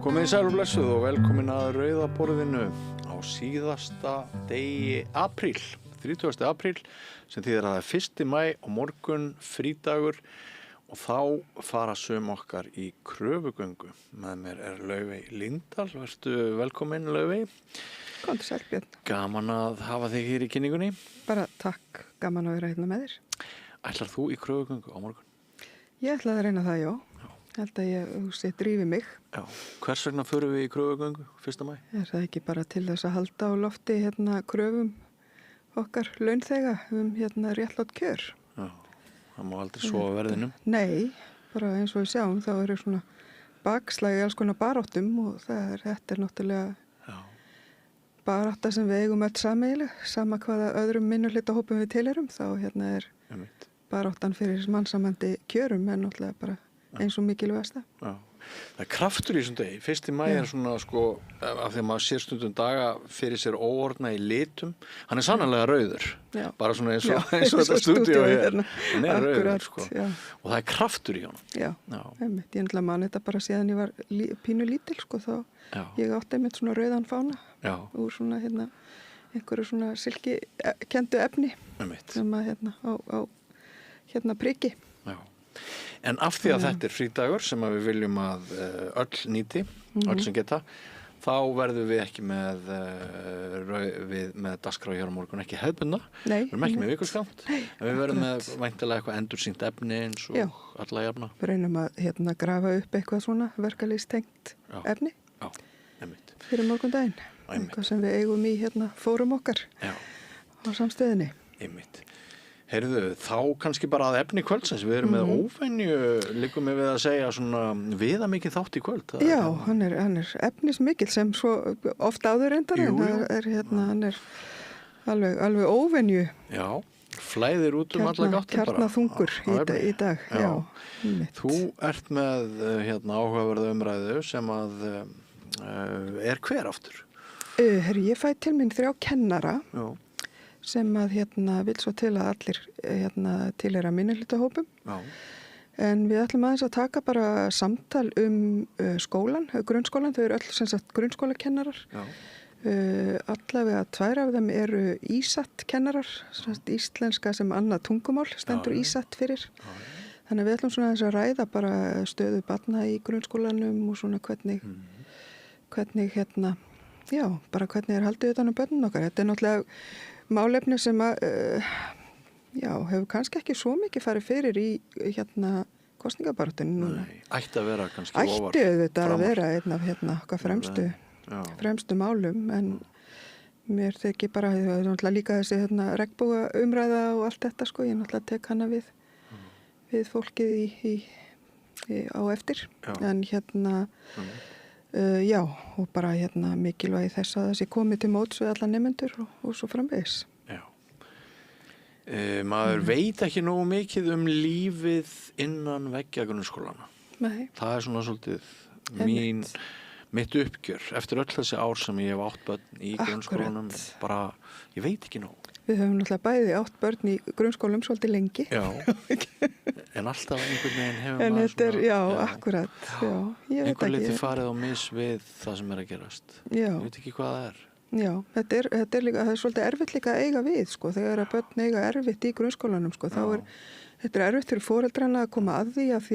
Komið sæl og blessuð og velkomin að Rauða borðinu á síðasta degi apríl, 30. apríl, sem þýðir að það er 1. maí og morgun frídagur og þá fara sum okkar í kröfugöngu. Með mér er Laufey Líndal, vertu velkomin Laufey. Komdu sæl Björn. Gaman að hafa þig hér í kynningunni. Bara takk, gaman að vera hérna með þér. Ætlar þú í kröfugöngu á morgun? Ég ætlaði að reyna það, já. Held að ég drífi mig. Já. Hvers vegna förum við í kröfugöngu 1. maí? Er það ekki bara til þess að halda á lofti kröfum okkar launþega réttlátt kjör? Já, það má aldrei sofa verðinum. Nei, bara eins og við sjáum þá eru svona bakslagi alls konar baráttum og þetta er náttúrulega barátta sem við eigum öll sameiginleg, sama hvaða öðrum minnihlutahópum við tilheyrum, þá er baráttan fyrir mannsamandi kjörum en náttúrulega bara eins og mikilvægasta. Já. Það er kraftur í þessum degi. 1. maí er svona af því að maður sér stundum daga fyrir sér óorðna í litum. Hann er sannarlega rauður. Já. Bara svona eins og þetta stúdíó hér. Hann er rauður, Já. Og það er kraftur í honum. Já. Einmitt. Ég náttúrulega man þetta bara síðan ég var pínu lítil, þá ég átti einmitt svona rauðan fána úr svona einhverju svona silkikendu efni sem að á priki. Já. En af því að þetta er frídagur sem að við viljum að öll nýti, öll sem geta, þá verðum við ekki með dagskrá hér á morgun, ekki hefðbundna. Nei. Við erum ekki með vikuskamt, en við verðum með væntanlega eitthvað endursýnt efni eins og alla jafna. Við reynum að grafa upp eitthvað svona verkalýstengt efni fyrir morgundaginn. Eitthvað sem við eigum í fórum okkar á samstöðinni. Einmitt. Heyrðu, þá kannski bara að efni kvöldsins. Við erum með óvenju, líkum við að segja svona viðamikið þátt í kvöld. Já, hann er efnismikill sem svo oft áður reyndar, en hann er alveg óvenju. Já, flæðir út alla gáttir bara. Kjarnaþungur í dag. Já. Þú ert með áhugaverða umræðu sem að er hver aftur? Ég fæ til mín 3 kennara. Já. Sem að vill svo til að allir tilheyra minnihlutahópum. Já. En við ætlum aðeins að taka bara samtal skólan, grunnskólan, þau eru öll sem sagt grunnskólakennarar. Já. Allavega 2 af þeim eru ísatt-kennarar, íslenska sem annað tungumál, stendur ísatt fyrir. Já. Þannig að við ætlum svona aðeins að ræða bara stöðu barna í grunnskólanum og svona hvernig bara hvernig er haldið utan börnin okkar. Þetta er náttúrulega málefni sem að, hefur kannski ekki svo mikið farið fyrir í kosningabaráttunni núna. Nei, ætti að vera kannski ofar. Ætti auðvitað að vera einn af okkar fremstu málum, en mér þykir bara, það er náttúrulega líka þessi regnboga umræða og allt þetta, ég náttúrulega tek hana við fólkið á eftir. Já. En og bara mikilvægi þess að þessi komið til móts við alla nemendur og svo framvegis. Já. Maður veit ekki nógu mikið lífið innan veggja grunnskólana. Nei. Það er svona svolítið mitt uppgjör. Eftir öll þessi ár sem ég hef átt börn í grunnskólanum, bara, ég veit ekki nógu. Við höfum náttúrulega bæði átt börn í grunnskólum svolítið lengi. Já, en alltaf einhvern veginn hefur en maður svona... Já, akkurat. Já, ég veit einhver liti farið á mis við það sem er að gerast. Já. Ég veit ekki hvað það er. Já, þetta er líka, það er svolítið erfitt líka að eiga við, þegar að börn eiga erfitt í grunnskólanum, þá þetta er erfitt fyrir foreldrana að koma að því að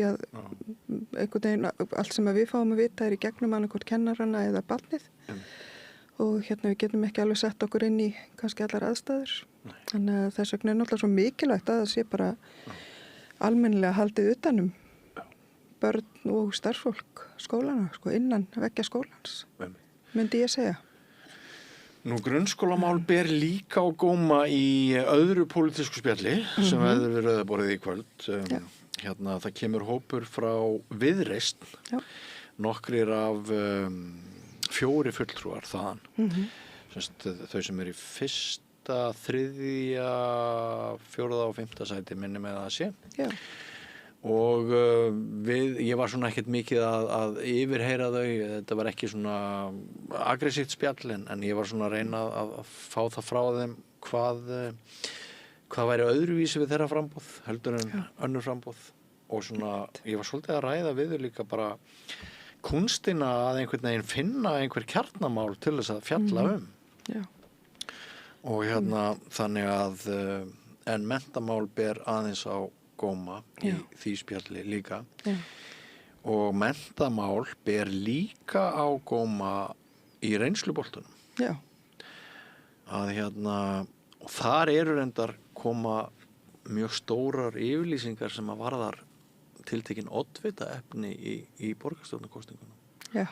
einhvern veginn, allt sem við fáum að vita er í gegnum annarkvort kennarana eða barnið. Og við getum ekki alveg sett okkur inn í kannski allar aðstæður. Nei. Þannig að þess vegna er náttúrulega svo mikilvægt að það sé bara almennilega haldið utanum börn og starfsfólk skólana, innan veggja skólans, myndi ég segja. Nú, grunnskólamál ber líka á góma í öðru pólitísku spjalli sem verður við Rauðaborðið í kvöld. Það kemur hópur frá Viðreisn, nokkrir af 4 fulltrúar þaðan. Þau sem eru í 1., 3., 4. og 5. sæti minni með að sé. Já. Og ég var svona ekkert mikið að yfirheyra þau, þetta var ekki svona aggressíft spjall, en ég var svona að reyna að fá það frá þeim hvað væri öðruvísi við þeirra framboð heldur en önnur framboð, og svona ég var svolítið að ræða við þau líka bara kunstina að einhvern veginn finna einhver kjarnamál til þess að fjalla Já. og þannig að en menntamál ber aðeins á góma í því spjalli líka og menntamál ber líka á góma í reynsluboltunum að og þar eru reyndar koma mjög stórar yfirlýsingar sem að varðar tiltekin oddvita efni í borgarstjórnarkosningunum. Já,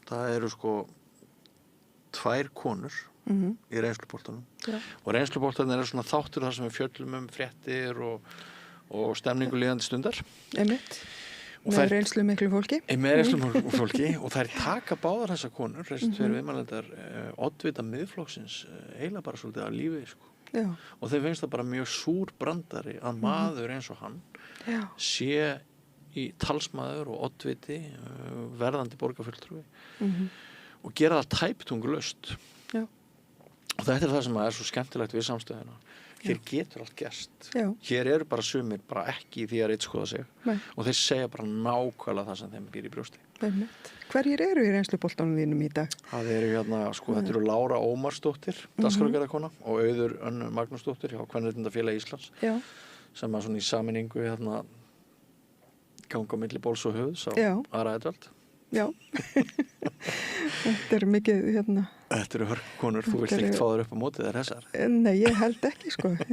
það eru sko 2 konur í reynsluboltunum og reynsluboltunum er svona þáttur þar sem við fjöllum fréttir og stemningu líðandi stundar. Einmitt. Með reynslu miklu fólki. Með reynslu miklu fólki og þær taka báðar þessar konur, þessi 2 viðmælendar, oddvita miðflokksins eiginlega bara svolítið að lífi, sko. Og þeir finnst það bara mjög súr brandari að maður eins og hann sé í talsmaður og oddviti, verðandi borgarfulltrúi og gera það tæptungulaust. Og þetta er það sem er svo skemmtilegt við samstöðina. Hér getur allt gerst. Hér eru bara sumir bara ekki í því að ritskoða sig og þeir segja bara nákvæmlega það sem þeim býr í brjósti. Hverjir eru í reynsluboltanum þínum í dag? Það eru þetta eru Lára Ómarsdóttir, dagskrárgerðarkona og Auður Önnu Magnúsdóttir hjá Kvenréttindafélagi Íslands sem að svona í sameiningu ganga á milli bóls og höfðs á Ara Edvald. Þetta er mikið Þetta eru hörkonur, þú vilt ekkert fá þér upp á mótið þær þessar? Nei, ég held ekki sko ég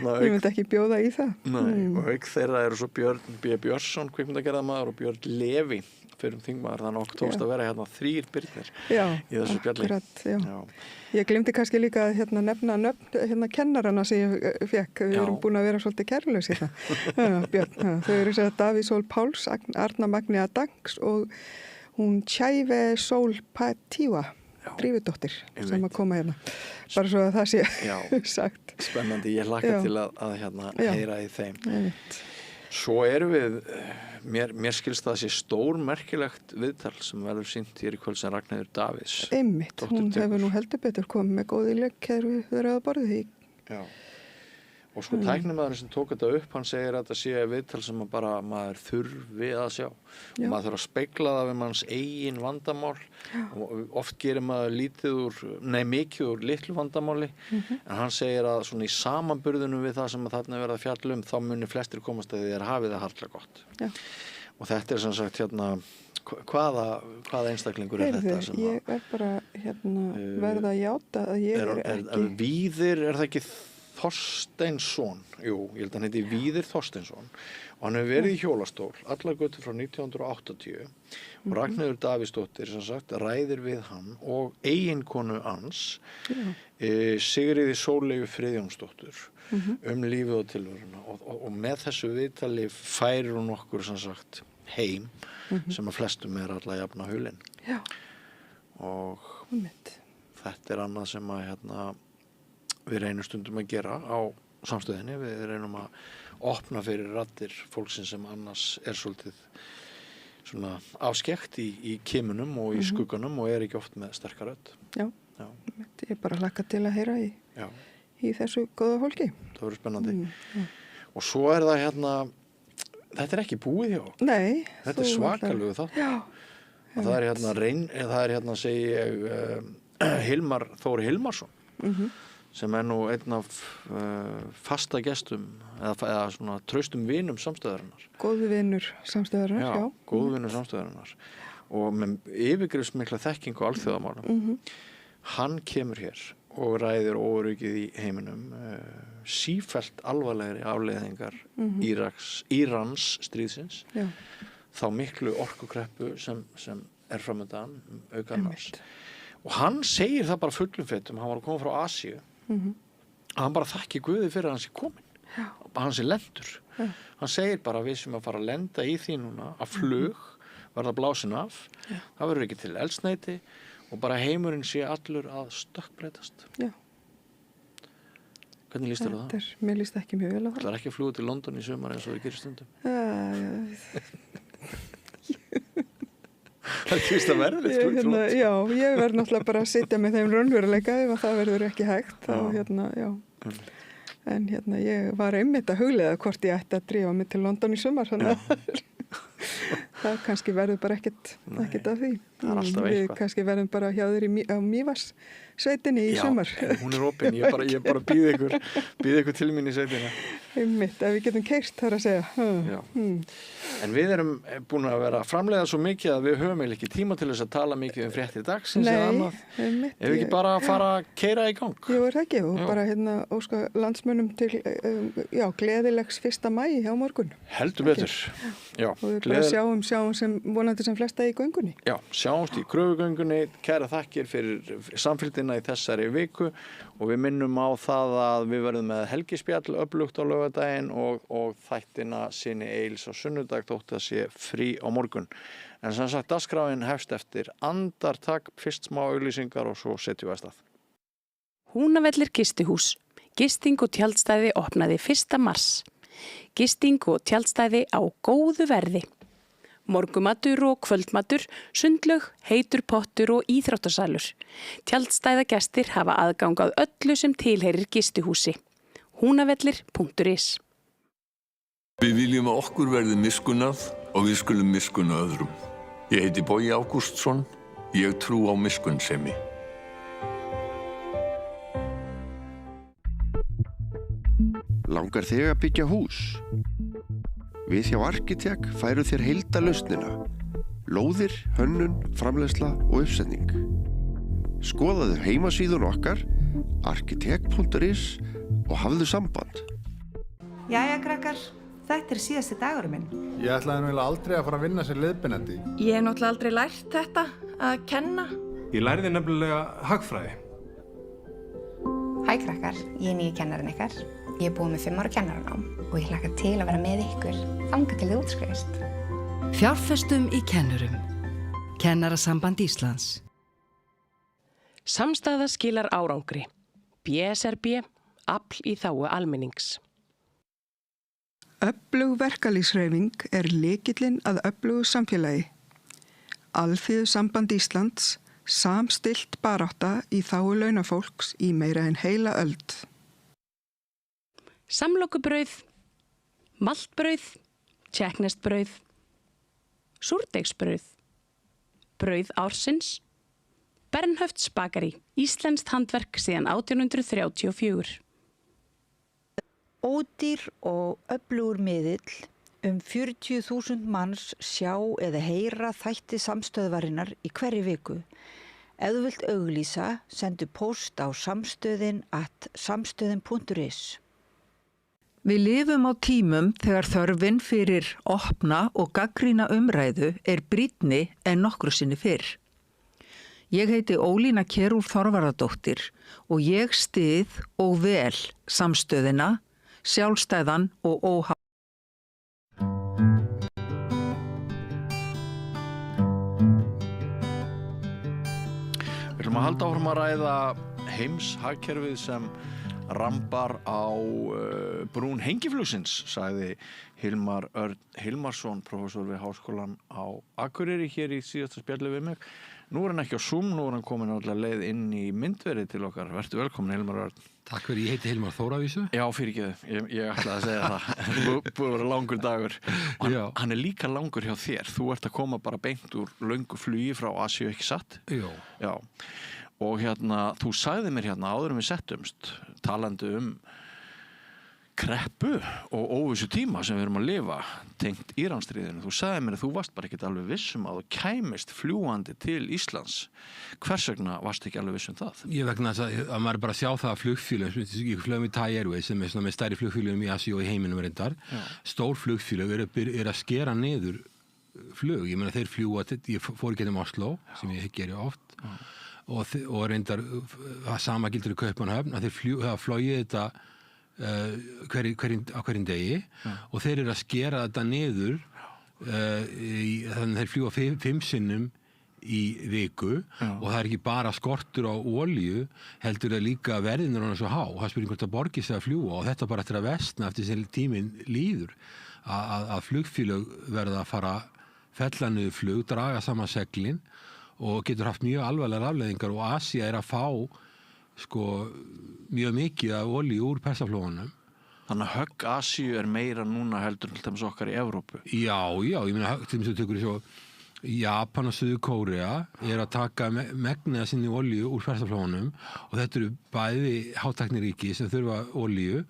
myndi ekki bjóða í það. Og auk þeirra eru svo Björn B. Björnsson kvikmyndagerðarmaður og Björn Levi fyrir þingmaður, þannig okkur tókst að vera 3 birnir í þessu spjalli. Ég glemdi kannski líka að nefna nöfn kennarana sem ég fekk. Við erum búin að vera svolítið kærulaus Björn, þau eru Davíð Sól Páls, Arna Magni Adangs og hún Tjæve Sól Patíva, Drífudóttir sem að koma bara svo að það sé sagt. Spennandi, ég hlakka til að heyra í þeim. Svo erum við, mér skilst það að sé stór merkilegt viðtal sem verður sýnt hér í kvöld sem Ragnheiður Davíðs. Einmitt, hún hefur nú heldur betur komið með góð ílegg við rauðaborðið í. Og sko tæknimaðurinn sem tók þetta upp, hann segir að þetta sé viðtal sem bara maður þurfi að sjá. Og maður þurfa að spegla það við manns eigin vandamál. Og oft gerir maður mikið úr litlu vandamáli. En hann segir að svona í samanburðunum við það sem þarna verða að fjalla þá muni flestir komast að því hafið það hartlega gott. Og þetta er sem sagt hvaða einstaklingur er þetta? Ég bara verða að játa að ég er ekki... Víðir, er það ekki Þorsteinsson, ég held að hann heiti Víðir Þorsteinsson og hann hefur verið í hjólastól allar götur frá 1980 og Ragnheiður Davíðsdóttir sem sagt ræðir við hann og eiginkonu hans Sigríði Sóleyju Friðjónsdóttur lífið og tilveruna og með þessu viðtali færir hún okkur sem sagt heim sem að flestum er alla jafna hulinn og þetta er annað sem að við reynum stundum að gera á samstöðinni, við reynum að opna fyrir raddir fólksins sem annars er svolítið svona afskekt í kimunum og í skugganum og er ekki oft með sterkar rödd. Ég er bara hlakka til að heyra í þessu góða fólki. Það verður spennandi. Og svo er það þetta er ekki búið hjá. Nei. Þetta er svakalegu þátt. Og það er segi ég, Hilmar Þór Hilmarsson. Sem er nú einn af fasta gestum eða svona traustum vinum samstöðarinnar. Góðu vinur samstöðarinnar, góðu vinur samstöðarinnar. Og með yfirgrifsmikla þekkingu á alþjóðamálum. Hann kemur hér og ræðir óöryggið í heiminum, sífellt alvarlegri afleiðingar Írans stríðsins, þá miklu orkukreppu sem er framöndan, auk annars. Og hann segir það bara fullum fettum, hann var að koma frá Asíu, að hann bara þakki Guði fyrir að hann sé kominn, að hann sé lendur. Hann segir bara að við sem að fara að lenda í því núna, að flug verða blásin af, það verður ekki til eldsneyti og bara heimurinn sé allur að stökkbreytast. Hvernig líst þér á það? Mér líst ekki mjög vel á það. Það er ekki að fljúga til London í sumar eins og við gerir stundum. Það er ekki vist að verða litt flugflót. Já, ég verð náttúrulega bara að sitja með þeim raunveruleika ef það verður ekki hægt. En ég var einmitt að hugleiða hvort ég ætti að drífa mig til London í sumar. það kannski verður bara ekkert af því. Það er alltaf Við eitthvað. kannski verðum bara hjá þér á Mývatnssveitinni í sumar. Já, hún er opin, ég bara býð ykkur til mín í sveitina. Einmitt, ef við getum keyrt þar að segja. Já. En við erum búin að vera að framleiða svo mikið að við höfum eiginlega ekki tíma til þess að tala mikið fréttir dagsins eða annað. Einmitt. Ef við ekki bara að fara að keyra í gang. Jú, er það ekki, og bara óska landsmönnum til gleðilegs 1. maí á morgun. Heldur betur. Já, og við bara sjáum sem vonandi sem flesta í göngunni. Já, sjáumst í kröfugöngunni, kæra þakkir fyrir samfylgdina í þessari viku og við minnum á það að við verðum með helgispjall öflugt á laugardaginn og þættina Syni Egils á sunnudag þótt að sé frí á morgun. En sem sagt, dagskráin hefst eftir andartak, fyrst smá auglýsingar og svo setjum við að stað. Húnavellir gistihús. Gisting og tjaldstæði opnaði 1. mars. Gisting og tjaldstæði á góðu verði. Morgumatur og kvöldmatur, sundlaug, heitur pottur og íþróttasalur. Tjaldstæðagestir hafa aðgang að öllu sem tilheyrir gistihúsi. Húnavellir.is. Við viljum að okkur verði miskunnað og við skulum miskunna öðrum. Ég heiti Bogi Ágústsson, ég trú á miskunnsemi. Langar þig að byggja hús? Við hjá Arkitek færum þér heildarlausnina. Lóðir, hönnun, framleiðsla og uppsetning. Skoðaðu heimasíðun okkar, arkitek.is og hafðu samband. Jæja, krakkar, þetta er síðasti dagurum minn. Ég ætlaði nú aldrei að fara að vinna sem leiðbeinandi. Ég hef náttúrulega aldrei lært þetta, að kenna. Ég lærði nefnilega hagfræði. Hæ krakkar, ég er nýju kennarinn ykkar. Ég er búið með 5 ára kennaranám og ég hlakka til að vera með ykkur þangað til þið útskrifist. Fjárfestum í kennurum. Kennarasamband Íslands. Samstæða skilar árangri. BSRB, afl í þágu almennings. Öflug verkalýðshreyfing er lykillinn að öflugu samfélagi. Alþýðusamband Íslands, samstillt barátta í þágu launafólks í meira en heila öld. Samlokubrauð, maltbrauð, tékkneskt-brauð, súrdeigsbrauð, brauð ársins, Bernhöfts bakari, íslenskt handverk síðan 1834. Ódýr og öflugur miðill, 40.000 manns sjá eða heyra þætti samstöðvarinnar í hverri viku. Ef þú vilt auglýsa, sendu póst á samstöðin@samstöðin.is. Við lifum á tímum þegar þörfin fyrir opna og gagnrýna umræðu er brýnni en nokkru sinni fyrr. Ég heiti Ólína Kjerúlf Þorvarðardóttir og ég styð og vel samstöðina, sjálfstæðan og óháða. Við ætlum að halda áfram að ræða heimshagkerfið sem rambar á brún hengiflugsins, sagði Hilmar Örn Hilmarsson, prófessor við Háskólann á Akureyri hér í síðasta spjalli við mig. Nú er hann ekki á Zoom, nú er hann komin allavega leið inn í myndverið til okkar. Vertu velkomin, Hilmar Örn. Takk fyrir, ég heiti Hilmar Þóravísu. Já, fyrirgeðu, ég ætlaði að segja það. Búið að vera langur dagur. Hann er líka langur hjá þér. Þú ert að koma bara beint úr löngu flugi frá Asíu, ekki satt? Jó. Já. Og þú sagði mér áður en við settumst, talandi kreppu og óvissu tíma sem við erum að lifa tengt Íransstríðinu. Þú sagði mér að þú varst bara ekkert alveg viss að þú kæmist fljúandi til Íslands. Hvers vegna varst ekki alveg viss það? Ég vegna þess að maður bara sjá það að flugfélög, ég flög með Thai Airways sem er með stærri flugfélögum í Asíu og í heiminum reyndar. Stór flugfélög er að skera niður flug. Ég meina þeir fljúa, ég fór í getum Oslo sem ég geri oft. Og reyndar sama gildur í Kaupmannahöfn að þeir hafa flogið þetta á hverjum degi og þeir eru að skera þetta niður þannig þeir fljúa 5 sinnum í viku og það er ekki bara skortur á olíu, heldur það líka verðin er svo há og það spyrir hvort það borgir sig að fljúa og þetta bara eftir að versna eftir sem tíminn líður að flugfélög verða að fara fella niður flug, draga saman seglin og getur haft mjög alvarlegar afleiðingar og Asía er að fá mjög mikið af olíu úr Persaflóanum Þannig að högg Asíu meira núna heldur til dæmis okkar í Evrópu. Já, ég meina, til þess að tökur svo Japan og Suður Kórea að taka megniða sinni olíu úr ferðaflónum og þetta eru bæði hátækniríki sem þurfa olíu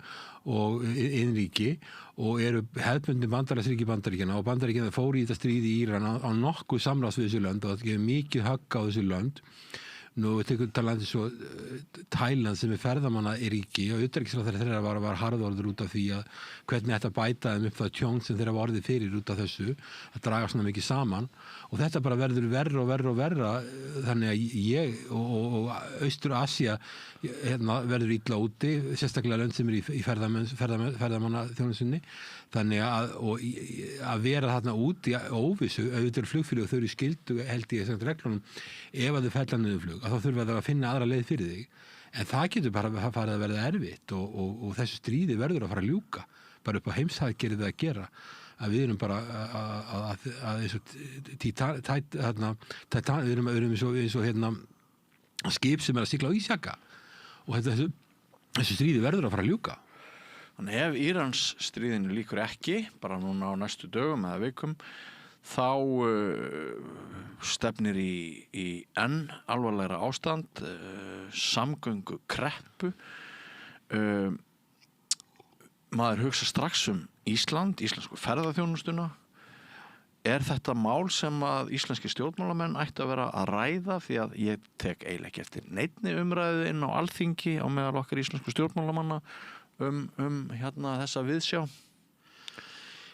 og innríki og eru hefðbundin bandalagsríki Bandaríkjanna og Bandaríkjanna fóru í þetta stríð í Íran á nokkuð samráðs við þessu lönd og það gefur mikið högg á þessu lönd. Nú við tekum talandi svo Thailand sem ferðamanna ríki og utanríkisráðherra þeirra var harðorður út af því að hvernig þetta bæta þeim upp það tjón sem þeirra var orðið fyrir út af þessu að draga svona mikið saman og þetta bara verður verra þannig að ég og Austur-Asía verður illa úti sérstaklega lönd sem í ferðamanna þjónusinni þannig að vera þarna út í óvissu auðvitað flugfélög og þau eru skyldu held ég sem reglunum ef að þau fella niður flug að þá þurfa það að finna aðra leið fyrir þig en það getur bara farið að verða erfitt og þessu stríði verður að fara að ljúka bara upp á heimshaggerðið að gera að við erum bara að eins og við erum eins og skip sem að sigla á ísjaka og þessu stríði verður að fara að ljúka. Þannig ef Írans stríðinu líkur ekki, bara núna á næstu dögum eða vikum, þá stefnir í enn alvarlegra ástand, samgöngu kreppu. Maður hugsa strax Ísland, íslensku ferðaþjónustuna. Er þetta mál sem að íslenski stjórnmálamenn ætti að vera að ræða því að ég tek eiginlega ekki eftir neinni umræðu inn á Alþingi á meðal okkar íslensku stjórnmálamanna þessa viðsjá?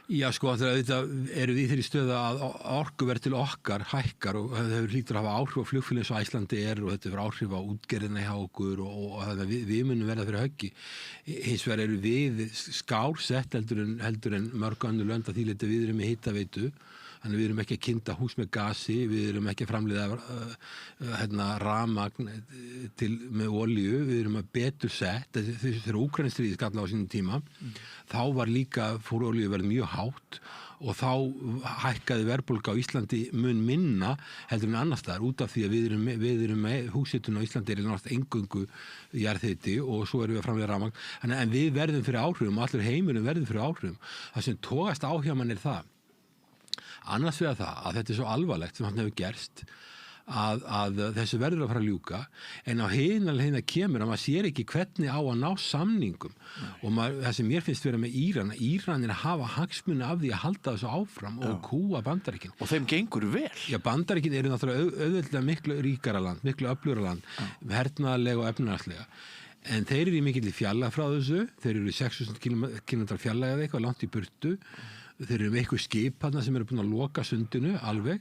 Já, sko, þetta eru við þeirri stöðu að orkuverð til okkar hækkar og það hefur hlýtur að hafa áhrif á flugfélögum eins og Æslandi og þetta hefur áhrif á útgerðina hjá okkur og við munum verða fyrir höggi. Hins vegar eru við skársett heldur en mörg önnur lönd að því leyti við erum með hitaveitu. Þannig við erum ekki að kynda hús með gasi, við erum ekki að framleiða rafmagn með olíu, við erum að betur sett, þegar Úkraínustríðið skall á sínum tíma, þá var líka fór olíuverð mjög hátt og þá hækkaði verðbólga á Íslandi mun minna heldur en annars staðar út af því að við erum með húshitun á Íslandi náttúrulega eingöngu jarðhiti og svo erum við að framleiða rafmagn. En við verðum fyrir áhrifum, allur heimurinn verður fyrir áhrifum. Það sem togast á hjá mann það. Annars vegar það að þetta svo alvarlegt sem hann hefur gerst að þessu verður að fara að ljúka en á hina kemur að maður sér ekki hvernig á að ná samningum og það sem mér finnst vera með Íran að hafa hagsmuni af því að halda þessu áfram og kúa Bandaríkin. Og þeim gengur vel. Já, Bandaríkin eru náttúrulega auðvitað miklu ríkara land, miklu öflugra land, hernaðarlega og efnahagslega. En þeir eru í mikilli fjarlægð frá þessu, þeir eru 6.000 kilometrar fjarlægð eða eitthvað langt í burtu. Þeir eru með eitthvað skip þarna sem eru búin að loka sundinu alveg,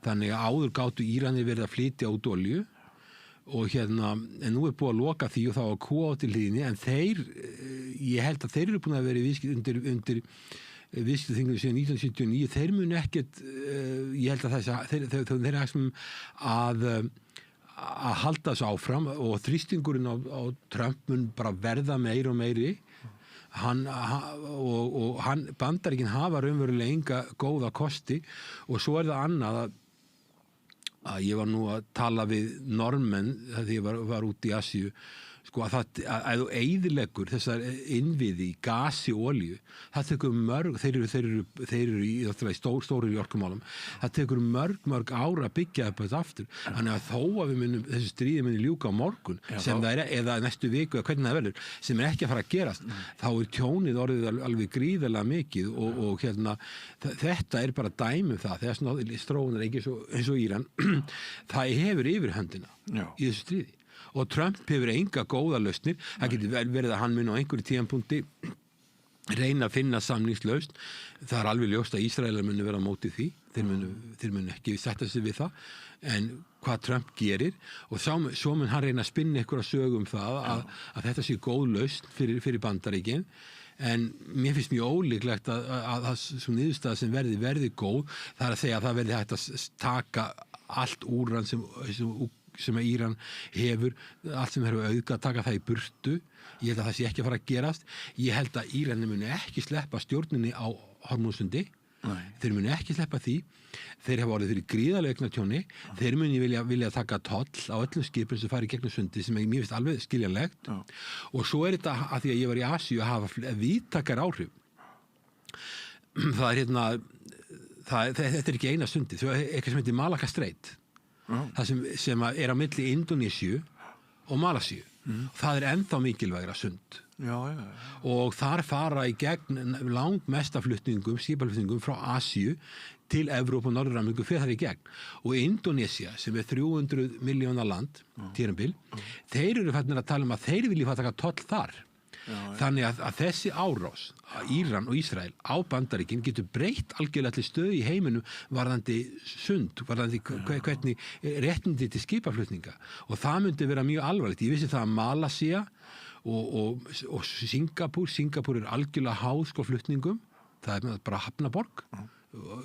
þannig að áður gátu Íranir verið að flytja út olíu og en nú er búið að loka því og þá að kúa á til hlýðinni en ég held að þeir eru búin að vera undir viðskiptaþingum síðan 1979, þeir munu ekkert, ég held að þeir eru hagsmunum að halda þessu áfram og þrýstingurinn á Trump mun bara verða meiri og meiri. Bandaríkin hafa raunverulega enga góða kosti og svo það annað að ég var nú að tala við Norðmenn þegar ég var út í Asíu sko að þú eyðileggur þessar innviði í gasi og olíu það tekur mörg, þeir eru í stóru í orkumálum það tekur mörg ára að byggja upp þetta aftur, þannig að þó að þessu stríði muni ljúka á morgun sem það eða næstu viku eða hvernig það verður sem ekki að fara að gerast, þá tjónið orðið alveg gríðarlega mikið og þetta bara dæmi það, þegar svona stróunar eins og Íran það hefur yfirhöndina í þessu stríði og Trump hefur enga góða lausnir, það getur vel verið að hann mun á einhverju tímapunkti reyna að finna samningslausn, það alveg ljóst að Ísraelar munu vera á móti því, þeir munu ekki setja sig við það, en hvað Trump gerir og svo mun hann reyna að spinna einhverja sögu það að þetta sé góð lausn fyrir Bandaríkin, en mér finnst mjög ólíklegt að svo niðurstaða sem verði góð, það að segja að það verði hægt að taka allt úran sem að Íran hefur, allt sem hefur auðga að taka það í burtu, ég held að það sé ekki að fara að gerast, ég held að Íranir muni ekki sleppa stjórninni á Hormúzsundi Þeir muni ekki sleppa því. Þeir hafa orðið fyrir gríðarlega eignatjóni. Þeir muni vilja taka toll á öllum skipum sem fari gegnum sundi sem mér finnst alveg skiljanlegt. Og svo þetta að því að ég var í Asíu að hafa víðtækar áhrif. Það þetta ekki eina sundi. Það eitthvað sem heitir Malacca Strait. Það sem er á milli Indónesíu og Malasíu. Það ennþá mikilvægra sund. Og þar fara í gegn langmesta skipaflutningum frá Asíu til Evrópu og Norður-Ameríku fyrir þar í gegn. Og Indónesía sem 300 milljóna land, tíðanbil, þeir eru farnir að tala að þeir vilja taka toll þar. Þannig að þessi árás Íran og Ísrael á Bandaríkin getur breytt algjörlega til stöðu í heiminum varðandi sund, varðandi hvernig réttindi til skipaflutninga og það myndi vera mjög alvarlegt. Ég vissi það að Malasía og Singapúr algjörlega háð flutningum, það bara hafnaborg,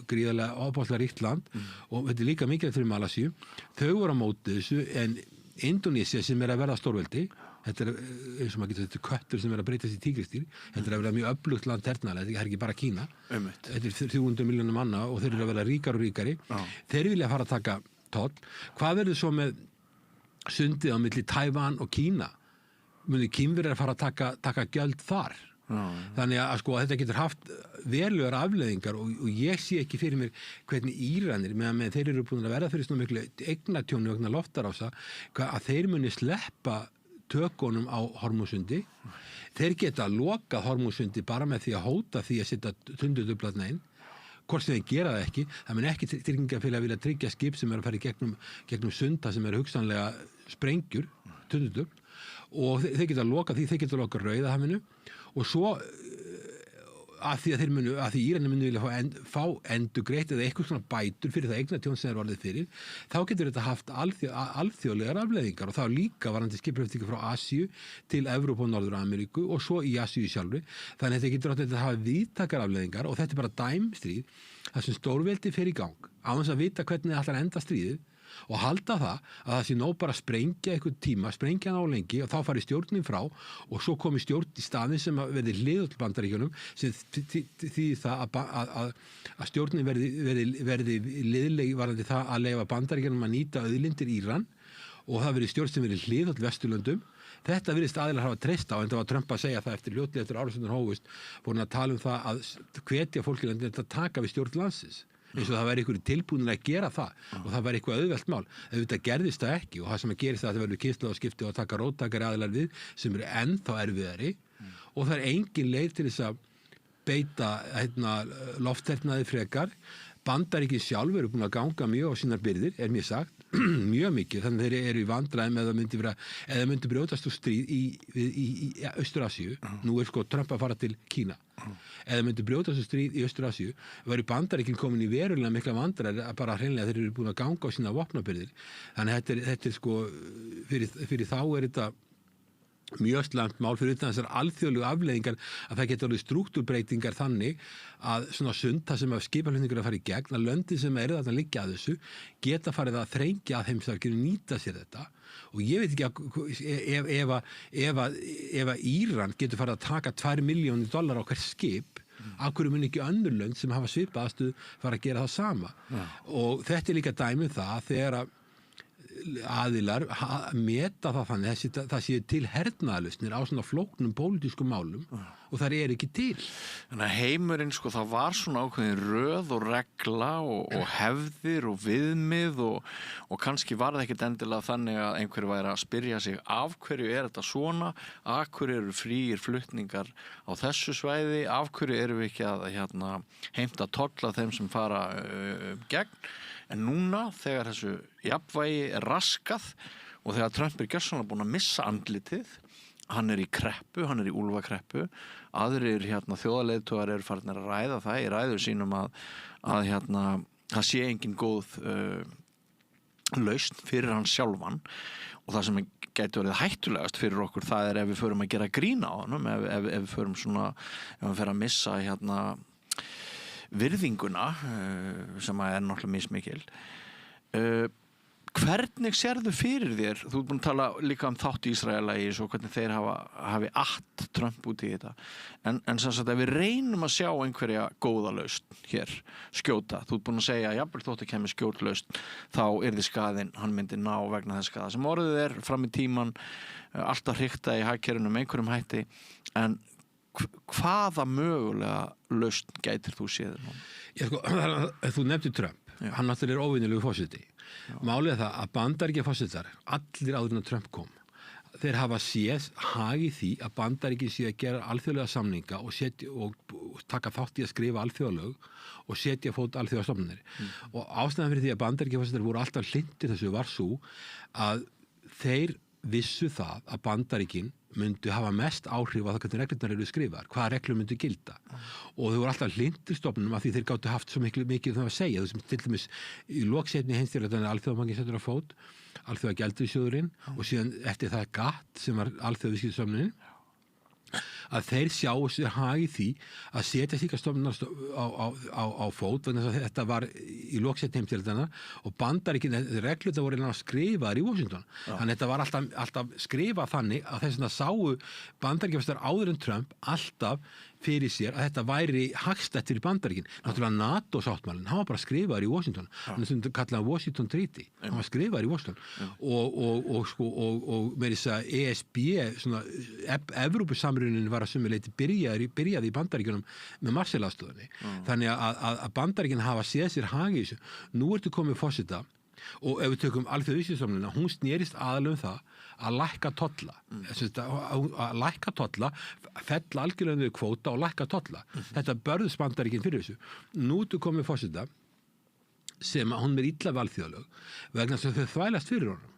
gríðarlega ábúðslega ríkt land og þetta líka mikilvægt fyrir Malasíu. Þau voru á móti þessu en Indónesía sem að verða stórveldi, þetta eins og maður getur þetta köttur sem að breytast í tígristýr, þetta að vera mjög öflugt land hernaðlega, þetta ekki bara Kína. Þetta 300 milljónir manna og þeir eru að vera ríkari og ríkari. Þeir vilja fara að taka toll. Hvað verður svo með sundið á milli Tævan og Kína? Muni Kínverjar að fara að taka gjöld þar? Þannig að þetta getur haft verulegar afleiðingar og ég sé ekki fyrir mér hvernig Íranir meðan þeir eru búin að verða fyrir svona miklu eignatjóni vegna loftarása að þeir muni sleppa tökunum á Hormúsundi. Þeir geta lokað Hormúsundi bara með því að hóta því að setja tundurduflarna inn. Hvort sem þeir gera það ekki, það mun ekki tryggingafélag vilja tryggja skip sem að fara í gegnum sunda sem hugsanlega sprengjur, tundurdufl og þeir geta lokað því, þeir geta lokað Rauðahafinu og svo að því að Íranir munu vilja fá endurgreitt eða eitthvað svona bætur fyrir það eignatjón sem orðið fyrir, þá getur þetta haft alþjóðlegar afleiðingar og þá líka varandi skipaflutninga frá Asíu til Evrópu og Norður-Ameríku og svo í Asíu sjálfri. Þannig að þetta getur átt að hafa víðtækar afleiðingar og þetta bara dæmstríð þar sem stórveldi fer í gang á þess að vita hvernig það ætlar að enda stríðið og halda það sé nóg bara að sprengja einhvern tíma, sprengja hann á lengi og þá fari stjórnin frá og svo komi stjórn í staðinn sem verði hliðull Bandaríkjunum sem því það að stjórnin verði liðlegi varðandi það að leyfa Bandaríkjunum að nýta auðlindir Íran og það verði stjórn sem verði hliðull Vesturlöndum. Þetta virðist aðilar hafa treyst á en það var Trump að segja það fljótlega eftir árásunum hófust búin að tala það að hvetja fólki að taka við stjórn landsins. Eins og það væri einhverju tilbúinir að gera það og það væri eitthvað auðvelt mál. Ef þetta gerðist það ekki og það sem að gerist það verður kynslóðaskipti og að taka róttakari aðilar við sem eru ennþá erfiðari og það engin leið til þess að beita lofthernaði frekar. Bandaríkin sjálf eru búin að ganga mjög á sínar byrðir, mér sagt, mjög mikið, þannig þeir eru í vandræðum eða myndi brjótast úr stríð í Austur-Asíu. Nú Trump að fara til Kína. Eða myndi brjótast úr stríð í Austur-Asíu, væri Bandaríkin komin í verulega mikla vandræðir að bara hreinlega þeir eru búin að ganga á sína vopnabyrðir. Þannig þetta fyrir þá þetta mjög slæmt mál fyrir utan þessar alþjóðlegu afleiðingar að það getur orðið strúktúrbreytingar þannig að svona sund það sem að skipaflutningur að fara í gegn að löndin sem eru þarna liggja að þessu geta farið að þrengja að heimsarkinu nýta sér þetta og ég veit ekki ef að Íran getur farið að taka $2 milljónir á hvert skip af hverju mun ekki önnur lönd sem hafa svipað aðstöðu fara að gera það sama og þetta líka dæmi það þegar að aðilar meta það þannig það séu til hernaðarlausnir á svona flóknum pólitískum málum og það ekki til. Þannig að heimurinn það var svona ákveðin röð og regla og hefðir og viðmið og kannski var það ekkert endilega þannig að einhverju væri að spyrja sig af hverju þetta svona, af hverju eru fríir flutningar á þessu svæði, af hverju erum við ekki að heimta tolla þeim sem fara gegn. En núna þegar þessu jafnvægi raskað og þegar Trump gjörsamlega búin að missa andlitið, hann í kreppu, hann í úlfakreppu, aðrir þjóðarleiðtogar eru farnir að ræða það í ræður sínum að það sé engin góð lausn fyrir hann sjálfan og það sem gæti verið hættulegast fyrir okkur það ef við förum að gera grín á honum, ef við förum svona, ef við förum að missa virðinguna sem náttúrulega mismikil. Hvernig sérðu fyrir þér, þú ert búin að tala líka þátt Ísraela í svo hvernig þeir hafi att Trump út í þetta, en sem sagt að við reynum að sjá einhverja góða lausn hér, skjóta, þú ert búin að segja jafnvel þótt að kemur skjót lausn, þá yrði skaðinn, hann myndi ná vegna þess skaða sem orðið fram í tíman, alltaf hrikta í hagkerfinu með einhverjum hætti, en hvaða mögulega lausn gætir þú séð nú? Þú nefndir Trump. Hann náttúrulega óvinnilegu forseti. Málið það að Bandaríkja forsetar, allir áður en Trump kom, þeir hafa séð hag í því að Bandaríkin sé að gera alþjóðlega samninga og taka þátt í að skrifa alþjóðalög og setja fót alþjóðastofnanir. Og ástæðan fyrir því að Bandaríkja forsetar voru alltaf hlynntir þessu var svo að þeir vissu það að Bandaríkin myndu hafa mest áhrif á það hvernig reglurnar eru skrifaðar, hvaða reglur myndu gilda og þau voru alltaf hlynntir stofnunum af því þeir gátu haft svo mikið það að segja, þú sem til dæmis í lokseinni heimsstyrjaldarinnar alþjóðamangin setur á fót, alþjóðagjaldeyrissjóðurinn og síðan eftir það GATT sem var alþjóðaviðskiptastofnunin, að þeir sjáu sér hag í því að setja slíka stofnunar á fót vegna þess að þetta var í lokseinni heimsstyrjaldarinnar og Bandaríkin reglurnar voru skrifaðar í Washington. Þannig þetta var alltaf skrifað þannig að þess vegna sáu Bandaríkjafstar áður en Trump alltaf fyrir sér að þetta væri hagstætt fyrir Bandaríkin. Náttúrulega NATO-sáttmálinn, hann var bara skrifaður í Washington. Hann sem kallaði Washington Treaty. Hann var skrifaður í Washington. Og með þess að ESB, svona Evrópusamrunin var að sumu leyti byrjaði í Bandaríkjunum með Marshall-aðstoðinni. Þannig að Bandaríkin hafa séð sér hag í þessu. Nú ertu komið forseta og ef við tökum alþjóðaviðskiptastofnunina, hún snerist aðallega það að lækka tolla. Að lækka tolla, fella algjörlega niður kvóta og lækka tolla. Þetta börðust Bandaríkin fyrir þessu. Nú ertu komið forseta sem hún er illa við alþjóðalög vegna þess að þau þvælast fyrir honum.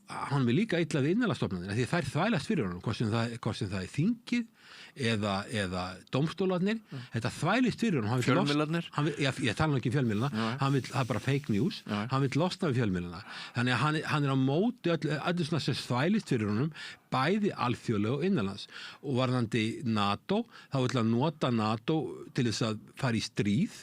Hann er líka illa við innanlandsstofnanir því þær þvælast fyrir honum, hvort sem það er þingið eða dómstólarnir, þetta þvælist fyrir honum. Fjölmiðlarnir? Ég tala ekki um fjölmiðlana, það er bara fake news, hann vill losna við fjölmiðlana. Þannig að hann er á móti öllu svona sem þvælist fyrir honum, bæði alþjóðlega og innanlands. Og varðandi NATO, þá vill hann nota NATO til þess að fara í stríð,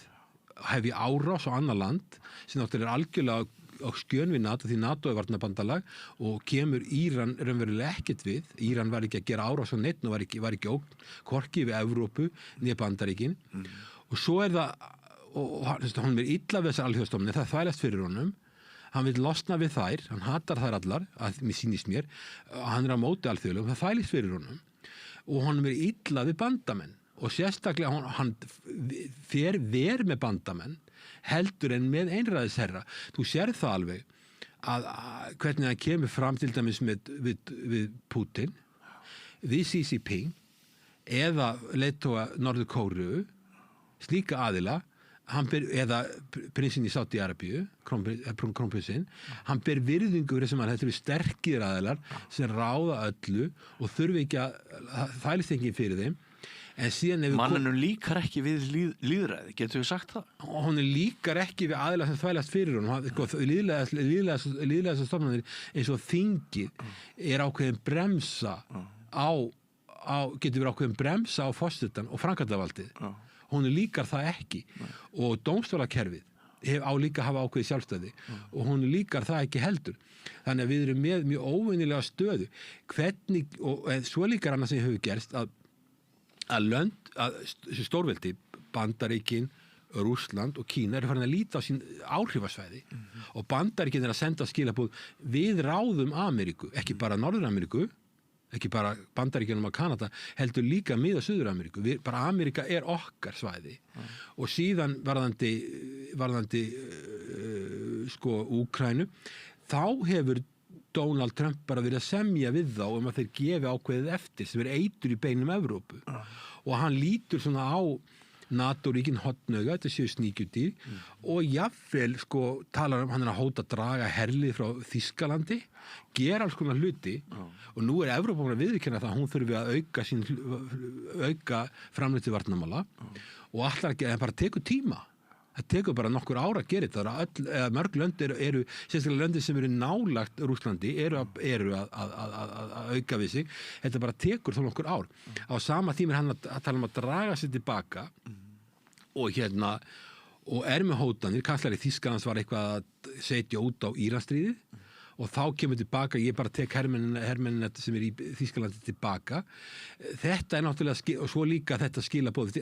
hefja árás á annar land, sem náttúrulega er algjörlega á skjön við NATO því NATO er varnarbandalag og kemur Íran raunverulega ekkert við. Íran var ekki að gera árás á neitt og var ekki ógn hvorki við Evrópu niður Bandaríkin og svo er það og hann er illa við þessar alþjóðastofnanir, það þvælast fyrir honum, hann vil losna við þær, hann hatar þær allar, að mér sýnist mér, hann er á móti alþjóðlegum, það þvælist fyrir honum og hann er illa við bandamenn og sérstaklega hann fer með bandamenn heldur en með einræðisherra. Þú sér það alveg að hvernig hann kemur fram til dæmis við Putin, við Xi Jinping eða leiðtoga Norður Kóreu, slíka aðila, eða prinsinn í Sádi-Arabíu, krónprinsinn, hann ber virðingu fyrir sem hann þetta eru sterkir aðilar sem ráða öllu og þurfi ekki að þælist ekki fyrir þeim. Manninu líkar ekki við lýðræði, getur við sagt það? Hún líkar ekki við aðilega sem þvælast fyrir hún. Lýðræðislega stofnanir eins og þingið er ákveðin bremsa getur verið ákveðin bremsa á forsetann og framkvæmdarvaldið. Hún líkar það ekki og dómstólakerfið á líka að hafa ákveðið sjálfstæði og hún líkar það ekki heldur. Þannig að við erum með mjög óvenjulega stöðu. Hvernig, og svo líkar annað sem hefur gerst að stórveldi, Bandaríkin, Rússland og Kína eru farin að líta á sín áhrifasvæði og Bandaríkin er að senda skilaboð við ráðum Ameríku, ekki bara Norður-Ameríku, ekki bara Bandaríkjunum og Kanada, heldur líka Mið- og Suður-Ameríku. Bara Ameríka er okkar svæði og síðan varðandi Úkraínu, þá hefur Donald Trump bara verið að semja við þá að þeir gefi ákveðið eftir sem er eitur í beinum Evrópu og hann lítur svona á NATO-ríkin hotnauga, þetta séu sníkjudýr og jafnvel talar hann er að hóta að draga herlið frá Þýskalandi, gera alls konar hluti og nú er Evrópa búin að viðurkenna það að hún þurfi að auka framleitt til varnarmála og allar ekki, en bara tekur tíma. Það tekur bara nokkur ára að gera þetta. Mörg lönd eru sérstaklega löndin sem eru nálagt Rússlandi eru að auka við sig. Þetta bara tekur þó nokkur ár. Á sama tíma er hann að tala að draga sig tilbaka og og er með hótanir. Kanslari Þýskalands var eitthvað setja út á Íransstríðið og þá kemur tilbaka, ég bara tek hermennina sem í Þýskalandi tilbaka. Þetta náttúrulega, og svo líka þetta skilaboð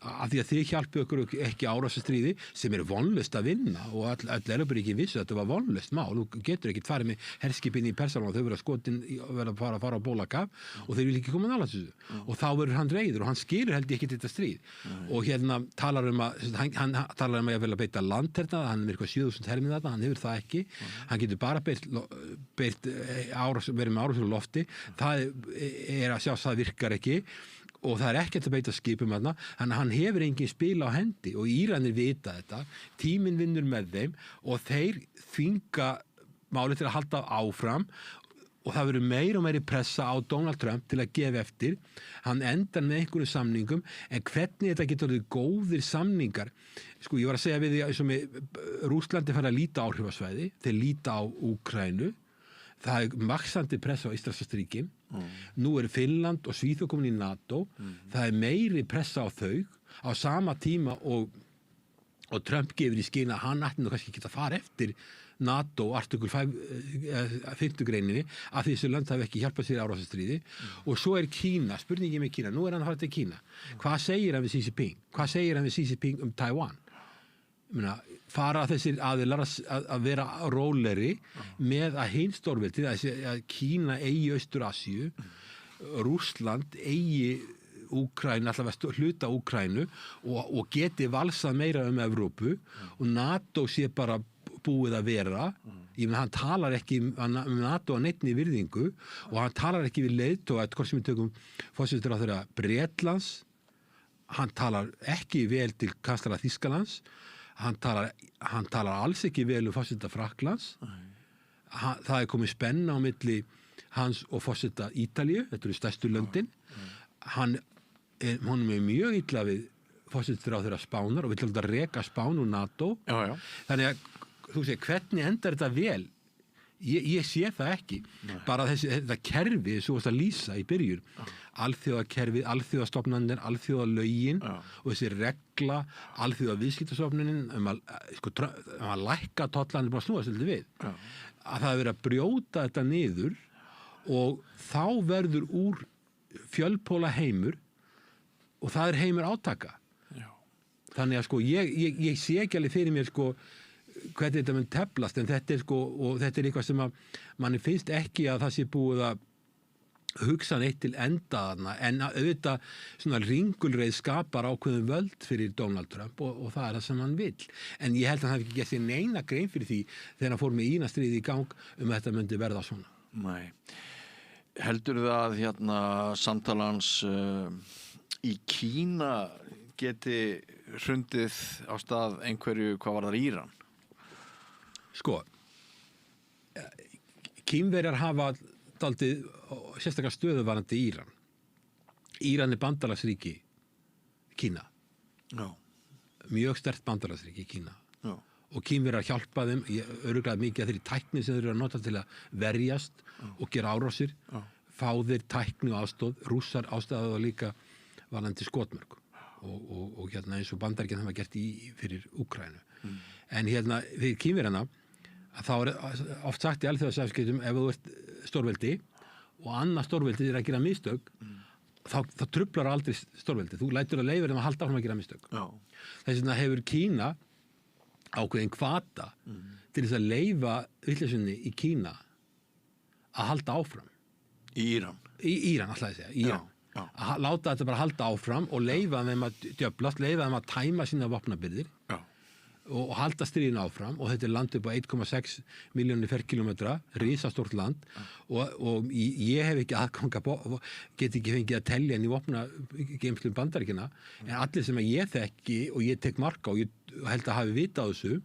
að því að þið hjálpu okkur ekki árásastríði sem vonlaust að vinna og öll Evrópuríkin vissu að þetta var vonlaust mál. Þú getur ekkert farið með herskipin í Persaland og þau verða skotin, verða að fara á bólakaf og þeir vil ekki koma nálægt þessu. Og þá verður hann reiður og hann skilur held ég ekki þetta stríð. Og talar hann talar að ég vil að beita landherna, hann er eitthvað 7.000 hermið þarna, hann hefur það ekki. Hann getur bara verið með árásir á lofti. Það að sjá það virkar ekki. Og það ekkert að beita skipum þarna, þannig að hann hefur engin spil á hendi og Íranir vita þetta, tíminn vinnur með þeim og þeir þvinga málið til að halda áfram og það verður meira og meiri pressa á Donald Trump til að gefa eftir. Hann endar með einhverjum samningum, en hvernig þetta getur orðið góðir samningar? Sko, ég var að segja við því að Rússlandi fara að líta áhrifasvæði, þeir líta á Úkraínu, það vaxandi pressa á Eystrasaltsríkin. Nú Finnland og Svíþjóð komin í NATO. Það meiri pressa á þau á sama tíma og Trump gefur í skyn að hann ætti nú kannski ekki að fara eftir NATO og artikul 5. greininni að þessi lönd hafi ekki hjálpað sér í árásastríði. Og svo Kína, spurningin með Kína, nú hann að fara til Kína. Hvað segir hann við Xi Jinping? Hvað segir hann við Xi Jinping Taiwan? Fara þessir aðilar að vera rólegri með að hinn stórveldi, að Kína eigi Austur-Asíu, Rússland eigi Úkraínu, allavega hluta Úkraínu og geti valsað meira Evrópu og NATO sé bara búið að vera. Ég meina, hann talar ekki NATO að neinni virðingu og hann talar ekki við leiðtoga, hvort sem við tökum forsætisráðherra Bretlands, hann talar ekki vel til kanslara Þýskalands. Hann talar alls ekki vel forseta Frakklands. Það komið spenna á milli hans og forseta Ítalíu, þetta eru stærstu löndin. Honum er mjög illa við forsetaráðherra Spánar og vill alltaf reka Spán og NATO. Þannig að þú segir, hvernig endar þetta vel? Ég sé það ekki. Bara þetta kerfi svo að lýsa í byrjun. Alþjóðakerfið, alþjóðastofnanir, alþjóðalögin og þessi regla, alþjóðaviðskiptastofnunin að lækka tollanir bara snúa svolítið við. Að það er verið að brjóta þetta niður og þá verður úr fjölpóla heimur og það heimur átaka. Þannig að ég sé ekki alveg fyrir mér hvernig þetta mun teflast, en þetta og þetta eitthvað sem að manni finnst ekki að það sé búið að hugsa neitt til enda þarna, en auðvitað svona ringulreið skapar ákveðum völd fyrir Donald Trump og það það sem hann vill. En ég held að hann hafi ekki gert sér neina grein fyrir því þegar hann fór með Írastríðið í gang að þetta myndi verða svona. Nei. Heldur það að samtalans í Kína geti hrundið á stað einhverju hvað var það Íran? Kínverjar hafa dálítið sérstaklega stöðuvarandi Íran. Íran bandalagsríki Kína. Mjög sterkt bandalagsríki Kína. Og Kínverjar hjálpa þeim örugglega mikið að þeirri tækni sem þeir eru að nota til að verjast og gera árásir. Fá þeir tækni og aðstoð. Rússar ástæðu líka varðandi skotmörk. Og eins og Bandaríkin hafa gert fyrir Úkraínu. En fyrir Kínverjana að þá oft sagt í alþjóðasamskiptum ef þú ert stórveldi og annað stórveldi að gera mistök þá truflar aldrei stórveldi. Þú lætur að leyfa þeim að halda áfram að gera mistök. Þess vegna hefur Kína ákveðin hvata til þess að leyfa vitleysunni í Kína að halda áfram. Í Íran? Í Íran, alltaf að segja. Íran. Að láta þetta bara halda áfram og leyfa þeim að djöflast, leyfa þeim að tæma sína vopnabirgðir og halda stríðin áfram og þetta land upp á 1,6 milljónir ferkilometra, risastórt land og ég hef ekki get ekki fengið að telja inn í vopnageymslum Bandaríkjanna en allir sem ég þekki og ég tek marka og ég held að hafi vitað þessu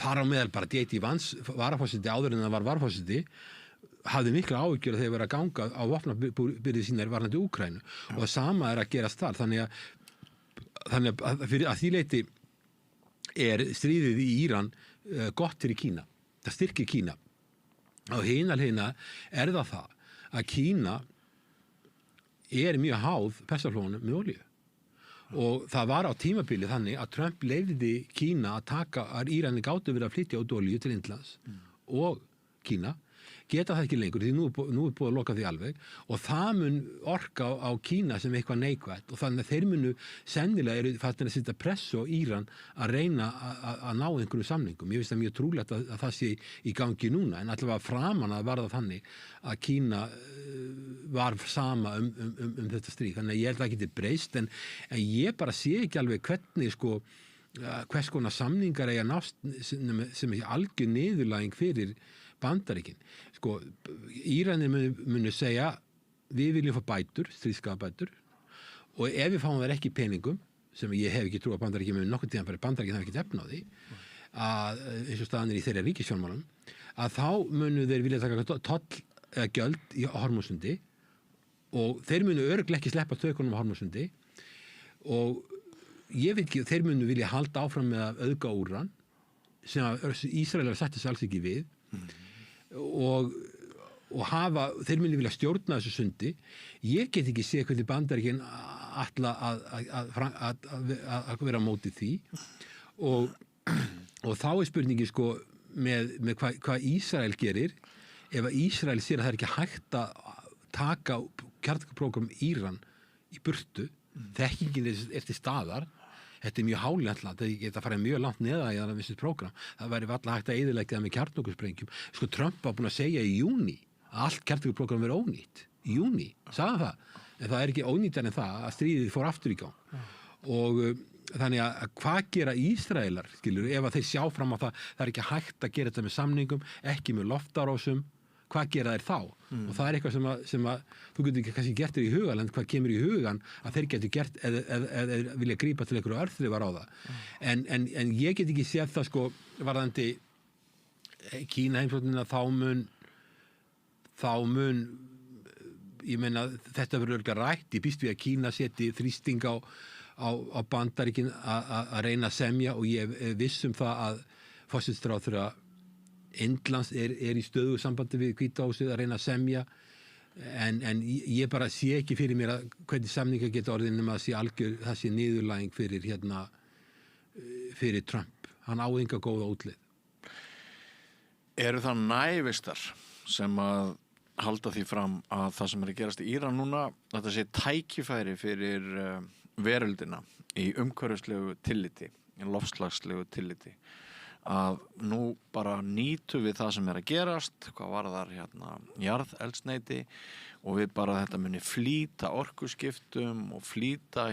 þar á meðal bara J.D. Vance varaforseti áður en það var varaforseti hafði mikla áhyggjur að þeir vera að ganga á vopnabirgðir sínar varðandi Úkraínu og það sama að gerast þar þannig að fyrir að því leyti stríðið í Íran gott fyrir Kína. Það styrkir Kína. Og hina það að Kína mjög háð Persaflóanum með olíu. og það var á tímabili þannig að Trump leyfði Kína að taka að Írani gátu verið að flytja út olíu til Indlands og Kína geta það ekki lengur því nú er búið að loka því alveg og það mun orka á Kína sem eitthvað neikvætt og þannig að þeir munu sennilega eru fattin að setja pressu á Íran að reyna að ná einhverju samningum. Ég veist það mjög trúlegt að það sé í gangi núna en allavega framan að var það þannig að Kína var sama um þetta stríð. Þannig að ég held að það geti breyst en ég bara sé ekki alveg hvernig hvers konar samningar eiga nást sem er algjör niðurlæging fyrir Bandaríkin. Íranir munu segja við viljum fá bætur, stríðskapabætur og ef við fáum þær ekki peningum sem ég hef ekki trú að Bandaríkin munu nokkuð tíðan bara Bandaríkin hafa ekki efna á því að eins og staðan í þeirra ríkisfjármálum að þá munu þeir vilja taka toll eða gjöld í Hormúsundi og þeir munu örugglega ekki sleppa tökunum á Hormúsundi og ég veit ekki, þeir munu vilja halda áfram með að auðga úran sem Ísraelar sætti sig alls ekki við og þeir muni vilja stjórna þessu sundi. Ég get ekki séð hvernig Bandaríkin ætla að vera á móti því og þá er spurningi með hvað Ísrael gerir ef að Ísrael sér að það er ekki hægt að taka kjarnorkuprógram Íran í burtu, þekkingin er til staðar. Þetta er mjög hálendla, það geta farið mjög langt neða í þannig vissið prógram. Það væri varla hægt að eyðileggja það með kjarnorkusprengjum. Trump var búinn að segja í júní að allt kjarnorkuprógram verið ónýtt. Í júní, sagði það. En það er ekki ónýttar en það að stríðið fór aftur í gang. Og þannig að hvað gera Ísraelar, skilur, ef að þeir sjá fram á það er ekki hægt að gera þetta með samningum, ekki með loftárásum, hvað gera þeir þá? Og það er eitthvað sem að þú getur ekki kannski gert þér í hugan en hvað kemur í hugan að þeir getur gert eða vilja grípa til einhverju örþrifar á það. En ég get ekki séð það varðandi Kína heimsóknina þá mun ég meina þetta verður örugglega rætt, ég býst við að Kína seti þrýsting á Bandaríkin að reyna að semja og ég viss það að forsætisráðherra Indlands er í stöðugu sambandi við Hvíta húsið að reyna að semja en ég bara sé ekki fyrir mér að hvernig samningar geta orðin nema að það sé niðurlæging fyrir Trump. Hann á enga góða útleið. Eru það nævistar sem að halda því fram að það sem er að gerast í Íran núna þetta sé tækifæri fyrir veröldina í umhverfislegu tilliti, í loftslagslegu tilliti að nú bara nýtum við það sem er að gerast, hvað varðar jarðeldsneyti og við bara þetta muni flýta orkuskiptum og flýta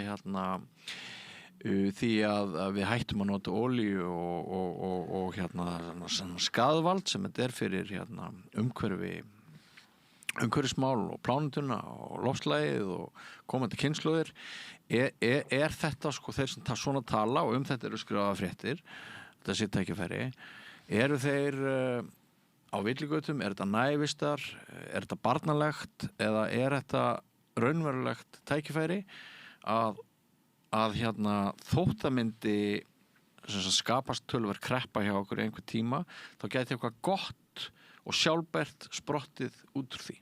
því að við hættum að nota olíu og skaðvald sem þetta er fyrir umhverfismál og plánutuna og loftslagið og komandi kynslóðir er þetta þeir sem svona tala og þetta eru skrifaða fréttir þetta sé tækifæri, eru þeir á villigötum, er þetta nævistar, er þetta barnalegt eða er þetta raunverulegt tækifæri að þótt það myndi skapast tölver kreppa hjá okkur í einhver tíma, þá gæti eitthvað gott og sjálfbært sprottið út úr því.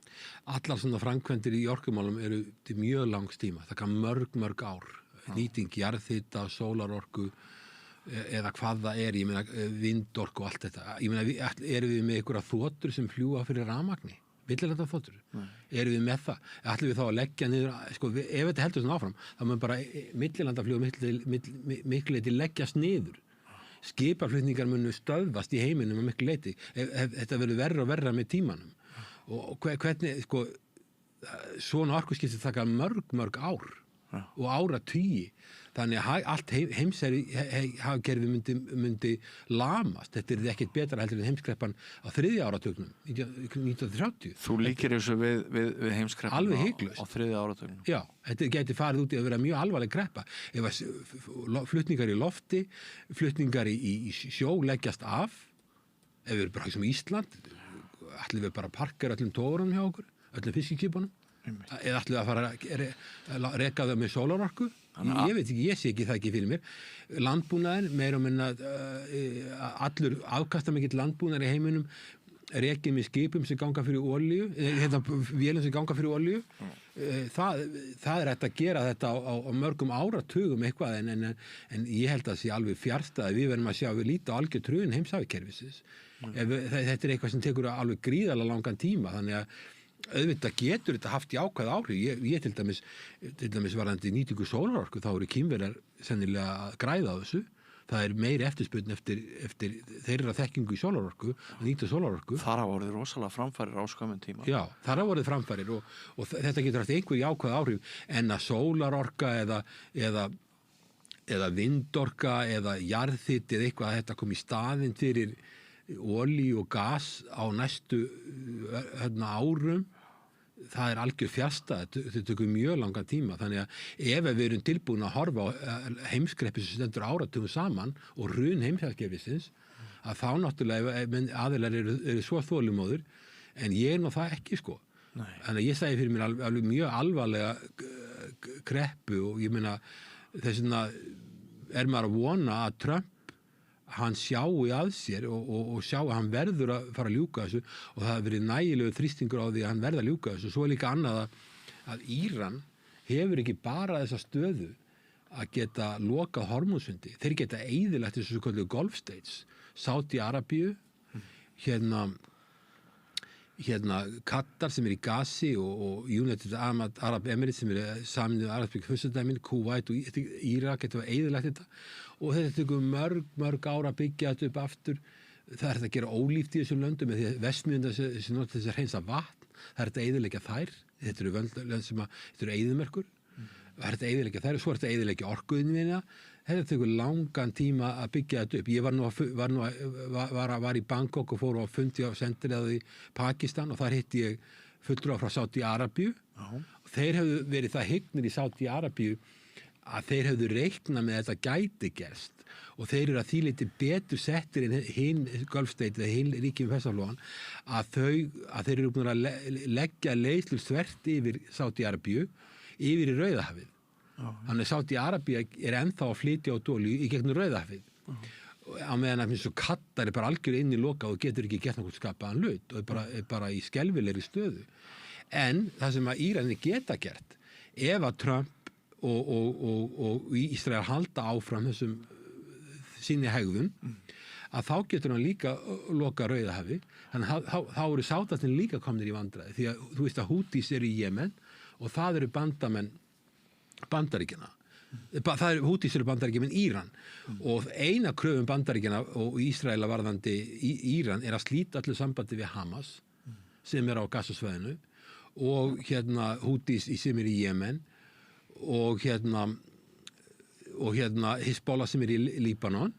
Allar svona framkvæmdir í orkumálum eru til mjög langs tíma, það kann mörg ár, nýting jarðhita, sólarorku eða hvað það er, ég meina vindorku og allt þetta, ég meina erum við með einhverja þotur sem fljúga fyrir rafmagni, millilanda þotur erum við með það, ætlum við þá að leggja niður ef þetta heldur svona áfram þá mun bara millilanda fljúga miklu leyti leggjast niður skipaflutningar munu stöðvast í heiminum miklu leyti, þetta verður verra og verra með tímanum og hvernig svona orkuskipti taka mörg ár og áratugi þannig að allt hagkerfi myndi lamast. Þetta er ekkert betra heldur en heimskreppan á 3. áratugnum 1930. Þú líkir þessu við heimskreppan á 3. áratugnum. Já, þetta gæti farið út í að vera mjög alvarleg kreppa. Ef flutningar í lofti, flutningar í sjó leggjast af, ef við erum bara sem Ísland, ætlum við bara að parkera öllum tógrunum hjá okkur, öllum fiskiskipunum, eða ætlum við að fara að reka það með sólarorku. Ég veit ekki, ég sé ekki það ekki fyrir mér. Landbúnaðin, meira og minna allur afkastamikill landbúnaður í heiminum rekin með skipum sem ganga fyrir olíu, vélum sem ganga fyrir olíu. Það hægt að gera þetta á mörgum áratugum eitthvað en ég held að sé alveg fjarstæð að við verðum að sjá við líta á algjör tröðin heimshafakerfisins. Þetta eitthvað sem tekur alveg gríðarlega langan tíma, þannig að auðvitað getur þetta haft jákvæð áhrif. Ég til dæmis varðandi nýtingu sólarorku, þá eru Kínverjar sennilega að græða á þessu. Það meiri eftirspurn eftir þeirra þekkingu í sólarorku, að nýta sólarorku. Þar hafa orðið rosalega framfærir á skömmum tíma. Já, þar hafa orðið framfærir og þetta getur haft einhver jákvæð áhrif en að sólarorka eða vindorka eða jarðhiti eða eitthvað að þetta kom í staðinn fyrir olíu og gas á næstu árum. Það algjör fjarstæð, þetta tekur mjög langan tíma, þannig að ef við erum tilbúin að horfa á heimskreppi sem stendur áratugum saman og hrun heimshafakerfisins, að þá náttúrulega aðilar eru svo þolinmóðir, en ég nú það ekki sko. Nei. Þannig að ég segi fyrir mér alveg mjög alvarlega kreppu og ég meina þess vegna maður að vona að Trump hann sjái að sér og sjá að hann verður að fara að ljúka þessu og það hefur verið nægilegu þrýstingur á því að hann verður að ljúka þessu. Svo líka annað að Íran hefur ekki bara þessa stöðu að geta lokað Hormúzsundi. Þeir geta eyðilagt þessu kölluðu Gulf States, Sádi-Arabíu, Katar sem í Gazi og United Arab Emirates sem Sameinuðu arabísku furstadæmin, Kúveit og Írak geta eyðilagt þetta og þetta tekur mörg ára að byggja þetta upp aftur. Það hægt að gera ólíft í þessum löndum með því að vestmjönda sem nota þess að hreinsa vatn, það hægt að eyðileggja þær, þetta eru eyðimerkur, það hægt að eyðileggja þær og svo hægt að eyðileggja orkuinnviðina. Þetta tekur langan tíma að byggja þetta upp. Ég var í Bangkok og fór á fundi á sendiráði í Pakistan og þar hitti ég fulltrúa frá Sádi-Arabíu og þeir hefðu verið það hygnir í Sádi-Arabíu að þeir hefðu reiknað með þetta gæti gerst og þeir eru að því liti betur settir en hinn Gulf State eða hinn ríkjum Persaflóan að þeir eru búin að leggja leiðslu þvert yfir Sádi-Arabíu yfir í Rauðahafið. Þannig að Sádi-Arabía ennþá að flytja á olíu í gegnum Rauðahafið. Á meðan að eins og Katar bara algjör inn í loka og getur ekki gert nokkuð skapaðan hlut og bara í skelfilegri stöðu. En það sem að Íranir geta gert, ef að Trump og Ísrael halda áfram þessum sinni hegðun, að þá getur hann líka loka Rauðahafi, þannig að þá eru sátarnir líka komnir í vandræði, því að þú veist að Hútís eru í Jemen og það eru bandamenn Bandaríkjanna. Hútís eru Bandaríkjamenn Íran og eina kröfum Bandaríkjanna og Ísraela varðandi Íran er að slíta allir sambandi við Hamas sem er á Gaza-svæðinu og Hútís sem er í Jemen og Hizbollah sem er í Líbanon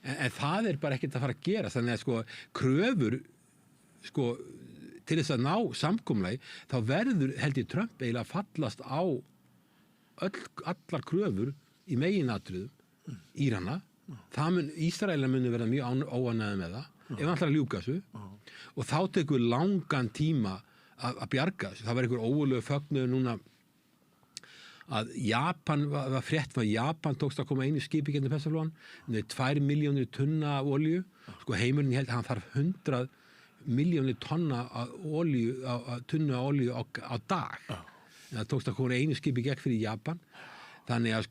en það er bara ekkert að fara að gera þannig að kröfur til þess að ná samkomulagi þá verður held ég Trump eiginlega að fallast á allar kröfur í meginatriðum Írana. Ísraelar munu verða mjög óánægðir með það ef hann ætlar að ljúka þessu og þá tekur langan tíma að bjarga þessu. Það var einhver ógurlegur fögnuður núna að Japan var frétt að Japan tókst að koma einu skipi gegnum Persaflóan með 2 milljónir tunna af olíu. Heimurinn held að hann þarf 100 milljónir tonna af olíu, tunna af olíu á dag. En það tókst að koma einu skipi gegn fyrir Japan. Þannig að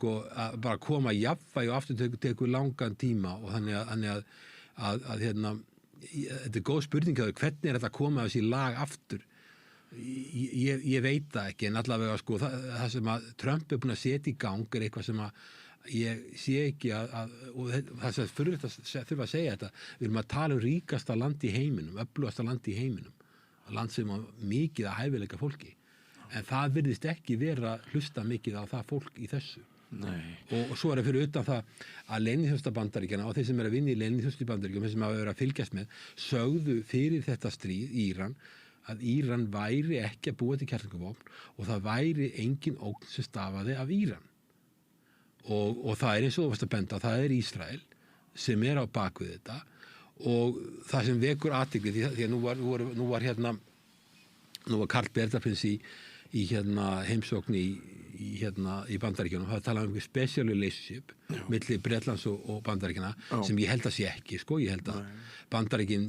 bara koma jafnvægi og aftur tekur langan tíma og þannig að þetta góð spurning hvernig þetta að koma þessi lag aftur. Ég veit það ekki en allavega það sem að Trump búin að setja í gang eitthvað sem að ég sé ekki og það sem þurfa að segja þetta, við erum að tala ríkasta land í heiminum, öflugasta land í heiminum, land sem á mikið að hæfileika fólki, en það virðist ekki vera hlusta mikið á það fólk í þessu. Og svo það fyrir utan það að leyniþjónusta Bandaríkjanna og þeir sem að vinna í leyniþjónustu Bandaríkjanna sem að vera að fylgjast með sögðu fyrir þetta stríð í Íran að Íran væri ekki að búa til kjarnorkuvopn og það væri engin ógn sem stafaði af Íran. Og það eins og þú varst að benda, það Ísrael sem á bakvið þetta og það sem vekur athygli því að nú var Karl Bertaprins í heimsókn í í Bandaríkjunum, það talað um special relationship milli Bretlands og Bandaríkjana sem ég held að sé ekki, sko, ég held að Bandaríkin,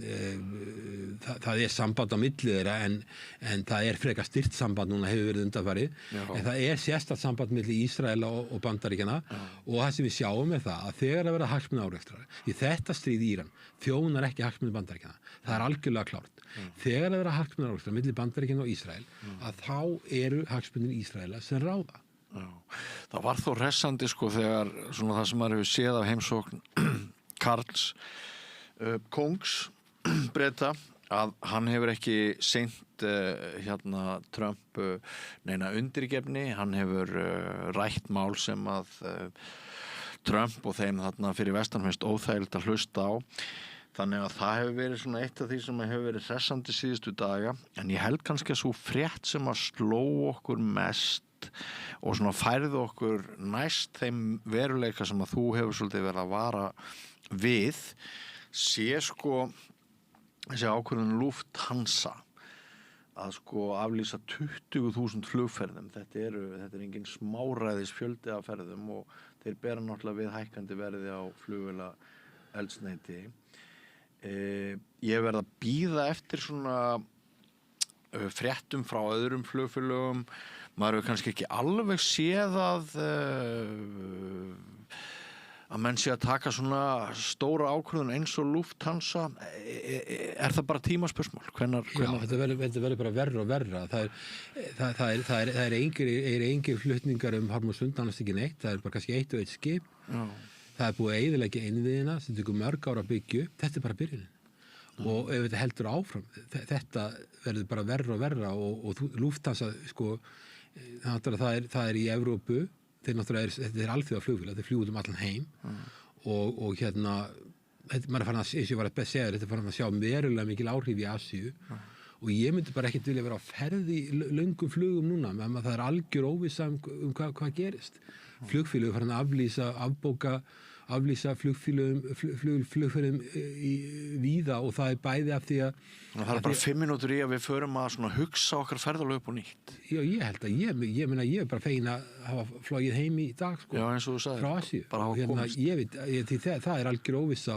það er samband á milli þeirra en það er frekar styrt samband núna hefur verið undanfarið, en það er sérstakt samband milli Ísraela og Bandaríkjana og það sem við sjáum er það að þegar að vera hagsmunaárekstrar, í þetta stríð í Íran þjónar ekki hagsmunir Bandaríkjana, það er algjörlega klárt. Þegar að vera hagsmunaárekstrar milli Bandaríkjana og Ísrael, að þá eru hagsmunir Ísraela sem ráða. Já. Það var þó hressandi sko þegar svona það sem maður hefur séð af heimsókn Karls kongs Breta að hann hefur ekki seint Trump neina undirgefni, hann hefur rætt mál sem að Trump og þeim þarna fyrir vestan finnst óþægilegt að hlusta á. Þannig að það hefur verið svona eitt af því sem hefur verið hressandi síðustu daga, en ég held kannski að svo frétt sem að sló okkur mest og svona færði okkur næst þeim veruleika sem að þú hefur svolítið verið að vara við, sé sko þessi ákvörðun Lufthansa að sko aflýsa 20.000 flugferðum. Þetta er engin smáræðis fjöldi af ferðum og þeir bera náttúrulega við hækkandi verði á flugvéla eldsneyti. Ég verð að bíða eftir svona fréttum frá öðrum flugfélögum. Maður hefur kannski ekki alveg séð að menn sé að taka svona stóra ákvörðun eins og Lufthansa. Er það bara tímaspursmál? Já, þetta verður bara verra og verra. Það er engir flutningar Hormuzund, annars ekki neitt. Það er bara kannski eitt og eitt skip. Já. Það er búið að eyðileggja innviðina sem tekur mörg ára að byggja upp. Þetta er bara byrjunin. Og ef þetta heldur áfram, þetta verður bara verra og verra og Lufthansa, sko, það er í Evrópu, þetta er alþjóða flugvélar, þeir fljúga allan heim og maður er farin að, eins og ég var að segja, þetta er farin að sjá verulega mikil áhrif í Asíu og ég myndi bara ekkert vilja vera á ferð í löngum flugum núna, menn það er algjör óvissa hvað gerist. Flugfélög farin að aflýsa flugferðum víða og það er bæði af því að það er bara 5 mínútur í að við förum að svona hugsa okkar ferðalög upp og nýtt. Já, ég held að ég er bara fegin að hafa flogið heim í dag sko. Já, eins og þú sagðir. Frá Asíu. Bara það er algjör óvissa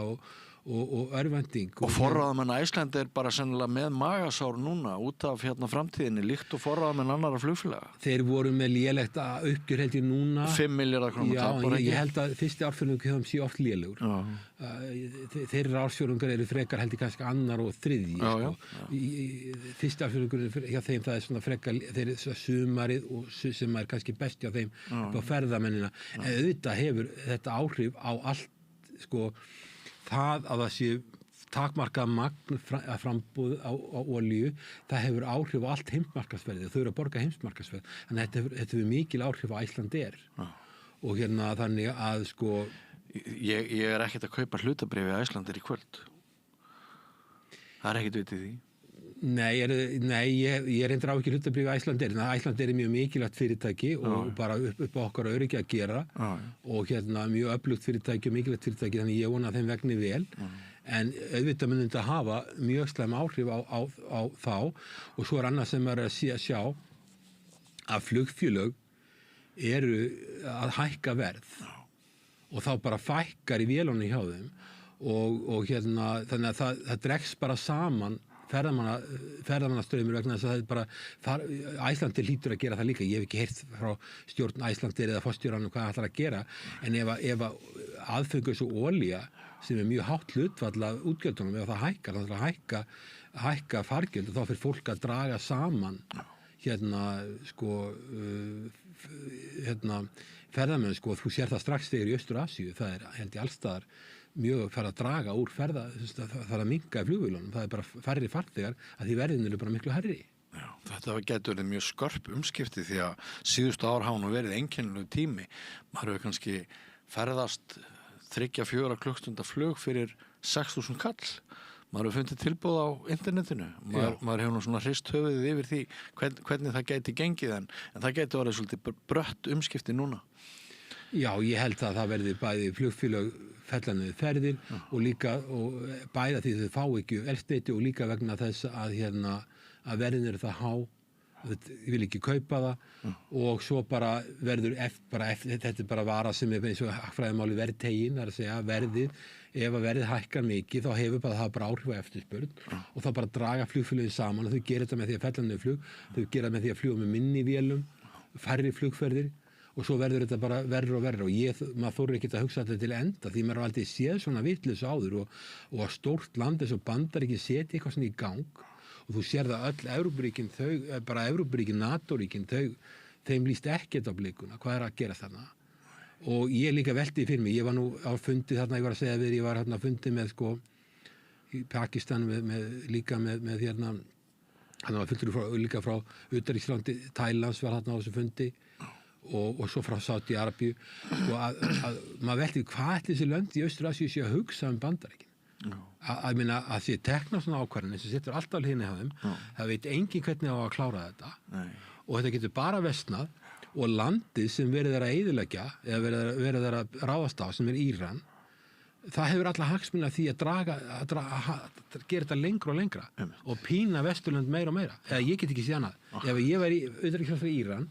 og örvænting. Og forráðamenn Æsland er bara sennilega með magasár núna út af framtíðinni líkt og forráðamenn annarra flugfélaga. Þeir voru með lélegt uppgjör held ég núna 5 milljarðar króna tap. Já, ég held að fyrsti ársfjórðungur þeim sé oft lélegur. Þeirra ársfjórðungar eru frekar held ég kannski annar og þriðji. Fyrsti ársfjórðungur hjá þeim það er svona frekar, þeir eru sumarið og sem er kannski best hjá þeim upp á ferðamennina. En auðvitað hefur þetta áhrif á allt sko það að það sé takmarkað magn frambúð á olíu, það hefur áhrif á allt heimsmarkaðsverðið og þau eru að borga heimsmarkaðsverð. Þannig að þetta hefur mikil áhrif á Icelandair. Og þannig að sko... Ég er ekkert að kaupa hlutabréfi á Icelandair í kvöld. Það er ekkert vitið því. Nei, ég reyndar á ekki hlutabréfi á Icelandair. Icelandair er mjög mikilvægt fyrirtæki og bara upp á okkar öryggi að gera og mjög öflugt fyrirtæki og mikilvægt fyrirtæki, þannig ég vona að þeim vegni vel. En auðvitað munum þetta hafa mjög slæm áhrif á þá og svo er annað sem er að sjá að flugfélög eru að hækka verð og þá bara fækkar í vélunni hjá þeim og þannig að það dregst bara saman ferðamannastraumur vegna þess að það er bara Æslandir hlýtur að gera það líka. Ég hef ekki heyrt frá stjórn Æslandir eða forstjóranum hvað það ætlar að gera en ef aðfengur svo olía sem er mjög hátt hlutfall af útgjöldunum, ef það hækkar, þá ætlar að hækka fargjöld og þá fyrir fólk að draga saman ferðamenn sko, þú sér það strax þegar í Austur-Asíu, það er held í allstaðar mjög fara að draga úr það er að minnka í flugvélunum, það er bara færri farþegar að því verðin eru bara miklu hærri. Já, þetta getur verið mjög skörp umskipti því að síðustu ár hafa nú verið einkennilegu tími. Maður hefur kannski ferðast 3-4 klukkstunda flug fyrir 6.000 kall. Maður hefur fundið tilboð á internetinu. Maður hefur nú svona hrist höfuðið yfir því hvernig það gæti gengið en það gæti orðið svolítið brött umskipti núna. Já, ég held að það verði bæði flugfélög fellanið ferðir og líka og bæða því þau fá ekki eldsneyti og líka vegna þess að verðin eru það há ég vil ekki kaupa það og svo bara verður þetta er bara vara sem er eins og fræðimáli verðtegin, það er að segja verðið, ef að verðið hækkar mikið þá hefur það bara áhrif á eftirspurn og þá bara draga flugfélögin saman og þau gera þetta með því að fella niður flug, þau gera með því að fljúga með minni vélum, færri flugferðir og svo verður þetta bara verður og verður og maður þorir ekki að hugsa þetta til enda því maður aldrei séð svona vitleysu áður og að stórt land eins og Bandaríkin setja eitthvað svona í gang og þú sér það öll Evrópuríkin, bara Evrópuríkin, NATO-ríkin, þeim líst ekkert á blikuna, hvað að gera þarna og ég líka velti fyrir mig, ég var nú á fundi þarna, ég var að segja við, ég var hérna á fundi með í Pakistan líka með hérna, hann var fullur líka frá utanríkslandi, Thailands var hérna á þessu fundi og svo frá Sádi-Arabíu að maður velti hvað ætli þessi lönd í Austur-Asíu sé að hugsa Bandaríkin að meina að því tekna svona ákvarðanir sem setur alltaf hlinni á þeim það veit engin hvernig á að klára þetta og þetta getur bara versnað og landið sem verið að eyðileggja eða verið að ráðast á sem Íran það hefur alla hagsmuni af því að gera þetta lengra og lengra og pína Vesturlönd meira og meira eða ég get ekki séð annað ef ég væri utanríkisráðherra í Íran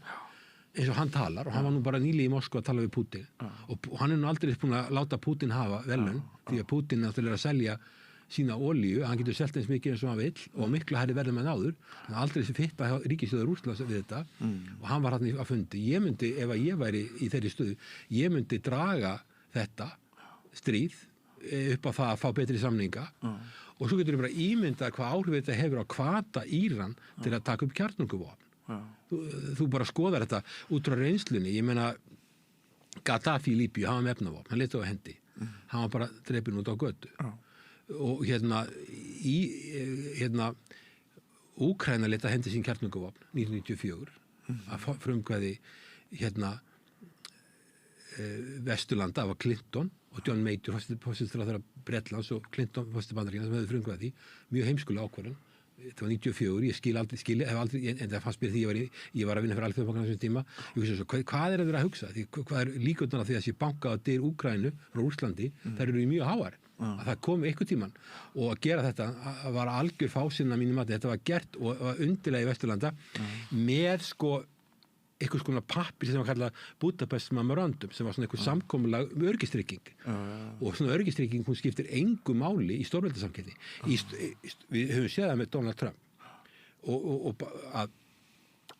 eins og hann talar og hann var nú bara nýli í Moskva að tala við Putin og hann nú aldrei búin að láta Putin hafa velun því að Putin náttúrulega að selja sína olíu, hann getur selt eins mikið eins og hann vill og miklu hærri verðum en áður hann aldrei sem fitta ríkisstjórnar Rússlands við þetta og hann var hann að fundi ég myndi, ef að ég væri í þeirri stöðu ég myndi draga þetta stríð upp á það að fá betri samninga og svo getur við bara ímynda hvað áhrif þetta hefur á hvata Íran til að taka upp kjarnorkuvopn þú bara skoðar þetta út frá reynslunni, ég meina Gaddafi í Líbíu, hann var með efnavopn, hann leti á hendi hann var bara drepinn út á götu og hérna Úkraína leti á hendi sín kjarnorkuvopn 1994 að frumkvæði Vesturlanda, það var Clinton og John Major, forsætisráðherra Bretlands og Clinton, forsætisráðherra Bandaríkjanna sem hefði frumkvæði því, mjög heimskulega ákvörðun þetta var 94, ég hef aldrei en það fannst mér því ég var að vinna fyrir Alþjóðabankann á þessum tíma, ég hugsa svo, hvað er að vera að hugsa því hvað líkurnar af því að sé bankað á dyr Úkraínu frá Rússlandi, þær eru mjög háar að það kom einhvern tíman og að gera þetta var algjör fásinna mínum að þetta var gert og var undirlega í Vesturlanda með einhvers konar pappir sem var kallað Budapest Memorandum sem var svona einhver samkomulag öryggistryging og svona öryggistryging hún skiptir engu máli í stórveldasamkeppni við höfum séð það með Donald Trump og að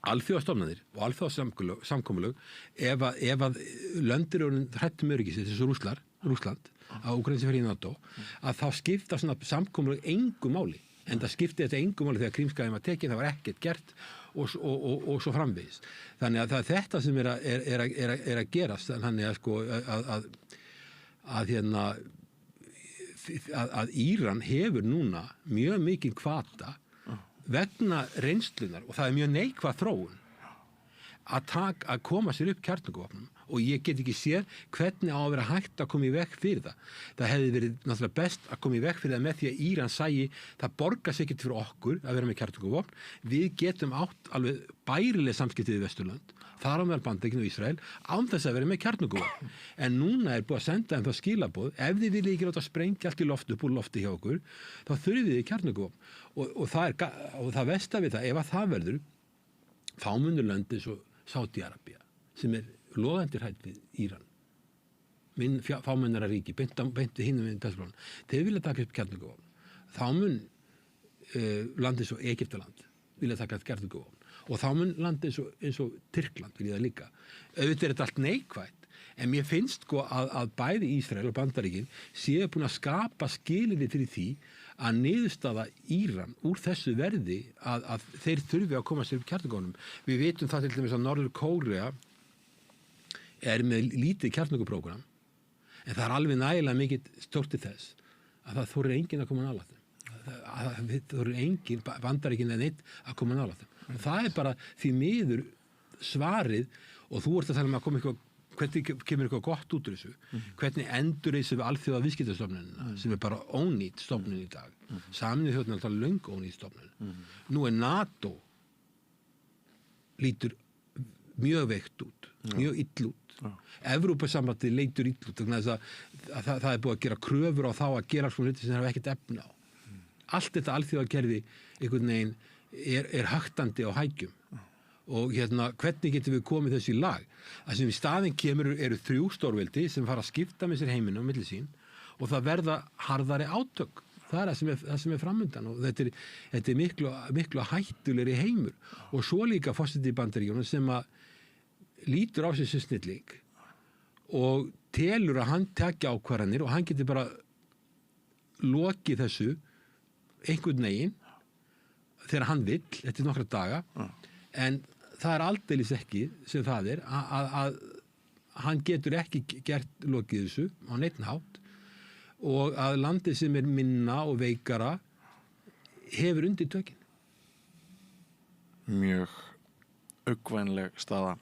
alþjóðastofnanir og alþjóðasamkomulag ef að löndir eru hrættum öryggis eins og Rússland á Úkraínu sem fer í NATO að þá skipta svona samkomulag engu máli en það skipti þetta engu máli þegar Krímskaginn var tekin, það var ekkert gert og svo framvegis. Þannig að það er þetta sem er að gerast, þannig að Íran hefur núna mjög mikinn hvata vegna reynslunar og það er mjög neikvæð þróun að koma sér upp kjarnorkuvopnum og ég get ekki séð hvernig á að vera hægt að koma í veg fyrir það. Það hefði verið náttúrulega best að koma í veg fyrir það með því að Íran sæi það borgar sig ekkert fyrir okkur að vera með kjarnorkuvopn. Við getum átt alveg bærileg samskipti við Vesturlönd, þar á meðal Bandaríkin og Ísrael, án þess að vera með kjarnorkuvopn. En núna er búið að senda þeim það skilaboð, ef þið viljið ekki láta sprengja allt í loft upp úr lofti hjá okkur, þá þurfið þið kjarnorkuvopn. Og það versta við það, ef að það verður, þá munur lönd eins og Sádi-Arabía, sem er loðendur hætt við Íran, fámennara ríki, beinti hinum við Persblána, þeir vilja taka upp kjarnorkuvopn. Þá mun land eins og Egyptaland vilja taka upp kjarnorkuvopn og þá mun land eins og Tyrkland vilja það líka. Auðvitað er þetta allt neikvætt, en mér finnst að bæði Ísrael og Bandaríkin séu búin að skapa skilyrði fyrir því að niðurstaða Íran úr þessu verði að þeir þurfi að koma sér upp kjarnorkuvopnum. Við vitum það til dæmis að Norður Kórea er með lítið kjarnorkuprógram en það er alveg nægilega mikið stórt til þess að það þorir enginn að koma nálægt þeim. Það þorir enginn, Bandaríkin eða neitt að koma nálægt þeim. Og það er bara því miður svarið og þú ert að tala um að koma hvernig kemur eitthvað gott út úr þessu, hvernig endur þessu við alþjóða viðskiptastofnunina sem er bara ónýtt stofnun í dag. Sameinuðu þjóðirnar er alltaf löng ónýtt stofnun. Nú er NATO lítur mjög veikt út, mjög ill út. Evrópusambandið leitur ill út þannig að það er búið að gera kröfur á þá að gera svona hluti sem það er ekkert efni á. Allt þetta alþjóðakerfi einhvern veginn er haktandi á hækjum. Og hvernig getum við komið þessu í lag? Það sem í staðinn kemur eru 3 stórveldi sem fara að skipta með sér heiminum á milli sín og það verða harðari átök. Það það sem framundan og þetta er miklu hættulegri heimur. Og svo líka forseti í Bandaríkjunum sem að lítur á sig sem snilling og telur að hann tekja ákvarðanir og hann getur bara lokið þessu einhvern veginn þegar hann vill, eftir nokkra daga, en það aldeilis ekki sem það að hann getur ekki gert lokið þessu á neinn hátt og að landið sem er minna og veikara hefur undir tökin. Mjög uggvænleg staða.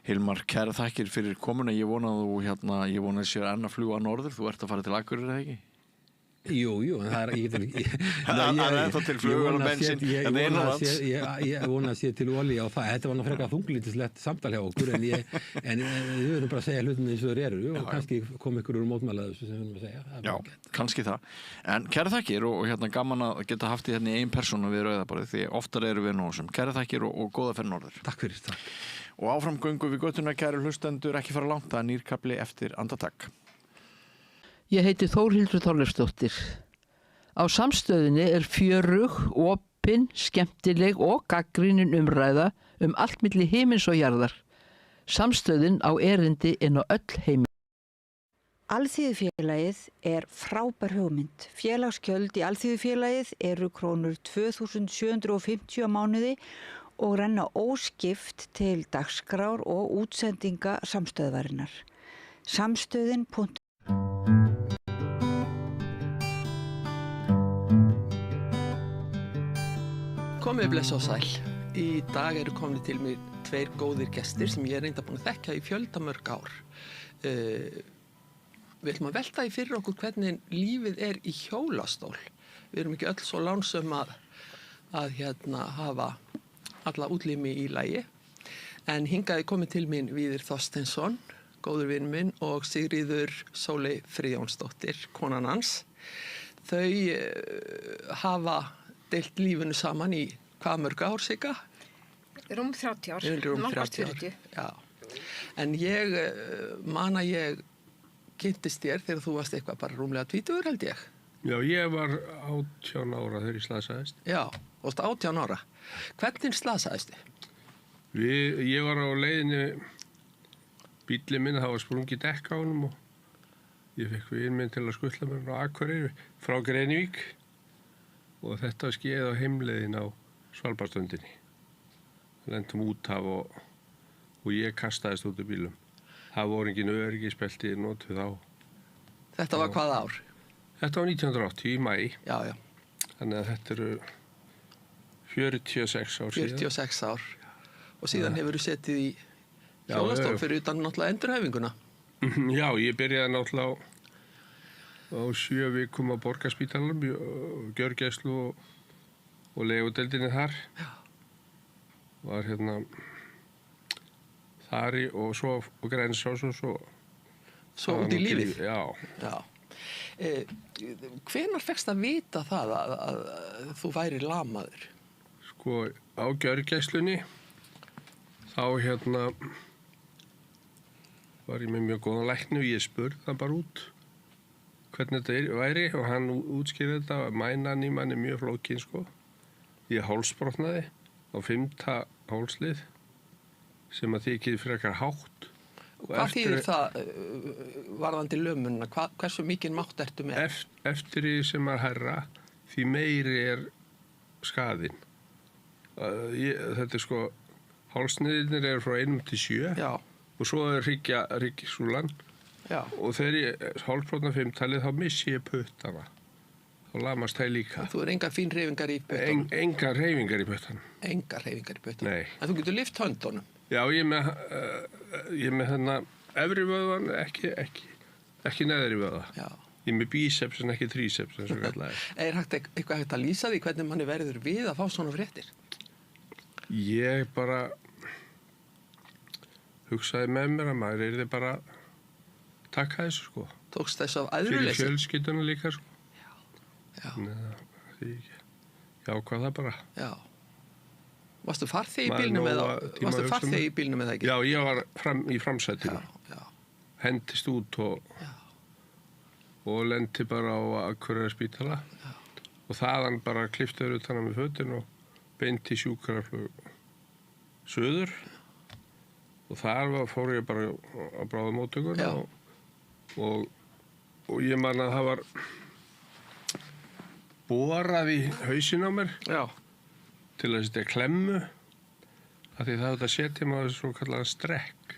Hilmar, kæra þakkir fyrir komuna. Ég vona að þú ég vona að sé enn að fljúga norður. Þú ert að fara til Akureyrar, eða ekki? Jú, en það ég ennþá til flugur og bensin ég vona að sé til olía og það, þetta var frekar þunglítislegt samtal hjá okkur en við verðum bara að segja hlutin eins og þeir eru og kannski kom ykkur úr mótmæla þessu sem við verðum að segja. Já, kannski það. En kæra þakkir og gaman að geta haft í ein persónu við Rauðaborðið því oftar eru við nú sem. Kæra þakkir og góða ferð norður. Takk fyrir, takk. Og áfram göngum við göttuna, kæru hlustendur, ekki fara langt, það er nýr kafli eftir andartak. Ég heiti Þórhildur Þorleifsdóttir. Á Samstöðinni er fjörug, opin, skemmtileg og gagnrýnin umræða allt milli himins og jarðar. Samstöðin á erindi inn á öll heiminn. Alþýðufélagið er frábær hugmynd. Félagsgjöld í Alþýðufélagið eru krónur 2.750 á mánuði og renna óskipt til dagskrár og útsendinga samstöðvarinnar. Samstöðin.is Komið bless og sæl. Í dag eru komnir til mér 2 góðir gestir sem ég reynda búin að þekkja í fjöldamörg ár. Við ætlum að velta í fyrir okkur hvernig lífið er í hjólastól. Við erum ekki öll svo lánsöm að hafa alla útlimi í lagi. En hingaði komið til mín Víðir Þorsteinsson, góður vinur minn, og Sigríður Sóley Friðjónsdóttir, konan hans. Þau hafa deilt lífinu saman í hvað mörg ár, Sigga? Rúm 30 ár, nálgast 40. Já, en ég man að ég kynntist þér þegar þú varst eitthvað bara rúmlega 20 held ég. Já, ég var 18 ára þegar ég slasaðist. Já, varst 18 ára. Hvernig slasaðist þið? Ég var á leiðinni, bíllinn minn, það var sprungið dekk á honum og ég fekk vin minn til að skutla mér á Akureyri frá Grenivík. Og þetta skeið á heimleiðin á Svalbarðsströndinni. Lentum út af og ég kastaðist út úr bílum. Það voru engin öryggisbelti notuð á. Þetta var hvaða ár? Þetta var 1980 í maí. Já. Þannig að þetta eru 46 ár síðan. 46 ár. Og síðan hefur þú setið í hjólastól fyrir utan náttúrulega endurhæfinguna. Já, ég byrjaði náttúrulega á 7 vikum á Borgarspítalanum, gjörgæslu og legudeildinni þar. Já. Var þar og svo og Grensás og svo. Svo út í lífið? Já. Hvenær fékkst að vita það að þú væri lamaður? Sko, á gjörgæslunni þá var ég með mjög góðan lækni og ég spurði það bara út hvernig þetta væri og hann útskýrði þetta að mænan í manni mjög flókin sko. Ég hálsbrotnaði á 5. hálslið sem að þykir frekar hátt. Hvað þýðir það varðandi lömunna? Hversu mikið mátt ertu með? Eftir því sem að hærra því meiri er skaðinn. Þetta sko, hálsniðirnir eru frá 1 til 7 og svo er hryggsúlan. Já. Og þegar ég hálsbrotna 5-talið þá missi ég puttana. Þá lamast það líka. Þú er engar fín hreyfingar í puttanum? Engar hreyfingar í puttanum. Engar hreyfingar í puttanum? Nei. En þú getur lyft höndunum? Já, ég með efri vöðvan, ekki neðri vöða. Já. Ég með bíceps en ekki tríceps eins og kallaði. Er eitthvað hægt að lýsa því hvernig manni verður við að fá svona fréttir? Ég bara hugsaði með mér að maður yrði bara taka þessu sko. Tókst þessu af æðruleysi? Fyrir fjölskylduna líka sko. Já. Já, hvað það bara. Já. Varstu farþegi í bílnum eða ekki? Já, ég var í framsætinu. Hendist út og lendi bara á Akureyrar spítala. Og þaðan bara klipptur utan á mig fötin og beint í sjúkraflug suður. Og þar fór ég bara á bráðamóttökuna og ég man að það var borað í hausinn á mér til að setja klemmu af því það átt að setja maður svo kallaðan strekk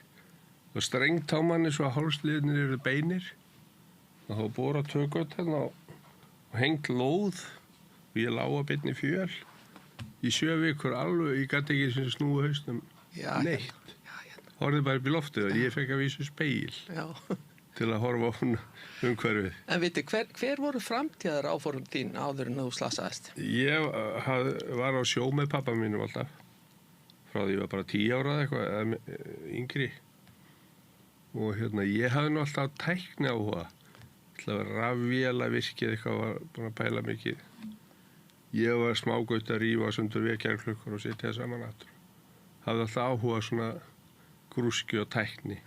og strengt á manni svo að hálsliðnir eru beinir og þá borað tökut hérna og hengt lóð og ég lá að beinni fjöl í 7 vikur alveg, ég gæti ekki sem snúi hausnum neitt. Horfði bara upp í loftið og ég fekk að vísu speil til að horfa á umhverfið. En viti, hver voru framtíðar áform þín áður en þú slasaðist? Ég var á sjó með pappa mínum alltaf. Frá því ég var bara 10 ára eða yngri. Og ég hafði nú alltaf tækni áhuga. Það var rafvéla virkið eitthvað, var búin að pæla mikið. Ég var smágaut að rífa sundur vekjarklukkur og setja það saman aftur. Hafði alltaf áhuga svona grúski og tækni.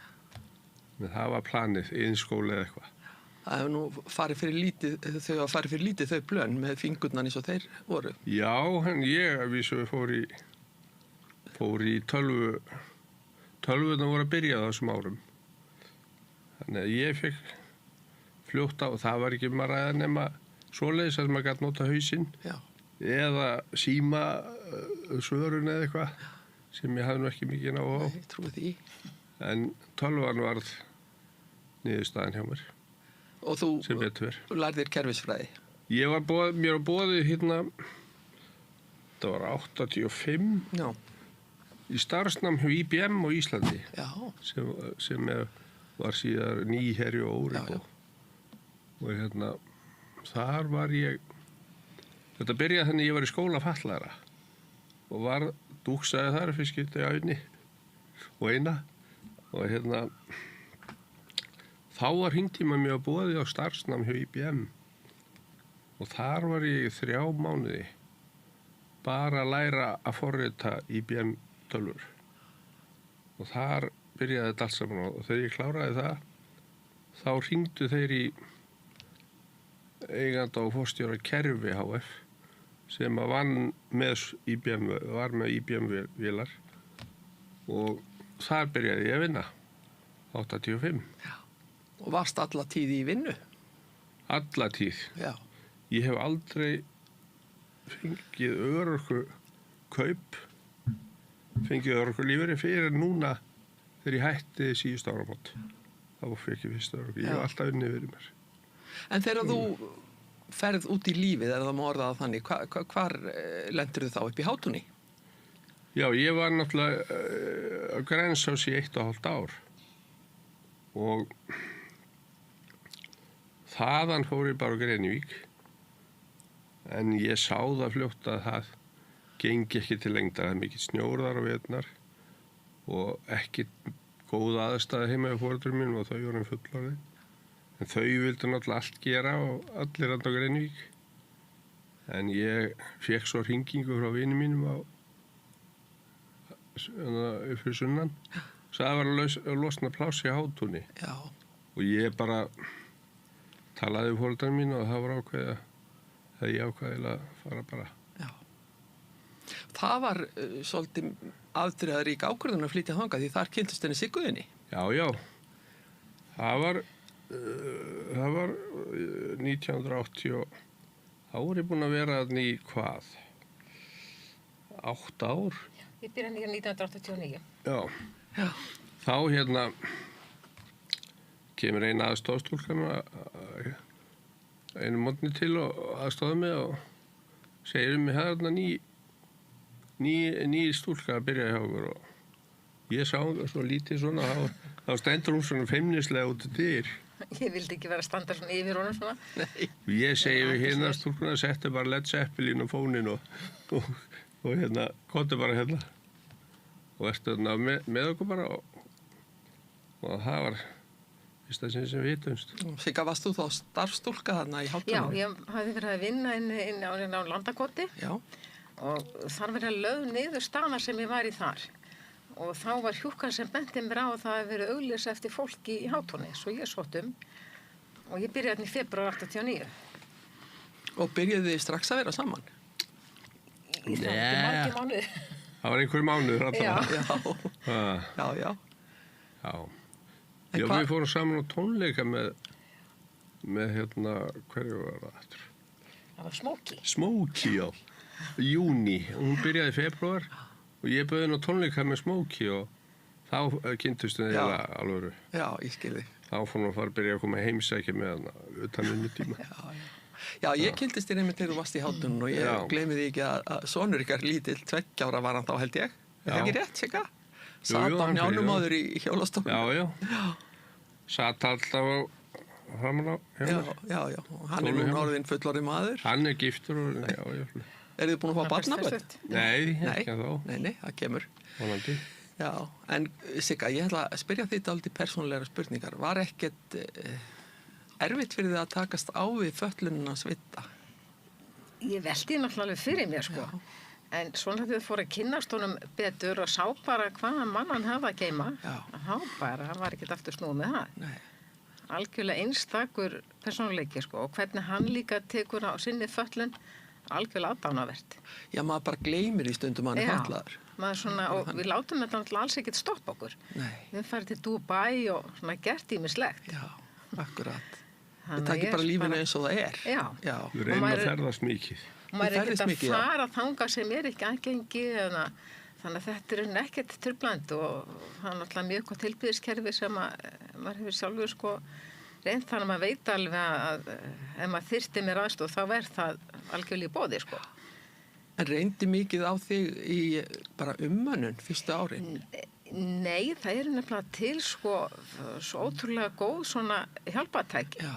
Men það var planið, iðnskóli eða eitthvað. Það hefur nú farið fyrir lítið þau plön með fingurnan eins og þeir voru. Já, en ég vísu fór í tölvuna voru að byrja þessum árum. Þannig að ég fekk fljótt á, það var ekki maður að nema svoleiðis að maður gæti nota hausinn eða síma svörun eða eitthvað sem ég hafði nú ekki mikið ná á. Nei, trúi því. En tölvan varð niðurstaðan hjá mér. Og þú lærðir kerfisfræði? Mér var boðið það var 85 í starfsnám hjá IBM á Íslandi sem var síðar Nýherji og Óribó. Og þar var ég, þetta byrjaði þannig ég var í skóla fatlaðra og var dúksaði þar fyrst skipti á einni og eina og þá var hringtíma mér að boði á starfsnám hjá IBM og þar var ég 3 mánuði bara að læra að forrita IBM tölvur og þar byrjaði þetta allt saman og þegar ég kláraði það þá hringdu þeir í eiganda og forstjóra Kerfi HF sem var með IBM vélar og þar byrjaði ég að vinna 85. Og varst alla tíð í vinnu? Alla tíð. Já. Ég hef aldrei fengið örorku kaup, fengið örorku lífeyri fyrir núna þegar ég hætti síðust áramót. Þá fekk ég fyrst örorku. Ég hef alltaf unnið fyrir mér. En þegar þú ferð út í lífið, er það má orða það þannig, hvar lendir þú þá upp í Hátúni? Já, ég var náttúrulega á Grensás í 1,5 ár og þaðan fór ég bara á Grenivík en ég sá það fljótt að það gengi ekki til lengdar, það er mikið snjór þar á veturnar og ekki góð aðstæða heima hjá foreldrum mínum og þau voru fullorðin en þau vildu náttúrulega allt gera og allir á Grenivík en ég fékk svo hringingu frá vinum mínum upp fyrir sunnan svo það var að losna pláss í Hátúni og ég bara talaði við foreldrar mín og það var ákveðið að ég ákveðið að fara bara. Já. Það var svolítið afdrifarík ákvörðun að flytja þangað því þar kynntust henni Sigguðinni. Já. Það var 1980 og þá er ég búinn að vera þarna í hvað? 8 ár? Ég byrjaði 1989. Já. Þá kemur eina aðstofstúlka einu mótni til og aðstofa mig og segir mig það er ný stúlka að byrja hjá okkur og ég sá svo lítið svona þá stendur hún svona feimnislega út í dyr. Ég vildi ekki vera að standa svona yfir honum svona. Nei. Ég segi við hérna stúlkuna setti bara Led Zeppelin á fónin og komdu bara og ertu með okkur bara og það var fyrsta sem við hittumst. Sigga, varst þú þá starfstúlka þarna í Hátúni? Já, ég hafði verið að vinna inn á Landakoti. Já. og þar var ég lögð niður staðar sem ég var í þar og þá var hjúkkan sem benti mér á að það hefði verið auglýsa eftir fólki í Hátúni svo ég sótt og ég byrjaði í febrúar 89. Og byrjuði þið strax að vera saman? Í það ekki margir mánuði. Það var einhver mánuður Já. Já, við fórum saman á tónleika með hverju var það eftir? Það var Smokey. Smokey, já. Júní, hún byrjaði í febrúar og ég bauði henni á tónleika með Smokey og þá kynntust henni alvöru. Já, ég skilði. Þá fór hún að fara að byrja að koma heimsækja með hana utan tíma. Já, ég kynntist þér einmitt þegar þú varst í Hátúnum og ég gleymi því ekki að sonur ykkar lítill 2 ára var hann þá held ég. Er það ekki rétt, Sigga? Satt á njánum áður í hjólastólnum. Já. Satt alltaf framan á hjá. Já. Hann núna orðinn fullorðinn maður. Hann giftur og já. Eru þið búin að fá barnabörn? Nei, ekki þá. Nei, það kemur. Vonandi. Já, en Sigga, ég ætla að spyrja þig dálítið persónulegar spurningar. Var ekkert erfitt fyrir þið að takast á við fötlunina svita? Ég veldi náttúrulega fyrir mér, sko. En svona þegar þið fóru að kynnast honum betur og sá bara hvaða mann hann hafði að geyma, þá bara, hann var ekkert aftur snúið með það. Nei. Algjörlega einstakur persónuleiki, sko, og hvernig hann líka tekur á sinni fötlun, algjörlega aðdánavert. Já, maður bara gleymir í stundum hann fatlaður. Maður svona, og við látum þetta náttúrulega alls ekkert stoppa okkur. Nei. Við farið til Dubai og svona gert ímislegt. Já, akkurat. Við takir bara lífinu eins og það er. Já. Við reynum að ferðast mikið. Og maður er ekkert að fara þangað sem er ekki aðgengi, þannig að þetta er ekkert truflandi og það er náttúrulega mjög gott heilbrigðiskerfi sem maður hefur sjálfur sko reynd, þannig að maður veit alveg að ef maður þyrfti mér aðstoð þá er það algjörlega í boði sko. En reyndi mikið á þig í bara ummönnun fyrstu árin? Nei, það er nefnilega til sko svo ótrúlega góð svona hjálpatæki. Já.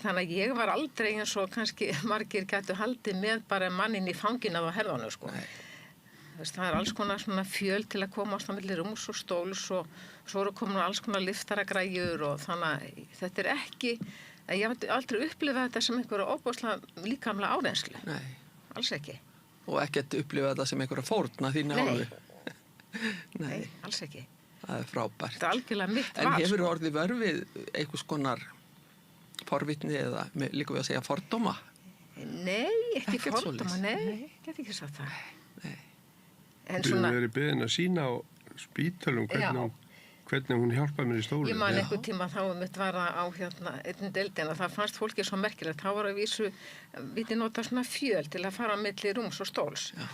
Þannig að ég var aldrei eins og kannski margir gætu haldið með bara mannin í fangin á herðanu sko. Það er alls konar svona fjöl til að komast á milli rúms og stóls og svo eru komin alls konar liftaragræjur og þannig að þetta er ekki, ég hef aldrei upplifað þetta sem einhverja óbúslega líkamlega áreynslu. Nei. Alls ekki. Og ekkert upplifað þetta sem einhverja fórna þín hálfu? Nei, alls ekki. Það er frábært. Þetta er algjörlega mitt val. En hefur orðið vörfið einhvers konar forvitni eða líka við að segja fordóma? Nei, ekki fordóma, nei, get ekki sagt það. Nei. Við höfum verið beðin að sína á spítalum hvernig hún hjálpaði mér í stólinn. Ég man einhver tíma þá mitt var á einn deildina, það fannst fólki svo merkilegt, þá var að vísu, við nota svona fjöl til að fara á milli rúms og stóls. Já.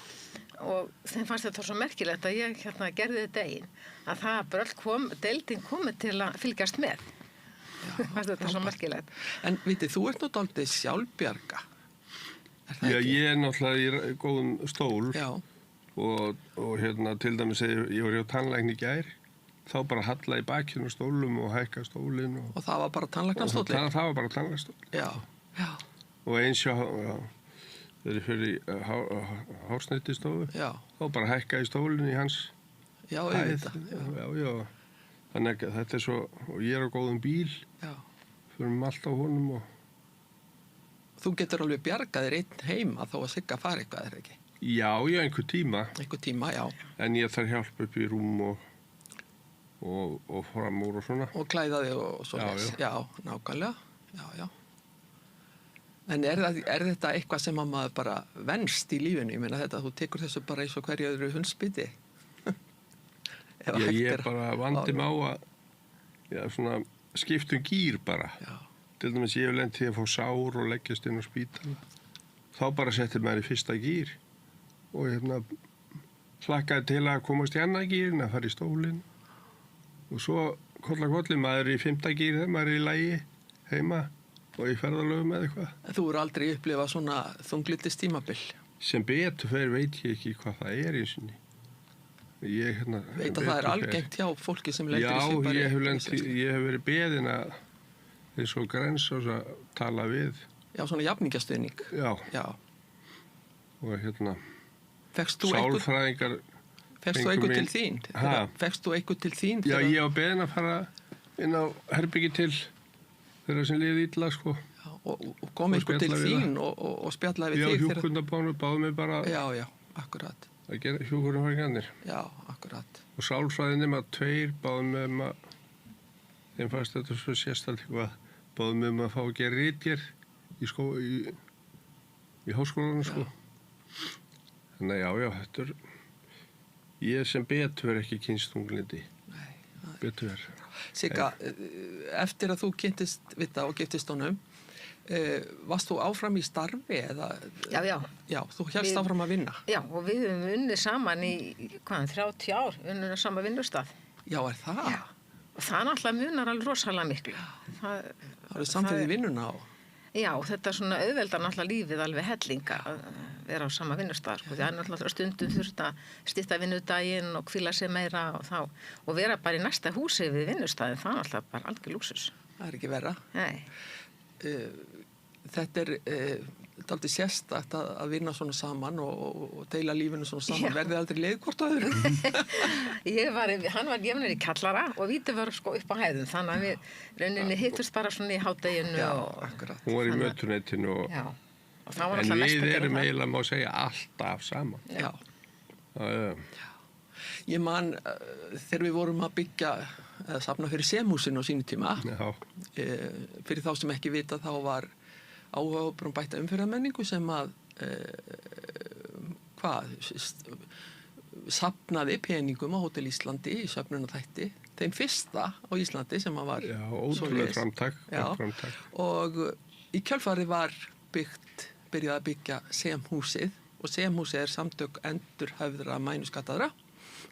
Og þeim fannst þetta svo merkilegt að ég gerði þetta einn, að það bara deildin komið til að fylgjast með. Fannst þetta svo merkilegt. En vitið, þú ert náttúrulega sjálfbjarga. Já, ég er náttúrulega í góðum stól. Já. Og til dæmis ég var hjá tannlækni í gær, þá bara halla í bakinu stólum og hækka stólinn. Og það var bara tannlæknastóll? Það var bara tannlæknastóll. Já. Og eins þegar ég fyrir hársnettistofu, þá bara hækka í stólinn í hans Já, auðvitað. Já. Þannig að þetta er svo, og ég er á góðum bíl, fyrir allt á honum og... Þú getur alveg bjargað þér einn heima þó að Sigga fara eitthvað, er ekki? Já, einhver tíma. Einhver tíma, já. En ég þarf hjálp upp í rúm og fram úr og svona. Og klæða þig og svona. Já, nákvæmlega. Já. En er þetta eitthvað sem að maður bara venst í lífinu? Ég meina þetta, þú tekur þessu bara eins og hverju öðru hundsbiti. Ég bara vandi mig á að svona skiptum gír bara. Já. Til dæmis ég hef lent því að fá sár og leggjast inn á spítal. Þá bara setti maður í fyrsta gír og hlakkaði til að komast í annað gírin, að fara í stólinn. Og svo kolli maður í 5. gír þegar maður er í lagi heima og í ferðalögum eða eitthvað. Þú eru aldrei upplifað svona þunglindis tímabil? Sem betur fyrir veit ég ekki hvað það er eins og ég veit að það er algengt hjá fólki sem lendir í svipari. Já, ég hef verið beðin að eins og Grensás að tala við. Já, svona jafningjastuðning. Já. Og sálfræðingar. Fékkst þú eitthvað til þín? Fékkst þú eitthvað til þín? Já, ég var beðin að fara inn á herbyggi til þeirra sem liði illa, sko. Já, og kom eitthvað til þín og spjallaði við þig? Já, hjúkundabánu báðu mig bara já, Akkurat. að gera hjúkrunarfræðingarnir. Já, akkurat. Og sálfræðinema 2 báðum að, þeim fannst þetta svo sérstætt eitthvað, báðum að fá að gera ritgerð í háskólanum, sko. Þannig að já, þetta ég sem betur ekki kynst þunglindi. Nei. Betur. Sigga, eftir að þú kynntist við það og giftist honum, varst þú áfram í starfi eða? Já. Já, þú hélst áfram að vinna? Já, og við höfum unnið saman í, 30 ár, unnið sama vinnustað. Já, það? Já, og það náttúrulega munar alveg rosalega miklu. Það er samfélagið í vinnuna á? Já, þetta svona auðveldar náttúrulega lífið alveg helling að vera á sama vinnustað, sko. Það er náttúrulega stundum þurft að stytta vinnudaginn og hvíla sig meira og vera bara í næsta húsi við vinnustaðin, það er náttúrulega bara algjör lúksus. Það er ekki verra. Nei. Þetta er dálítið sérstakt að vinna svona saman og deila lífinu svona saman. Verðið aldrei leið hvort öðru? Hann var gefnir í kallara og Víti var sko upp á hæðum, þannig að við rauninni hittust bara svona í hádeginu. Já, akkurat. Hún var í mötuneytinu og en við erum eiginlega má segja alltaf saman. Já. Ég man þegar við vorum að byggja eða safna fyrir Semhúsinu á sínu tíma. Fyrir þá sem ekki vita þá var áhuga bætta umferðarmenningu sem að safnaði peningum á Hótel Íslandi í söfnunarþætti, þeim fyrsta á Íslandi sem að var ótrúlega framtak. Og í kjölfarið var byrjað að byggja Semhúsið og Semhúsið er samtök endurhæfðra mænuskattaðra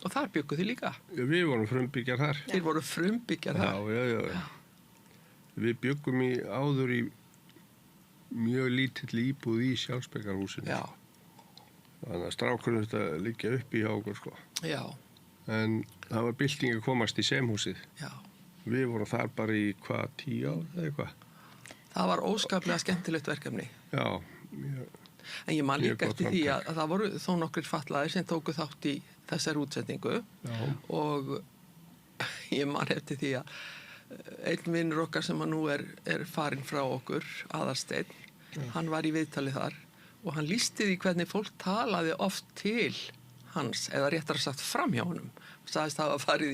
og þar bygguð þið líka. Við vorum frumbyggjar þar. Þið voru frumbyggjar þar. Já. Við byggum áður í mjög lítill íbúð í Sjálfsbjargarhúsinu. Já. Þannig að strákurinn þetta liggja upp í hjá okkur, sko. Já. En það var bylting að komast í Semhúsið. Já. Við vorum þar bara í 10 ár eða eitthvað. Það var óskaplega skemmtilegt verkefni. Já. En ég man líka eftir því að það voru þó nokkrir fatlaðir sem tóku þátt í þessari útsetningu og ég man eftir því að einn vinnur okkar sem að nú er farinn frá okkur, Aðalsteinn, hann var í viðtali þar og hann lýsti því hvernig fólk talaði oft til hans, eða réttar sagt fram hjá honum. Hann sagðist að það var farið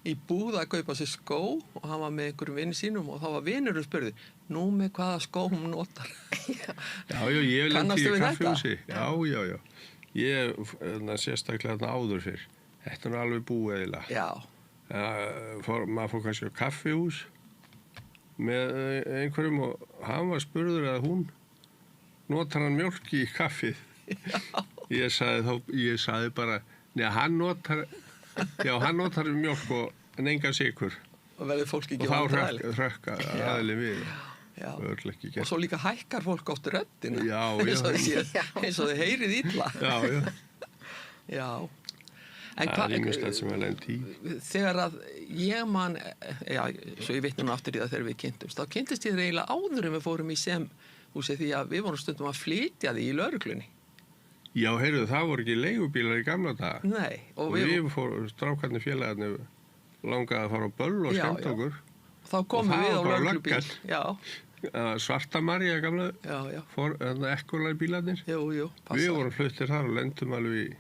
í búð að kaupa sér skó og hann var með einhverjum vinni sínum og þá var vinurinn spurði, nú með hvaða skó hún notar. Já, ég lendi í kaffihúsi. Já. Ég sérstaklega þarna áður fyrr. Þetta er alveg búið eiginlega. Já. Maður fór kannski á kaffihús með einhverjum og hann var spurður að hún notar hann mjólk í kaffið. Ég sagði bara, hann notar mjólk en engan sykur. Og verður fólk ekki og þá hrökka aðli við. Og svo líka hækkar fólk oft röddina. Já. Eins og þau heyrið illa. Já. En það er ímislegt sem er lent í. Þegar að ég man, svo ég vitna nú aftur í það þegar við kynntumst, þá kynntist ég eiginlega áður en við fórum í Semhúsið því að við vorum stundum að flytja því í lögreglunni. Já, heyrðu, það voru ekki leigubílar í gamla daga. Nei. Og við fórum, strákarnir félagarnir langaði að fara á böll og skemmt okkur. Þá komum við á lögreglubíl. Já. Svarta María gamla, ekkurlega bílarnir. Jú, passa. Við vorum fluttir þar og lendum alveg í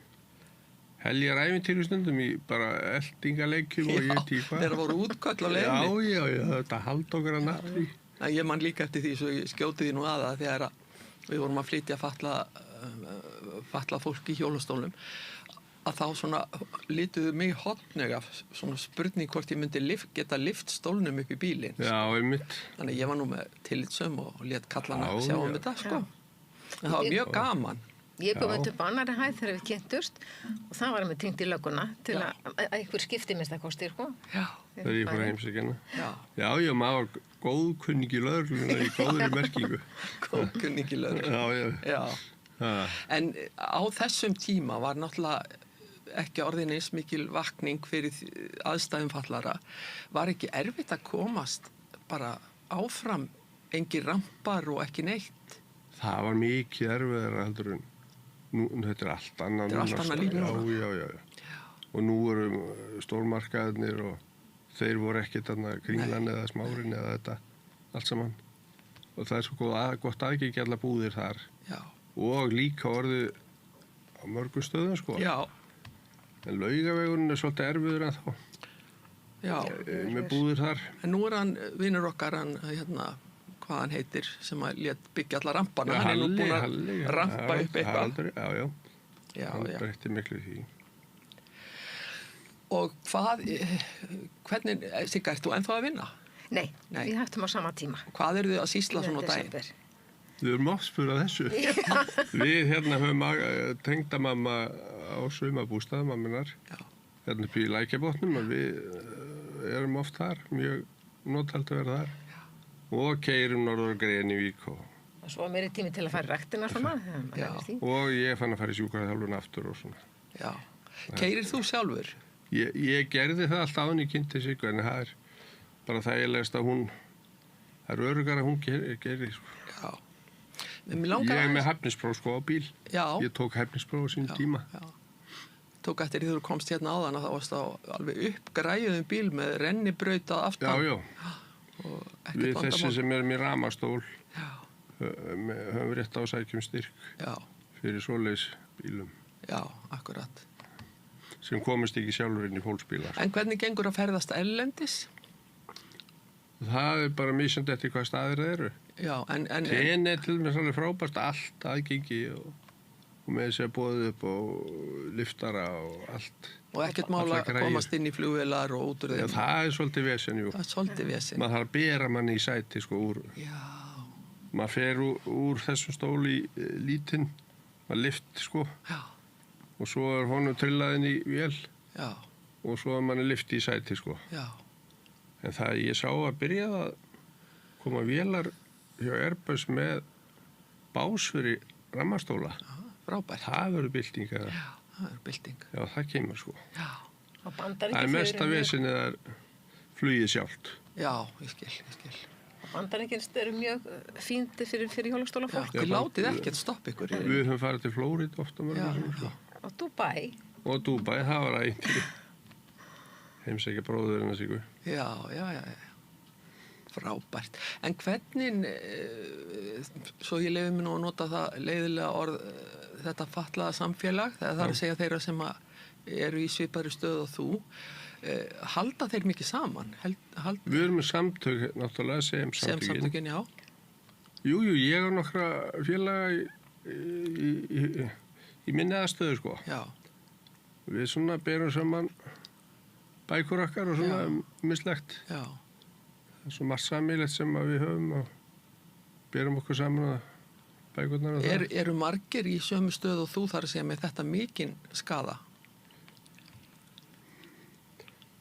heljar ævintýrustundum í bara eldingaleikjum og ég veit í hvað. Þeir voru útköll á leiðinni. Já, þetta haldi okkur að nattri. Ég man líka eftir því, svo ég skjóti því nú að það þegar við vorum að flytja fatlað fólk í hjólastólnum, að þá svona lituðu mig hotnega svona spurning hvort ég myndi geta lyft stólnum upp í bílinn. Já, einmitt. Þannig ég var nú með tillitsum og lét kallana sjá þetta, sko. En það var mjög gaman. Ég kom upp á annari hæð þegar við kynntust og það var með tengt í lögguna til að einhver skipti minnstakosti, sko. Já. Þegar ég fór að heimsækjana. Já, maður var góðkunningi lögreglunnar í góðri merkingu. Góðkunningi lögreglunnar. Já. En á þessum tíma var náttúrulega ekki orðin eins mikil vakning fyrir aðstæðum fallara. Var ekki erfitt að komast bara áfram, engin rampar og ekki neitt? Það var mikið erfiðara heldur en þetta er allt annað. Þetta er allt annað líf núna. Já. Og nú eru stórmarkaðirnir og þeir voru ekkert Kringlan eða Smárin eða þetta allt saman. Og það er svo gott aðgengi allar búðir þar. Já. Og líka orðið mörgum stöðum, sko. Já. En Laugavegurinn svolítið erfiður en þá. Já. Með búðir þar. En nú hann, vinur okkar, hann, hvað hann heitir, sem að lét byggja alla rampana. Hann nú búinn að rampa upp eitthvað. Haraldur, já. Hann breytti miklu því. Og hvernig, Sigga, ert þú ennþá að vinna? Nei, við hættum á sama tíma. Hvað eru þið að sýsla svona daginn? Við erum oft spurað þessu. Við höfum tengdamamma á sumarbústað, mamminar, hérna upp í Lækjarbotnum, og við erum oft þar, mjög notald að vera þar. Og keyrum norður Grenivík og svo meiri tími til að fara í ræktina svona. Og ég fann að fara í sjúkraþjálfun aftur og svona. Já. Keyrir þú sjálfur? Ég gerði það alltaf áður en ég kynnti Siggu, en það er bara þægilegast að það er öruggara að hún gerir. Já. Ég er með hæfnispróf sko á bíl. Já. Ég tók hæfnispróf á sínum tíma. Já. Tók eftir því þú komst hérna áðan að það varst á alveg uppgræjuðum bíl með rennibraut að aftan. Já. Við þessi sem erum í ramastól höfum rétt á sækjum styrk fyrir svoleiðis bílum. Já, akkurat. Sem komist ekki sjálfur inn í fólksbílar. En hvernig gengur að ferðast erlendis? Það er bara misjandi eftir hvað staðir það eru. Já, en Tenni til dæmis alveg frábært, allt aðgengi og með þess að boðið upp og liftara og allt. Og ekkert mála að komast inn í flugvélar og út úr þeim. Já, það er svolítið vesen, jú. Það er svolítið vesen. Maður þarf að bera manni í sæti, sko, úr. Já. Maður fer úr þessum stóli í lítinn, maður lift, sko. Já. Og svo er honum trillaðinn í vél. Já. Og svo er manni lift í sæti, sko. Já. En það ég sá að byrja að koma vélar hjá Airbus með bás fyrir rammastóla. Já, frábært. Það verður bylting eða? Já, það verður bylting. Já, það kemur sko. Já. Það er mesta vesenið að flugið sjálft. Já, ég skil. Bandaríkinn eru mjög fínti fyrir hjólastóla fólk. Þið látið ekkert stoppa ykkur. Við höfum farið til Flóríd ofta mörgum. Já. Og Dubai. Og Dubai, það var ætti. Heimsækja bróðurinn að Siggu. Já. Frábært. En hvernig, svo ég leyfi mér nú að nota það leiðilega orð, þetta fatlaða samfélag, það er að segja þeirra sem eru í svipaðri stöð og þú, halda þeir mikið saman? Við erum með samtök, náttúrulega, SEM-samtökin, já. Jú, ég har nokkra félaga í minni aðstöðu, sko. Já. Við svona berum saman bækur okkar og svona mislegt. Já. Það er svo margt samílegt sem við höfum og berum okkur saman að bækurnar og það. Eru margir í sömu stöð og þú þar að segja með þetta mikinn skaða?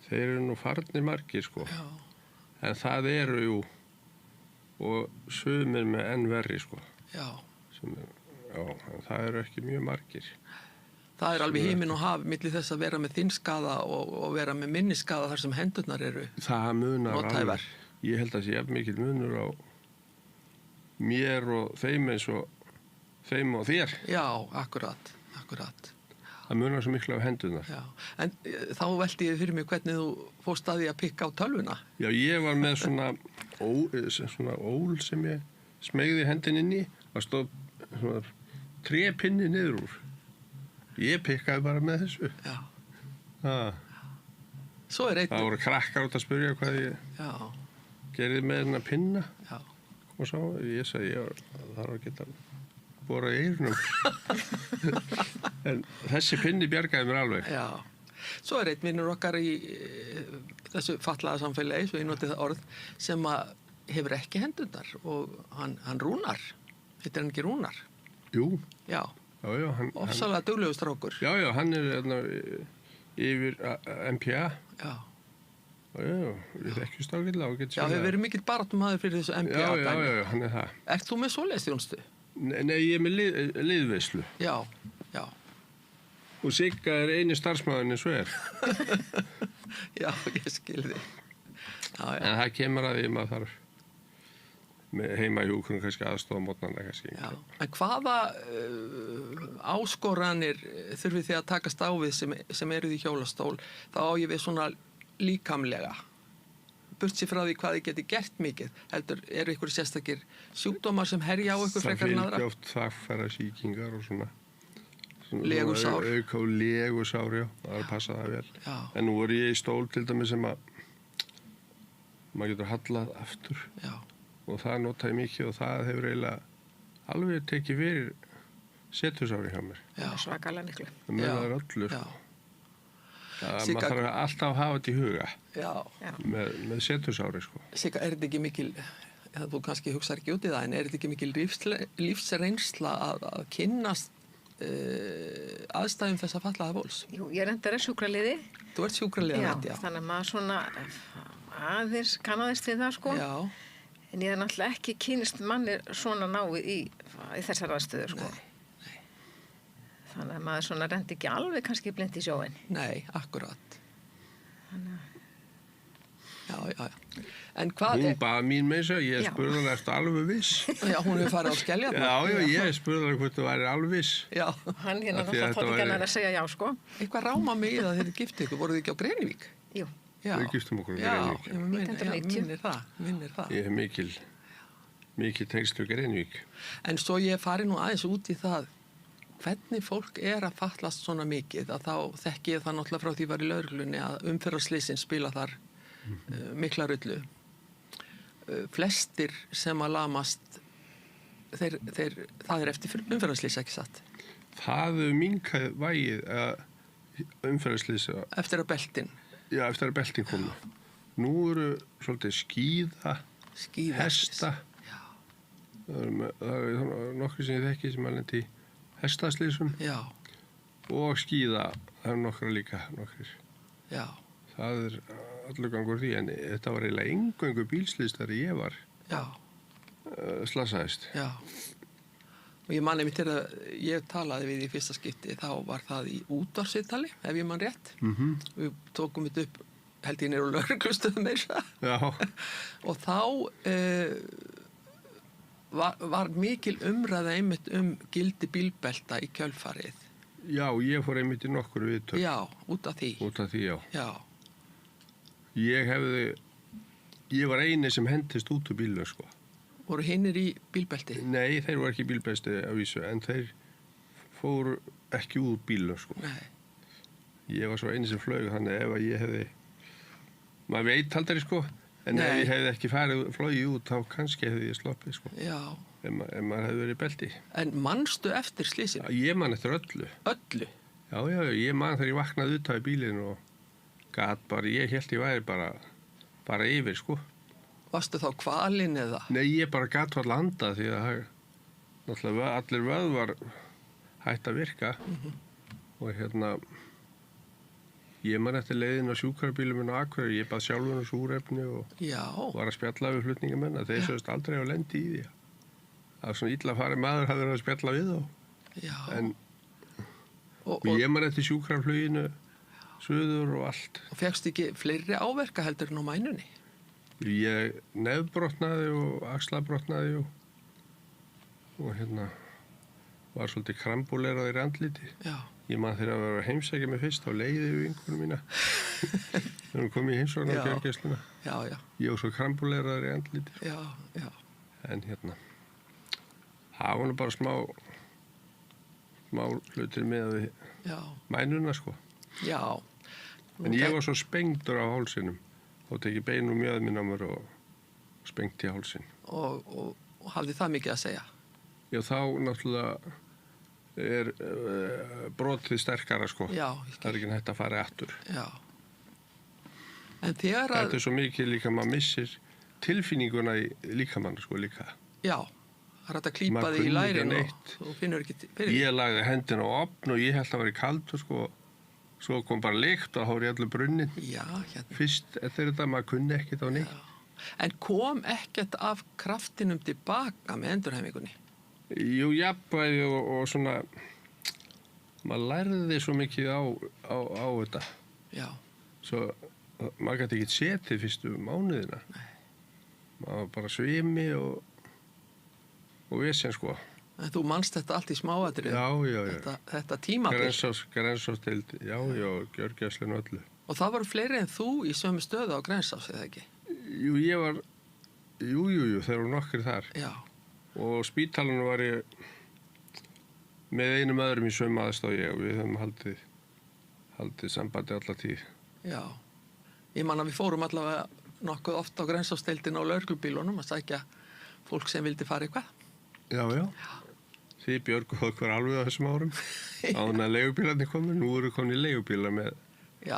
Þeir eru nú farnir margir, sko. Já. En það eru, jú, og sumir með enn verri, sko. Já. En það eru ekki mjög margir. Það er alveg himinn og haf milli þess að vera með þinn skaða og vera með minni skaða þar sem hendurnar eru nothæfar. Það munar alveg. Ég held að sé jafn mikill munur á mér og þeim eins og þeim og þér. Já, akkurat. Það munar svo miklu á hendurnar. Já, en þá velti ég fyrir mig hvernig þú fórst að því að pikka á tölvuna. Já, ég var með svona ól sem ég smegði hendin inn í og stóð svona trépinni niður úr. Ég pikkaði bara með þessu. Já. Svo er einn. Það voru krakkar út að spyrja hvað ég gerði með þennan pinna. Já. Og svo ég sagði það var að geta borað í eyrunum. En þessi pinni bjargaði mér alveg. Já. Svo er einn vinnur okkar í þessu fatlaða samfélagi, svo ég noti það orð, sem að hefur ekki hendurnar og hann Rúnar. Heitir hann ekki Rúnar? Jú. Já. Já, ofsalega duglegur strákur. Já, hann er yfir MPA. Já. Já, við þekkjumst ágætlega og getur Já, hefur verið mikill baráttumaður fyrir þessu MPA dæmi. Já, hann er það. Ert þú með svoleiðis þjónustu? Nei, ég er með liðveislu. Já. Og Sigga er eini starfsmaðurinn eins og er. Já, ég skil þig. Já. En það kemur að því maður þarf með heimahjúkrun kannski aðstofa mótnarna kannski. Já, en hvaða áskoranir þurfið þið að takast á við sem eruð í hjólastól, þá á ég við svona líkamlega. Burt sér frá því hvað þið geti gert mikið, heldur, eru ykkur sérstakir sjúkdómar sem herja á ykkur frekar en aðra? Það fylgja oft þakkfæra sýkingar og svona Legusár. Auka á legusár, já, það er að passa það vel. Já. En nú er ég í stól til dæmis sem að maður getur hallað aftur. Já. Og það notaði mikið og það hefur eiginlega alveg tekið fyrir setusári hjá mér. Já. Svakalega miklu. Það munar öllu, sko. Maður þarf alltaf að hafa þetta í huga. Já. Með setusári, sko. Sigga, er þetta ekki mikil, þú kannski hugsar ekki út í það, en er þetta ekki mikil lífsreynsla að kynnast aðstæðum þess að fallaða fólks? Jú, ég reyndar sjúkraliði. Þú ert sjúkraliði, já. Þannig að maður svona aðeins kannaðist við það, sko. Já. En ég er náttúrulega ekki kynst manni svona náið í þessar aðstöður, sko. Nei. Þannig að maður svona rendi ekki alveg kannski blind í sjóin. Nei, akkurat. Þannig að... Já. En hvað... Hún baði mín með þess að ég spurði hann eftir alveg viss. Já, hún hefur farið á Skeljarnar. Já, ég spurði hann hvort þú væri alveg viss. Já. Hann hérna náttúrulega þótt ekki að segja já, sko. Eitthvað ráma mig í það þegar þið giftið ykkur. Voruð þið ekki á Grenivík? Jú. Já. Við giftum okkur á Grenivík. Já, minnir það. Ég hef mikil tengslu Grenivík. En svo ég fari nú aðeins út í það hvernig fólk er að fatlast svona mikið, að þá þekki ég það náttúrulega frá því var í lögreglunni að umferðarslysinn spila þar mikla rullu. Flestir sem að lamast, það er eftir umferðarslys, ekki satt? Það hefur minnkað vægið umferðarslys. Eftir að beltin? Já, eftir að beltin komu. Nú eru svolítið skíða, hesta. Það er nokkur sem ég þekki sem alveg til hestaslysum. Já. Og skíða, það er nokkra líka, nokkrir. Já. Það er allur gangur því, en þetta var eiginlega eingöngu bílslys þegar ég var slasaðist. Já. Og ég man einmitt þegar ég talaði við í fyrsta skipti, þá var það í útvarpsviðtali, ef ég man rétt. Við tókum þetta upp, held ég niður á lögreglustöðum meira. Já. Og þá var mikil umræða einmitt gildi bílbelta í kjölfarið. Já, ég fór einmitt í nokkur viðtök. Já, út af því. Út af því, já. Já. Ég var eini sem hendist út úr bílum, sko. Voru hinnir í bílbelti? Nei, þeir voru ekki í bílbelti að vísu, en þeir fóru ekki út bílum, sko. Nei. Ég var svo eini sem flög, þannig ef að ég hefði, maður veit aldrei, sko, en ef ég hefði ekki flogið út, þá kannski hefði ég sloppið, sko. Já. Ef maður hefði verið í belti. En manstu eftir slysinu? Ég man eftir öllu. Öllu? Já, ég man þegar ég vaknaði út af bílinn og gat bara, ég held ég væri bara yfir, sko. Varstu þá kvalinn eða? Nei, ég bara gat var landa því að náttúrulega allir vöðvar hætt að virka. Og ég man eftir leiðin á sjúkrabílum minn á Akureyri, ég bað sjálfur súrefni og var að spjalla við flutningamenn að þeir sögust aldrei að lendi í því. Það var svona illa farið maður hafði verið að spjalla við þá. Já. En og ég man eftir sjúkrafluginu suður og allt. Og fékkst ekki fleiri áverka heldur en á mænunni? Ég nefbrotnaði og axlabrotnaði og var svolítið krambúleraður í andliti. Já. Ég man þegar að vera heimsækja mig fyrst á leiði við vinkonum mína. Þegar hún kom í heimsókn á gjörgæsluna. Já. Ég var svo krambúleraður í andliti. Já. En það var nú bara smá hlutir með við mænuna, sko. Já. En ég var svo spengdur á hálsinum og tekið bein og mjöð minn á mér og spengt í hálsin. Og hafði það mikið að segja? Já, þá náttúrulega er brotið sterkara, sko. Já. Það er ekki hægt að fara aftur. Já. En þegar að... Þetta er svo mikið líka, maður missir tilfinninguna í líkamann, sko, líka. Já. Það er hægt að klípa þig í lærin og þú finnur ekki fyrir. Ég lagði hendina á opn og ég held að vera kaldur, sko. Svo kom bara lykt og þá var ég allir brunnin. Já, Fyrst eftir þetta, maður kunni ekkert á neitt. En kom ekkert af kraftinum tilbaka með endurhæfingunni? Jú, jafnvægi og svona, maður lærði svo mikið á þetta. Já. Svo maður gæti ekki setið fyrstu mánuðina. Nei. Maður bara svimi og vesen, sko. En þú manst þetta allt í smáatrið? Já. Þetta tímabil? Grensásdeild, já, gjörgæslun og öllu. Og það voru fleiri en þú í sömu stöðu á Grensás, eða ekki? Jú, þeir voru nokkrir þar. Já. Og spítalinu var ég með einum öðrum í sömu aðstáð ég og við höfum haldið sambandi alla tíð. Já, ég man að við fórum allavega nokkuð oft á grensásdeildin á lögreglubílunum að sækja fólk sem vildi fara eitthvað. Já. Þið björguðu okkur alveg á þessum árum. Áðan að leigubílarnir komu, nú eru komin í leigubílar með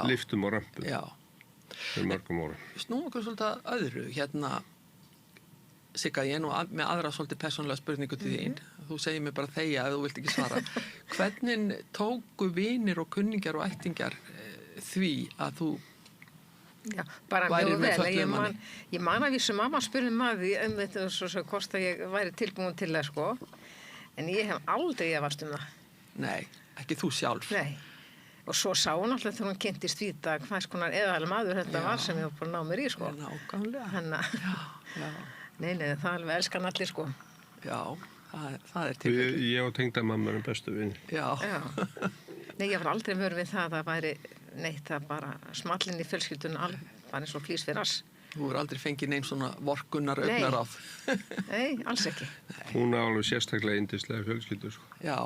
liftum og römpum. Já. Fyrir mörgum árum. Snúum okkur svolítið að öðru, hérna, Sigga, ég er nú með aðra svolítið persónulega spurningu til þín. Þú segir mér bara þegja ef þú vilt ekki svara. Hvernig tóku vinir og kunningjar og ættingjar því að þú Já, bara mjög vel. Ég man að vísu mamma spurði maður þetta svo hvort að ég væri tilbúin til það, sko. En ég hef aldrei efast það. Nei, ekki þú sjálf. Nei. Og svo sá hún alltaf þegar hún kynntist vita hvað skonar eðal maður þetta var sem ég var búin að ná mér í, sko. Nákvæmlega. Nei, það er alveg elskan allir, sko. Já, það er tilfellið. Ég og tengdamamma erum bestu vinir. Já. Nei, ég var aldrei vör við það að væri neitt að bara smallinn í fjölskyldun bara eins og flýs fyrir ass. Þú er aldrei fengið neinn svona vorkunnar augnar af. Nei, alls ekki. Hún er alveg sérstaklega yndislega fjölskyldur, sko. Já.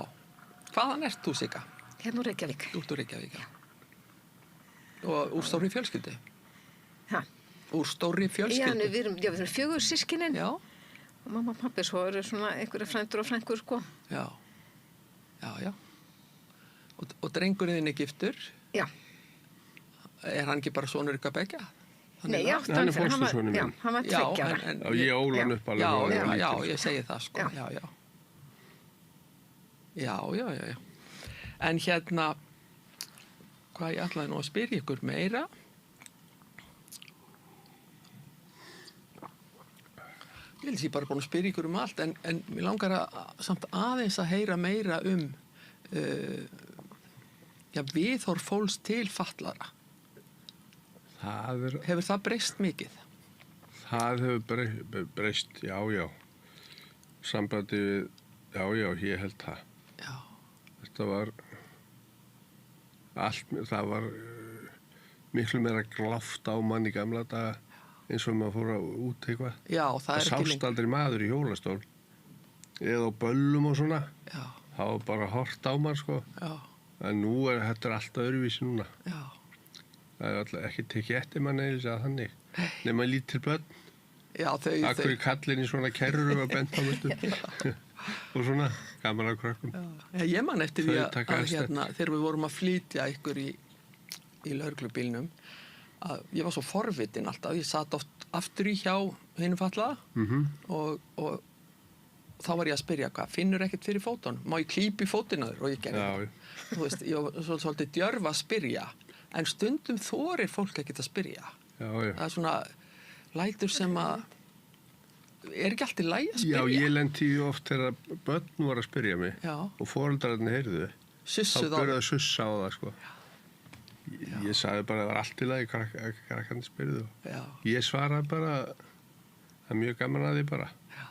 Hvaðan ert þú, Sigga? Hérna úr Reykjavík. Út úr Reykjavík, já. Og úr stórri fjölskyldu? Ha? Úr stórri fjölskyldu? Já, við erum 4 systkinin. Já. Og mamma og pappi, svo eru svona einhverja frændur og frængur, sko. Já. Og drengurinn þinn er giftur? Já. Er hann ekki bara sonur ykkar beggja? Nei, já, hann er fóstursonur minn. Já, hann var 2 ára. Já, ég óla hann upp alveg. Já, ég segi það, sko. Já. En hérna, hvað ég ætlaði nú að spyrja ykkur meira? Ég held að ég bara búin að spyrja ykkur allt, en mér langar samt aðeins að heyra meira viðhorf fólks til fatlaðra. Hefur það breyst mikið? Það hefur breyst, já. Sambandi við, já, ég held það. Já. Þetta var það var miklu meira gláft á mann í gamla daga eins og maður fór að út eitthvað. Já, það er ekki lengur. Það sást aldrei maður í hjólastól eða á böllum og svona. Já. Það var bara hort á mann, sko. Já. En þetta er alltaf öðruvísi núna. Já. Það er alltaf ekki tekið eftir mann eða þannig. Nema lítil börn. Já, þau. Akkur í kallin í svona kerru og bent á myndu. Og svona, gaman af krökkum. Já, ég man eftir því að hérna, þegar við vorum að flytja ykkur í lögreglubílnum, að ég var svo forvitin alltaf. Ég satt oft aftur í hjá hinum fatlaða og þá var ég að spyrja finnur ekkert fyrir fótunum? Má ég klípa í fótinn á þér? Og ég gerði það. Þú veist, ég var svolítið djörf að spyrja. En stundum þorir fólk ekkert að spyrja. Já. Það er svona lætur sem að er ekki alltaf lægi að spyrja. Já, ég lendi oft þegar börn var að spyrja mig. Já. Og foreldrarnir heyrðu. Sussuð á. Þá byrjaði að sussa á það, sko. Ég sagði bara að það var allt í lagi krakkandi spyrðu. Já. Ég svaraði bara það er mjög gaman að því bara. Já.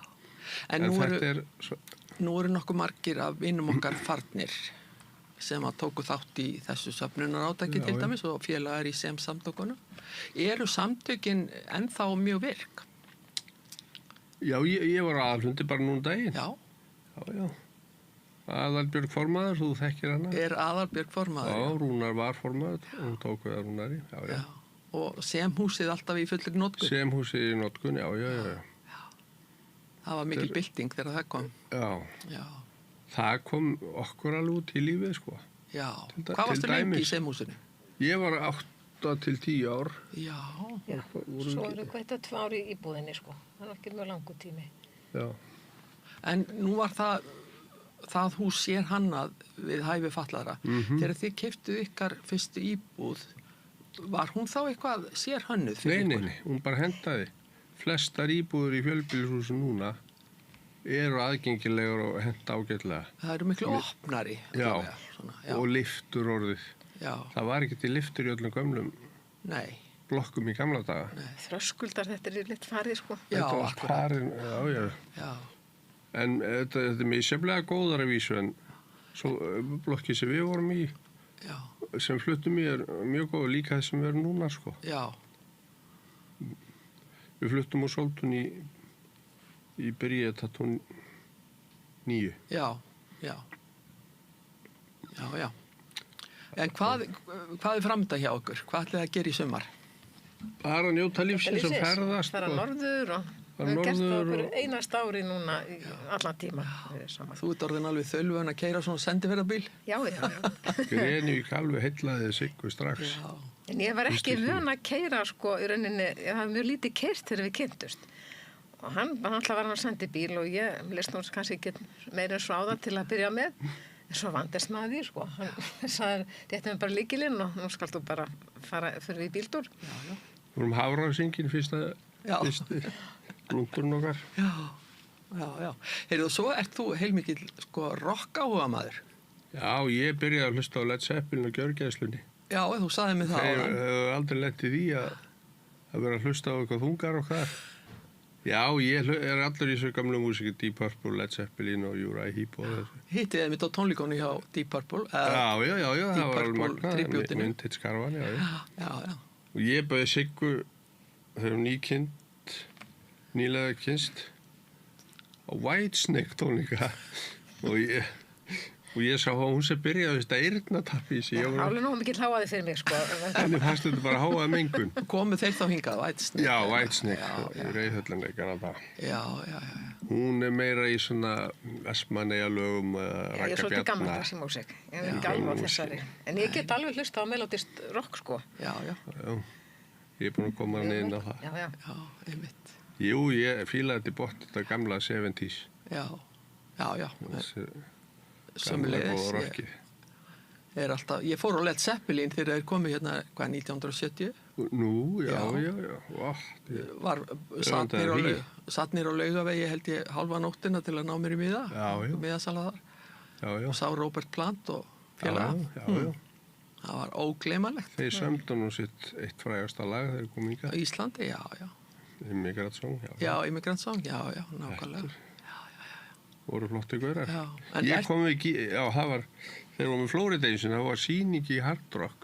En nú eru nokkuð margir af vinum okkar farnir sem að tóku þátt í þessu söfnunarátaki til dæmis og félagar í SEM-samtökunum. Eru samtökin ennþá mjög virk? Já, ég var aðalfundi bara núna daginn. Já. Aðalbjörg formaður, þú þekkir hana. Er Aðalbjörg formaður? Já, Rúnar var formaður, hún tók við að Rúnari. Já. Og SEM-húsið alltaf í fullri notkun? SEM-húsið í notkun, já. Það var mikil bylting þegar það kom. Já. Það kom okkur alveg út í lífið, sko. Já. Hvað varstu lengi í SEM-húsinu? Ég var 8 til 10 ár. Já. Svo eru þetta 2 ár í íbúðinni, sko. Það er ekki mjög langur tími. Já. En nú var það hús sér hannað við hæfi fatlaðra. Þegar þið keyptuð ykkar fyrstu íbúð, var hún þá eitthvað sér hönnuð fyrir ykkur? Nei, hún bara hendaði. Flestar íbúður í fjölbýlishúsum núna eru aðgengilegur og henda ágætlega. Það eru miklu opnari. Já, og lyftur orðið. Já. Það var ekki til lyftur í öllum gömlum blokkum í gamla daga. Nei, þröskuldar, þetta er litt farið, sko. Þetta var farið, já. En þetta er misjaflega góðar að vísu en svo blokkið sem við vorum í, sem fluttum í er mjög góð líka þess sem við erum núna, sko. Já. Við fluttum úr Sóltún í byrjið 2009. Já. Já, já. En hvað er framöndan hjá okkur? Hvað ætlið að gera í sumar? Bara njóta lífsins og ferðast. Fara norður og við hefum gert það okkur einast ári núna í allan tíma. Þú ert orðin alveg þölvun að keyra svona sendiferðarbíl? Já, já, já. Grenivík alveg heillaði Siggu strax. Já. En ég var ekki vön að keyra sko í rauninni, ég hafði mjög lítið keyrt þegar við kynntust. Og hann alltaf var hann að sendi bíl og ég list nú kannski ekki meira en svo á það til að byrja með. En svo vandist maður því, sko. Hann sagði, rétti mig bara lykilinn og nú skal þú bara fara fyrir í bíltúr. Já, já. Við vorum Hafránsingin fyrsti blúndurinn okkar. Já, já, já. Heyrðu, svo ert þú heilmikill, sko, rockáhuga maður. Já, ég byrjaði að hlusta á Led Zeppelin og gjörgæðslunni. Já, þú sagði mig það. Þeir hefur aldrei lent í því að vera að hlusta á eitthvað þungar og hvað. Já, ég er allur í þessu gamlu músíki, Deep Purple, Led Zeppelin og Uriah Heep og þessu. Hittið þið mitt á tónleikonu hjá Deep Purple? Já, það var alveg magnað, Vintage Caravan, já. Og ég bæði Siggu þegar nýlega kynst á Whitesnake tónleika og ég sá hún sem byrjaði þetta eyrnatappi í sig. Alveg nú mikill háaði fyrir mig, sko. Henni fannst þetta bara háaði mengun. Komu þeir þá hingað, Whitesnake? Já, Whitesnake, í Rauðhöllanleikana það. Já. Hún er meira í svona Vestmannaeyja lögum, Ragga Bjarna. Ég er svolítið gammal þessi músík. Ég er ekki alveg á þessari. En ég get alveg hlusta á melodist rock, sko. Já. Ég er búin að koma inn á það. Já, einmitt. Jú, ég fílaði þetta bort þetta gamla 70s. Já. Sömuleiðis. Ég fór á Led Zeppelin þegar þeir komið hérna, hvað, 1970? Nú, já. Satt nýr á Laugavegi held ég halva nóttina til að ná mér í miða. Miðasala þar. Já. Og sá Robert Plant og félaga. Já. Það var ógleymanlegt. Þeir sömdu nú sitt eitt frægasta lag þegar kom hingað. Í Íslandi, já. Immigrant Song, já. Já, Immigrant Song, já, nákvæmlega. Voru flotti gaurar. Já. Ég kom ekki, það var, þegar við vorum í Florida eins og það var sýning í Hard Rock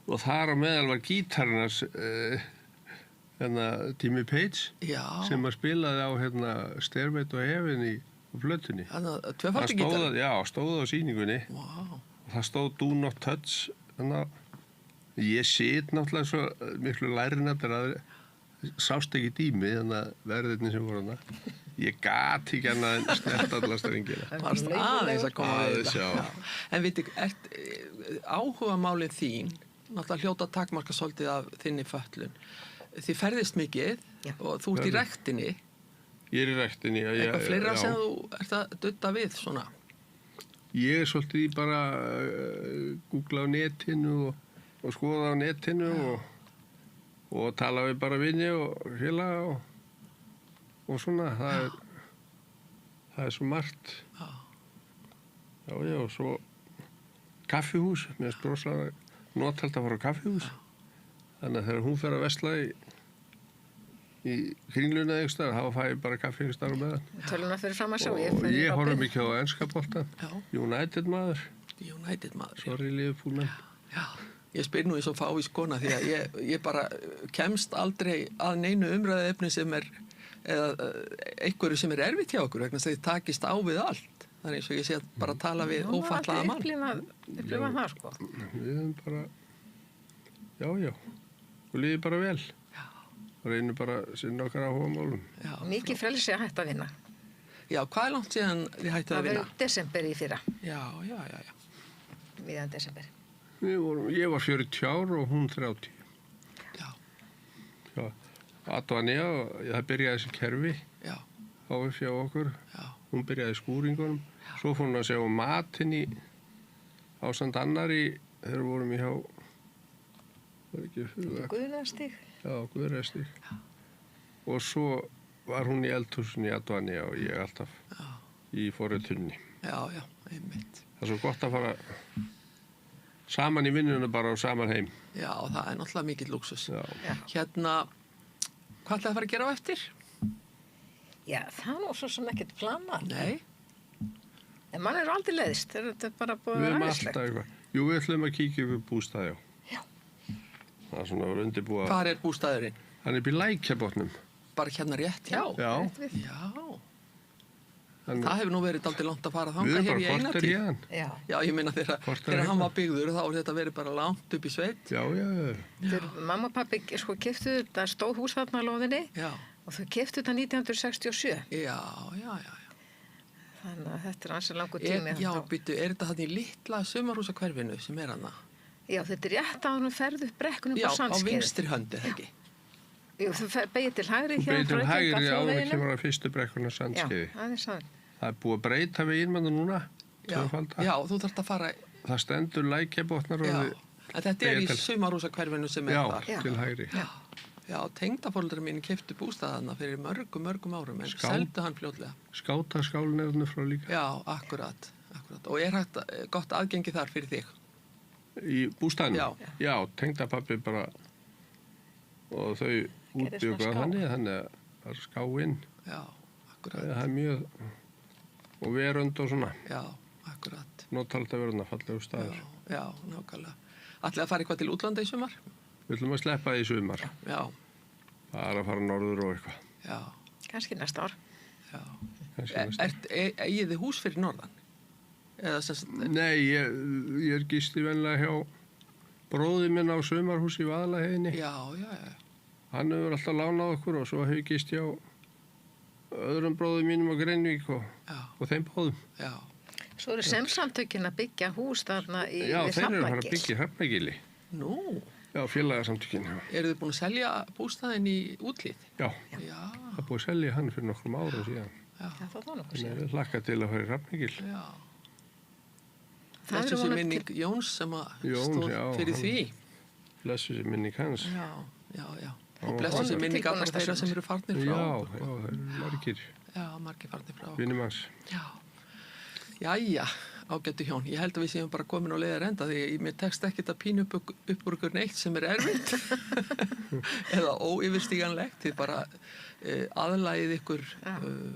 og þar á meðal var gítarnas Jimmy Page sem að spilaði á Stairway to Heaven í plötunni. Þannig að tvöfaldi gítar? Já, stóð á sýningunni. Wow. Og það stóð Do Not Touch. Ég sit náttúrulega svo miklu lærinættir að sást ekki dými, þannig að verðirni sem voru hana. Ég gat ekki annað en snert alla strengina. Varst aðeins að koma við þetta. En veitu, áhugamálið þín, náttúrulega hljóta takmarka svolítið af þinni fötlun. Þið ferðist mikið og þú ert í ræktinni. Ég er í ræktinni, já. Eitthvað fleira sem þú ert að dutta við, svona? Ég er svolítið í bara googla á netinu og skoða á netinu og tala við bara vinni og félaga og svona, það er svo margt. Já, og svo kaffihús, mér er stróslega notalt að fara á kaffihús. Þannig að þegar hún fer að versla í Kringluna einhverstaðar, þá fæ ég bara kaffi einhverstaðar með hann. Töluna fyrir fram að sjá. Og ég horfði mikið á enska boltan. United maður. Sorry, Liverpool menn. Já. Ég spyr nú eins og fávís kona því að ég bara kemst aldrei að neinu umræðuefni sem eða einhverju sem erfitt hjá okkur vegna þess að þið takist á við allt. Það er eins og ég sé að bara tala við ófallaða mann. Upplifa það, sko. Við erum bara, já, og líði bara vel. Og reynum bara að sinna okkar áhugamálum. Mikið frelsi að hætta að vinna. Já, hvað er langt síðan þið hættið að vinna? Það var desember í fyrra. Já. Miðjan desember. Ég var 40 ár og hún 30. Já. Advanja, það byrjaði þessi kerfi. Já. Áfið hjá okkur. Já. Hún byrjaði í skúringunum. Já. Svo fór hún að segja matinn í ásand annari þegar við vorum í hjá Guðræðstíg. Já, Guðræðstíg. Og svo var hún í eldhúsinu í Advanja og ég alltaf í forritunni. Já, einmitt. Það er svo gott að fara saman í vinnuna bara og saman heim. Já, það er náttúrulega mikill lúksus. Hérna, hvað ætlaði að fara að gera á eftir? Já, það er nú svo sem ekkert planað. Nei. En mann er aldrei leiðist, þetta er bara búið að ræðislegt. Jú, við ætlum að kíkja upp bústað, já. Það er svona að vera undirbúa. Hvar er bústaðurinn? Hann er upp í Lækjarbotnum. Bara hérna rétt hjá? Já. Það hefur nú verið dálítið langt að fara þangað hér í eina tíð. Já, ég meina þegar hann var byggður þá var þetta verið bara langt upp í sveit. Já. Mamma og pappi sko keyptu þetta stóð hús þarna á lóðinni og þau keyptu þetta 1967. Já. Þannig að þetta ansi langur tími. Já, býttu, þetta þarna í litla sumarhúsahverfinu sem hana? Já, þetta rétt áður ferðu upp brekkunum á Sandskeiði. Já, á vinstri hönd, eða ekki? Jú, þú beigir til hægri hér. Þú beigir til hægri áður kemur á fyrstu brekkuna Sandskeiði. Já, aðeins aður. Það búið að breyta veginmanna núna. Já, þú þarft að fara... Það stendur Lækjarbotnar og... En þetta í sumarhúsahverfinu sem þar. Já, til hægri. Já, tengdaforeldrar mín keyptu bústaðana fyrir mörgum árum, en seldu hann fljótlega. Skátaskálinn þarna frá líka. Já, akkurat. Og hægt gott aðgengi þar fyrir þig? Í bústaðnum? Já, tengdapappi bara... Og þau útbjökuða þannig að það er skáinn. Já, akkurat. Það er mjög... Og verund og svona. Já, akkurat. Nótalda verunda, fallegu staður. Já, nákvæmlega. Ætlaði að fara eitthvað til útlanda í sumar? Við ætlum að sleppa því í sumar. Já. Það er að fara norður og eitthvað. Já. Kannski næsta ár. Já. Eigið þið hús fyrir norðan? Nei, ég er gisti venlega hjá bróði minn á sumarhús í Vaðlaheiðinni. Já. Hann hefur alltaf lánað okkur og svo hefur ég gist hjá öðrum bróði mínum á Greinvík og þeim bóðum. Já. Svo eru semsamtökin að byggja hús þarna í Já, þeir eru að fara að byggja Hrafnagili. Nú? Já, félagasamtökin. Eru þið búin að selja bústaðinn í útlið? Já. Það er búin að selja hann fyrir nokkrum árum síðan. Já, það var nokkuð síðan. Ég hlakka til að fara í Hrafnagil. Já. Blessu sér minning Jóns sem stóð fyrir því. Blessu sér minning hans. Já. Og blessu sér minning allra þeirra sem eru farnir frá. Já, það eru margir. Já, margir farnir frá. Vinnumanns. Já. Jæja, ágættu hjón. Ég held að við séum bara komin á leiðar enda því mér tekst ekkert að pínu upp úr ykkur neitt sem er erfitt eða óyfirstíganlegt. Þið bara aðlagið ykkur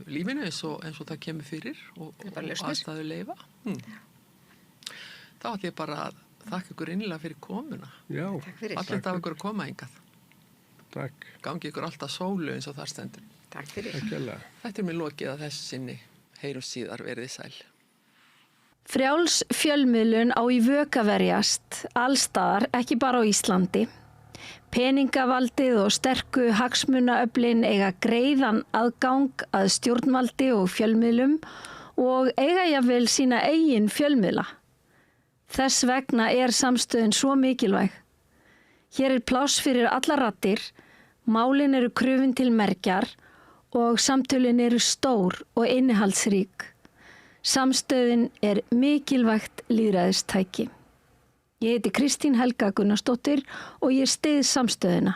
lífinu eins og það kemur fyrir og aðstæðu leyfa. Þá ætlum ég bara að þakka ykkur innilega fyrir komuna. Já. Allir af ykkur að koma hingað. Takk. Gangi ykkur alltaf sólu eins og þar stendur. Takk fyrir. Þetta er mér lokið að þessu sinni. Heyrum síðar, verið sæl. Frjáls fjölmiðlun á í vök að verjast, allstaðar, ekki bara á Íslandi. Peningavaldið og sterku hagsmunaöflin eiga greiðan aðgang að stjórnvaldi og fjölmiðlum og eiga jafnvel sína eigin fjölmiðla. Þess vegna er samstöðin svo mikilvæg. Hér er pláss fyrir allar raddir, málin eru krufin til mergjar og samtölin eru stór og innihaldsrík. Samstöðin er mikilvægt lýðræðistæki. Ég heiti Kristín Helga Gunnarsdóttir og ég styð samstöðina.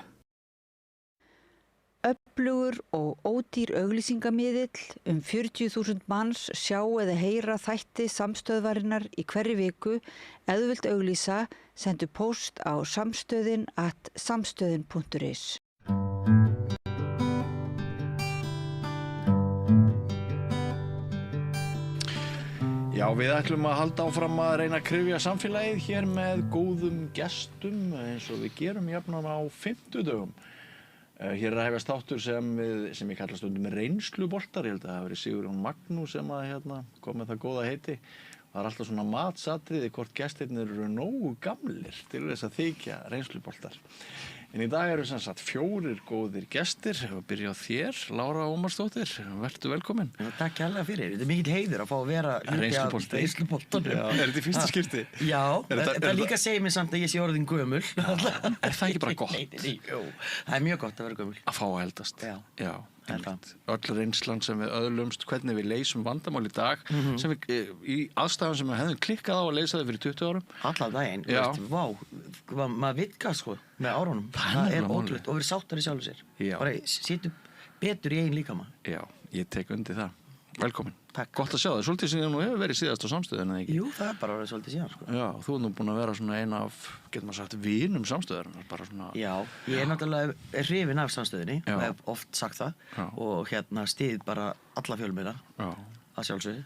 Öflugur og ódýr auglýsingamiðill 40.000 manns sjá eða heyra þætti samstöðvarinnar í hverri viku. Ef þú vilt auglýsa, sendu póst á samstöðin@samstöðin.is. Já, við ætlum að halda áfram að reyna að kryfja samfélagið hér með góðum gestum eins og við gerum jafnan á 50 dögum. Hér er að hefjast þáttur sem ég kalla stundum reynsluboltar. Ég held að það hafi verið Sigurjón Magnús sem kom með það góða heiti. Það er alltaf svona matsatriði hvort gestirnir eru nógu gamlir til þess að þykja reynsluboltar. En í dag eru sem sagt 4 góðir gestir. Við byrja á þér, Lára Ómarsdóttir. Vertu velkomin. Takk hérlega fyrir. Þetta er mikill heiður að fá að vera hluti af reynsluboltanum. Er þetta í fyrsta skipti? Já, það líka segir mér samt að ég sé orðin gömul. Er það ekki bara gott? Jú, það er mjög gott að vera gömul. Að fá að eldast. Já. Öll reynslan sem við öðlumst, hvernig við leysum vandamál í dag, sem við í aðstæðum sem við hefðum klikkað á að leysa þau fyrir 20 árum. Allan daginn, maður vitkar sko með árunum. Það er ótrúlegt og verið sáttari sjálfur sér. Bara situr betur í eigin líkama. Já, ég tek undir það. Velkomin. Takk. Gott að sjá þig. Svolítið síðan nú hefur verið síðast á samstöðuna, ekki? Jú, það er bara verið svolítið síðan, sko. Já, þú er nú búin að vera svona eina af, getur maður sagt, vinum samstöðunar, bara svona... Já, ég er náttúrulega hrifinn af samstöðunni og hef oft sagt það og styð bara alla fjölmiðla að sjálfsögðu,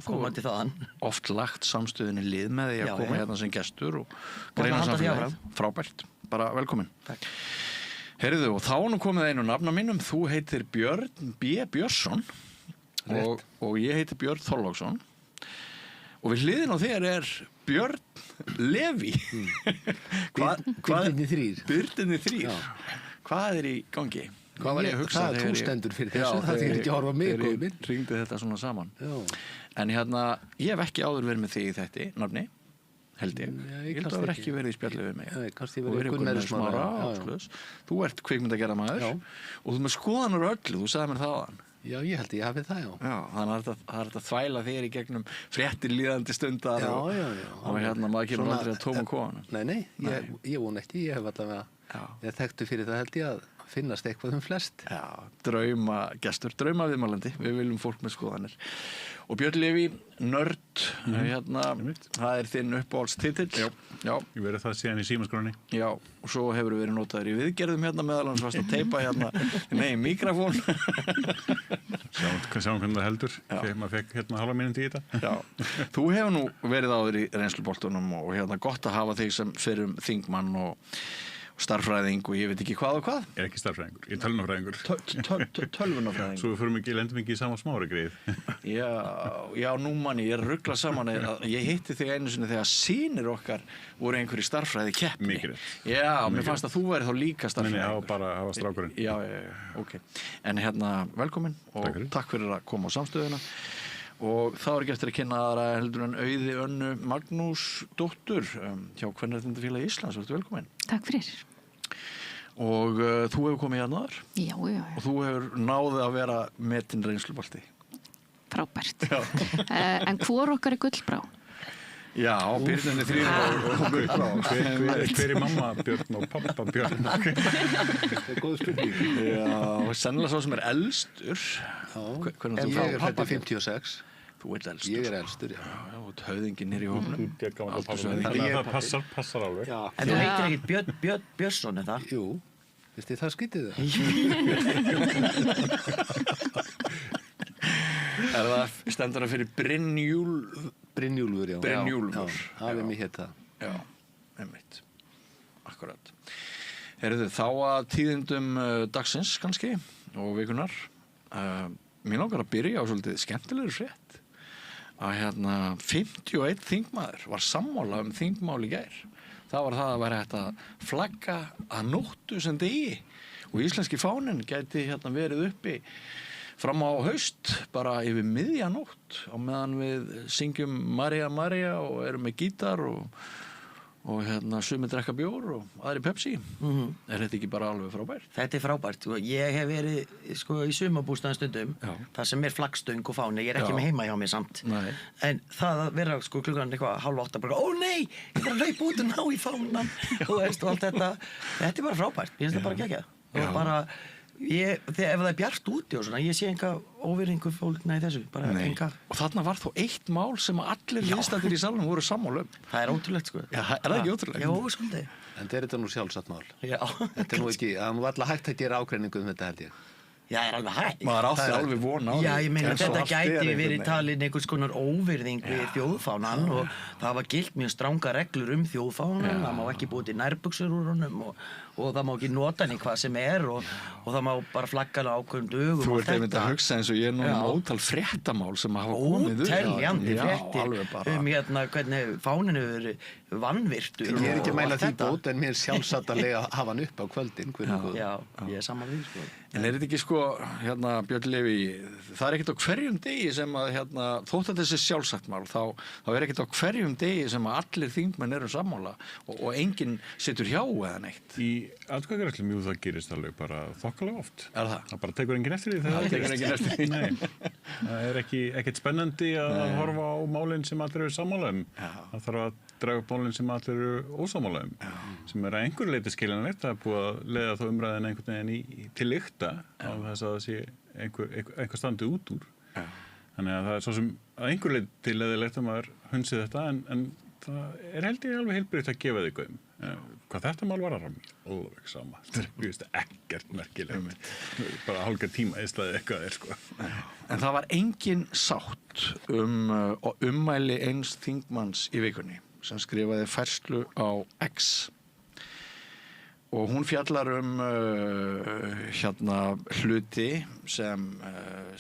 komandi þaðan. Oft lagt samstöðunni lið með því að koma hérna sem gestur og greina samfélagið. Frábært. Bara velkomin. Takk. Heyrðu, og þá nú komið einu nafna mínum. Þú heitir Björn B. Björnsson. og ég heiti Björn Þorláksson og við hliðin á þér Björn Leví. Birnirnir þrír. Hvað í gangi? Hvað var ég að hugsa það þú stendur fyrir þessu, það þýr ekki að horfa mig góð minn. Ringdi þetta svona saman. En ég hef ekki áður verið með þig í þetta nafni, held ég. Ég held að það ekki verið í spjalli við mig. Kannski verið Gunnar Smára. Þú ert kvikmyndagerðarmaður og þú ert með skoðanur öllu, þú sagði mér það áðan. Já, ég held ég hafi það, já. Þannig að það er að þvæla þér í gegnum fréttir líðandi stundar og maður kemur aldrei að tóma kóðanum. Nei, ég von ekki, ég hef allavega þekktu fyrir það held ég að finnast eitthvað flest. Já, draumagestur, draumaviðmælandi, við viljum fólk með skoðanir. Og Björn Leví, nörd, það þinn uppáhaldstitill. Já. Ég verið það síðan í símaskráni. Já, og svo hefur verið notaður í viðgerðum meðal hans varst að teipa mikrofón. Sjáum hvernig það heldur, þegar maður fekk halva mínútu í þetta. Já, þú hefur nú verið áður í reynsluboltunum og gott að hafa þig sem fyrrum þingmann og starffræðing og ég veit ekki hvað og hvað. Ég er ekki starffræðingur, ég er tölvunarfræðingur. Tölvunarfræðingur. Svo við lentum ekki í sama smára greið. Já, nú manni, ég er að rugla saman ég hitti þig einu sinni þegar synir okkar voru einhverjir starffræði keppni. Mikið. Já, mér fannst að þú væri þá líka starffræðingur. Nei, bara að hafa strákurinn. Já, ok. En velkomin og takk fyrir að koma á samstöðuna. Og þá ekki eftir að kynna aðra heldur en Auði Önnu Magnúsdóttur hjá Kvenréttindafélagi Íslands. Vertu velkomin. Takk fyrir. Og þú hefur komið hérna áður. Já. Og þú hefur náðið að vera metin reynslubolti. Frábært. En hvor okkar gullbrá? Já, Birnirnir þrír og gullbrá. Hver mamma Björn og pappa Björn? Það góð spurning. Já, sennilega svo sem elstur. En ég fæddur 56. Þú ert elstur. Ég elstur, já. Já, og höfðinginn í hópnum. Þannig að það passar alveg. En þú heitir ekki Björn Björnsson, er það? Jú, veist þið það skytið það? Stendur það fyrir Brynjúlfur, já. Brynjúlfur. Það er mér hétt það. Já, einmitt. Akkurat. Þá að tíðindum dagsins kannski og vikunar. Mér langar að byrja á svolítið skemmtilegri frétt að 51 þingmaður var sammála þingmál í gær. Það var það að vera hægt að flagga að nóttu sem degi og íslenski fáninn gæti verið uppi fram á haust, bara yfir miðjanótt á meðan við syngjum María María og erum með gítar og sumir drekka bjór og aðri Pepsi. Er þetta ekki bara alveg frábært? Þetta er frábært. Ég hef verið í sumarbústaðan stundum þar sem er flaggstöng og fáni. Ég er ekki með heima hjá mér samt. Nei. En það að vera klukkan eitthvað 7:30 bara, ó nei, ég þarf að hlaupa út og ná í fánan og allt þetta. Þetta er bara frábært. Ég finnst það bara geggjað. Og bara ef það er bjart úti og svona, ég sé enga óvirðingu fólkna í þessu, bara enga. Og þarna var þó eitt mál sem allir liðstættir í salnum voru sammála Það er ótrúlegt, sko. Já, er það ekki ótrúlegt? Já, svolítið. En þetta nú sjálfsagt mál. Já. Þetta nú ekki, það var alltaf hægt að gera ágreiningu þetta held ég. Já, það er alveg hægt. Maður átti alveg von á því. Já, ég meina, þetta gæti verið talin einhvers konar óvirðing við þjóðfánan og það var gilt mjög stranga reglur þjóðfánan, það má ekki búið til nærbuxur úr honum og það má ekki nota hann í hvað sem er og það má bara flagga á ákveðum dögum. Þú ert einmitt að hugsa eins og ég er núna ótal fréttamál sem hafa komið upp. Óteljandi fréttir hvernig fáninn hefur verið vannvirtur. Ég er ekki að mæla því bót en mér sjálfsagt að hafa hann upp á kvöldin. Já, ég er saman við, sko. En er þetta ekki Björn Leví, það er ekkert á hverjum degi sem að þótt að þessi sjálfsagt mál, þá er ekkert á hverjum degi sem að allir þingmenn eru sammála og enginn situr hjá eða neitt. Í atkvæðagreiðslum, jú, það gerist alveg bara þokkalega oft. Er það? Það bara tekur enginn eftir því þegar það tekur enginn eftir því. Nei, það er ekkert spennandi að horfa á málin sem allir eru sammála Það þarf að draga upp málin sem allir eru ósammála sem er að einhverju leyti skiljanlegt. Það er búið að leiða þá umræðin einhvern veginn til lykta á þess að það sé einhver standið út úr. Þannig að það er svo sem að einhverju leyti leiðilegt að maður hunsi þetta en það er held ég alveg heilbrigt að gefa þig gaum. Hvað þetta mál var að alveg sama. Þetta er ekkert merkilegt. Bara hálfgeir tíma í staðið eitthvað sko. En það var engin sátt ummæli eins þingmanns í vikunni sem skrifaði færslu á X og hún fjallar hluti sem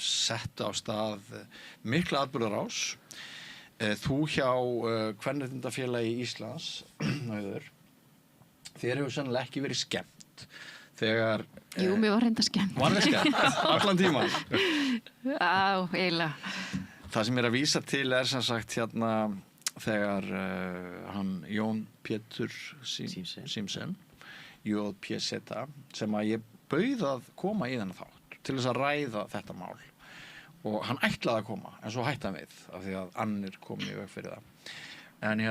settu á stað mikla atburðarás. Þú hjá Kvenréttindafélagi Íslands, Auður, þér hefur sennilega ekki verið skemmt þegar... Jú, mér var reynda skemmt. Var það skemmt? Allan tíman? Já, eiginlega. Það sem ég að vísa til sem sagt þegar hann Jón Pétur Simsen, JPZ, sem að ég bauð að koma í þennan þátt til þess að ræða þetta mál. Og hann ætlaði að koma, en svo hætti hann við, af því að annir kom í veg fyrir það. En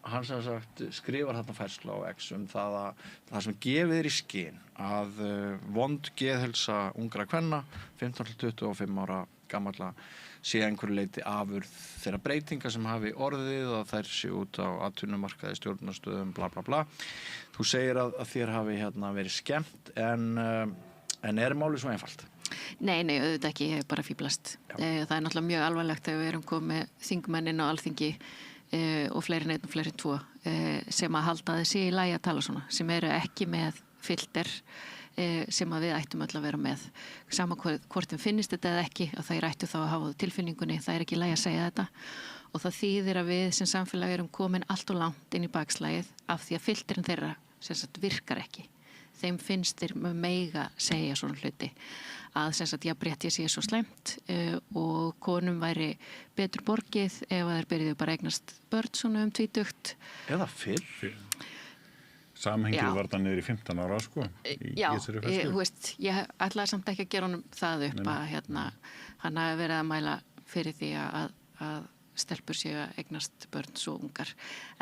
hann sem sagt skrifar þarna færslu á X það að það sem gefið í skyn að vond geðheilsa ungra kvenna, 15-25 ára gamalla, sé einhverju leyti afurð þeirra breytinga sem hafi orðið og þær sé út á atvinnumarkaði, stjórnunarstöðum, bla bla bla. Þú segir að þér hafi verið skemmt, en er málið svo einfalt? Nei, auðvitað ekki, ég hef bara fíblast. Það er náttúrulega mjög alvarlegt þegar við erum komið þingmennin á Alþingi og fleiri en einn og fleiri en tvo sem að halda þessi í lagi að tala svona, sem eru ekki með filter sem að við ættum öll að vera með. Sama hvort þeim finnist þetta eða ekki, að þær ættu þá að hafa tilfinningunni, það er ekki í lagi að segja þetta. Og það þýðir að við sem samfélag erum komin allt og langt inn í bakslagið af því að filterin þeirra sem sagt virkar ekki. Þeim finnst þeir mega segja svona hluti að sem sagt jafnrétti sé svo slæmt og konum væri betur borgið ef að þeir byrjuðu bara eignast börn svona 20. Eða fyrr. Samhengið var það niður í 15 ára, sko. Já, ég ætlaði samt ekki að gera honum það upp að hann hafi verið að mæla fyrir því að stelpur séu að eignast börn svo ungar.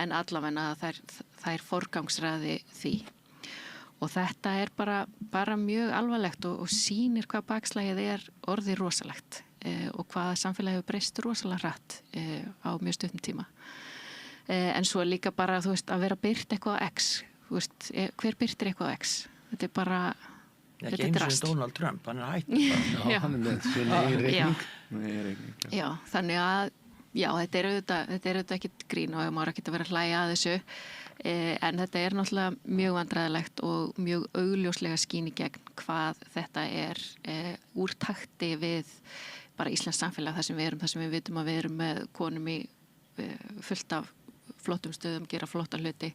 En allavega þær forgangsraði því. Og þetta er bara mjög alvarlegt og sýnir hvað bakslagið er orðið rosalegt og hvað samfélagið hefur breyst rosalega hratt á mjög stuttum tíma. En svo líka bara, að vera byrt eitthvað á X. Hver byrtir eitthvað á X? Þetta er bara, þetta er drast. Donald Trump, hann er hættur. Já, hann er með svona reikning. Já, þannig að, þetta er auðvitað ekkit grín og maður ekki að vera að hlæja að þessu. En þetta er náttúrulega mjög vandræðilegt og mjög augljóslega skín í gegn hvað þetta er úr takti við bara íslenskt samfélag þar sem við vitum að við erum með konum í fullt af flottum stöðum, gera flotta hluti.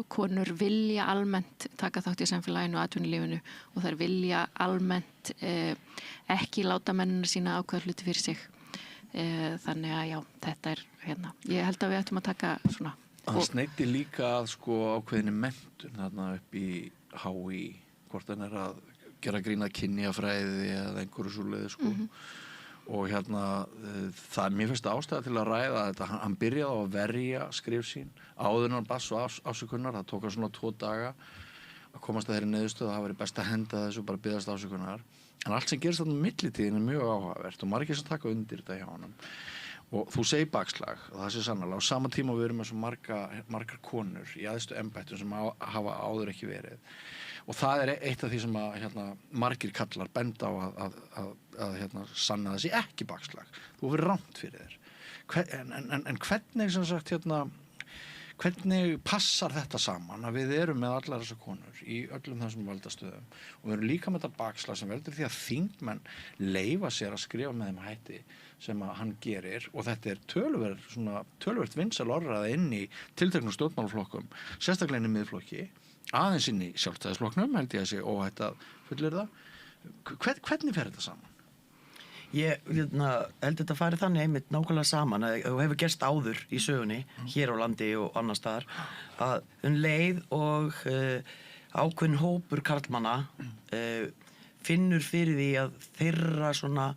Konur vilja almennt taka þátt í samfélaginu og atvinnulífinu og þær vilja almennt ekki láta mennina sína ákveða hluti fyrir sig. Þannig að þetta er Ég held að við ættum að taka svona. Hann sneiddi líka að ákveðinni menntun þarna upp í HÍ, hvort hann er að gera grína kynjafræði eða einhverju svoleiði og það mér finnst ástæða til að ræða þetta. Hann byrjaði á að verja skrif sín áður en hann bað svo afsökunar. Það tók hann svona 2 daga að komast að þeirri niðurstöðu að það væri best að henda þessu og bara biðjast afsökunar. En allt sem gerist þarna millitíðin er mjög áhugavert og margir sem taka undir þetta hjá honum. Og þú segir bakslag, og það sé sannarlega, á sama tíma við erum með svo margar konur í æðstu embættum sem hafa áður ekki verið. Og það er eitt af því sem margir kallar benda á að sanna þessi ekki bakslag. Þú verður rangt fyrir þér. En hvernig, sem sagt, hvernig passar þetta saman að við erum með allar þessar konur í öllum þessum valdastöðum og við erum líka með þetta bakslag sem veldur því að þingmenn leyfa sér að skrifa með þeim hætti sem að hann gerir og þetta er töluvert vinsæl orðræða inn í tilteknum stjórnmálaflokkum, sérstaklega inn í miðflokki, aðeins inn í sjálfstæðisflokknum, held ég að sé óhætt að fullyrða. Hvernig fer þetta saman? Ég held þetta fari þannig einmitt nákvæmlega saman að þú hefur gerst áður í sögunni hér á landi og annar staðar að leið og ákveðin hópur karlmanna finnur fyrir því að þeirra svona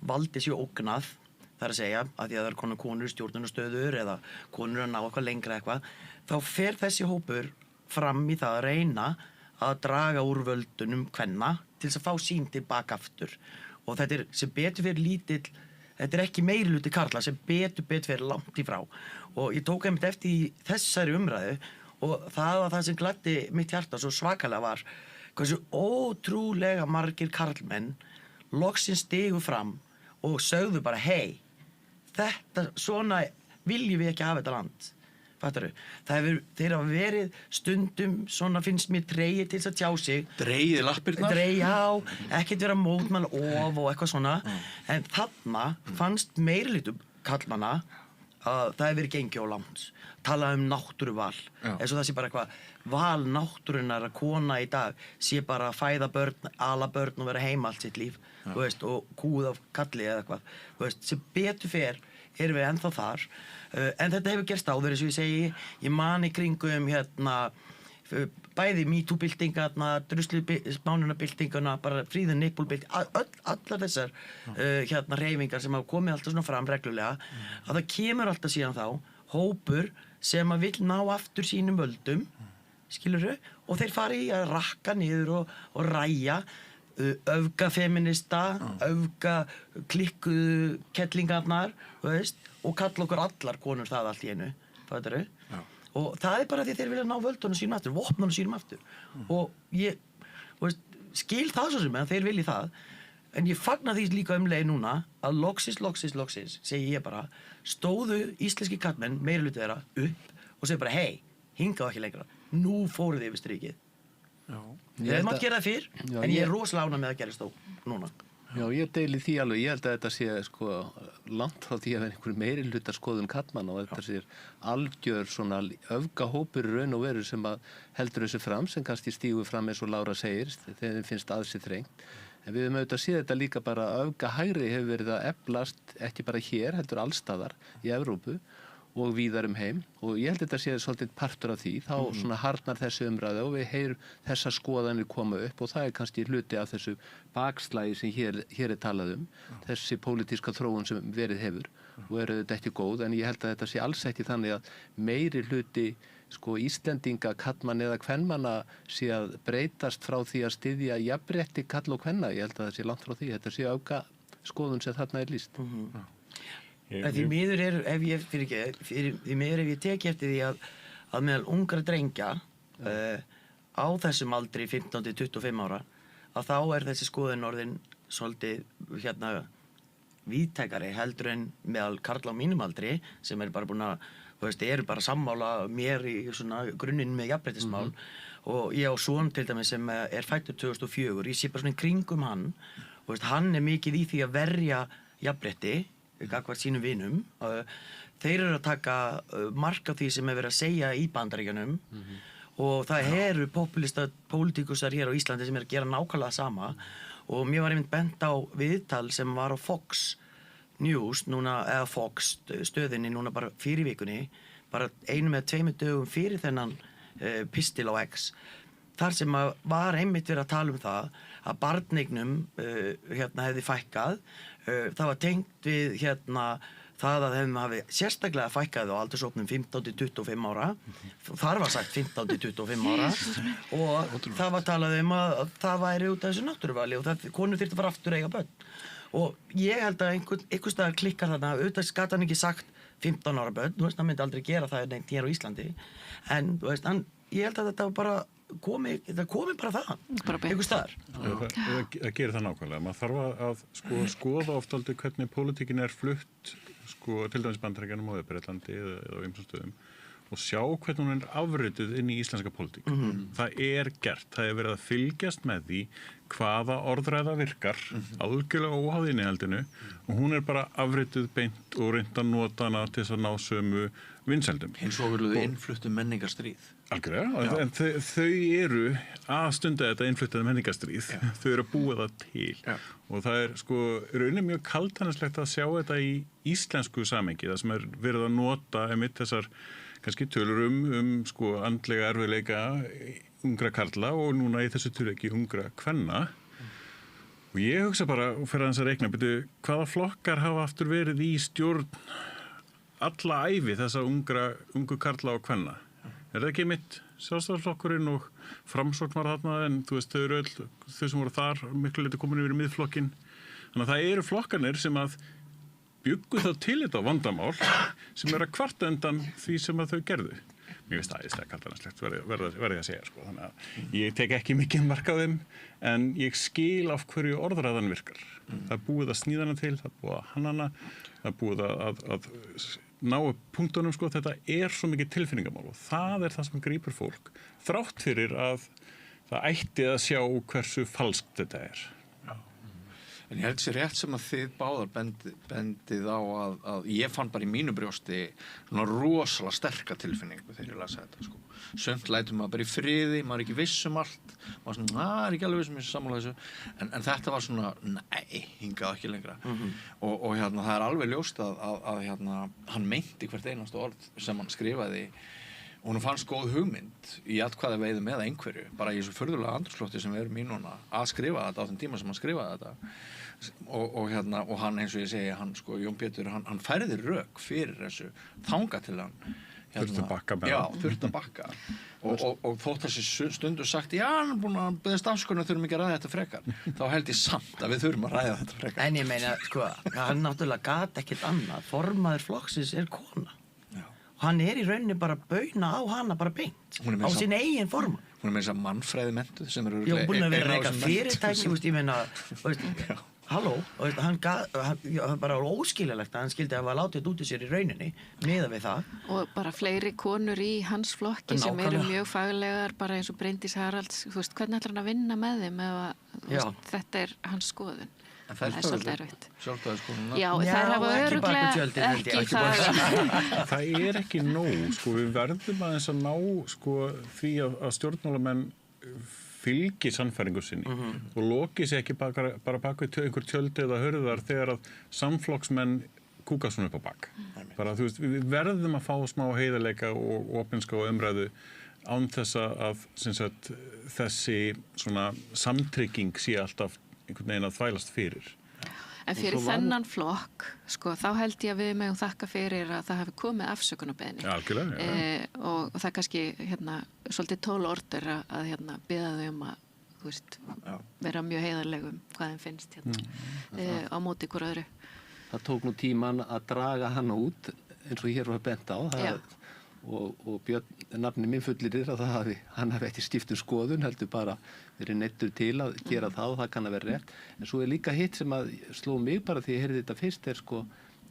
valdi sér ógnað, það er að segja að því að það er konur í stjórnunarstöður eða konur að ná eitthvað lengra eitthvað, þá fer þessi hópur fram í það að reyna að draga úr völdunum kvenna til þess að fá sín tilbaka aftur. Og þetta er sem betur fyrir lítill, þetta er ekki meirihluti karla sem betur fyrir langt í frá. Og ég tók einmitt eftir í þessari umræðu og það var það sem gladdi mitt hjarta svo svakalega var hversu ótrúlega margir karlmenn loksins stigu fram og sögðu bara hei, þetta svona viljum við ekki hafa þetta land. Fattaru? Þeir hafa verið stundum svona finnst mér dreigir til þess að tjá sig. Dreigið lappirnar? Já, ekkert vera mótmann of og eitthvað svona. En þarna fannst meirihlutum kallmanna að það hefur verið gengið á langt. Talað náttúruval. Eins og það sé bara eitthvað val náttúrunnar að kona í dag sé bara að fæða börn, ala börn og vera heima allt sitt líf, þú veist, og kúð af kalli eða eitthvað. Þú veist, sem betur fer erum við ennþá þar. En þetta hefur gerst áður, eins og ég segi, ég man í kringum bæði MeToo-byltingarna, druslu-smánunarbyltinguna, bara fríðan nippulbylting, allar þessar hreyfingar sem hafa komið alltaf svona fram reglulega, að það kemur alltaf síðan þá hópur sem að vill ná aftur sínum völdum, skilurðu, og þeir fari í að rakka niður og ræja, öfga feminista, öfga klikkuðu kettlingarnar, veist, og kalla okkur allar konur það allt í einu, fattarðu? Og það bara því þeir vilja ná völdunum sínum aftur, vopnunum sínum aftur. Og ég skil það svo sem að þeir vilji það, en ég fagna því líka leið núna að loksins, segi ég bara, stóðu íslenski kallmenn, meirihluti þeirra, upp og segi bara, hei, hingað ekki lengra. Nú fóruð þið yfir strikið. Ég mátt gera það fyrr, en ég rosalega ánægð með að gerist þó núna. Já, ég deili því alveg. Ég held að þetta sé langt frá því að vera einhver meirihluta skoðun kallmanna og þetta sé algjör svona öfgahópur í raun og veru sem að heldur þessu fram, sem kannski stígur fram eins og Lára segir, þegar þeim finnst að sér þrengt. En við höfum auðvitað séð þetta líka bara öfgahægri hefur verið að eflast ekki bara hér, heldur allstaðar í Evrópu og víðar heim og ég held þetta sé svolítið partur af því, þá svona harnar þessi umræða og við heyrum þessa skoðanir koma upp og það kannski hluti af þessu bakslægi sem hér talað þessi pólitíska þróun sem verið hefur og eru þetta ekki góð, en ég held að þetta sé alls ekki þannig að meiri hluti Íslendinga, kallmann eða kvenmanna sé að breytast frá því að styðja jafnrétti kall og kvenna, ég held að það sé langt frá því, þetta sé öfga skoðun sem þarna lýst. Því miður ef ég teki eftir því að meðal ungra drengja á þessum aldri 15-25 ára að þá þessi skoðun orðin svolítið víðtækari heldur en meðal karla á mínum aldri sem bara búin að eru bara sammála mér í svona grunninn með jafnréttismál og ég á son til dæmis sem fæddur 2004, ég sé bara svona kringum hann og hann mikið í því að verja jafnrétti gagnvart sínum vinum. Þeir eru að taka mark á því sem verið að segja í Bandaríkjunum og það eru pólitíkusar hér á Íslandi sem að gera nákvæmlega sama og mér var einmitt bent á viðtal sem var á Fox News núna, eða Fox stöðinni núna bara fyrir vikunni, bara 1 eða 2 dögum fyrir þennan pistil á X, þar sem var einmitt verið að tala það að barneignum hefði fækkað, það var tengt við það að þeim hafi sérstaklega fækkað á aldursóknum 15-25 ára, þar var sagt 15-25 ára og það var talað að það væri út af þessu náttúruvali og konur þyrftu að fara aftur að eiga börn. Og ég held að einhvers staðar klikkar þarna, auðvitað gat hann ekki sagt 15 ára börn, hann myndi aldrei gera það neitt hér á Íslandi, en ég held að þetta bara komi bara það, einhvers staðar. Það gerir það nákvæmlega, maður þarf að skoða oft aldrei hvernig pólitíkin flutt, til dæmis Bandaríkjunum og Bretlandi eða á ýmsum stöðum og sjá hvernig hún afrituð inn í íslenska pólitík. Það gert, það verið að fylgjast með því hvaða orðræða virkar, algjörlega óháð innihaldinu og hún bara afrituð beint og reynt að nota hana til þess að ná sömu vinsældum. Eins og verður innfluttu menningarstríð. Algjörlega, en þau eru að stunda þetta innfluttaða menningarstríð, þau eru að búa það til og það raunin mjög kaldhæðnislegt að sjá þetta í íslensku samhengi, það sem verið að nota einmitt þessar kannski tölur andlega erfiðleika ungra karla og núna í þessu tilviki ungra kvenna. Og ég hugsa bara, fyrir að reikna, hvaða flokkar hafa aftur verið í stjórn alla ævi þessa ungu karla og kvenna? Það ekki mitt Sjálfstæðisflokkurinn og Framsókn var þarna en þú veist, þau eru öll, þau sem voru þar miklu leyti komin yfir í miðflokkin. Þannig að það eru flokkarnir sem að bjuggu þá til þetta vandamál sem að kvarta undan því sem að þau gerðu. Mér finnst það æðislega kaldhæðnislegt verði að segja. Þannig að ég tek ekki mikið mark á þeim en ég skil af hverju orðræðan virkar. Það búið að sníða hana til, það búið að hanna hana, það búið að ná upp punktunum, sko, þetta svo mikið tilfinningamál og það það sem grípur fólk þrátt fyrir að það ætti að sjá hversu falskt þetta En ég held sér rétt sem að þið báðar bendið á að ég fann bara í mínu brjósti svona rosalega sterka tilfinningu þegar ég lasa þetta, sko. Sumt lætur maður bara í friði, maður ekki viss allt, maður svona, ekki alveg viss ég sammála þessu, en þetta var svona, nei, hingað ekki lengra. Og hérna, það alveg ljóst að hérna, hann meinti hvert einasta orð sem hann skrifaði og hún fannst góð hugmynd í atkvæðaveiðum eða einhverju, bara í þessu furðulega andrúmslofti sem við erum í núna að skrifa þetta á þeim tíma sem hann skrifaði þetta. Og hann, eins og ég segi, hann, sko, Jón Pétur, hann færði rök fyrir þessu þanga til hann. Þurfti að bakka með það. Já, þurfti að bakka. Og þótt þessi stundu sagt, já, hann búin að beðast afsökunar, þurfum ekki að ræða þetta frekar. Þá held ég samt að við þurfum að ræða þetta frekar. En ég meina, sko, hann náttúrulega gat ekkert annað. Formaður flokksins kona. Hann í rauninni bara bauna á hana bara beint á sín eigin forma. Hún með þess að mannfræði mentuð sem Já, búin að vera eitthvað fyrirtæki, ég meina, halló, hann bara óskiljulegt að hann skildi að hafa látið út í sér í rauninni miðað við það. Og bara fleiri konur í hans flokki sem eru mjög faglegar, bara eins og Bryndís Haralds, þú veist, hvernig ætlar hann að vinna með þeim ef þetta hans skoðun? Það svolítið erfitt. Já, þær hafa örugglega ekki það. Það ekki nóg, sko, við verðum aðeins að ná, sko, því að stjórnmálamenn fylgi sannfæringu sinni og loki sig ekki bara bak við einhver tjöldi eða hörðar þegar að samflokksmenn kúka svona upp á bak. Bara, þú veist, við verðum að fá smá heiðarleika og opinska og umræðu án þess að sem sagt, þessi svona samtrygging sé alltaf einhvern veginn að þvælast fyrir. En fyrir þennan flokk, sko, þá held ég að við megum þakka fyrir að það hafi komið afsökunarbeðni. Já, algjörlega. Og það kannski, svolítið tól orður að biðja þau að, þú veist, vera mjög heiðarlegum hvað þeim finnst á móti hver öðru. Það tók nú tíman að draga hana út, eins og hér var bent á. Og Björn, nafni minn fullirir að hann hafi ekki skipt skoðun, heldur bara verið neyddur til að gera það og það kann að vera rétt. En svo líka hitt sem að sló mig bara því ég heyrði þetta fyrst sko,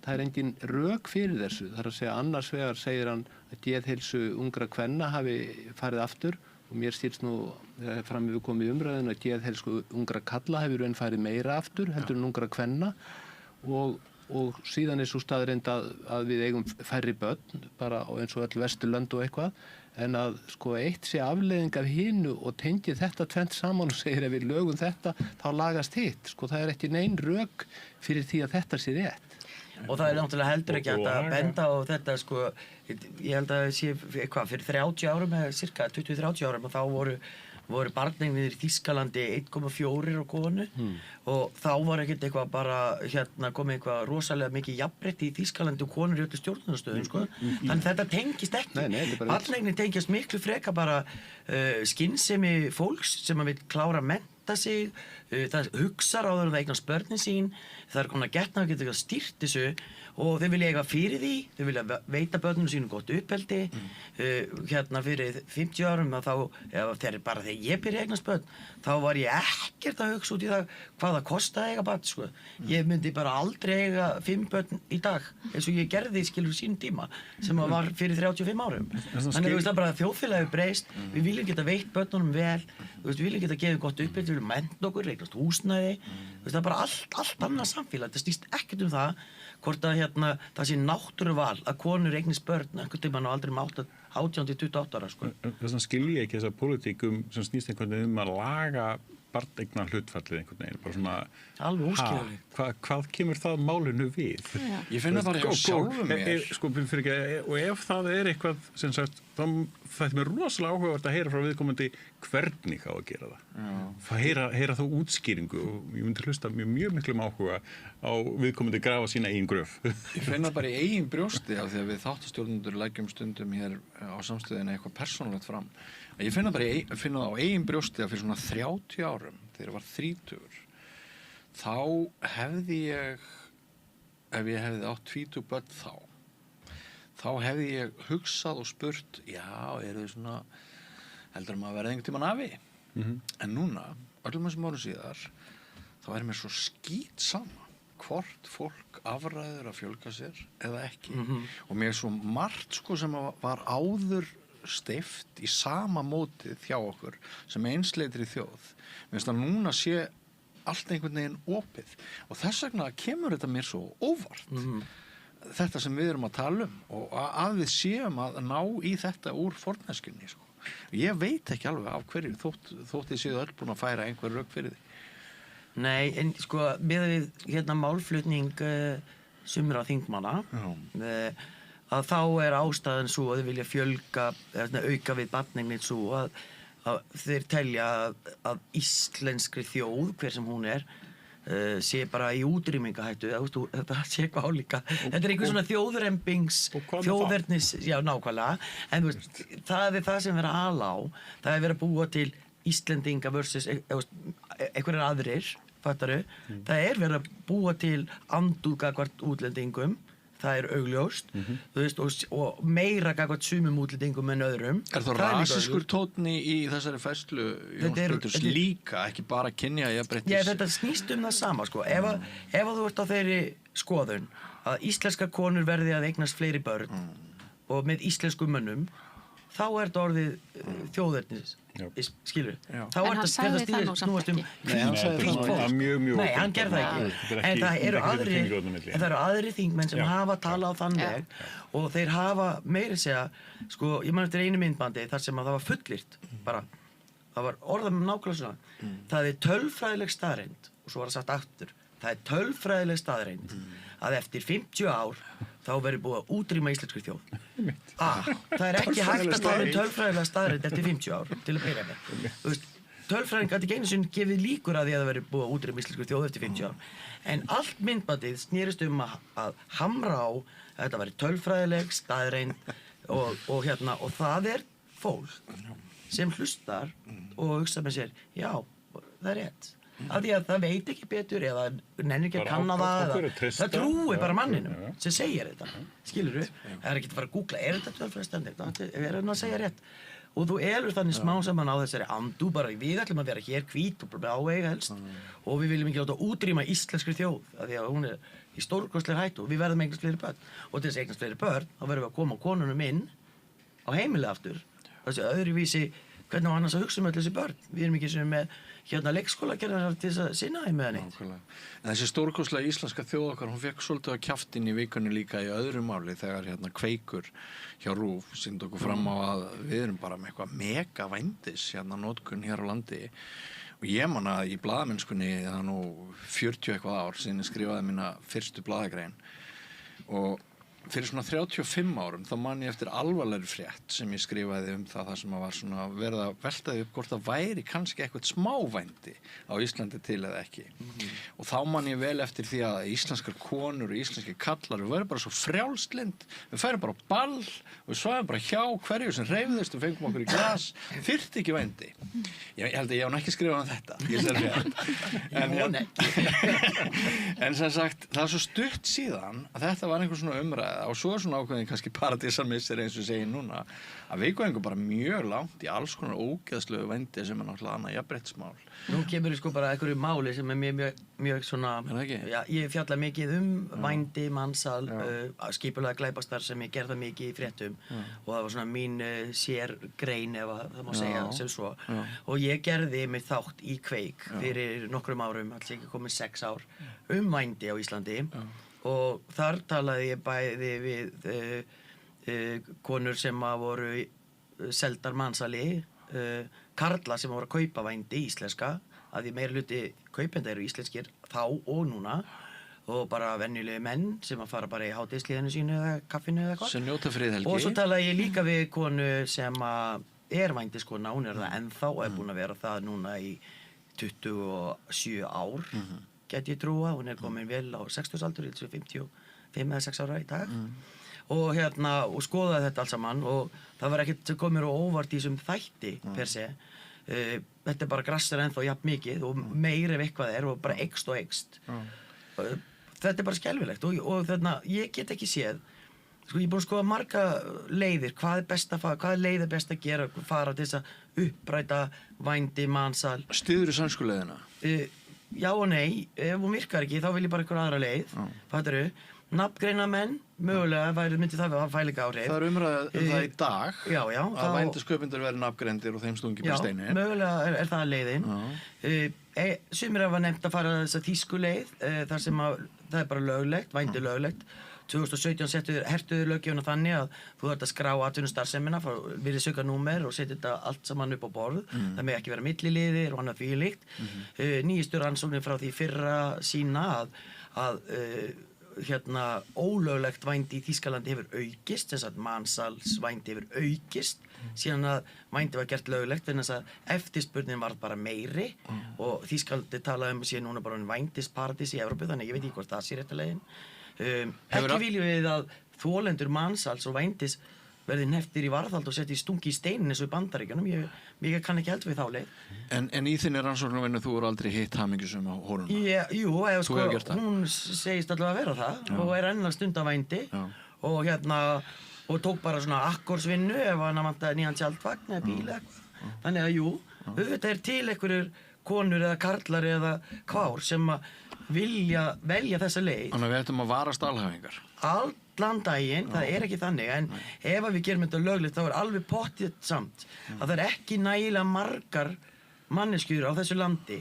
það engin rök fyrir þessu. Það að segja annars vegar segir hann að geðheilsu ungra kvenna hafi farið aftur og mér stýrst nú fram við komið umræðin að geðheilsu ungra kalla hefur raun farið meira aftur heldur en ungra kvenna og síðan svo staðreind að við eigum færri börn, bara eins og öll Vesturlönd og eitthvað, en að sko eitt sé afleiðing af hinu og tengi þetta tvennt saman og segir ef við lögum þetta, þá lagast hitt. Sko það ekki nein rök fyrir því að þetta sé rétt. Og það náttúrulega heldur ekki að benda á þetta, sko, ég held að sé eitthvað fyrir 30 árum, eða cirka 20-30 árum og þá voru barneignir í Þýskalandi 1,4 á konu og þá var ekkert eitthvað bara komið eitthvað rosalega mikið jafnrétti í Þýskalandi og konur í öllu stjórnunarstöðum, sko. Þannig þetta tengist ekki. Barneignir tengist miklu freka bara skynsemi fólks sem að vil klára mennta sig, það hugsar áður en það eignast börnin sín, það komin að getna að geta stýrt þessu og þau vilja eiga fyrir því, þau vilja veita börnunum sínum gott uppeldi. Fyrir 50 árum þegar ég byrja eignast börn, þá var ég ekkert að hugsa út í það hvað það kostaði að eiga barn, sko. Ég myndi bara aldrei eiga 5 börn í dag, eins og ég gerði skilur sínum tíma, sem var fyrir 35 árum. Þannig að bara þjóðfélagið breyst, við viljum geta veitt börnunum vel, við viljum geta gefið gott uppeldi, við viljum mennta okkur, eignast húsnæði, það er bara allt annað samfélag, það snýst ekkert um það hvort að það sé náttúruval að konur eignist börn einhvern tímann og aldrei 18-28 ára, sko. Þess vegna skil ég ekki þessa pólitík sem snýst einhvern veginn að laga barneigna hlutfallið einhvern veginn, bara svona alveg óskiljanlegt. Hvað kemur það málinu við? Ég finn það bara hjá sjálfum mér. Sko, og ef það eitthvað, sem sagt, það mér rosalega áhugavert að heyra frá viðkomandi hvernig á að gera það. Heyra þá útskýringu og ég myndi hlusta mjög miklum áhuga á viðkomandi grafa sína eigin gröf. Ég finn það bara í eigin brjósti af því að við þáttastjórnendur leggjum stundum hér á samstöðina eitthvað persónulegt fram. Ég finn það á eigin brjósti að fyrir svona 30 árum, þegar ég var 30, þá hefði ég, ef ég hefði átt 20 börn þá hefði ég hugsað og spurt, já, eru þið svona, heldur maður að vera einhvern tímann afi? En núna, öllum þessum árum síðar, þá mér svo skít sama hvort fólk afræður að fjölga sér eða ekki. Og mér er svo margt sko sem var áður steypt í sama mótið hjá okkur sem einsleitri þjóð. Mér finnst að núna sé allt einhvern veginn opið og þess vegna kemur þetta mér svo óvart. Þetta sem við erum að tala og að við séum að ná í þetta úr forneskjunni sko. Ég veit ekki alveg af hverju þótt þið séu öll búin að færa einhver rök fyrir því. Nei, en sko með hérna málflutning sumra þingmanna að þá ástæðan svo að þau vilja fjölga auka við barneignir svo að þeir telja að íslenskri þjóð, hver sem hún sé bara í útrýmingahættu, þetta sé eitthvað álíka. Þetta einhver svona þjóðrembings, þjóðverðnis, já nákvæmlega, en það það sem verið að ala á, það verið að búa til Íslendinga versus einhverjar aðrir, fattaru, það verið að búa til andúð gagnvart útlendingum, það augljóst, þú veist, og meira gagnvart sumum útlendingum en öðrum. Það rasískur tónn í þessari færslu Jóns Péturs líka, ekki bara kynjajafnréttis? Já, þetta snýst það sama, sko. Ef þú ert á þeirri skoðun að íslenskar konur verði að eignast fleiri börn og með íslenskum mönnum, þá þetta orðið þjóðernis, skilur. Þá en hann sagði það nú samt ekki. Nei, hann sagði það mjög Nei, hann gerði það ekki. En það eru aðri þingmenn sem hafa talað á þann veg og þeir hafa meira segja, sko, ég man eftir einu myndbandi þar sem að það var fullyrt, bara, það var orðað með nákvæmlega svona. Það tölfræðileg staðreynd, og svo var það sagt aftur, það tölfræðileg staðreynd að eftir 50 ár þá verður búið að útrýma íslenskri þjóð. Það ekki hægt að tala tölfræðilega staðreynd eftir 50 ár til að byrja með. Tölfræðing gæti ekki einu sinni gefið líkur að því að það verður búið að útrýma íslenskri þjóð eftir 50 ár. En allt myndbandið snerist að hamra á að þetta væri tölfræðileg staðreynd og það fólk sem hlustar og hugsa með sér, já, það rétt. Af því að það veit ekki betur eða nennir ekki að kanna það trúi bara manninum sem segir þetta, skilurðu? Það ekki að fara að googla, þetta tölfræðileg staðreynd? Hann að segja rétt? Og þú elur þannig smá saman á þessari andú bara við ætlum að vera hér hvít og bláeyga helst og við viljum ekki láta útrýma íslenskri þjóð af því að hún í stórkostlegri hættu og við verðum eignast fleiri börn og til þess að eignast fleiri börn þá verðum við að koma konunum inn á heimilið aftur þessi öðruvísi hvernig á annars að hugsa öll þessi börn við erum ekki sem með leikskólakennarar til þess að sinna þeim með henni. En þessi stórkostlega íslenska þjóð okkar, hún fekk svolítið að kjaftinn í vikunni líka í öðru máli þegar Kveikur hjá RÚV sýndi okkur fram á að við erum bara með eitthvað mega vændis notkun hér á landi og ég man að í blaðamennskunni það nú 40 eitthvað ár síðan ég skrifaði mína fyrstu blaðagrein og fyrir svona 35 árum þá man ég eftir alvarlegri frétt sem ég skrifaði það sem var svona verið að veltaði upp hvort það væri kannski eitthvað smávændi á Íslandi til eða ekki og þá man ég vel eftir því að íslenskar konur og íslenskir kallar við væri bara svo frjálslynd við færum bara á ball og við svæðum bara hjá hverju sem hreyfðist og fengum okkur í glas þyrfti ekki vændi ég held að ég ekki skrifað þetta en sem sagt það svo stutt síðan að þetta var einhver svona umræða og svo svona ákveðin kannski paradísarmissir eins og segir núna að við góðum bara mjög langt í alls konar ógeðslegu vændi sem náttúrulega annað jafnréttismál. Nú kemur sko bara einhverju máli sem mjög svona ég fjalla mikið vændi, mansal, skipulega glæpastar sem ég gerði mikið í fréttum og það var svona mín sérgrein ef það má segja sem svo og ég gerði mig þátt í Kveik fyrir nokkrum árum, alls ekki komið 6 ár vændi á Íslandi og þar talaði ég bæði við konur sem voru seldar mansali karla sem voru að kaupa vændi íslenska að því meira hluti kaupenda eru íslenskir þá og núna og bara venjulegi menn sem að fara bara í hádegisliðinu sínu eða kaffinu eða eitthvað sem njóta friðhelgi og svo talaði ég líka við konu sem vændiskona, hún það ennþá og búin að vera það núna í 27 ár gæti ég trúa, hún komin vel á 60-aldur, 55 eða 6 ára í dag og og skoðaði þetta alls saman og það var ekkert sem kom mér á óvart í þessum þætti per se þetta bara grassar ennþá jafn mikið og meira ef eitthvað og bara eykst og eykst þetta bara skelfilegt og ég get ekki séð sko ég búin að skoða marga leiðir hvað leið best að gera fara til þess að uppræta vændi, mansal Styðurðu sænsku leiðina? já og nei, ef hún virkar ekki þá vil ég bara einhver aðra leið, fattarðu? Nafngreinamenn, mögulega myndi það vera fælinga áhrif. Það umræðið það í dag já, að vændisköpundur verði nafngreindir og þeim stungi bara steinin. Já, mögulega er það leiðin. Sumir hafa nefnt að fara þessa þýsku leið, þar sem að það er bara löglegt, vændi löglegt. 2017 hertuðu löggjöfuna þannig að þú þarft að skrá atvinnustarfsemina, virðið sökarnúmer og setja þetta allt saman upp á borð. Það með ekki vera milliliðir og annað því líkt. Nýjustu rannsóknir frá því fyrra sína að ólöglegt vændi í Þýskalandi hefur aukist, þess að mansalsvændi hefur aukist síðan að vændi var gert löglegt vegna þess að eftirspurnin var bara meiri og Þýskalandi talaði síðan núna bara vændisparadís í Evrópu, þannig ég veit ekki hvort það sé rétta leiðin. Ekki viljum við að þolendur mansals og vændis verði neftir í varðhald og setja í stungi í steinin eins og í Bandaríkjunum. Ég kann ekki heldur við þá leið. En í þinni rannsóknarvinnu þú eru aldrei hitt hamingjusum á hóruna? Jú, hún segist allavega að vera það og er enn að stunda vændi og tók bara svona akkorsvinnu ef hann vantaði nýjan tjaldvagn eða bíl eða eitthvað. Þannig að jú, auðvitað er til einhverjir konur eða karlar eða kvár sem að vilja velja þessa leið. Þannig að við ættum að varast alhæfingar. Allan daginn, það er ekki þannig, en ef við gerum þetta löglegt þá er alveg pottið samt að það er ekki nægilega margar manneskjur á þessu landi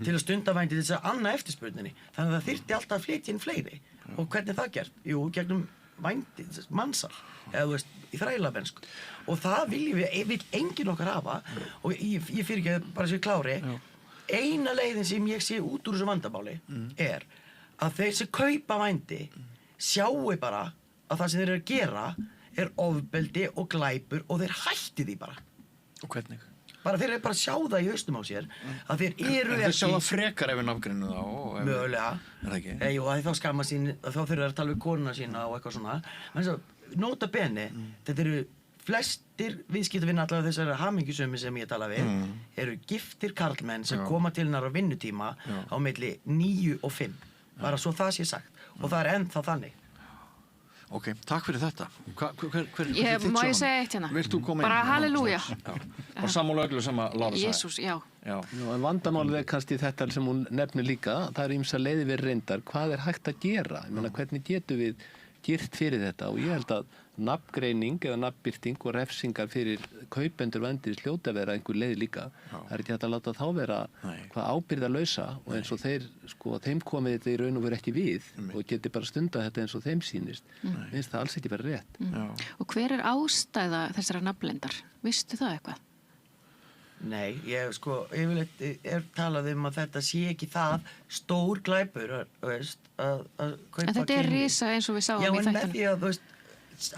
til að stunda vændi til þess að anna eftirspurninni. Þannig að það þyrfti alltaf að flytja inn fleiri. Og hvernig er það gert? Jú, gegnum vændi, mansal, eða þú veist, í þrælamennsku. Og það vill enginn okkar hafa og ég fyrir ekki bara sér klári. Eina leiðin sem ég sé út úr þessu vandamáli er að þeir sem kaupa vændi sjáu bara að það sem þeir eru að gera er ofbeldi og glæpur og þeir hætti því bara. Og hvernig? Bara þeir eru bara að sjá það í haustum á sér að þeir eru ekki... Þeir sjá það frekar ef við nafngreinu þá? Mögulega. Er það ekki? Jú, að þá skamma sín, þá þurfa að tala við konuna sína og eitthvað svona. Men svo, nota bene, þetta eru flestir viðskiptavinna allavega þessari hamingjusömi sem ég tala við eru giftir karlmenn sem koma til hennar á vinnutíma á milli 9 og 5. Bara svo það sé sagt. Og það er ennþá þannig. Ok, takk fyrir þetta. Má ég segja eitt hérna? Vilt þú koma inn? Bara halleluja. Og sammála öllu sem að Lára sagði. Jesús, já. En vandamálið er kannski þetta sem hún nefnir líka. Það er ýmsar leiðir við reyndar. Hvað er hægt að gera? Ég meina, hvernig getum við girt fyrir þetta? Og ég held að nafngreining eða nafnbirting og refsingar fyrir kaupendur vændis hljóta að vera einhver leið líka. Það er ekki hægt að láta þá vera hvað ábyrgðarlausa og eins og þeir, þeim komið þetta í raun og veru ekki við og geti bara stundað þetta eins og þeim sýnist. Finnst það alls ekki bara rétt. Og hver er ástæða þessara nafnleyndar? Vistu það eitthvað? Nei, yfirleitt er talað að þetta sé ekki það stór glæpur, veist, að kaupa en þetta er risa eins og við sáum í þættunum. Já, en með því að,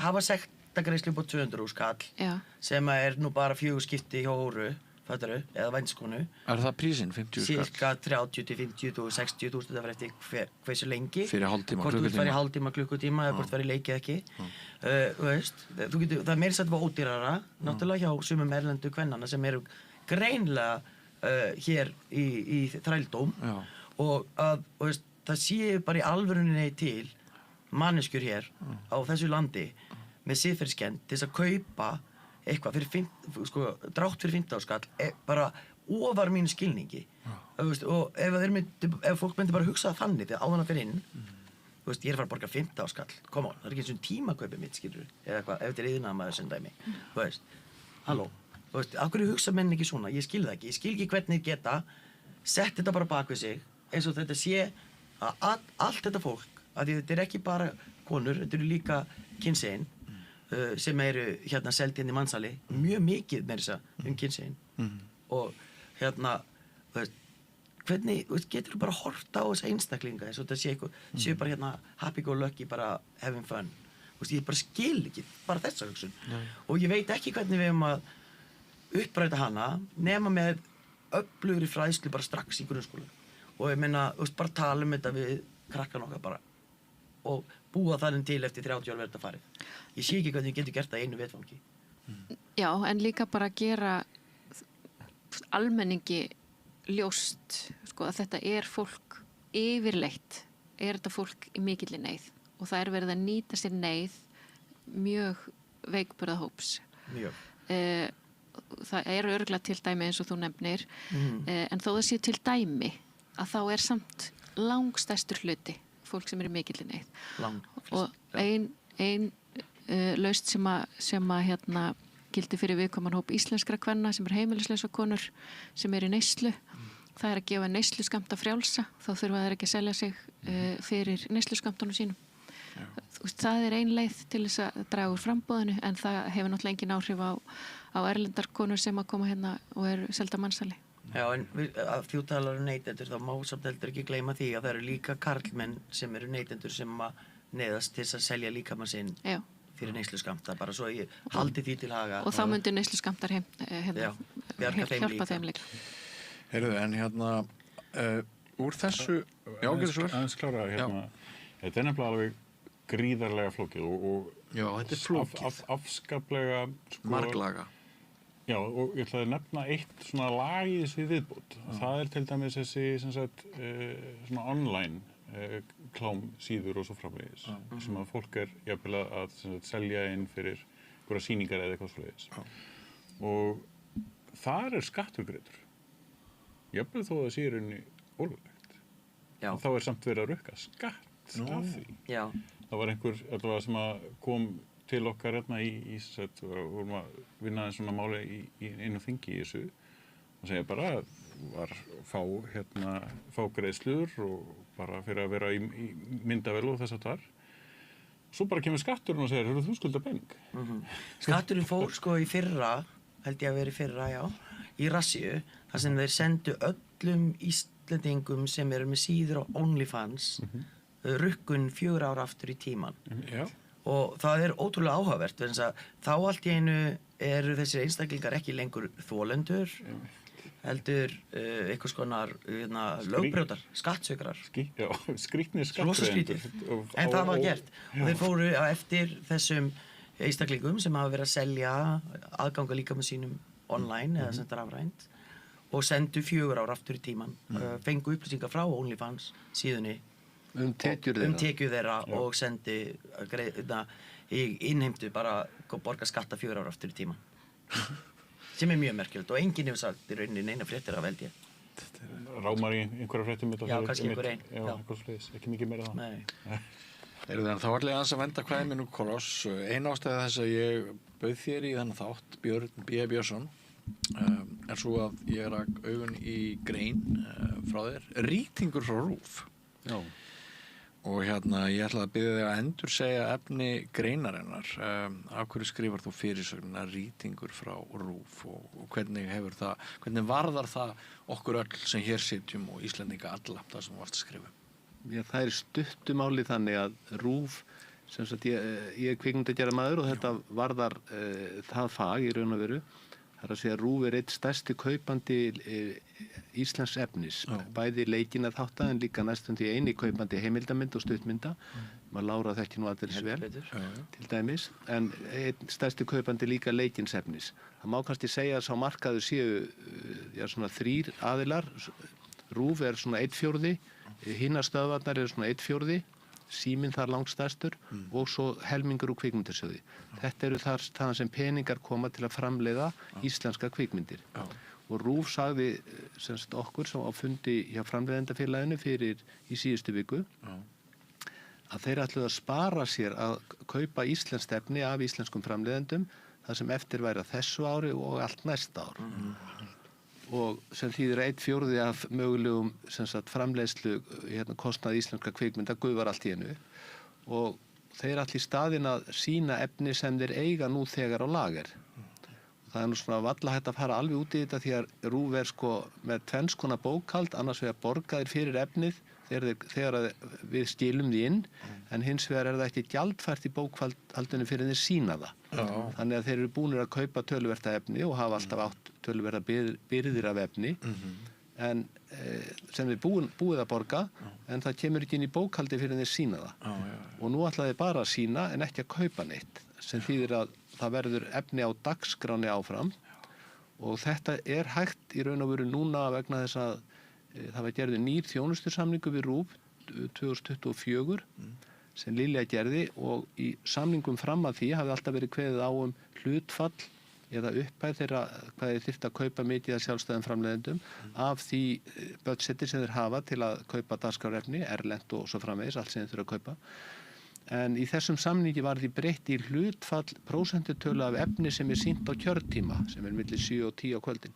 hafa sektagreiðslu upp á 200 skall sem er nú bara 4 skipti hjá hóru, fattarðu, eða vænskonu. Er það prísinn, 50 skall? Cirka 30 til 50 og 60.000, það var eftir hversu lengi. Fyrir hálftíma, klukkutíma. Hvort þú færi hálftíma, klukkutíma, eða hvort færi leikið ekki. Veist, það er meira sætt var ódýrara, náttúrulega hjá sumum erlendu kvennana sem eru greinlega hér í þrældóm og veist, það séu bara í alvörunni til manneskjur hér á þessu landi með siðferðiskennd til þess að kaupa eitthvað fyrir drátt fyrir 15 skall bara ofar mínu skilningi og ef fólk myndi bara hugsa þannig þegar áðan að fyrir inn ég er að fara að borga 15 skall koma on, það er ekki eins og tímakaupi mitt skilur eða eitthvað, ef þetta er iðnaðarmaður sem dæmi halló, af hverju hugsa menn ekki svona, ég skil það ekki ég skil ekki hvernig geta sett þetta bara bak við sig eins og þetta sé að allt þetta fólk að þetta er ekki bara konur, þetta eru líka kynsegin sem eru seld hérna í mansali mjög mikið með þessa kynsegin og hvernig getur þú bara horft á þessa einstaklinga eins og þetta séu bara happy go lucky, bara having fun ég bara skil ekki bara þessa hugsun og ég veit ekki hvernig við hefum að uppræta hana nema með öflugri fræðslu bara strax í grunnskóla og ég meina, bara tala þetta við krakkan okkar bara og búa þannig til eftir 30 ár verið að farið. Ég sé ekki hvernig ég getur gert það einu vetfangi. Já, en líka bara gera almenningi ljóst, að þetta er fólk yfirleitt, er þetta fólk í mikilli neyð og það er verið að nýta sér neyð mjög veikburða hóps. Mjög. Það eru örugglega til dæmi eins og þú nefnir, en þó það sé til dæmi, að þá er samt langstærstur hluti fólk sem er í mikilli neyð. Og ein lausn sem að hérna gildi fyrir viðkoman hóp íslenskra kvenna sem er heimilislausar konur sem er í neyslu. Það er að gefa neysluskammta frjálsa, þá þurfa þær ekki að selja sig fyrir neysluskammtunum sínum. Það er ein leið til þess að draga úr framboðinu, en það hefur náttúrulega engin áhrif á erlendar konur sem að koma hérna og eru selda mannsali. Já, en að þjútalar neytendur, þá má samt heldur ekki gleyma því að það eru líka karlmenn sem eru neytendur sem að neyðast til þess að selja líkamann sinn fyrir neysluskammta, bara svo ég haldi því til haga. Og þá myndir neysluskammtar hjálpa þeim líka. Heyrðu, en hérna, úr þessu... Já, getur svo. Aðeins klára, hérna, þetta er nefnilega alveg gríðarlega flókið og já, þetta er flókið. Afskaplega... Marglaga. Já, og ég ætlaði að nefna eitt svona lag í þessu viðbót. Það er til dæmis þessi, sem sagt, svona online klámsíður og svo framvegis, sem að fólk er jafnvel að selja inn fyrir einhverja sýningar eða eitthvað svoleiðis. Og þar er skattur greiddur. Jafnvel þó það sé í rauninni ólöglegt. Þá er samt verið að rukka skatt af því. Já. Það var einhver sem að kom til okkar hérna í vorum að vinna einn svona máli í einu þingi í þessu og segja bara fá greiðslur og bara fyrir að vera í myndavél og þess að þar. Svo bara kemur skatturinn og segir, þú skuldar pening. Skatturinn fór sko í fyrra, held ég að vera í fyrra, já, í Rassíu, þar sem þeir sendu öllum Íslendingum sem eru með síður á OnlyFans rukkun 4 ára aftur í tíman. Já. Og það er ótrúlega áhugavert, vegna þess að þá allt í einu eru þessir einstaklingar ekki lengur þolendur, heldur einhvers konar lögbrjótar, skattsökrar. Já, skrýtnir skattgreiðendur. Rosa skrýtið. En það var gert. Og þeir fóru eftir þessum einstaklingum sem hafa verið að selja aðganga líka með sínum online eða sem rafrænt og sendu 4 ára aftur í tíman. Fengu upplýsingar frá OnlyFans síðunni tekjur þeirra og sendi innheimtu bara borga skatta 4 ára aftur í tíman. Sem er mjög merkilegt og enginn hefur sagt í rauninni neina fréttir af held ég. Rámar í einhverja fréttum mitt. Já, kannski einhver ein. Já, eitthvað sliðis, ekki mikið meira það. Nei. Þá ætla ég aðeins að venda kvæði minn úr Koloss. Ein ástæða þess að ég bauð þér í þennan þátt, Björn B. Björnsson, er svo að ég rak augun í grein frá þér, Rýtingur frá RÚV. Já. Og hérna, ég ætla að biðja þig að endursegja efni greinarinnar. Af hverju skrifar þú fyrirsögnina Rýtingur frá RÚV og hvernig varðar það okkur öll sem hér sitjum og Íslendinga alla, það sem þú varst að skrifa? Já, það er stuttumáli þannig að RÚV, sem sagt ég er kvikmyndagerðarmaður og þetta varðar það fag í raun og veru. Það er að segja að RÚV er eitt stærsti kaupandi íslensks efnis, bæði leikina þátta en líka næstum því eini kaupandi heimildamynd og stuttmynda. Maður Lára þekki nú allir vel, til dæmis, en einn stærsti kaupandi líka leikins efnis. Það má kannski segja að sá markaður séu svona 3 aðilar. RÚV er svona 1/4, hinnar stöðvarnar eru svona 1/4, Síminn þar langstærstur og svo helmingur úr kvikmyndasjóði. Þetta eru þar sem peningar koma til að framleiða íslenska kvikmyndir. Og RÚV sagði semst okkur sem á fundi hjá framleiðendafélaginu í síðustu viku að þeir ætluðu að spara sér að kaupa íslenskt efni af íslenskum framleiðendum það sem eftir væri á þessu ári og allt næsta ár. Og sem þýðir 1/4 af mögulegum framleiðslu kostnað íslenska kvikmynda gufar allt í einu og þeir allir í staðinn að sína efni sem þeir eiga nú þegar á lager. Það er nú svona varla hægt að fara alveg út í þetta því að RÚV er sko með 2 konar bókhald, annars vegar borgaðir fyrir efnið þegar við skilum því inn en hins vegar er það ekki gjaldfært í bókhaldinu fyrir þeir sína það. Þannig að þeir eru búnir að kaupa töluverta efni og hafa alltaf átt töluverta birgðir af efni en sem þeir búið að borga en það kemur ekki inn í bókhaldi fyrir þeir sína það. Og nú ætla þeir bara að sína en ekki að kaupa neitt sem þýðir að það verður efni á dagskráni áfram og þetta er hægt í raun og veru núna vegna þess að það var gerði nýr þjónustusamningu við RÚV 2024 sem Lilja gerði og í samningum fram að því hafði alltaf verið kveðið á hlutfall eða upphæð þeirra hvað þeir þyrftu að kaupa mikið að sjálfstæðum framleiðendum af því budgeti sem þeir hafa til að kaupa dagskrárefni, erlent og svo framvegis, allt sem þeir þurfa að kaupa. En í þessum samningi var því breytt í hlutfall prósentutölu af efni sem sýnt á kjörtíma, sem milli 7 og 10 á kvöldin,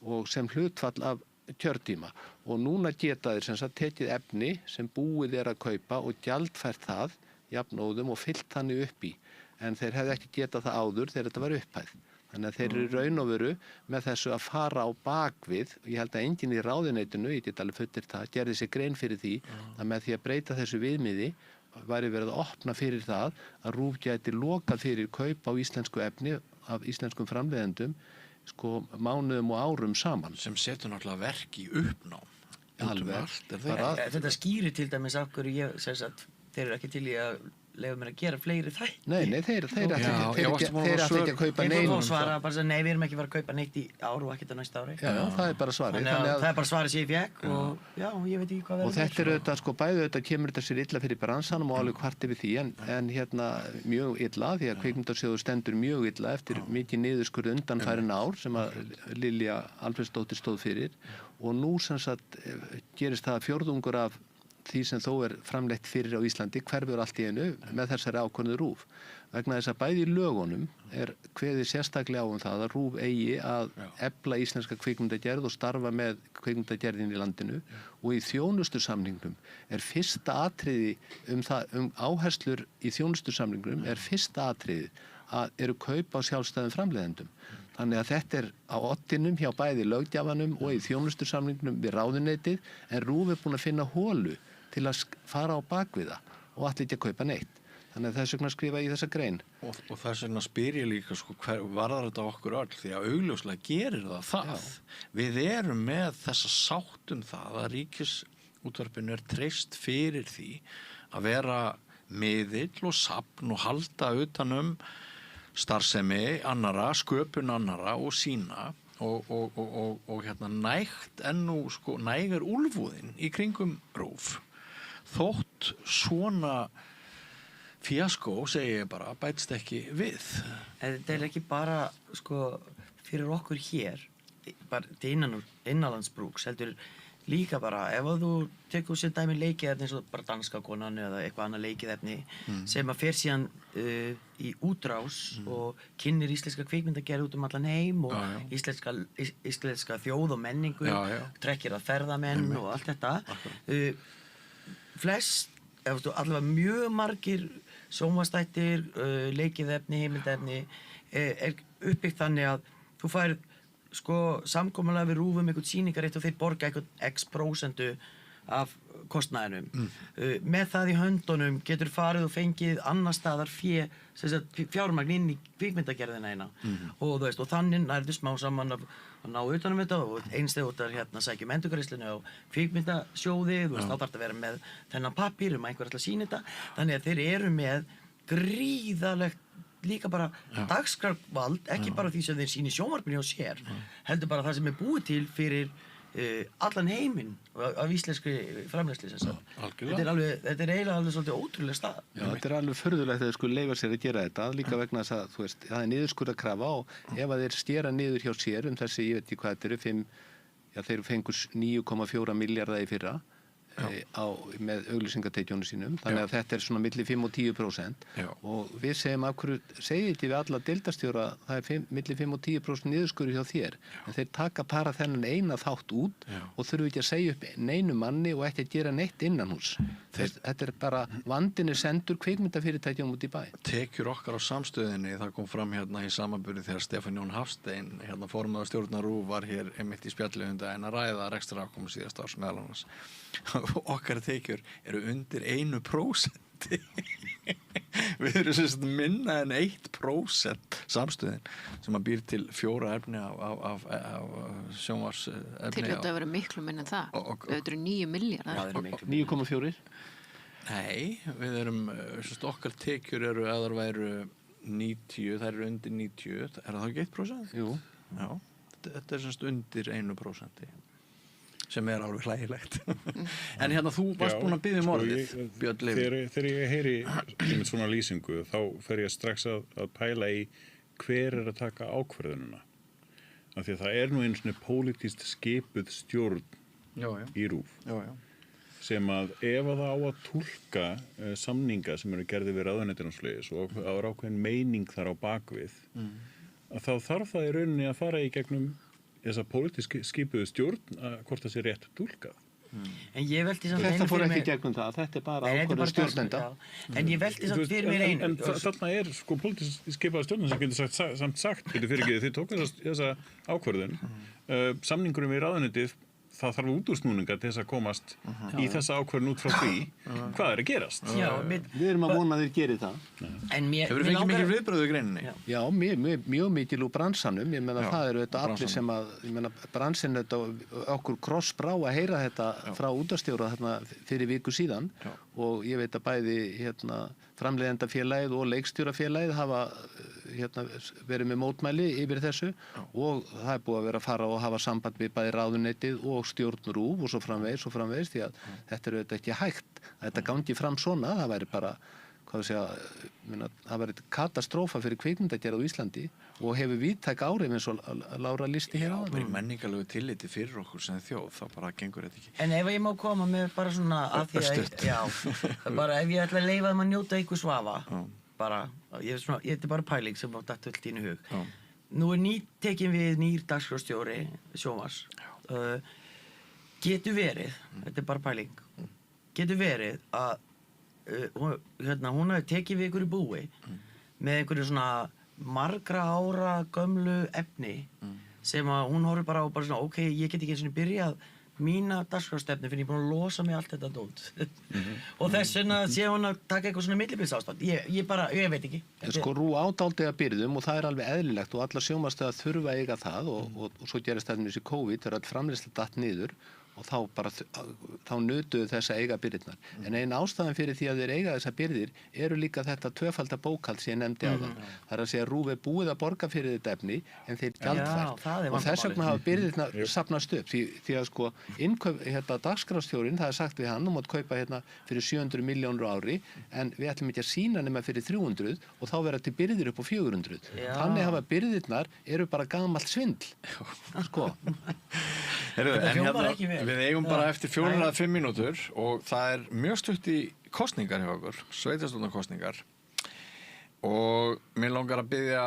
og sem hlutfall af kjörtíma. Og núna geta þeir sem sagt tekið efni sem búið að kaupa og gjaldfært það jafnóðum og fyllt þannig upp í. En þeir hefði ekki getað það áður þegar þetta var upphæð. Þannig að þeir eru raun og veru með þessu að fara á bakvið, og ég held að enginn í ráðuneytinu, ég get alveg fullyrt það, gerði sér grein fyrir því að með því að breyta þessu viðmiði væri verið að opna fyrir það að RÚV gæti lokað fyrir kaup á íslensku efni af íslenskum framleiðendum sko mánuðum og árum saman. Sem setur náttúrulega verk í uppnám. Alveg. Þetta skýrir til dæmis af hverju ég, sem sagt, þeir eru ekki til í að leiða mér að gera fleiri þætti. Nei, þeir ætla ekki að kaupa neinu. Þeir fá svara bara að nei, við erum ekki að kaupa neitt í ár og ekkert á næsta ári. Já, það er bara svarið. Það er bara svarið sem ég fekk og já, ég veit ekki hvað verður. Og þetta er auðvitað, sko, bæði auðvitað kemur þetta sér illa fyrir bransanum og alveg hvart yfir því, en hérna mjög illa, því að Kvikmyndasjóður stendur mjög illa eftir mikið niðurskurð undanfærin ár sem að Lilja Alfreðsdóttir stóð fyrir, og nú sem sagt gerist það fjórðungur af því sem þó framleitt fyrir á Íslandi hverfur allt í einu með þessari ákvörðu RÚV. Vegna þess að bæði í lögunum kveðið sérstaklega á það að RÚV eigi að efla íslenska kvikmyndagerð og starfa með kvikmyndagerðin í landinu, og í þjónustusamningnum fyrsta atriði áherslur í þjónustusamningnum fyrsta atriði að eru kaup á sjálfstæðum framleiðendum. Þannig að þetta á oddinum hjá bæði löggjafanum og í þjónustusamningnum við ráðuneytið, en RÚV búin að finna holu til að fara á bakviða og allir ekki að kaupa neitt. Þannig að þess vegna skrifa ég þessa grein. Og þess vegna spyr ég líka sko, varðar þetta okkur öll, því að augljóslega gerir það. Já. Við erum með þessa sátt það að Ríkisútvarpinu treyst fyrir því að vera miðill og safn og halda utanum starfsemi annara, sköpun annara og sína og hérna nægt ennú sko nægur úlfúðin í kringum RÚV. Þótt svona fíaskó, segi ég bara, bætst ekki við. En þetta ekki bara sko fyrir okkur hér, bara til innanlandsbrúks, heldur líka bara ef þú tekur sér dæmi leikiðefni eins og bara Danska konan eða eitthvað annað leikiðefni sem að fer síðan í útrás og kynnir íslenska kvikmyndagerð út allan heim og íslenska þjóð og menningu, trekkir að ferðamenn og allt þetta. Flest, allavega mjög margir sjónvarpsþættir, leikiðefni, heimildefni uppbyggt þannig að þú færð sko samkomulega við RÚV einhvern sýningarrétt og þeir borga einhvern x% af kostnaðinum. Með það í höndunum getur farið og fengið annar staðar fjármagn inn í kvikmyndagerðina eina. Og þú veist, og þannig nærðu smá saman að ná utanum þetta og eins þegar þú sækjum endurgreiðslunni á kvikmyndasjóði, þú veist, þá þarf þetta að vera með þennan pappír einhver ætla að sýna þetta. Þannig að þeir eru með gríðalegt líka bara dagskrárvald, ekki bara því sem þeir sýni sjónvarpinu hjá sér, heldur bara það sem búið til fyrir allan heiminn af íslenskri framleiðslu. Þetta eiginlega alveg svolítið ótrúlega stað. Já, þetta alveg furðulegt að þeir sko leyfa sér að gera þetta, líka vegna þess að, þú veist, það niðurskurðarkrafa og ef að þeir stera niður hjá sér þessi, ég veit ekki hvað þetta eru, þeir fengur 9,4 milljarða í fyrra með auglýsingatekjunum sínum, þannig að þetta svona milli 5 og 10%. Og við segjum af hverju, segið ekki við alla deildarstjóra, það milli 5 og 10% niðurskurður hjá þér, en þeir taka bara þennan eina þátt út og þurfu ekki að segja upp neinu manni og ekki að gera neitt innanhús. Þetta bara, vandin sendur kvikmyndafyrirtækjum út í bæ. Tekjur okkar á samstöðinni, það kom fram hérna í samanburði þegar Stefán Jón Hafstein, hérna formaður stjórnar RÚV, var hér einmitt í spjalli að ræða rekstrarafkomu síðasta árs meðal annars. Okkar tekjur eru undir 1%. Við erum sem minna en 1% samstöðin sem að býr til 4 efni af sjónvarsefni. Til þetta að vera miklu minna en það. Þetta eru 9 milljarðar. 9,4? Nei, við erum, okkar tekjur eru að það væru 90, það eru undir 90. Er það ekki 1%? Jú. Já, þetta er undir 1%. Sem alveg hlægilegt. En hérna þú varst búin að biðja orðið, Björn Leifur. Þegar ég heyri svona lýsingu, þá fer ég strax að pæla í hver að taka ákvörðununa. Af því að það nú einu svona pólitískt skipuð stjórn í RÚV. Sem að ef að það á að túlka samninga sem eru gerðir við ráðuneytin og svoleiðis og það er ákveðin meining þar á bakvið, að þá þarf það í rauninni að fara í gegnum þessa pólitísk skipuðu stjórn að hvort það sé rétt túlkað. En ég veldi samt þetta fór ekki gegnum það, þetta bara ákvörðun stjórnenda. En ég veldi samt fyrir mér einu. En þarna sko pólitísk skipaða stjórn sem getur samt sagt, þið tók þessa ákvörðun, samningurum við ráðuneytið, það þarf útúrsnúninga til þess að komast í þessa ákvörðun út frá því hvað að gerast. Við erum að vona að þeir geri það. Hefur þið fengið mikið viðbröðu í greininni? Já, mjög mikil úr bransanum. Ég meina það eru þetta allir sem að, ég meina bransin þetta okkur krossbrá að heyra þetta frá útvarpsstjóra þarna fyrir viku síðan og ég veit að bæði framleiðendafélagið og leikstjórafélagið hafa verið með mótmæli yfir þessu og það er búið að vera að fara og hafa samband við bæði ráðuneytið og stjórn RÚV og svo framvegis því að þetta er auðvitað ekki hægt að þetta gangi fram svona, það væri bara það væri katastrófa fyrir kvikmyndagerð á Íslandi og hefur víðtæk áhrif eins og Lára listi hér á. Það er menningarlegu tilliti fyrir okkur sem þjóð, þá bara gengur þetta ekki. En ef ég má koma með bara svona að því að bara ef ég ætla að leyfa þeim að njóta ykkur svafa bara, ég þetta bara pæling sem átt allt í hug. Nú tekin við nýr dagskrárstjóri sjónvarps. Getur verið, þetta bara pæling, getur verið að hún hafi tekið við ykkur í búi með einhverju svona margra ára gömlu efni sem að hún horfir bara á bara svona ok, ég get ekki eins og byrjað mína dagskrárstefnu fyrir ég búin að losa mig allt þetta dót og þess vegna sé hún að taka eitthvað svona millibilsástand ég veit ekki. Sko RÚV ádáldi að byrðum og það er alveg eðlilegt og allar sjónvarpsstöðvar þurfa að eiga það og svo gerist þetta með þessi COVID þegar all framleiðsla datt niður og þá nutuðu þess að eiga byrðirnar. En ein ástæðan fyrir því að þeir eiga þessa byrðir eru líka þetta tvöfalda bókhald sem ég nefndi á það. Það er að segja að RÚV er búið að borga fyrir þetta efni en þeir gjaldfært. Og þess vegna hafa byrðirnar safnast upp því að sko dagskrárstjórinn, það er sagt við hann, mátt kaupa fyrir 700 milljónur á ári en við ætlum ekki að sýna nema fyrir 300 og þá verða til byrðir upp á 400. Þannig hafa byrðirnar eru bara gamalt svindl. Sko. Við eigum bara eftir 4 eða 5 mínútur og það mjög stutt í kosningar hjá okkur, sveitarstjórnarkosningar og mér langar að biðja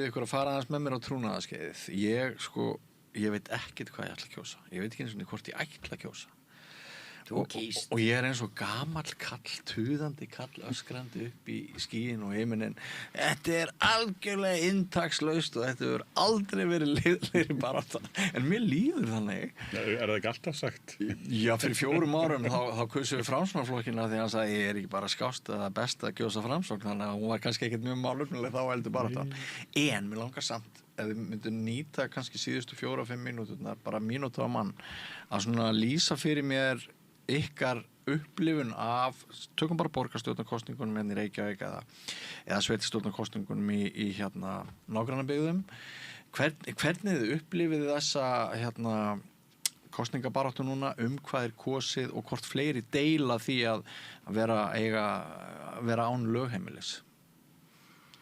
ykkur að fara aðeins með mér á trúnaðarskeiðið. Ég veit ekkert hvað ég ætla að kjósa. Ég veit ekki eins og hvort ég ætla að kjósa. Og ég eins og gamall kall, tuðandi kall, öskrandi upp í skíin og heiminin. Þetta algjörlega inntakslaust og þetta hefur aldrei verið leiðilegri barátta. En mér líður þannig. Er það ekki alltaf sagt? Já, fyrir 4 árum þá kusum við Framsóknarflokkina því hann sagði ég ekki bara skást eða best að kjósa Framsókn, þannig að hún var kannski ekkert mjög málefnileg þá heldur barátta. En mér langar samt ef við myndum nýta kannski síðustu 4-5 mínúturnar, bara mínútu á mann, að svona lýsa fyrir mér ykkar upplifun af, tökum bara borgarstjórnarkosningunum í Reykjavík eða sveitarstjórnarkosningunum í nágrannabyggðum. Hvernig þið upplifið þessa kosningabaráttu núna, hvað kosið og hvort fleiri deila því að vera án lögheimilis?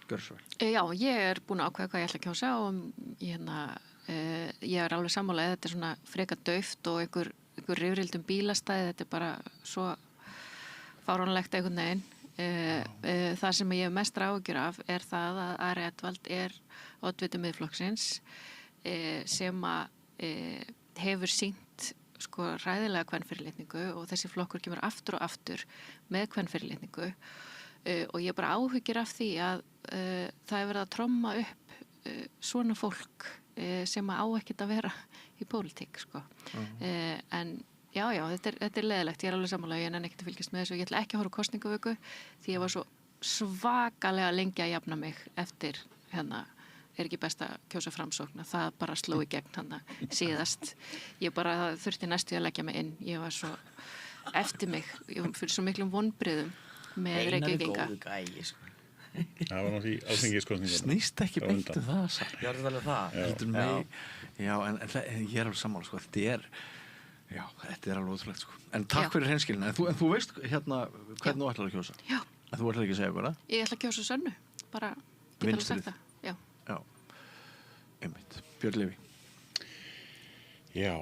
Gjörðu svo vel. Já, ég búin að ákveða hvað ég ætla að kjósa og ég alveg sammála þetta svona freka dauft og einhver rifrildum bílastæði, þetta bara svo fáránlegt einhvern veginn. Það sem ég hef mest áhyggjur af það að Ari Edwald oddviti Miðflokksins sem hefur sýnt hræðilega kvenfyrirlitningu og þessi flokkur kemur aftur og aftur með kvenfyrirlitningu og ég bara áhyggjur af því að það er verið að tromma upp svona fólk sem á ekkert að vera í pólitík en já, þetta leiðilegt, ég alveg sammála ég nenni ekkert að fylgjast með þessu, ég ætla ekki að horfa kosningavöku því ég var svo svakalega lengi að jafna mig eftir ekki best að kjósa Framsókn, það bara sló í gegn síðast, ég bara þurfti næstu að leggja mig inn, ég var svo eftir mig, ég fyrir svo miklum vonbrigðum með Reykjavíkinga. Það var náttúrulega í alþingiskosningunum. Snýst ekki beint það. Já, þetta er alveg það. Já, en ég alveg sammála, þetta alveg ótrúlegt, En takk fyrir hreinskilin. En þú veist hvernig þú ætlar að kjósa? Já. En þú ætlar ekki að segja okkur það? Ég ætla að kjósa Sönnu, bara geta alveg sagt það. Já. Björn Leví? Já,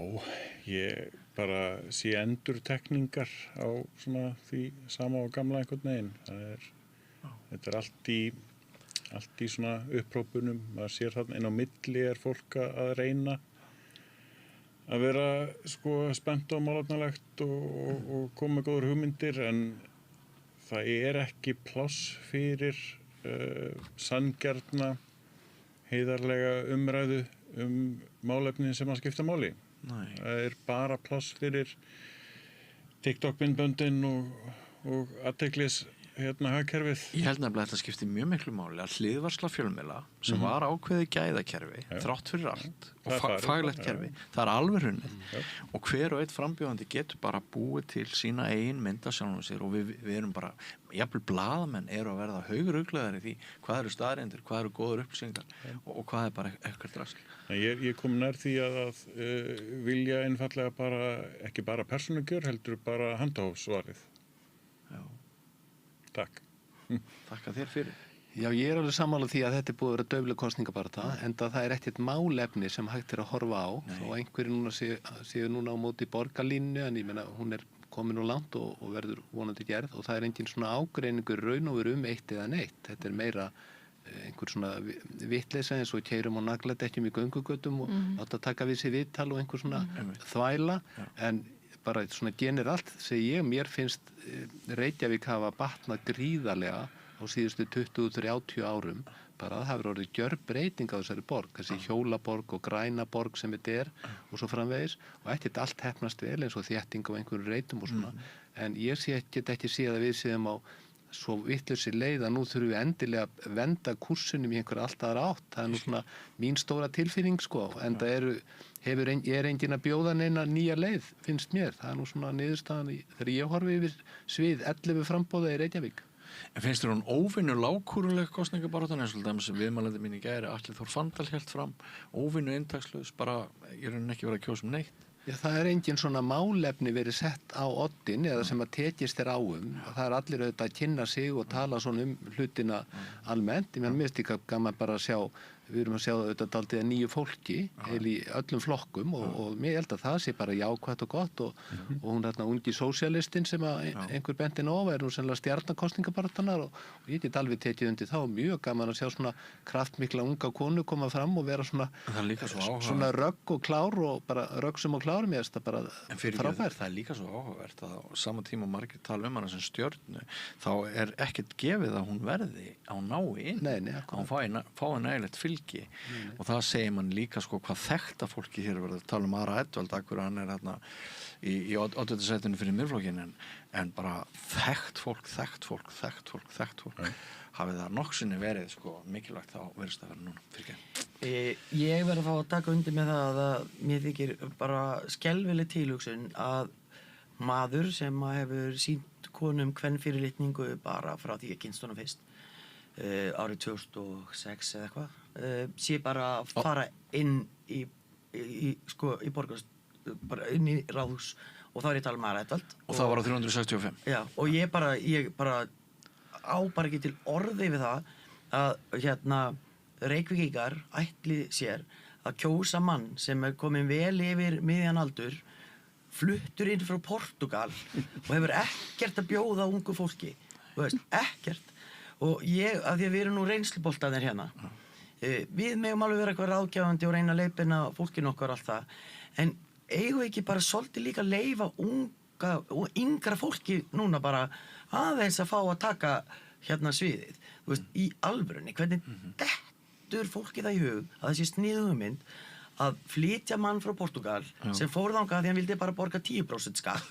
ég bara sé endurtekningar á svona því sama og gamla einhvern veginn. Þetta allt í svona upprópunum. Maður sér þarna inn á milli fólk að reyna að vera sko spennt og málefnalegt og koma með góðar hugmyndir, en það ekki pláss fyrir sanngjarna, heiðarlega umræðu málefnin sem að skipta máli. Nei. Það bara pláss fyrir TikTok-myndböndin og athyglis hagkerfið. Ég held nefnilega að þetta skipti mjög miklu máli að hliðvarsla fjölmiðla sem var ákveðið gæðakerfi, þrátt fyrir allt og faglegt kerfi, það alveg hrunnið og hver og einn frambjóðandi getur bara búið til sína eigin mynd af sjálfum sér og við erum bara, jafnvel blaðamenn eru að verða hauguruglaðar í því hvað eru staðreyndir, hvað eru góðar upplýsingar og hvað bara eitthvað drasl. Ég kom nær því að vilja einfallega bara, ekki bara persónugjör, heldur bara handahófsvarið. Já. Takk. Þakka þér fyrir. Já, ég alveg sammála því að þetta búið að vera daufleg kosningabarata, en það ekkert málefni sem hægt að horfa á. Og einhverju núna séu núna á móti borgarlínu, en ég meina hún komin nú langt og verður vonandi gerð og það engin svona ágreiningur raun og veru eitt eða neitt. Þetta meira einhver svona vitleysa eins og keyrum og nagladekkjum í göngugötum og láta taka við sér viðtal og einhver svona þvæla, en bara svona generalt segi ég, mér finnst Reykjavík hafa batnað gríðarlega á síðustu 20-30 árum, bara það hefur orðið gjörbreyting á þessari borg, þessi hjólaborg og græna borg sem þetta og svo framvegis, og ekkert allt heppnast vel eins og þétting á einhverjum reitum og svona, en ég get ekki séð að við séum á svo vitlausri leið að nú þurfum við endilega að venda kursunum í einhverja allt aðra átt. Það nú svona mín stóra tilfinning sko, en það engin að bjóða neina nýja leið, finnst mér. Það nú svona niðurstaðan þegar ég horfi yfir svið 11 frambóða í Reykjavík. En finnst þér hún óvinnu lágkúruleg kosningabaráttan eins og það sem viðmælandi mín í gæri Atli Þór Fandal hélt fram, óvinnu inntakslaus, bara ég ekki verið að kjósa neitt? Já, það engin svona málefni verið sett á oddin eða sem að tekist þér það allir auðvitað að kynna sig og tala svona hlutina almennt. Ég mér finnst líka gaman bara að sjá, við erum að sjá auðvitað dálítið nýju fólki í öllum flokkum og mér held að það sé bara jákvætt og gott og hún ungi sósíalistinn sem að einhver bentin á nú sennilega stjarnakosningabaráttannar og ég get alveg tekið undir þá, mjög gaman að sjá svona kraftmikla unga konu koma fram og vera svona rögg og klár og bara röggsum og klár, mér finnst það bara frábært. Það líka svo áhugavert að á sama tíma margir tala hana sem stjörnu, þá ekkert gefið að hún verði á nái inn, að hún fái nægilegt fylgi. Og það segir mann líka sko hvað þekkta fólki hér verður að tala Ara Edvald, akkur hann hérna í oddvitasætinu fyrir Miðflokkinn, en bara þekkt fólk hafið það nokksinni verið sko mikilvægt þá verðist að vera núna fyrir. Ég verð að fá að taka undir með það að mér þykir bara skelfileg tilhugsun að maður sem hefur sýnt konum kvenfyrirlitningu bara frá því ég kynst honum fyrst árið 2006 eða eitthvað sé bara að fara inn í borgast, bara inn í ráðhús og þá ég tala Ara Edvald og það var á 365. Já, og ég bara á bara ekki til orði við það að Reykvíkingar ætli sér að kjósa mann sem komin vel yfir miðjan aldur, fluttur inn frá Portúgal og hefur ekkert að bjóða ungu fólki, þú veist, ekkert. Og af því að við erum nú reynsluboltaðir hérna, við megum alveg vera eitthvað ráðgjafandi og reyna að leiðbeina fólkinu okkar allt það, en eigum ekki bara svolítið líka að leyfa unga og yngra fólki núna bara aðeins að fá að taka hérna sviðið, þú veist, í alvörunni, hvernig dettur fólki það í hug að það sé sniðug hugmynd að flytja mann frá Portúgal sem fór þangað því hann vildi bara borga 10% skatt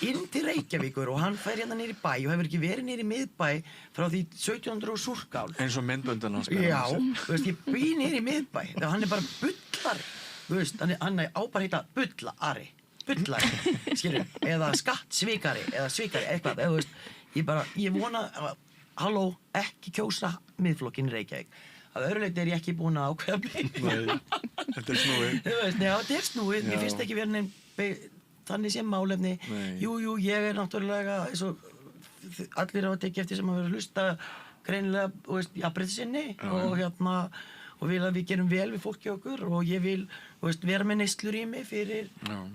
inn til Reykjavíkur og hann fær hérna niður í bæ og hefur ekki verið niður í miðbæ frá því 1700 og Súrkál eins og myndböndin hans já, þú veist, ég bý niður í miðbæ þegar hann bara bullar þú veist, hann á bara heita bullari skilur, eða skattsvíkari eða svíkari, eitthvað, þú veist ég vona að, halló, ekki kjósa miðflokkinn Reykjavík. Að öðru leyti ég ekki búin að ákveða mig. Nei, þetta snúið. Þú veist, já, þetta snúið. Mér finnst ekki verið neinn þannig sem málefni. Jú, ég náttúrulega, eins og allir á að tekja eftir sem að vera hlusta greinilega, þú veist, jafnréttissinni og og vil að við gerum vel við fólki okkur og ég vil vera með neyslurými fyrir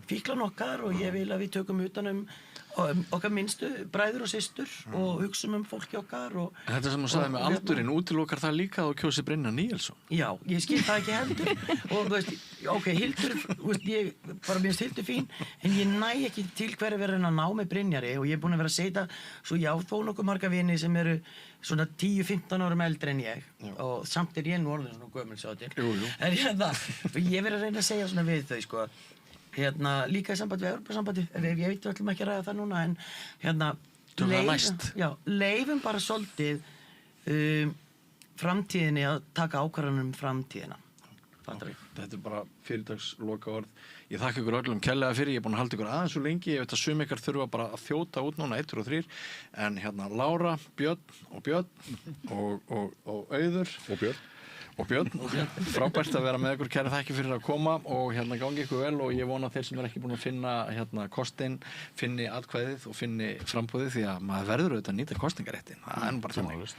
fíklan okkar og ég vil að við tökum utan okkar minnstu bræður og systur og hugsum fólki okkar Þetta sem þú sagði með aldurinn, útilokar það líka að þú kjósi Brynjar Níelsson? Já, ég skil það ekki heldur og ok, Hildur, ég bara minnst Hildur fín en ég næ ekki til hverju verið að ná með Brynjari og ég er búin að vera að segja svo já, þó nokkuð marga vini sem eru svona 10-15 árum eldri en ég og samt ég nú orðin svona gömul sá til en ég verið að reyna að segja svona við þau sko líka í sambandi við Evrópusambandi, ég veit öllum ekki að ræða það núna en leifum bara svolítið framtíðinni að taka ákvarðanir framtíðina Þetta er bara fyrirtagsloka orð Ég þakka ykkur öllum kærlega fyrir, ég er búin að halda ykkur aðeins svo lengi, ég veit að sum ykkar þurfa bara að þjóta út núna 1, 2 og 3 en Lára, Björn og Auður og Björn, frábært að vera með ykkur, kæra þakki fyrir að koma og gangi ykkur vel og ég vona þeir sem ekki búin að finna kostinn, finni atkvæðið og finni frambúðið því að maður verður auðvitað að nýta kostningaréttin, það er nú bara þannig.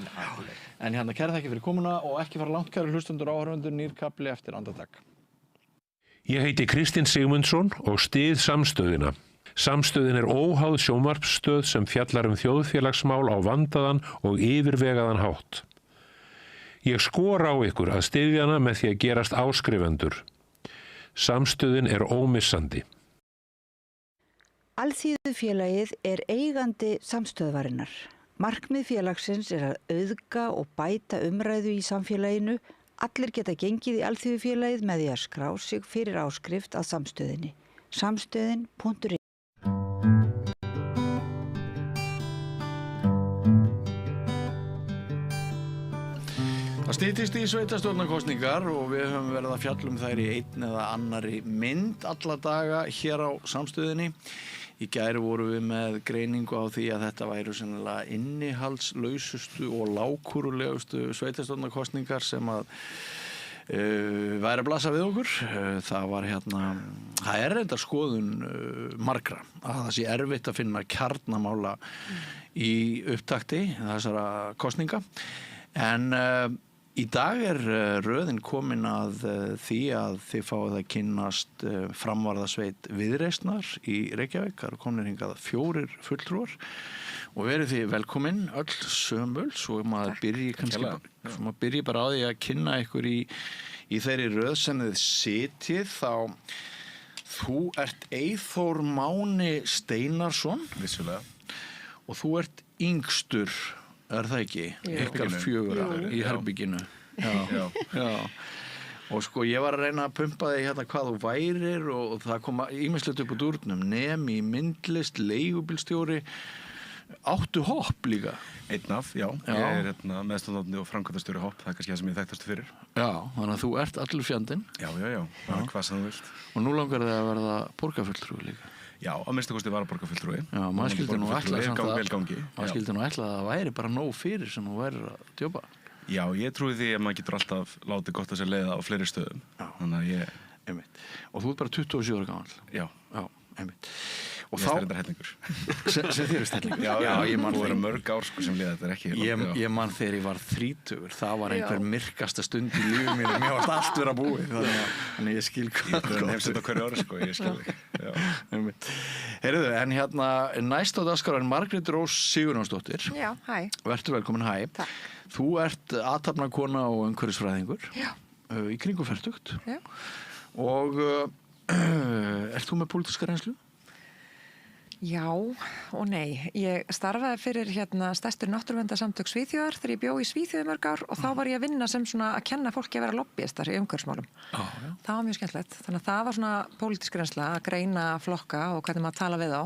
En kæra þakki fyrir komuna og ekki fara langt kæru hlustundur áhorfendur, nýr kafli eftir andartak. Ég heiti Kristinn Sigmundsson og styð Samstöðina. Samstöðin er óháð sjónvarpsstöð sem fjallar þjóðfélagsmál á vandaðan og yfirvegaðan hátt. Ég skora á ykkur að styðja hana með því að gerast áskrifendur. Samstöðin er ómissandi. Alþýðufélagið er eigandi samstöðvarinnar. Markmið félagsins er að auðga og bæta umræðu í samfélaginu. Allir geta gengið í Alþýðufélagið með því að skrá sig fyrir áskrift að samstöðinni. Samstöðin.is Það styttist í sveitarstjórnarkosningar og við höfum verið að fjalla þær í einn eða annarri mynd alla daga hér á Samstöðinni. Í gær vorum við með greiningu á því að þetta væru sennilega innihaldslausustu og lágkúrulegustu sveitarstjórnarkosningar sem að væri að blasa við okkur. Það er reyndar skoðun margra að það sé erfitt að finna kjarnamála í upptakti þessara kosninga en í dag er röðin komin að því að þið fáið að kynnast framvarðasveit Viðreisnar í Reykjavík. Það eru komin hingað 4 fulltrúar og verið þið velkomin öll sömul svo maður byrji bara á því að kynna ykkur í þeirri röð sem þið sitjið þá þú ert Eyþór Máni Steinarsson vissulega og þú ert yngstur er það ekki? Ykkar 4 í herbygginu. Já. Og sko ég var að reyna að pumpa þig hvað þú værir og það kom ýmislegt upp úr dúrnum. Nemi, myndlist, leigubílstjóri. Áttu hopp líka? Einn af, já. Ég er meðstofnandi og framkvæmdastjóri hopp. Það er kannski það sem ég þekktastu fyrir. Já, þannig að þú ert allur fjandinn. Já. Hvað sem þú vilt. Og nú langar þig að verða borgarfulltrúi líka. Já, að minnsta kosti varaborgarfulltrúi. Já, maður skildi nú ætla að það væri bara nóg fyrir sem þú værir að djópa. Já, ég trúi því að maður getur alltaf látið gott að sér leiða á fleiri stöðum. Já, þannig að ég... Einmitt. Og þú ert bara 27 ára gamall. Já, einmitt. Og þá... Ég stærðar hellingur. Sem þér er stellingur? Já, ég man þegar mörg ár sem liða, þetta er ekki... Ég man þegar ég var 30, það var einhver myrkasta stund í lífið mínu, mér varst allt vera búið, þannig ég skil hvað. Ég er hefst þetta hverju ári, sko, ég skil þig. Heyrðu, en næst á dagskrá er Margrét Rós Sigurjónsdóttir. Já, hæ. Vertu velkomin, hæ. Takk. Þú ert athafnakona og umhverfisfræðingur. Já. Í kringum fertugt. Já. Og ert þú með pólitíska reynslu? Já og nei. Ég starfaði fyrir stærstu náttúruverndarsamtök Svíþjóðar þegar ég bjó í Svíþjóði mörg ár og þá var ég að vinna sem svona að kenna fólki að vera lobbyistar í umhverfismálum. Það var mjög skemmtilegt. Þannig að það var svona pólitísk reynsla að greina flokka og hvernig maður tala við þá,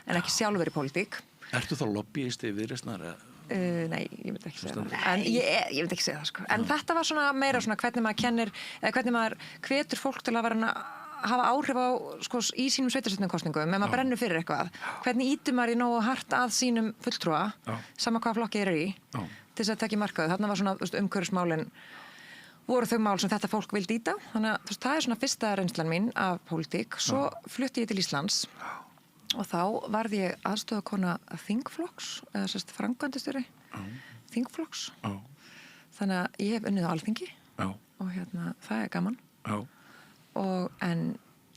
en ekki sjálfur í pólitík. Ertu þá lobbyist í Viðreisnar? Nei, ég myndi ekki segja það. En ég myndi ekki segja það, sko. En þetta var svona meira svona hvernig maður kennir, eða hvernig maður hvetur fólk til að vera hafa áhrif á í sínum sveitarstjórnarkosningum ef maður brennur fyrir eitthvað. Hvernig ítur maður í nógu hart að sínum fulltrúa, sama hvað flokki er í, til þess að tekja markaðu. Þarna var svona umhverfismálin voru þau mál sem þetta fólk vildi íta. Þannig að það er svona fyrsta reynslan mín af pólitík. Svo flutti ég til Íslands og þá varð ég aðstofakona þingflokks, eða framkvæmdastjóri þingflokks. Þannig að ég hef unnið á Alþingi og það gaman. Já. En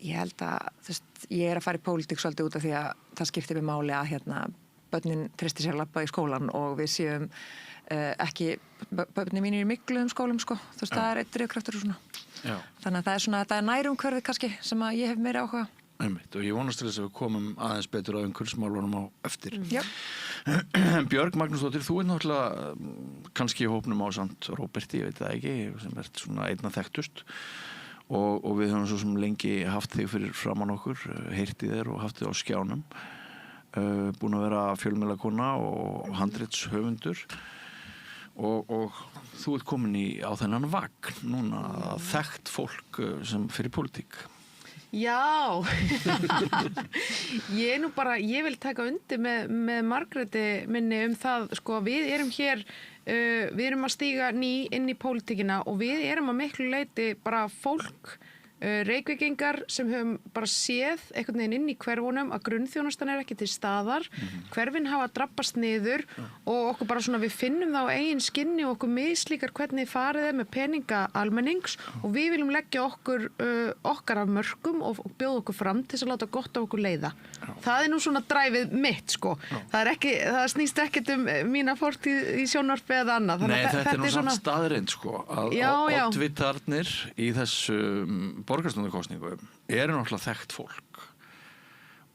ég held að, ég að fara í pólitík svolítið út af því að það skiptir mig máli að börnin treysti sér að labba í skólan og við séum ekki, börnin mínir í mikluðum skólum, sko. Það eitt drifkraftur og svona. Já. Þannig að það er nærumhverfið kannski sem að ég hef meiri áhuga. Einmitt, og ég vonast til þess að við komum aðeins betur á umhverfismálunum á eftir. Já. Björg Magnúsdóttir, þú náttúrulega kannski í hópnum á samt Róberti, ég veit það ekki, sem svona einna þekktust og við höfum svo sem lengi haft þig fyrir framan okkur, heyrt í þér og haft þig á skjánum, búin að vera fjölmiðlakona og handritshöfundur og þú ert komin á þennan vagn núna, þekkt fólk sem fyrir pólitík. Já, ég vil taka undir með Margréti minni það, sko, við erum hér, við erum að stíga inn í pólitíkina og við erum að miklu leyti bara fólk, Reykvíkingar sem höfum bara séð einhvern veginn inn í hverfunum að grunnþjónustan ekki til staðar, hverfin hafa drabbast niður og okkur bara svona við finnum það á eigin skinni og okkur mislíkar hvernig farið með peninga almennings og við viljum leggja okkar af mörkum og bjóða okkur fram til þess að láta gott á okkur leiða. Það nú svona dræfið mitt, sko. Það snýst ekkert mína fortíð í sjónvarpi eða annað. Nei, þetta nú samt staðreind, sko, að oddvitarnir í þessu borgarstjórnarkosningu náttúrulega þekkt fólk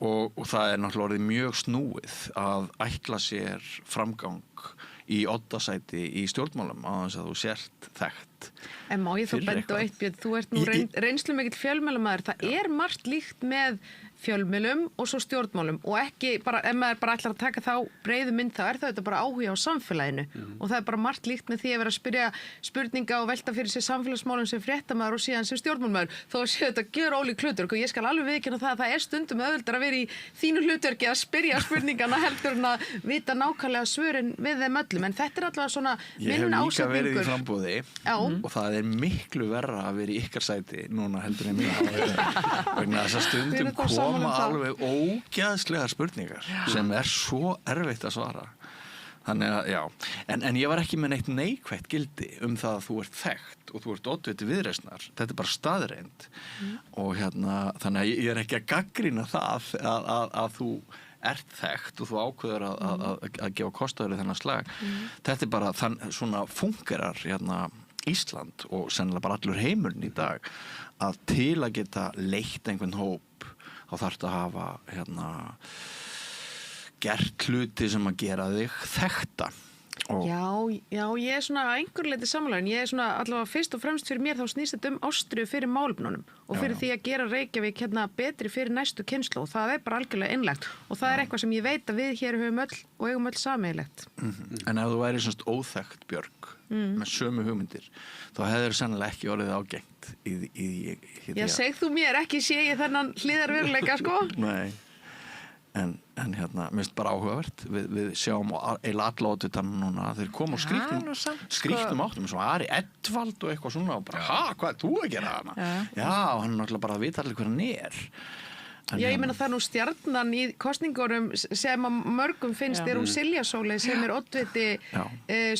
og það náttúrulega orðið mjög snúið að ætla sér framgang í oddasæti í stjórnmálum á þess að þú sért þekkt. En má ég þá benda á eitt, Björn, þú ert nú reynslumikill fjölmiðlamaður, það margt líkt með fjölmiðlum og svo stjórnmálum og ekki bara, ef maður bara ætlar að taka þá breiðu mynd þá það þetta bara áhuga á samfélaginu og það bara margt líkt með því að vera að spyrja spurninga og velta fyrir sér samfélagsmálum sem fréttamaður og síðan sem stjórnmálmaður þó að séu þetta gjör ólík hlutverk og ég skal alveg viðurkenna það að það stundum auðveldara að vera í þínu hlutverki að spyrja spurningana heldur en að vita nákvæmlega svörin við þeim öllum en þetta allavega svona minn ásetningur. Ég hef líka verið í frambúði og það miklu verra að vera í ykkar sæti núna heldur en mín vegna þess að stundum koma alveg ógeðslegar spurningar sem svo erfitt að svara. Þannig að, já. En ég var ekki með neitt neikvætt gildi það að þú ert þekkt og þú ert oddviti Viðreisnar. Þetta bara staðreind. Og þannig að ég ekki að gagnrýna það að þú ert þekkt og þú ákveður að gefa kostaður í þennan slag. Þetta bara svona fungerar Ísland og sennilega bara allur heimurinn í dag að til að geta leitt einhvern hóp þá þarftu að hafa gert hluti sem að gera þig þekkta. Já, ég svona að einhverju leyti sammála en ég svona allavega fyrst og fremst fyrir mér þá snýst þetta ástríðu fyrir málefnunum og fyrir því að gera Reykjavík betri fyrir næstu kynslóð og það bara algjörlega innlegt og það eitthvað sem ég veit að við hér höfum öll og eigum öll sameiginlegt. En ef þú væri svona óþekkt Björg með sömu hugmyndir þá hefur sennilega ekki orðið ágengt í Já, segð þú mér ekki sé ég þennan hliðarveruleika, sko? Nei. En mér finnst bara áhugavert við sjáum eila alla oddvitarna núna þeir koma á skrýttum áttum eins og Ari Edvald og eitthvað svona og bara, hvað er þú að gera hana? Já, hann náttúrulega bara vita allir hver hann Já, ég meina það nú stjarnan í kosningunum sem að mörgum finnst hún Silja Sóley sem oddviti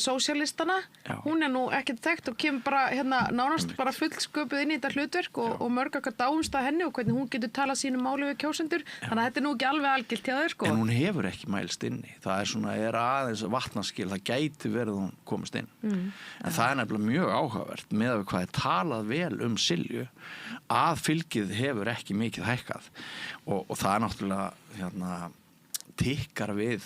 sósíalistana. Hún nú ekkert þekkt og kemur bara nánast bara fullsköpuð inn í þetta hlutverk og mörg okkar dáumst að henni og hvernig hún getur talað sínu máli við kjósendur. Þannig að þetta nú ekki alveg algilt hjá þér, sko. En hún hefur ekki mælst inni. Það svona aðeins vatnaskil, það gæti verið hún komist inn. En það nefnilega mjög áhugavert með að hvað talað vel Silju að fylgið hefur ekki mikið hækkað. Og það náttúrulega tikkar við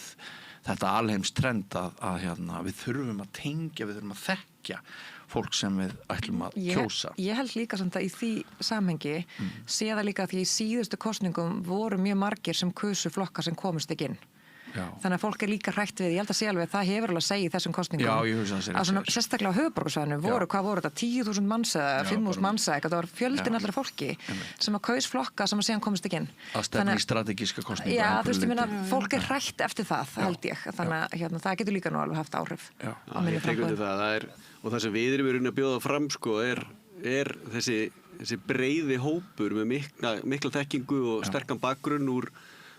þetta alheimstrend að við þurfum að tengja, við þurfum að þekkja fólk sem við ætlum að kjósa. Ég held líka samt að í því samhengi sé það líka að því í síðustu kosningum voru mjög margir sem kusu flokka sem komist ekki inn. Já. Þannig að fólk líka hrætt við, ég held að sé alveg það hefur alveg að segja í þessum kosningum. Já, ég hugsa að svona, sérstaklega á höfuðborgarsvæðinu hvað voru þetta, 10.000 manns eða 5.000 manns eða eitthvað, það var fjöldin allra fólki sem að kaus flokka sem að síðan komist ekki inn. Að stefna í strategíska kosningu. Já, þú veist, ég meina, fólk hrætt eftir það, held ég. Þannig að það getur líka nú alveg haft áhrif. Já, ég tek undir það. Og það sem við erum að bjóða fram, sko, er þessi breiði hópur með mikla þekkingu og sterkan bakgrunn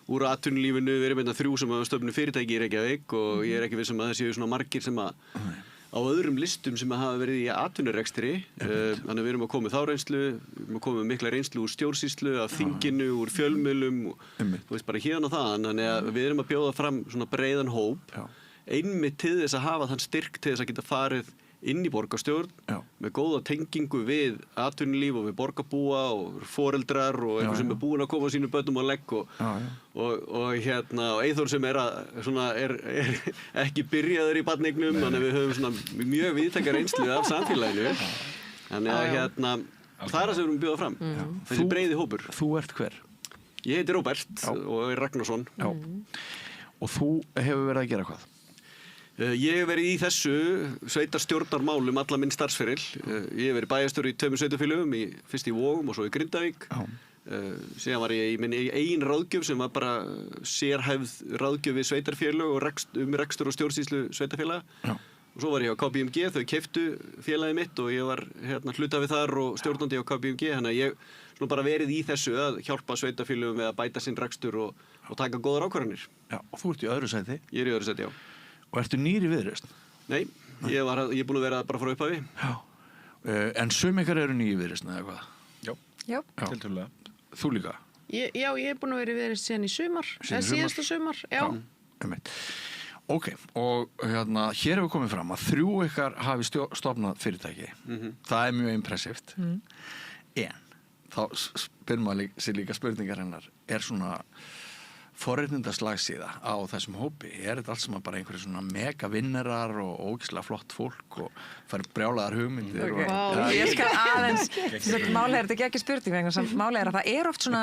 úr atvinnulífinu. Við erum 3 sem að stöfnu fyrirtæki í Reykjavík og ég ekki viss að það séu svona margir sem að á öðrum listum sem hafa verið í atvinnurekstri, þannig að við erum að koma með þá reynslu, við erum að koma með mikla reynslu úr stjórnsýslu, af þinginu, úr fjölmiðlum, þú veist bara hérna og þaðan, þannig að við erum að bjóða fram svona breiðan hóp, einmitt til þess að hafa þann styrk til þess að geta farið inn í borgarstjórn með góða tengingu við atvinnulíf og við borgarbúa og foreldrar og einhver sem búinn að koma sínum börnum á legg og Eyþór sem er ekki byrjaður í barneignum, þannig að við höfum svona mjög víðtæka reynslu af samfélaginu, þannig að það er það sem við erum að bjóða fram, þessi breiði hópur. Þú ert hver? Ég heiti Róbert og er Ragnarsson. Og þú hefur verið að gera hvað? Ég hef verið í þessu sveitarstjórnarmálum alla minn starfsferil. Ég hef verið bæjarstjóri í 2 sveitarfélögum, fyrst í Vogum og svo í Grindavík. Síðan var ég í minni eigin ráðgjöf sem var bara sérhæfð ráðgjöf við sveitarfélög og rekstur og stjórnsýslu sveitarfélaga. Og svo var ég á KPMG, þau keyptu félagið mitt og ég var hluthafi þar og stjórnandi á KPMG, þannig að ég bara verið í þessu að hjálpa sveitarfélögum með að bæta sinn rekstur og taka góðar ákvarðanir. Já, og þú ert í öðru sæti? Ég er í öðru sæti, já. Og ertu nýr í Viðreisn? Nei, ég er búinn að vera bara frá upphafi. Já. En sum ykkar eru nýr í Viðreisn eða hvað? Já. Tiltölulega. Þú líka? Já, ég er búinn að vera í Viðreisn síðan í sumar, síðasta sumar, já. Ok, og hér hefur komið fram að 3 ykkar hafi stofnað fyrirtæki. Það er mjög impressíft. En þá spyrir maður sér líka spurningar hennar, er svona forréttindaslagsíða á þessum hópi? Er þetta allt sem bara einhverju svona megavinnarar og ógeðslega flott fólk og fær brjálaðar hugmyndir? Ég skal aðeins, málið er þetta ekki spurning, vegna sem málið er að það er oft svona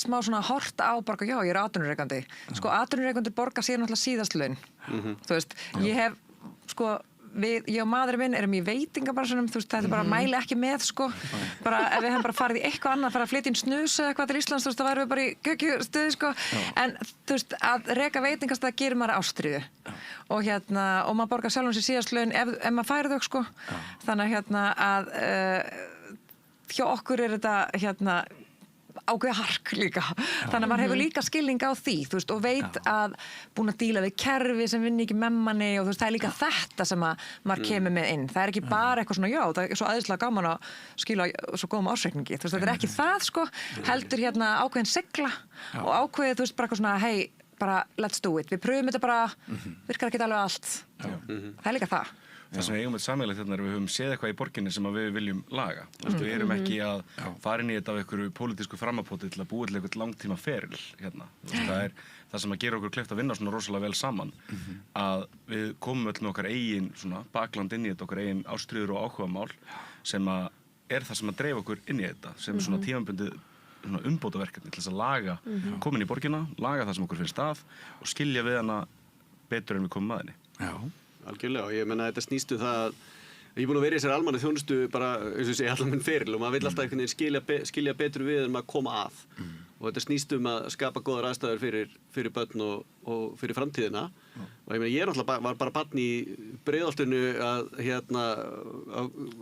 smá svona hort á bara, já, ég er atvinnurekandi. Sko, atvinnurekendur borga sér náttúrulega síðast laun. Þú veist, ég hef, sko, ég og maðurinn minn erum í veitingabransunum, þú veist, þetta bara mæli ekki með, sko. Bara ef við hefum bara farið í eitthvað annað, farið að flytja inn snus eða eitthvað til Íslands, þú veist, þá værum við bara í göggjustuði, sko. En þú veist, að reka veitingastað gerir maður ástríðu. Og og maður borgar sjálfum sér síðast laun ef maður færi þau, sko. Þannig að hjá okkur er þetta ákveða hark líka. Þannig að maður hefur líka skilning á því, þú veist, og veit að búin að díla við kerfi sem vinni ekki með manni og þú veist, það er líka þetta sem að maður kemur með inn. Það er ekki bara eitthvað svona, já, það er svo æðislega gaman að skila svo góðum ársreikningi. Þú veist, þetta er ekki það, sko, heldur ákveðin segla og ákveðið, þú veist, bara eitthvað svona, hey, bara let's do it. Við pröfum þetta bara, virkar ekki alveg allt. Það er líka það. Það sem við eigum þetta sameiginlegt er að við höfum séð eitthvað í borginni sem við viljum laga. Við erum ekki að fara inn í þetta af einhverju pólitísku framapóti til að búa til einhvern langtíma feril hérna. Það er það sem að gera okkur kleift að vinna svona rosalega vel saman. Að við komum öll með okkar eigin svona bakland inn í þetta, okkar eigin ástríður og áhugamál sem að er það sem að dreifa okkur inn í þetta, sem er svona tímabundið umbótaverkefni til þess að laga komin í borgina, laga það sem okkur finnst að og skilja við hana betur en við komum að henni. Já. Algjörlega, og ég menna þetta snýstu það að ég er búinn að vera í þessari almanna þjónustu bara, eins og ég segi, allan minn feril og maður vill alltaf einhvern veginn skilja betur við en maður koma að og þetta snýstu að skapa góðar aðstæður fyrir börn og fyrir framtíðina og ég meina ég var bara barn í Breiðholtinu að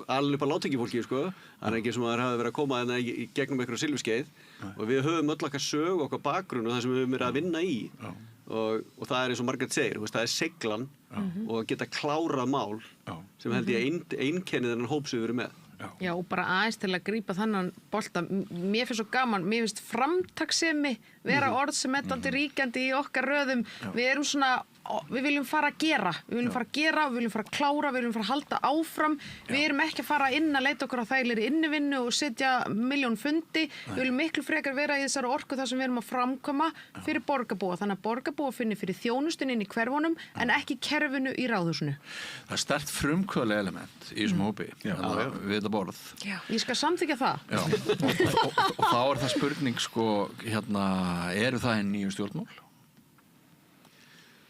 alveg upp á lágtekjufólki, sko, það er ekki sem að það hafi verið að koma í gegnum einhverju silfuskeið og við höfum öll okkar sög, okkar bakgrunn og það sem við höfum verið að vinna í og það er eins og Margrét segir, það er seglan og að geta klárað mál sem held ég að einkennið þennan hóp sem við erum með. Já, og bara aðeins til að grípa þannan bolta. Mér finnst svo gaman, mér finnst framtakssemi vera orð sem er dálítið ríkjandi í okkar röðum. Við erum svona, við viljum fara að gera, við viljum fara að klára, við viljum fara að halda áfram. Við erum ekki að fara inn að leita okkur á þægilegri innivinnu og setja milljón fundi. Við viljum miklu frekar vera í þessari orku þar sem við erum að framkoma fyrir borgarbúa. Þannig að borgarbúa finni fyrir þjónustunni inn í hverfunum en ekki kerfinu í ráðhúsinu. Það er sterkt frumkvöðlega element í þessum hópi við þetta borð. Já. Ég skal samþykkja það. og þá er það spurning, sko, eru það nýju stjórnmál?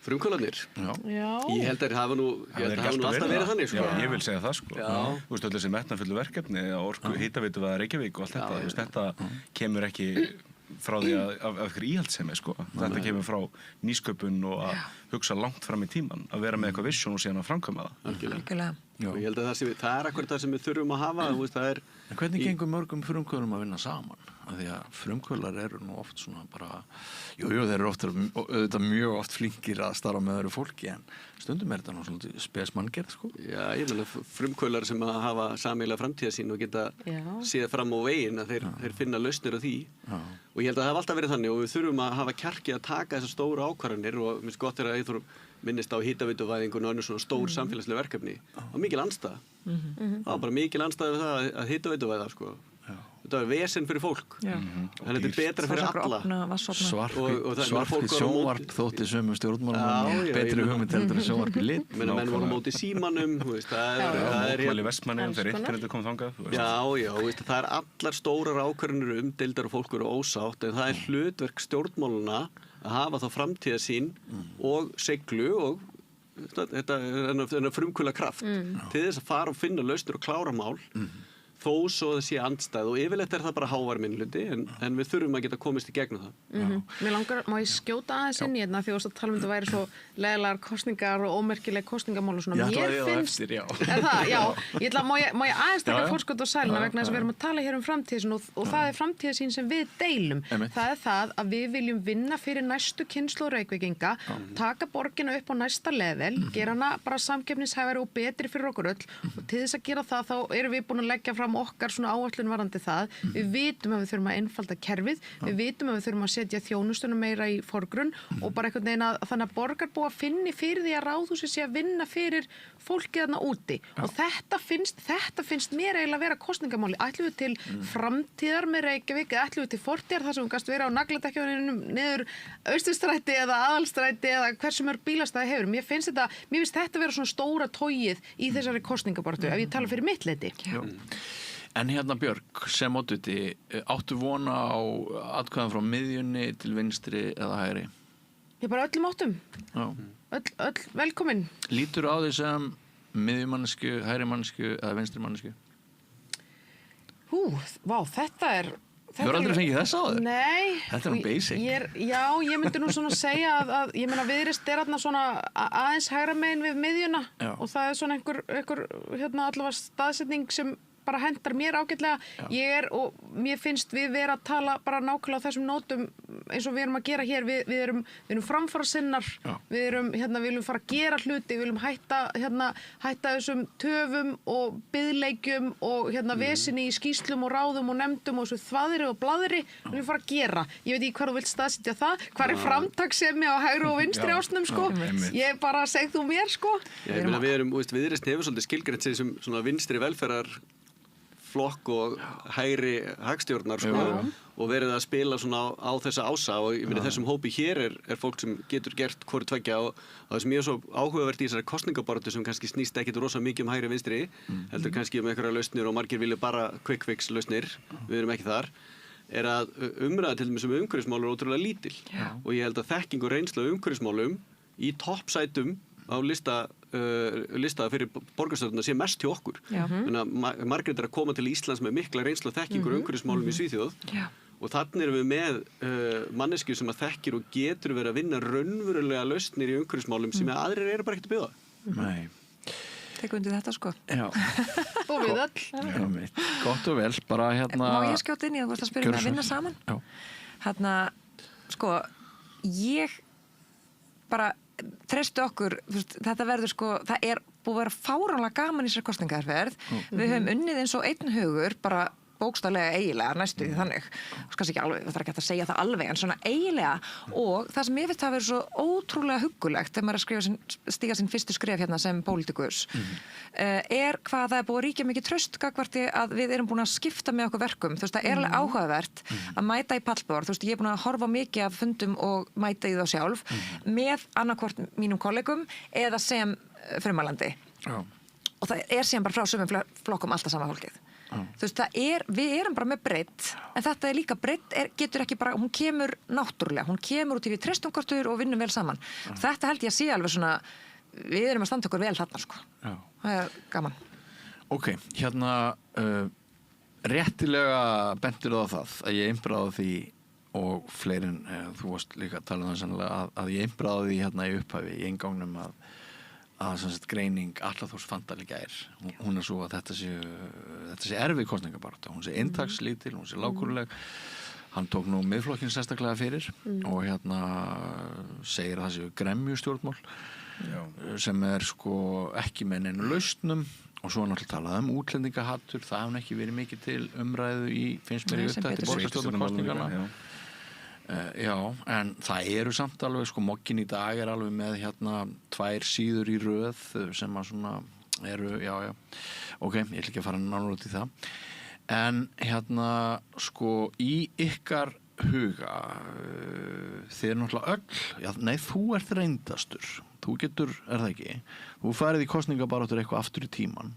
Frumkvöðlarnir? Já. Ég held að það hafa nú alltaf verið þannig, sko. Já, ég vil segja það, sko. Þú veist, öll þessi metnaðfullu verkefni á orku hitaveitu að Reykjavík og allt þetta kemur ekki frá því af ykkur íhaldssemi, sko. Þetta kemur frá nýsköpun og að hugsa langt fram í tíman, að vera með eitthvað vision og síðan að framkvæma það. Algjörlega. og ég held að það akkurat það sem við þurfum að hafa, þú veist, það er... En hvernig gengur mörgum frumkvölum að vinna saman? Af því að frumkvölar eru nú oft svona bara, þeir eru auðvitað mjög oft flinkir að starfa með öðru fólki, en stundum þetta nú svona spesmanngerð, sko. Já, ég meina frumkvölar sem að hafa sameiginlega framtíðarsýn og geta séð fram á veginn að þeir finna lausnir á því. Og ég held að það hef alltaf verið þannig og við þurfum að hafa kjarki að taka þessar stóru ákvarðanir og minnst gott að Eyþór minnist á hitaveituvæðingun og önnur svona stór samfélagsleg verkefni og mikil andstæða. Það var bara mikil andstæða við það að hitaveituvæða, sko. Þetta var vesen fyrir fólk. En þetta er betra fyrir alla. Svartið sjónvarp þótti sömu stjórnmálum betri hugmynd heldur en sjónvarp í lit. Menn voru móti símanum, það er í Vestmannaeyjum þegar internetið kom þangað. Já, það er allar stórar ákvarðanir umdeildar og fólk eru ósátt, en það er hlutverk stjórnmálana að hafa þá framtíðarsýn og seiglu og þetta er frumkvöla kraft til þess að fara og finna lausnir og klára mál þó svo það sé andstæð og yfirleitt er það bara hávær minnluti en við þurfum að geta komist í gegnum það. Mér langar, má ég skjóta aðeins inn í hérna því að tala um þetta væri svo leðilegar kosningar og ómerkileg kosningamál og svona. Ég ætlaði það eftir, já. Er það? Já. Má ég aðeins taka forskot á sæluna vegna þess að við erum að tala hér um framtíðarsýn og það er framtíðarsýn sem við deilum. Það er það að við viljum vinna fyrir næstu kynslóð Reykvíkinga, taka borgina upp á næsta level, gera hana bara samkeppnishæfari og betri fyrir okkur öll og til þess að gera það þá erum við búin að leggja fram okkar svona áætlun varðandi það. Við vitum að við þurfum að einfalda kerfið, við vitum að við þurfum að setja þjónustuna meira í forgrunn og bara einhvern veginn að þannig að borgarbúa finni fyrir því að ráðhúsið sé að vinna fyrir fólkið þarna úti og þetta finnst mér eiginlega að vera kosningamáli. Ætlum við til framtíðar með Reykjavík eða ætlum við til fortíðar þar sem við gast vera á nagladekkjunum niður Austurstræti eða Aðalstræti eða hversu mörg bílastæði hefur. Mér finnst þetta vera svona stóra togið í þessari kosningabaráttu ef ég tala fyrir mitt leyti. En hérna Björg, sem oddviti, áttu vona á atkvæðan frá miðjunni til vinstri eða hægri? Ég bara öllum áttum. Já. Öll velkomin. Lítur á því sem miðjumannesku, hægrimannesku eða vinstrimannesku? Vá, þetta er... Þú hefur aldrei fengið þess á þér? Nei. Þetta er nú basic. Ég myndi nú svona segja að ég meina Viðreisn er þarna svona aðeins hægra megin við miðjuna og það er svona einhver allavega staðsetning sem bara hendar mér ágætlega. Mér finnst við vera að tala bara nákvæmlega á þessum nótum eins og við erum að gera hér. Við erum framfara sinnar, við viljum fara að gera hluti, við viljum hætta þessum töfum og biðleikjum og vesinni í skýslum og ráðum og nefndum og þessu þvaðri og blaðri, við viljum fara að gera. Ég veit ekki hvað þú vilt staðsetja það, hvað er framtakssemi á hægri og vinstri ásnum, sko. Ég bara segð þú mér, sko. Viðreisn hefur svolítið skilgreint sig sem svona vinstri velferðar flokk og hægri hagstjórnar sko, og verið að spila svona á þessa ása og ég meina þessum hópi hér er fólk sem getur gert hvoru tveggja og það sem ég er svo áhugavert í þessari kosningabaráttu sem kannski snýst ekkit rosa mikið um hægri vinstri heldur kannski um einhverja lausnir og margir vilja bara quick fix lausnir, við erum ekki þar er að umræða til dæmis umhverfismál er ótrúlega lítil og ég held að þekking og reynsla umhverfismálum í toppsætum á lista fyrir borgarstjórnina sé mest hjá okkur. Margrét er að koma til Íslands með mikla reynslu og þekkingur umhverfismálum í Svíþjóð og þannig erum við með manneskju sem að þekkir og getur verið að vinna raunverulega lausnir í umhverfismálum sem aðrir eru bara ekkert að byggja. Nei. Tekum undir þetta sko. Já. Og við öll. Gott og vel, bara hérna... Má ég skjóta inn í að þú ert að spyrja mig að vinna saman? Já. Hérna, sko, ég bara treystu okkur, þetta verður sko, það er búið að vera fáránlega gaman í þessari kosningaherferð. Við höfum unnið eins og einn hugur, bara bókstaflega eiginlega næstu því þannig. Kannski ekki alveg, það er ekki hægt að segja það alveg, en svona eiginlega og það sem ég finnst að vera svo ótrúlega huggulegt þegar maður er að stíga sín fyrstu skref hérna sem pólitíkus er hvað það er búið að ríkja mikið traust gagnvart að við erum búin að skipta með okkur verkum. Þú veist, það er alveg áhugavert að mæta í pallborð. Þú veist, ég er búin að horfa mikið af fundum og mæta í þá sjálf með annarkvort mínum kollegum eða sem frumalandi. Og það er síðan bara frá sumum flokkum alltaf sama fólkið. Þú veist, við erum bara með breidd, en þetta er líka breidd, getur ekki bara, hún kemur náttúrulega, hún kemur út í við treystum hvort og vinnum vel saman. Þetta held ég að sé alveg svona, við erum að standa okkur vel þarna, sko. Það er gaman. Ok, hérna, réttilega bentur á það að ég einbráði því og fleirin, þú varst líka að tala um það sannlega að ég einbráði því hérna í upphafi, í eingangnum greining Atla Þórs Fandal í gær, hún svo að þetta sé erfið kosningabaráttu, hún sé inntakslítil, hún sé lágkúruleg. Hann tók nú Miðflokkinn sérstaklega fyrir og segir að það séu gremjustjórnmál sem sko ekki með neinu lausnum og svo náttúrulega talað útlendingahattur, það hefur ekki verið mikið til umræðu í, finnst mér í upptætti borgarstjórnarkosningana. Já, en það eru samt alveg, moggin í dag alveg með 2 síður í röð sem að svona eru, ok, ég ætla ekki að fara nánar út í það. En í ykkar huga, þið náttúrulega öll, þú ert reyndastur, þú getur, það ekki, þú farið í kosningabaráttur eitthvað aftur í tíman.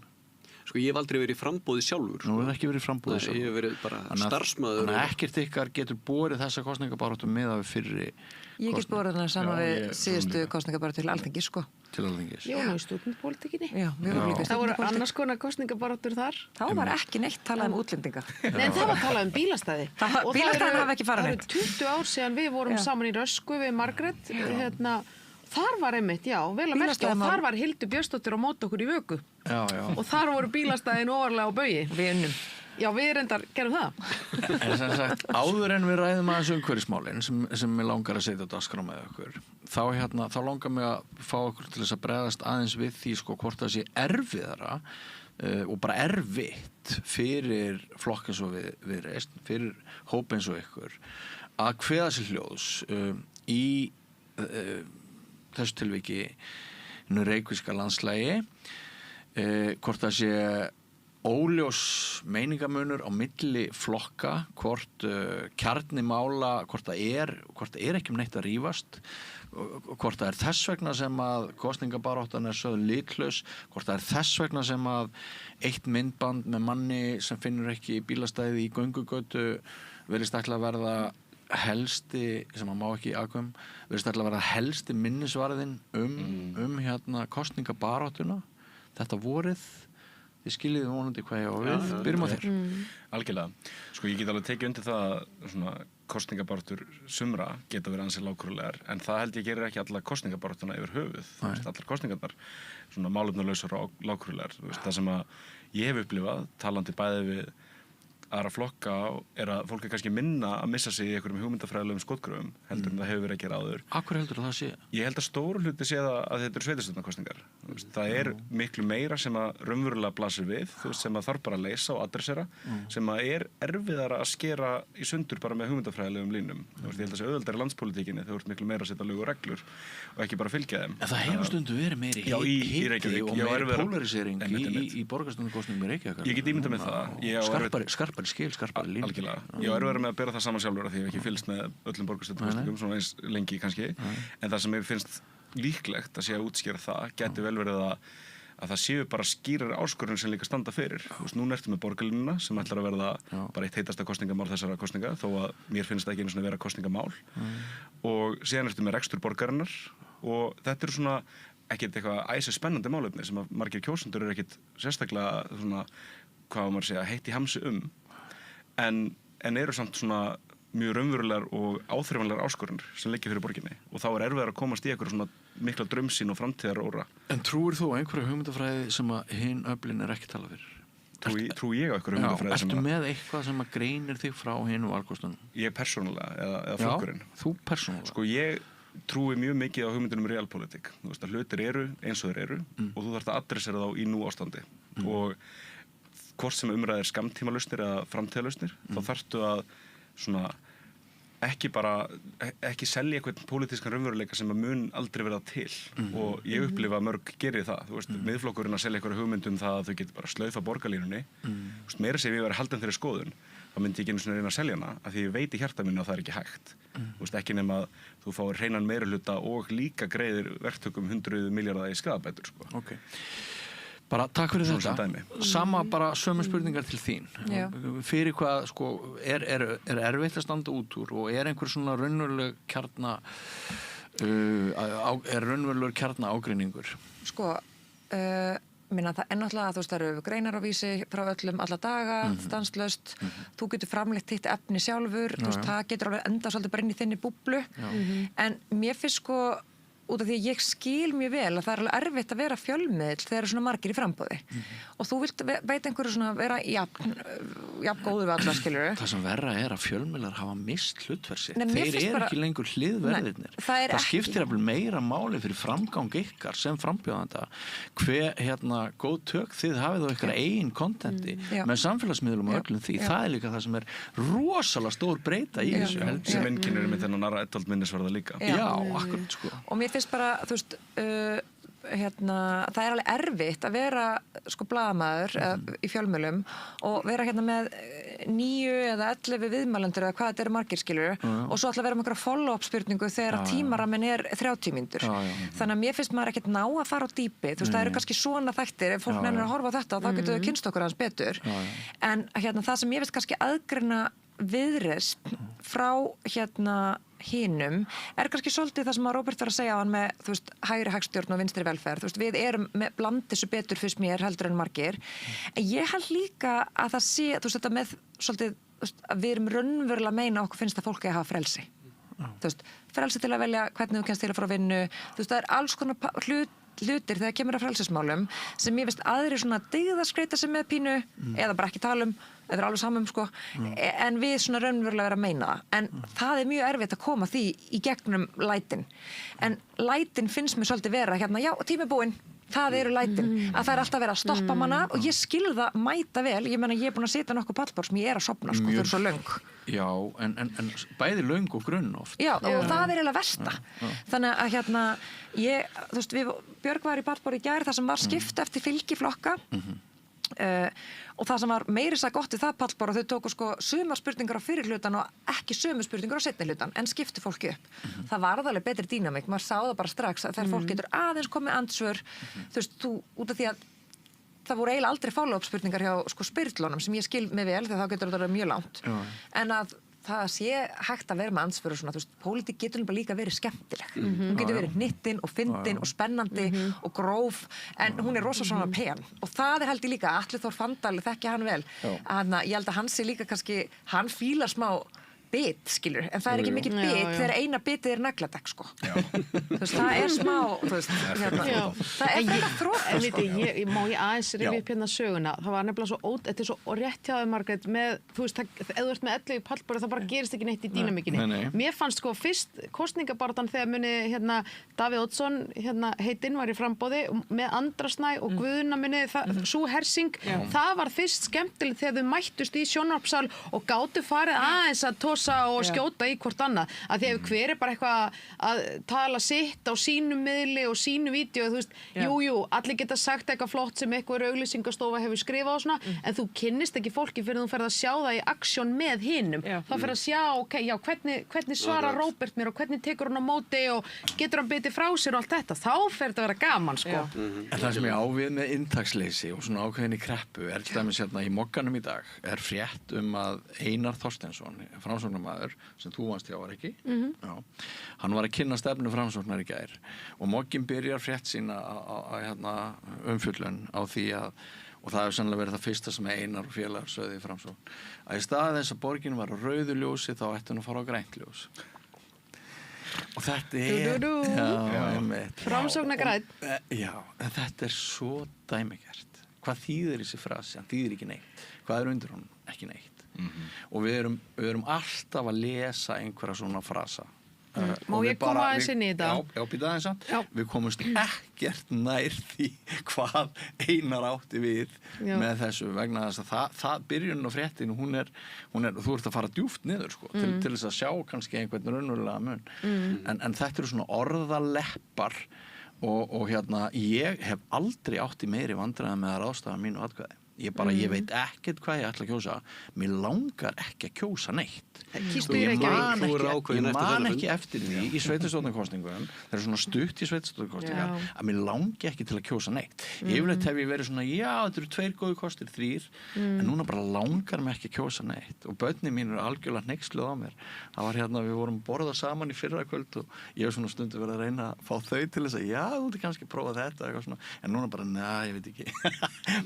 Ég hef aldrei verið í framboði sjálfur. Nú hefur ekki verið í framboði sjálfur. Ég hef verið bara starfsmaður. Þannig að ekkert ykkar getur borið þessa kosningabaráttu með að við fyrri Ég get borið þarna saman við síðustu kosningabaráttu til Alþingis, Til Alþingis. Já, í stúdentpólitíkinni. Já, við vorum líka í Það voru stúdentpólitík. annars konar kosningabaráttur þar. Þá var ekki neitt talað útlendinga. Nei, það var talað bílastæði. Bílastæðin hafa ekki farið neitt. Það eru 20 ár síðan við vorum saman í Rösku við Margrét, þar var einmitt, vel að merkja og þar var Hildur Björnsdóttir á móti okkur í Vöku. Já. Og þar voru bílastæðin ofarlega á Baugi. Við unnum. Já, við reyndar gerum það. En sem sagt, áður en við ræðum aðeins umhverfismálin sem mig langar að setja á dagskrá með okkur, þá langar mig að fá okkur til þess að bregðast aðeins við því hvort það sé erfiðara og bara erfitt fyrir flokk eins og Viðreisn, fyrir hóp eins og ykkur, að kveða sér hljóðs í þessu tilviki reykvíska landslægi, hvort það sé óljós meiningamunur á milli flokka, hvort kjarni mála, hvort það er ekki neitt að rífast, hvort það er þess vegna sem að kosningabaráttan sögð litlaus, hvort það er þess vegna sem að eitt myndband með manni sem finnur ekki bílastæði í göngugötu virðist ætla að verða helsti, sem að má ekki aðkvæm, virðist ætla að verða helsti minnisvarðin kosningabaráttuna þetta vorið. Þið skiljiði vonandi hvað ég á við. Byrjum á þér. Algjörlega. Ég get alveg tekið undir það að kosningabaráttur sumra geta verið ansi lágkúrulegar, en það held ég gerir ekki alla kosningabaráttuna yfir höfuð. Allar kosningarnar málefnalausar og lágkúrulegar. Það sem að ég hef upplifað, talandi bæði við aðra flokka, er að fólk er kannski minna að missa sig í einhverjum hugmyndafræðilegum skotgröfum heldur en það hefur verið að gera áður. Akkur heldur það sé? Ég held að stóru hluti sé það að þetta eru sveitarstjórnarkosningar. Það er miklu meira sem að raunverulega blasir við, sem að þarf bara að leysa og adressera, sem að er erfiðara að skera í sundur bara með hugmyndafræðilegum línum. Ég held að þessi auðveldari landspólitíkinni, þau ert miklu meira að setja lög og reglur og ekki bara fylgja þeim. En það hefur stundum verið meiri hiti og meiri polarisering í borgarstjórnarkosningum í Reykjavík. Ég get ímyndað með það. Skarpari skil, skarpari línu. Algjörlega. Ég var erfiðara með að bera það saman sjálfur af því ég hef ekki fylgst með öllum borgarstjórnarkosningum svona eins lengi kannski. En það sem mér finnst líklegt að sé að útskýra það geti vel verið að það séu bara skýrar áskorun sem líka standa fyrir. Núna ertu með borgarlínuna sem ætlar að verða bara eitt heitasta kosningamál þessara kosninga, þó að mér finnst það ekki einu svona vera kosningamál. Og síðan ertu með rekstur borgarinnar og þetta eru svona ekkert eitthvað æsi spennandi málefni sem að margir kjósendur eru ekkert sérstaklega svona, hvað maður segja, heitt í hamsi en eru samt svona mjög raunverulegar og áþreifanlegar áskorunir sem liggja fyrir borginni og þá er erfiðar að komast í eitthvað svona mikla draumsýn og framtíðaróra. En trúir þú einhverju hugmyndafræði sem að hinn öflin er ekki talað fyrir? Trúi ég á einhverju hugmyndafræði sem að... Ertu með eitthvað sem að greinir þig frá hinn valkostunum? Ég persónulega, eða flokkurinn. Já, þú persónulega. Ég trúi mjög mikið á hugmyndunum realpolitik. Þú veist að hlutir eru eins og þeir eru og þú þarft að adressera þá í nú ástandi. Og hvort sem umræðir skammtímalausnir eða framtíðalausnir, þá þarftu að svona ekki selja einhvern pólitískan raunveruleika sem að mun aldrei verða til og ég upplifa að mörg gerir það, þú veist, miðflokkurinn að selja einhverju hugmyndum það að þau getur bara slaufa borgarlínunni, þú veist, meira sem ég verið haldin þeirri skoðun, þá myndi ég ekki einu svona reyna að selja hana, af því ég veit í hjarta minni að það er ekki hægt, þú veist, ekki nema að þú fáir hreinan meirihluta og líka greiðir verktökum 100 milljarða í skaðabætur, sko. Okay. Bara takk fyrir þetta. Sama bara sömu spurningar til þín. Já. Fyrir hvað, sko, er erfitt að standa út úr og er einhver svona raunveruleg kjarna ágreiningur? Sko, minna það er náttúrulega að þú veist það eru greinar á Vísi frá öllum alla daga, stanslaust, þú getur framleitt þitt efni sjálfur, þú veist það getur alveg enda svolítið bara inn í þinni búblu, en mér finnst sko út af því að ég skil mjög vel að það er alveg erfitt að vera fjölmiðl þegar eru svona margir í framboði og þú vilt veit einhverju svona vera jafn góður við alla, skilur. Það sem verra að fjölmiðlar hafa mist hlutverk sitt. Nei, mér Þeir finnst bara- ekki lengur hliðverðirnir. Nei, það skiptir jafnvel meira máli fyrir framgang ykkar sem frambjóðanda hver góð tök þið hafið á ykkar eigin kontenti með samfélagsmiðlum og öllum því. Það er líka það sem er rosalega stór breyta í þessu. Sem einkennir með þennan Narra Edvald minnisvarða líka. Já, akkurat sko. Og mér finnst bara, þú veist, það er alveg erfitt að vera sko blaðamaður í fjölmiðlum og vera hérna með 9 eða 11 viðmælendur eða hvað þetta eru margir, skilur og svo ætla að vera með einhverja follow-up spurningu þegar tímaraminn er 30 mínútur. Þannig að mér finnst maður ekkert ná að fara á dýpi. Þú veist, það eru kannski svona þættir, ef fólk nennir að horfa á þetta þá getur þau kynst okkur aðeins betur. En það sem ég finnst kannski aðgreina Viðreisn frá hinum er kannski svolítið það sem að Róbert var að segja á hann með, þú veist, hægri hagstjórn og vinstri velferð. Þú veist, við erum með bland þessu betur fyrst mér heldur en margir. En ég held líka að það sé, þú veist, þetta með svolítið, þú veist, að við erum raunverulega að meina okkur finnst að fólki að hafa frelsi. Þú veist, frelsi til að velja hvernig þú kennst til að fara að vinnu. Þú veist, það er alls konar hlutir þegar kemur að frelsismálum sem ég veist aðrir svona dygðaskreita sem með pínu eða bara ekki tala eða alveg samum sko en við svona raunverulega vera að meina það en það er mjög erfitt að koma því í gegnum lætin en lætin finnst mér svolítið vera já, tími búinn það eru lætin, að það er alltaf verið að stoppa manna og ég skil það mæta vel ég meina ég er búin að sitja nokkuð pallborð sem ég er að sopna sko, þau eru svo löng Já, en bæði löng og grunn oft Já, og það er eiginlega versta þannig að þú veist, Björg var í pallborð í gær það sem var skipt eftir fylgiflokka og það sem var meiri sætt gott í það pallborð þau tóku sko sumar spurningar á fyrir hlutan og ekki sömu spurningar á seinni hlutan en skiptu fólki upp. Það var alveg betri dýnamík, maður sá það bara strax að þegar fólk getur aðeins komið andsvör þú veist, út af því að það voru eiginlega aldrei follow-up spurningar hjá sko spyrlunum sem ég skil mig vel þegar þá getur þetta mjög langt en að það sé hægt að vera með ansvör og svona, þú veist, pólitík getur bara líka verið skemmtileg. Hún getur verið hnittin og fyndin og spennandi og gróf, en hún er rosa svona pen. Og það er held ég líka, Atli Þór Fandal, þekki hann vel, að ég held að hann sé líka kannski, hann fílar smá bit, skilur, en það er ekki mikið bit þegar eina bitið er nagladekk, sko. Þú veist, það er smá, þú veist, það er fyrir að þróka, sko. Má ég aðeins rifja upp hérna söguna, það var nefnilega svo þetta er svo rétt hjá þau, Margrét, með, þú veist, ef þú ert með 11 í pallborði, það bara gerist ekki neitt í dýnamíkinni. Mér fannst sko fyrst kosningabaratan þegar muni, Davíð Oddsson, heitinn var í framboði með Andra Snæ og Guðna muni, sú hersing, það var fyrst skemmtilegt þegar þau mættust í sjónvarpssal og gátu farið aðeins að og skjóta í hvort annað að því ef hver er bara eitthvað að tala sitt á sínum miðli og sínu vídeo, þú veist, jú, allir geta sagt eitthvað flott sem eitthvað auglýsingastofa hefur skrifað og svona, en þú kynnist ekki fólki fyrir þú ferð að sjá það í aksjón með hinum, þá ferð að sjá, hvernig svarar Róbert mér og hvernig tekur hann á móti og getur hann bitið frá sér og allt þetta, þá fer þetta að vera gaman, sko. En það sem ég ávið með inntaksleysi og svona ákveðinni kreppu er til dæmis í Mogganum í dag er frétt að Einar Þorsteinsson, framsóknarmaður sem þú varst hjá var ekki hann var að kynna stefnu framsóknar í gær og Moggin byrjar frétt sína umfjöllun á því og það hefur sannlega verið það fyrsta sem Einar og félagar sögðu í Framsókn að í stað þess að borgin var á rauðu ljósi þá ætti hann að fara á grænt ljós og þetta er Framsóknargrænn en þetta er svo dæmigert hvað þýðir þessi frasi, hann þýðir ekki neitt hvað er undir honum, ekki neitt og við erum alltaf að lesa einhverja svona frasa Má ég koma aðeins inn í þetta? Já, býta aðeins að við komumst ekkert nær því hvað Einar átti við með þessu vegna þess að það byrjunin á fréttinu hún er þú ert að fara djúpt niður sko, til þess að sjá kannski einhvern raunverulega mun en þetta eru svona orðaleppar og ég hef aldrei átt í meiri vandræði með að ráðstafa mínu atkvæði ég veit ekkert hvað ég ætla að kjósa mér langar ekki að kjósa neitt ég man ekki eftir því í sveitarstjórnarkosningum það er svona stutt í sveitarstjórnarkosningar að mér langi ekki til að kjósa neitt yfirleitt hef ég verið svona þetta eru 2 góðu kostir, 3 en núna bara langar mér ekki að kjósa neitt og börnin mín eru algjörlega hneyksluð á mér það var við vorum að borða saman í fyrrakvöld og ég hef svona stundu verið að reyna að fá þau til þess að þú ert kannski að prófa þetta en núna bara, ég veit ekki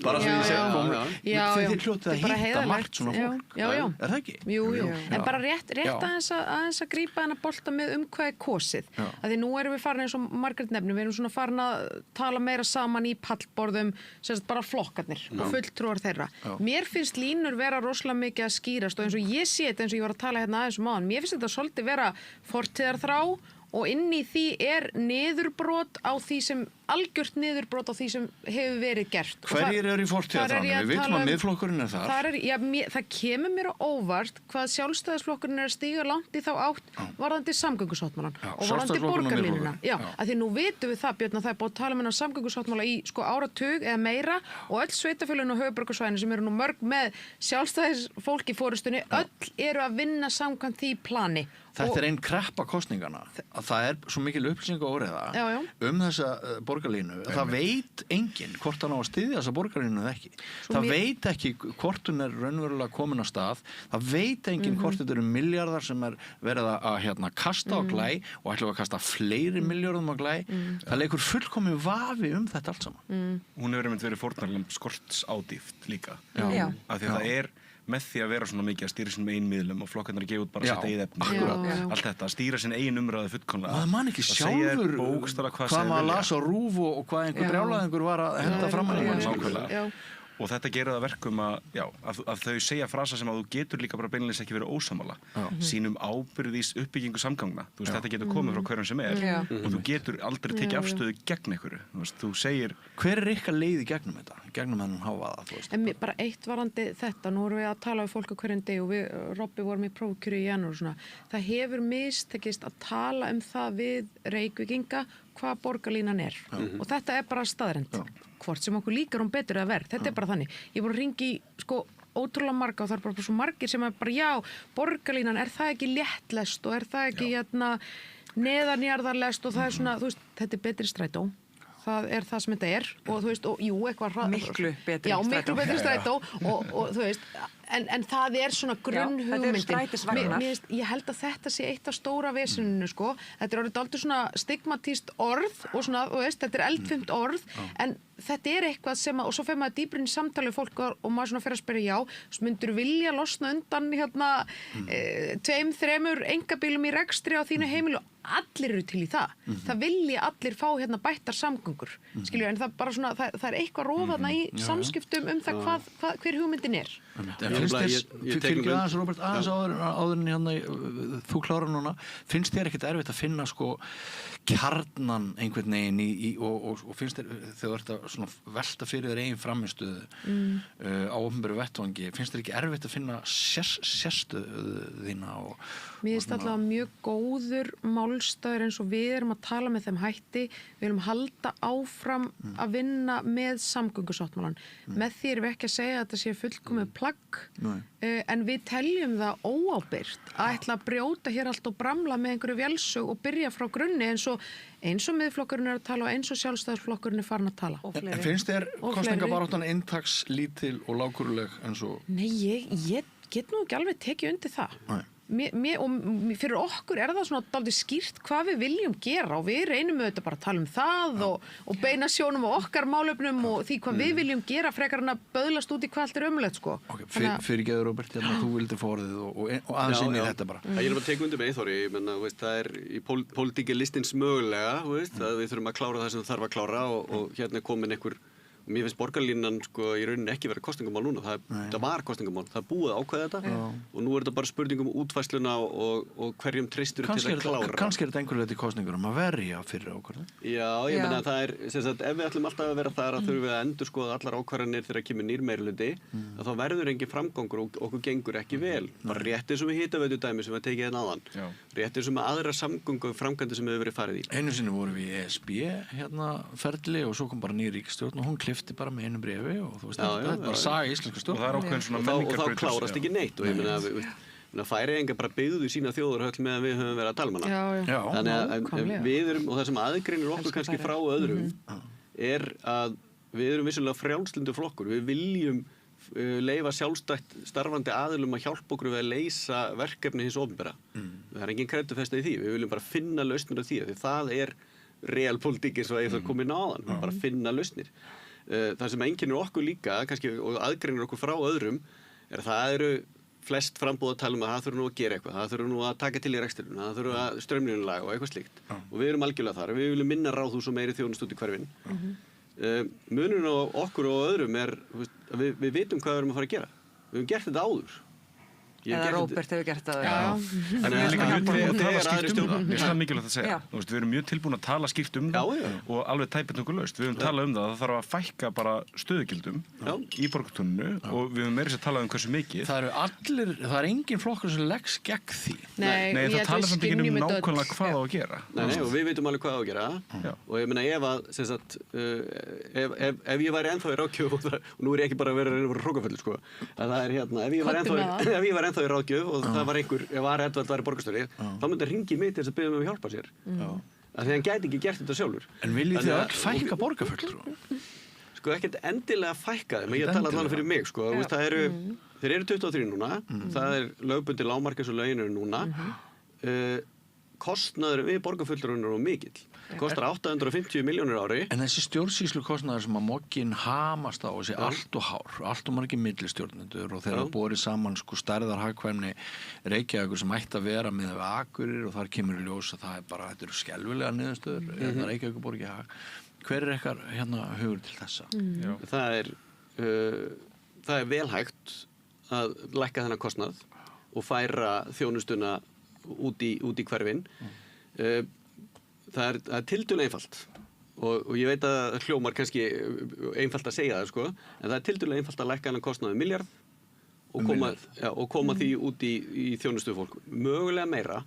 bara svo ég Þið hljótið að hitta margt svona fólk. Já. Er það ekki? Jú. En bara rétt aðeins að grípa hennar bolta með hvað er kosið. Að því nú erum við farin eins og Margrét nefnir, við erum svona farin að tala meira saman í pallborðum, sem sagt bara flokkarnir og fulltrúar þeirra. Mér finnst línur vera rosalega mikið að skýrast og eins og ég sé þetta eins og ég var að tala hérna aðeins áðan, mér finnst þetta svolítið vera fortíðarþrá og inn í því niðurbrot á því sem algjört niðurbrot á því sem hefur verið gert. Hverjir eru í fortíðarþránum? Við vitum að Miðflokkurinn er þar. Það kemur mér á óvart hvað Sjálfstæðisflokkurinn er að stíga langt í þá átt varðandi samgöngusáttmálann og varðandi borgarlínuna. Já, að því nú vitum við það, Björn, að það er búið að tala um samgöngusáttmála í áratug eða meira og öll sveitafélögin og höfuðborgarsvæðinu sem eru nú mörg með Sjálfstæðisfólk í forystunni, öll eru að vinna samkvæmt því plani. Þetta er einn kreppa kosningana að það er svo mikil upplýsingaóreiða þessa borgarlínu. Það veit enginn hvort hann á að styðja þessa borgarlínu eða ekki. Það veit ekki hvort hún er raunverulega komin á stað. Það veit enginn hvort þetta eru milljarðar sem er verið að kasta á glæ og ætlum að kasta fleiri milljörðum á glæ. Það leikur fullkomið vafi þetta allt saman. Hún hefur einmitt verið fórnarlamb skortsádýft líka. Af því að það er með því að vera svona mikið að stýra sinni eigin miðlum og flokkarnir að gefa út bara sitt eigið efni. Allt þetta, að stýra sinni eigin umræðu fullkomlega. Maður man ekki sjálfur hvað maður las á RÚV og hvað einhver brjálæðingur var að henda fram að nákvæmlega. Og þetta gerir það verkum að þau segja frasa sem að þú getur líka bara beinleins ekki verið ósammála. Sínum ábyrðís uppbyggingu samgangna. Þú veist, þetta getur komið frá hverjum sem er. Og þú getur aldrei tekið afstöðu gegn einhverju. Þú veist, þú segir... Hver er ykkar leið í gegnum þetta? Gegnum þennan hávaða, þú veist? En bara eitt varandi þetta, nú erum við að tala við fólk á hverjum degi og við, Robby, vorum í prófkjöri í janúar og svona. Það hefur mistekist að tala það við Reykvíkinga hvað borgarlínan er. Og þetta er bara staðrend. Hvort sem okkur líkar betur eða verð. Þetta er bara þannig. Ég búin að ringi ótrúlega marga og það er bara svo margir sem er bara borgarlínan, er það ekki léttlest og er það ekki neðanjarðarlest og það er svona, þú veist, þetta er betri strætó. Það er það sem þetta er og þú veist, og jú, eitthvað miklu betri strætó. Já, miklu betri strætó og þú veist, en það er svona grunnhugmyndin. Ég held að þetta sé eitt af stóra veseninu, sko. Þetta er orðið dálítið svona stigmatíst orð og svona, þú veist, þetta er eldfimt orð, en þetta er eitthvað sem og svo fer maður dýpra inn í samtali við fólk og maður svona fer að spyrja, myndur vilja losna undan 2-3 einkabílum í rekstri á þínu heimilu? Allir eru til í það. Það vilja allir fá bættar samgöngur. Skilju, en það bara svona, það er eitthvað rofaðna í samskiptum það hver hugmyndin er. Fyrir aðeins, Róbert, aðeins áður en þú klárar núna, finnst þér ekkert erfitt að finna kjarnan einhvern veginn og finnst þér, þegar þú ert að velta fyrir þér eigin framistuðu á opinberu vettvangi, finnst þér ekki erfitt að finna sérstöðu þína? Mér finnst allavega mjög góður málstaður eins og við erum að tala með þeim hætti, við erum halda áfram að vinna með samgöngusáttmálann. Með því erum við ekki að segja að þetta sé fullkomið plagg, en við teljum það óábyrgt að ætla að brjóta hér allt og bramla með einhverju vélsög og byrja frá grunni eins og Miðflokkurinn er að tala og eins og Sjálfstæðisflokkurinn er farin að tala. En finnst þér kosningabaráttan inntags lítil og lágkúruleg eins og... Nei, ég get nú ekki alveg tekið undir það. Og fyrir okkur er það svona dálítið skýrt hvað við viljum gera og við reynum auðvitað bara að tala tað og beina sjónum á okkar málefnum og því hvað við viljum gera frekar en að böðlast út í hvað allt er ömulegt, sko. Fyrirgeður, Róbert, þú vildir forðið og aðeins inn í þetta bara. Ég er bara að teka undir með Eyþóri, ég menna, það er í pólitík listins mögulega, að við þurfum að klára það sem þarf að klára og hérna er komin einhver. Mér finnst borgarlínan í rauninni ekki verið kosningamál núna, það var kosningamál, það búið að ákveða þetta og nú er þetta bara spurning útfærsluna og hverjum treystur til að klára. Kannski er þetta einhverju leyti kosningur að verja fyrir ákvörðun? Já, ég meina það er, ef við ætlum alltaf að vera þar að þurfum við að endurskoða allar ákvarðanir þegar kemur nýr meirihluti, þá verður engin framgangur og okkur gengur ekki vel. Bara rétt eins og við hitaveitudæmi sem við tekið hérna áðan, rétt eins og með aðra samgönguframkvæmdir sem hefur verið farið í. Einu sinni vorum við í ESB ferli og svo kom bara ný ríkisstjórn og hún klippti bara með einu bréfi og þú veist, þetta er bara saga íslenska stjórn. Og það er ákveðin svona menningarbreyting. Og þá klárast ekki neitt og ég meina Færeyingar bara byggðu sína þjóðarhöll meðan við höfum verið að tala um hana. Þannig að við erum, og það sem aðgreinir okkur kannski frá öðrum, er að við erum vissulega frjálslyndur flokkur. Við viljum leyfa sjálfstætt starfandi aðilum að hjálpa okkur við að leysa verkefni hins opinbera. Það er engin kreddufesta í því. Við viljum bara finna lausnir á því það er realpolitík eins og það komið náðan, bara finna lausnir. Það sem einkennir okkur líka, kannski, og aðgreinir okkur frá öðrum, það eru flest frambúð að tala um að það þurfa nú að gera eitthvað, það þurfa nú að taka til í reksturinn, það þurfa að strömlínulaga og eitthvað slíkt. Og við erum algjörlega þar, við viljum minna ráðhús og meiri þjónustu út í hverfin. Munurinn á okkur og öðrum að við vitum hvað við erum að fara að gera. Við höfum gert þetta áður. Eða Róbert hefur gert það. Þannig að líka mjög tilbúin að tala skýrt um það. Mér finnst það mikilvægt að segja. Við erum mjög tilbúin að tala skýrt um það og alveg tæpið nokkuð laust. Við höfum talað um það þarf að fækka bara stöðugildum í Borgartúninu og við höfum meira sér talað um hversu mikið. Það er engin flokkur sem leggst gegn því. Nei, það talar samt ekki um nákvæmlega hvað á að gera. Nei, og við veitum alveg hvað á að gera. Og ég meina ef ég væri ennþá í ráðgjöf, og nú ég ekki bara að vera hrókaföldur, sko, ef ég væri ennþá í ráðgjöf og það var einhver, ef Edvald væri borgarstjóri, þá myndi að ringi mig til þess að biðja mig að hjálpa sér. Af því hann gæti ekki gert þetta sjálfur. En viljið þið öll fækka borgarfulltrúa? Sko ekkert endilega fækka þeim, ég tala alveg fyrir mig, sko. Þeir eru 23 núna, það er lögbundið lágmark eins og lögin eru núna. Kostnaður við borgarfulltrúin er mikill. Kostar 850 milljónir ári. En þessi stjórnsýslu kostnaður sem að mokkinn hamast á þessi allt og hár, allt og margir millistjórnendur og þeirra borið saman sko stærðarhagkvæmni Reykjavíkur sem ætti að vera með Akurir og þar kemur í ljós að það er bara, þetta eru skelfilega niðurstöður, Reykjavíkur borg í hag. Hver er ykkar hugur til þessa? Það er vel hægt að lækka þennan kostnað og færa þjónustuna út í hverfin. Það er tiltölulega einfalt og ég veit að hljómar kannski einfalt að segja það, sko, en það er tiltölulega einfalt að lækka þennan kostnað miljard og koma því út í þjónustu fólk. Mögulega meira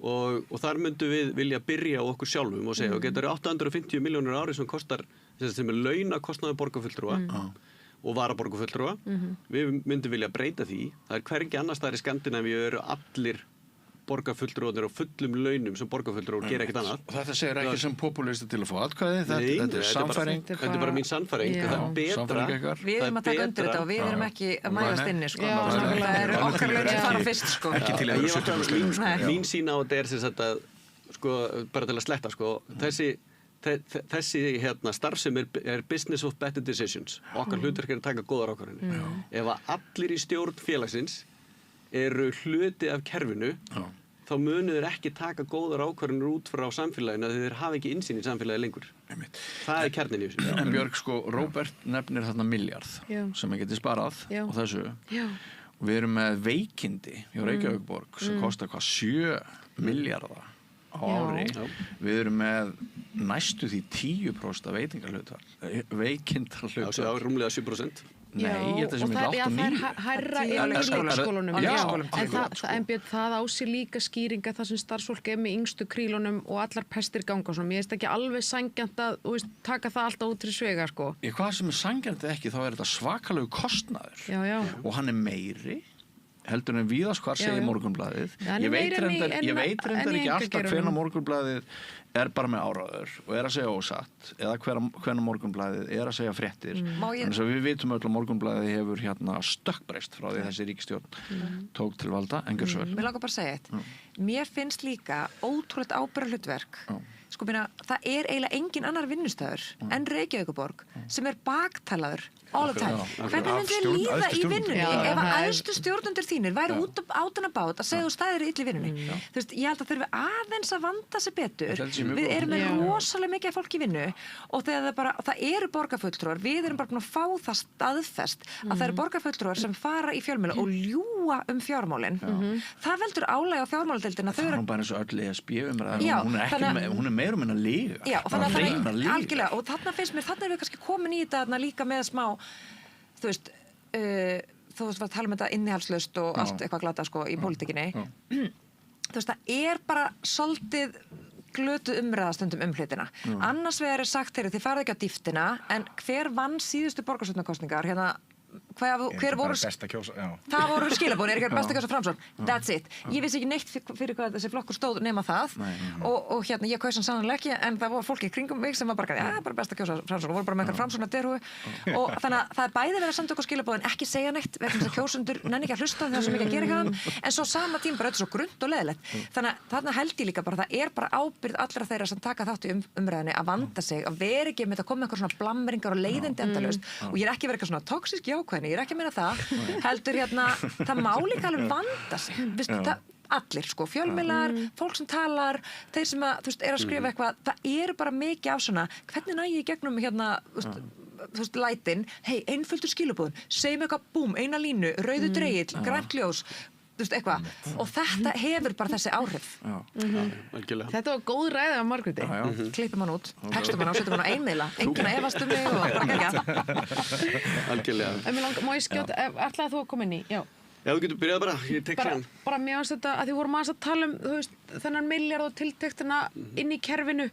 og þar myndum við vilja byrja á okkur sjálfum og segja, það eru 850 milljónir ári sem kostar, sem er launakostnaður borgarfulltrúa og varaborgarfulltrúa. Við myndum vilja breyta því. Það er hvergi annars staðar í Skandinavíu eru allir borgarfulltrúar á fullum launum sem borgarfulltrúar gera ekkert annað. Og þetta segir ekki sem popúlisti til að fá atkvæði, þetta er sannfæring. Þetta er bara mín sannfæring. Það er betra. Við erum að taka undir þetta og við erum ekki að mælast inni, sko. Það er okkar laun sem fara fyrst, sko. Ekki til að vera 70%. Mín sín á þetta er sem sagt að, sko, bara til að sletta, sko, þessi starfsemi er business of better decisions. Okkar hlutverk er að taka góðar ákvarðanir. Ef að allir í stjórn félagsins eru hluti af kerfinu, þá munu þeir ekki taka góðar ákvarðanir út frá samfélaginu að þeir hafa ekki innsýn í samfélagi lengur. Það er kjarnin í þessu. En Björg, sko, Róbert nefnir þarna miljard sem að geti sparað og þessu. Og við erum með veikindi hjá Reykjavíkurborg sem kostar 7 miljardar á ári. Við erum með næstu því 10% veikindarhlutfall. Já, rúmlega 7%. Nei, ég held að sem er 8 og 9. Það er hærra í leikskólunum. En Björn, það á sér líka skýringa þar sem starfsfólk er með yngstu krílunum og allar pestir ganga. Mér finnst ekki alveg sanngjarnt að taka það alltaf út til svega, sko. Hvað sem er sanngjarnt ekki, þá er þetta svakalegu kostnaður. Og hann er meiri heldur en víðast hvar segir Morgunblaðið. Ég veit reyndar ekki alltaf hvenær Morgunblaðið er bara með áráður og er að segja ósatt eða hvenær Morgunblaðið er að segja fréttir. Þannig að við vitum öll að Morgunblaðið hefur stökkbreyst frá því þessi ríkisstjórn tók til valda, en gjör svo vel. Mér langar bara að segja eitt. Mér finnst líka ótrúlegt ábyrgðarhlutverk. Sko, það er eiginlega engin annar vinnustæður en Reykjavíkurborg sem er baktalaður all the time. Hvernig myndi þið líða í vinnunni ef að æðstu stjórnendur þínir væri út átana bát að segja þú stæðir illa í vinnunni? Þú veist, ég held að þurfi aðeins að vanda sig betur. Við erum með rosalega mikið fólk í vinnu og þegar það eru borgarfulltrúar, við erum bara búin að fá það staðfest að það eru borgarfulltrúar sem fara í fjölmiðla og ljúga fjármálin. Það veldur álag á fjármáladeildina. Það er bara eins og öll ESB-umræða. Hún er meirum en að líga. Já, algjörlega, og þarna finnst mér, þarna erum við kannski komin í þetta líka með smá, þú veist, þú veist, að tala um þetta innihaldslaust og allt eitthvað glata, sko, í pólitíkinni. Þú veist, það er bara svolítið glötu umræðastundum hlutina. Annars vegar er sagt, þið farið ekki á dýftina, en hver vann síðustu borgarstjórnarkosningar, hver voru best að kjósa, já. Það voru skilabóðin, ekki best að kjósa Framsókn, that's it. Ég vissi ekki neitt fyrir hvað þessi flokkur stóð nema það og hérna ég kaus hann sannanlega ekki en það voru fólki kringum mig sem var bara, bara best að kjósa Framsókn og voru bara með eitthvað Framsókn að derhúi og þannig að það er bæði verið að senda okkur skilabóðin ekki segja neitt, vegna þess að kjósendur nenni ekki að hlusta það sem ekki að gera ekki en svo sama tím bara þetta er svo grunnt og leðilegt. Þannig að þarna held ég líka bara, það er bara ábyrgð allra þeirra sem taka þátt í umræðinni að vanda sig, að vera ekki með að koma með eitthvað svona blammeringar og leiðindi endalaust og ég er ekki verið eitthvað svona tóxisk jákvæðni, ég er ekki að meina það, heldur hérna, það má líka alveg vanda sig, vistu, allir sko, fjölmiðlar, fólk sem talar, þeir sem að, þú veist, er að skrifa eitthvað, það eru bara mikið af svona, hvernig næ ég gegnum hérna, þú veist, lætin, hei, einföldur skilabóðun, segjum eitthvað, búm, eina línu, rauðu dregill, grænt ljós, þú veist, eitthvað, og þetta hefur bara þessi áhrif. Þetta var góð ræða af Margréti. Klippum hann út, textum hann á, setjum hann á einmiðla, enginn að efast mig og bara gegja. Algjörlega. En mér langar, má ég skjóta, ætlaði þú að koma inn í? Já. Já, þú getur byrjað bara, ég tek hann. Bara mér finnst þetta, að því vorum aðeins að tala þú veist, þennan milljarð og tiltektina inn í kerfinu.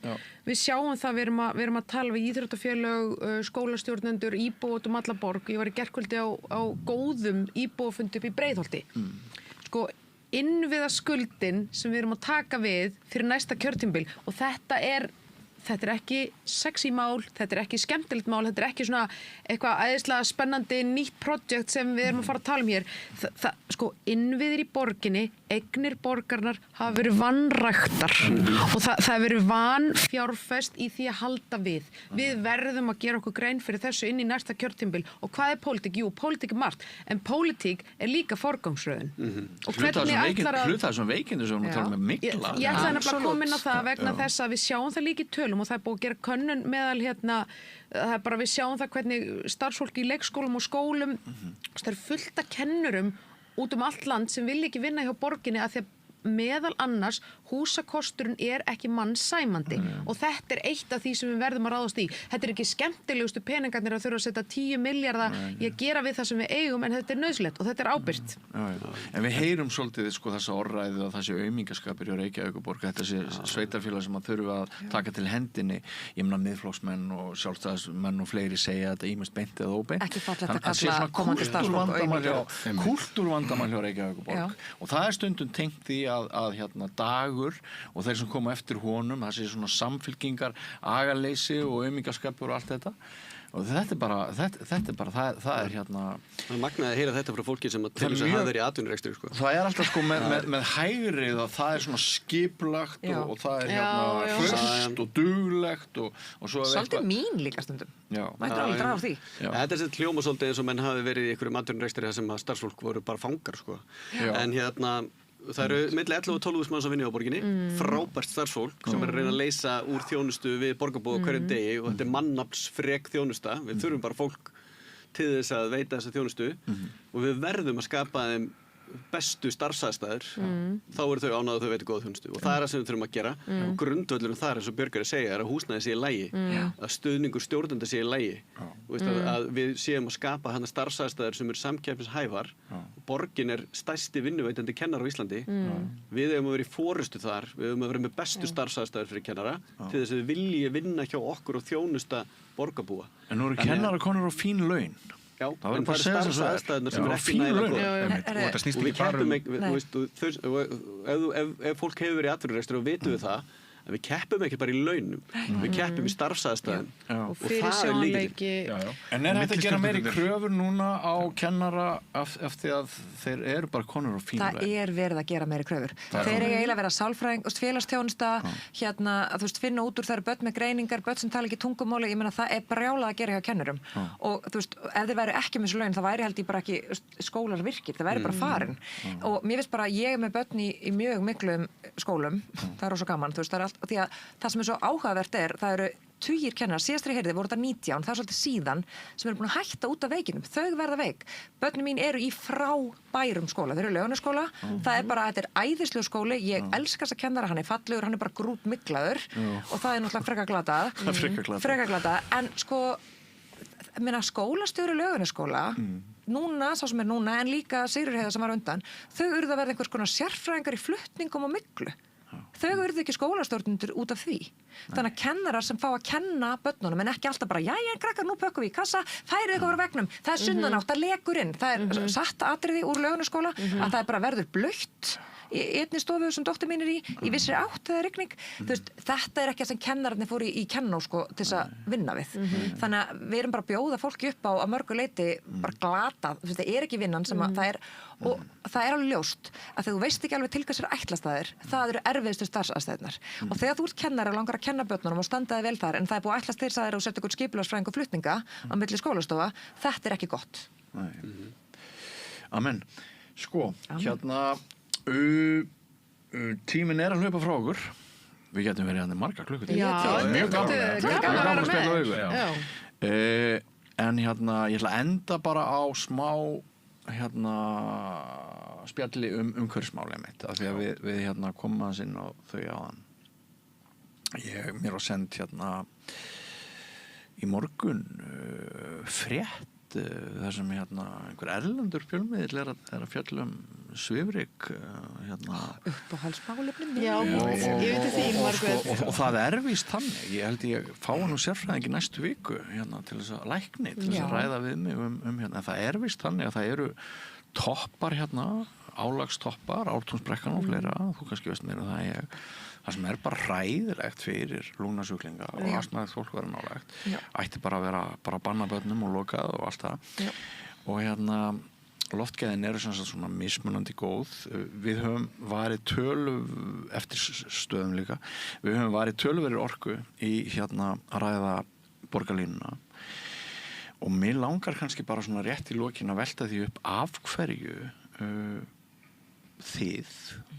Við sjáum það, við erum að tala við íþróttafélög, skólastjórnendur, íbúa út alla borg. Ég var í gærkvöldi á góðum íbúafundi upp í Breiðholti. Sko, innviða skuldin sem við erum að taka við fyrir næsta kjörtímabil og þetta er ekki sexy mál, þetta er ekki skemmtilegt mál, þetta er ekki svona eitthvað æðislega spennandi nýtt projekt sem við erum að fara að tala um hér. Sko, innviðir í borginni, eignir borgarnar hafa verið vanræktar og það hefur verið vanfjárfest í því að halda við. Við verðum að gera okkur grein fyrir þessu inn í næsta kjörtímabil og hvað er pólitík? Jú, pólitík er margt, en pólitík er líka forgangsröðun. Og hvernig ætlar að... Hluta þessum veikindi sem við talum með mikla. Ég ætlaði nefnilega að koma inn á það vegna þess að við sjáum það líka í tölum og það er búið að gera könnun meðal hérna, það er bara við sjáum það hvernig starfsfólki í leikskólum og skólum, það er fullt af kennurum út allt land sem vil ekki vinna hjá borginni að því að meðal annars húsakosturinn er ekki mannsæmandi og þetta er eitt af því sem við verðum að ráðast í. Þetta er ekki skemmtilegustu peningarnir að þurfa að setja 10 milljarða í að gera við það sem við eigum en þetta er nauðsynlegt og þetta er ábyrgt. En við heyrum svolítið sko þessa orðræðu og þessi aumingaskapur hjá Reykjavíkurborg, þetta sé sveitarfélag sem að þurfa að taka til hendinni. Ég meina miðflokksmenn og sjálfstæðismenn og fleiri segja þetta ýmist beint eða óbeint. Ekki fallegt að kalla komandi starfsfólk kúltúrvandamál hjá Reykjavíkurborg og það er stundum tengt því að hérna Dagur og þeir sem koma eftir honum, það sé svona samfylkingar, agaleysi og aumingaskapur og allt þetta og þetta er bara, það er hérna Það er magnaði að heyra þetta frá fólki sem til þess að hafa verið í atvinnurekstri sko. Það er alltaf sko með hægrið að það er svona skiplagt og það er hérna föst og duglegt og svo svolítið mín líka stundum mættur alveg draga á því Þetta er sett hljóma svolítið eins og menn hafi verið í einhverjum atvinnurekstri þar sem að starfsfólk voru bara fangar sko. En hérna það eru milli 11 og 12 manns að vinna á borginni, frábært starfsfólk sem er að reyna að leysa úr þjónustu við borgarbúa hverjum degi og þetta er mannaflsfrek þjónusta, við þurfum bara fólk til þess að veita þessa þjónustu og við verðum að skapa þeim bestu starfsaðstæður þá eru þau ánægð að þau veitir góða þjónustu og það er það sem við þurfum að gera og grundvöllurinn þar eins og Björgari segja er að húsnæði sé í lagi að stuðningur stjórnenda sé í lagi að við séum að skapa hana starfsaðstæður sem eru samkeppnishæfar borgin er stærsti vinnuveitandi kennar á Íslandi við eigum að vera í forystu þar við eigum að vera með bestu starfsaðstæður fyrir kennara til þess að við viljum vinna hjá okkur og þjónusta borgarbúa En nú eru kennara konur á fín laun Já, en það er starfsaðstæðunar sem er ekki nægilega og þetta snýst ekki bara ef fólk hefur verið í atvinnurekstri og vitum við það en við keppum ekki bara í launum við keppum í starfsaðstæðum og fyrir sjónleiki En er þetta að gera meiri kröfur núna á kennara eftir að þeir eru bara konur og fínuleg? Það er verið að gera meiri kröfur þeir eiga eiginlega að vera sálfræðing og félagsþjónusta hérna að þú veist finna út úr það eru börn með greiningar, börn sem tala ekki tungumáli ég meina það er brjálað að gera hjá kennurum og þú veist ef þið væru ekki með þessu laun það væri held ég bara ekki skólar virkir það væri bara farin og mér finnst bara ég er með börn í mjög miklum skólum það er rosa gaman þú veist það er allt því að það sem er svo áhugavert það eru tugir kennarar, síðastri heyrði voru þetta 19, það er svolítið síðan sem eru búin að hætta út af veikinum, þau verða veik börnin mín eru í frábærum skóla þau eru í Laugarnesskóla, það er bara þetta er æðislegur skóli, ég elska þessa kennara hann er fallegur, hann er bara grútmiklaður og það er náttúrulega freka glatað en sko meina skólastjóri Laugarnesskóla núna, sá sem er núna en líka Sigríður Heiða sem var undan þau urðu að verða einhvers konar sérfræðingar í flutningum og myglu Þau urðu ekki skólastjórnendur út af því. Þannig að kennarar sem fá að kenna börnunum en ekki alltaf bara, jæja, krakkar, nú pökkum við í kassa, færið eitthvað frá veggnum, það er sundanátt, það lekur inn, það er satt atriði úr Laugarnesskóla að það er bara verður blautt í einni stofu sem dóttir mín í vissri átt þegar rigning. Þú veist, þetta er ekki það sem kennararnir fóru í kennó sko til þess að vinna við. Þannig að við erum bara að bjóða fólki upp á að mörgu leyti bara glatað, þú veist, það er ekki vinnan sem að það er, og það er alveg ljóst að þegar þú veist ekki alveg til hvers er ætlastæðir, það eru erfiðustu starfsaðstæðurnar. Og þegar þú ert kennari og langar að kenna börnunum og standa þig vel þar, en það er búið að ætlast til þess og setja ykkur skipulagsfræðing og flutninga á milli skólastofa, þetta er ekki gott. Amen. Sko, hérna tíminn er að hlaupa frá okkur. Við getum verið hérna margar klukkutíma. Já, mjög gaman að spjalla við ykkur. En hérna, ég ætla að enda bara á smá spjalli umhverfismálið mitt, af því að við hérna komum aðeins inn á þau áðan. Mér var send hérna í morgun frétt þar sem hérna einhver erlendur fjölmiðill er að fjalla svifryk uppáhaldsmálefni. Já, ég veit því Margrét. Og það er víst þannig. Ég held ég fái nú sérfræðingi næstu viku hérna til þess að lækni, til þess að ræða við mig hérna. En það er víst þannig að það eru toppar hérna, álagstoppar, Ártúnsbrekkan og fleira, þú kannski veist meira það ég. Það sem er bara hræðilegt fyrir lungnasjúklinga og astmaðið fólk verður nálægt. Ætti bara að vera bara banna börnum og lokað og allt það. Og hérna loftgæðin eru svona mismunandi góð. Við höfum varið eftir stöðum líka, við höfum varið töluverið orku í hérna að ræða borgarlínuna. Og mér langar kannski bara svona rétt í lokin að velta því upp af hverju þið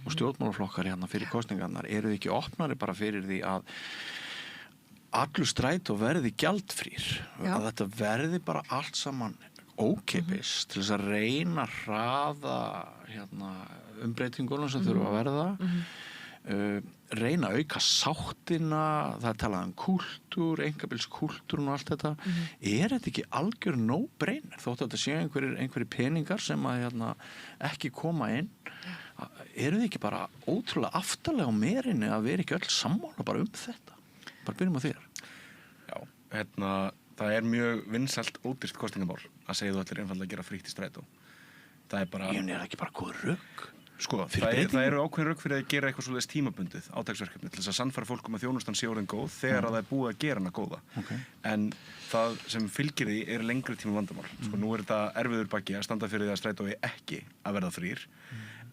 og stjórnmálaflokkar hérna fyrir kosningarnar eru ekki opnari bara fyrir því að allur strætó verði gjaldfrýr, að þetta verði bara allt saman ókeypis til þess að reyna að hraða hérna, umbreytingunum sem þurfa að verða, reyna að auka sáttina, það er talað kúltúr, einkabilskúltúrun og allt þetta. Er þetta ekki algjör no-brainer þótt að þetta séu einhverjir peningar sem að hérna, ekki koma inn? Eru þið ekki bara ótrúlega aftarlega á merinni að vera ekki öll sammála bara þetta? Bara byrjum á þér. Já, hérna, það er mjög vinsælt ódýrt kosningamál að segja þú allir einfaldlega að gera frítt í strætó. Það er bara... Ég er ekki bara góð rugg. Sko, það eru ákveðin rögg fyrir að gera eitthvað svoleiðis tímabundið átaksverkefni til þess að sannfæra fólk að þjónustan sé orðin góð þegar að það er búið að gera hana góða. En það sem fylgir því er lengri tíma vandamál. Sko, nú er þetta erfiður baggi að standa fyrir því að strætói ekki að verða frýr,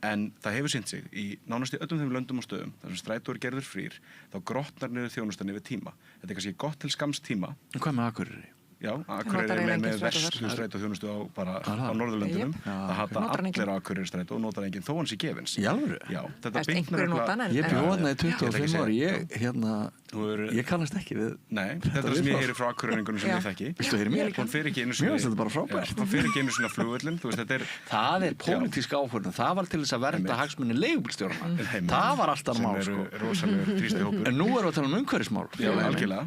en það hefur sýnt sig í nánast í öllum þeim löndum og stöðum þar sem strætó er gerður frýr, þá grotnar niður þjónustan yfir tíma. Þetta er kannski gott til skamms tíma. En hvað með Akureyri? Já, Akureyri er með verstu strætóþjónustu á Norðurlöndunum. Það hata allir Akureyri strætó og notar enginn þó hann sé gefins. Í alvöru? Já, þetta bitnar Ég bjó þarna í 25 ári, ég kannast ekki við. Nei, þetta er sem ég heyri frá Akureyringunum sem ég þekki. Viltu heyri mér? Hún fer ekki einu Mér finnst þetta bara frábært. Hún fer ekki einu svona flugvöllin, þú veist, þetta er... Það er pólitísk ákvörðun, það var til þess að vernda hagsmuni leigubílstjórana. Það var alltaf mál, sko. Sem eru rosalegur þrýstihópur. En nú erum við að tala um umhverfismál. Já, algjörlega.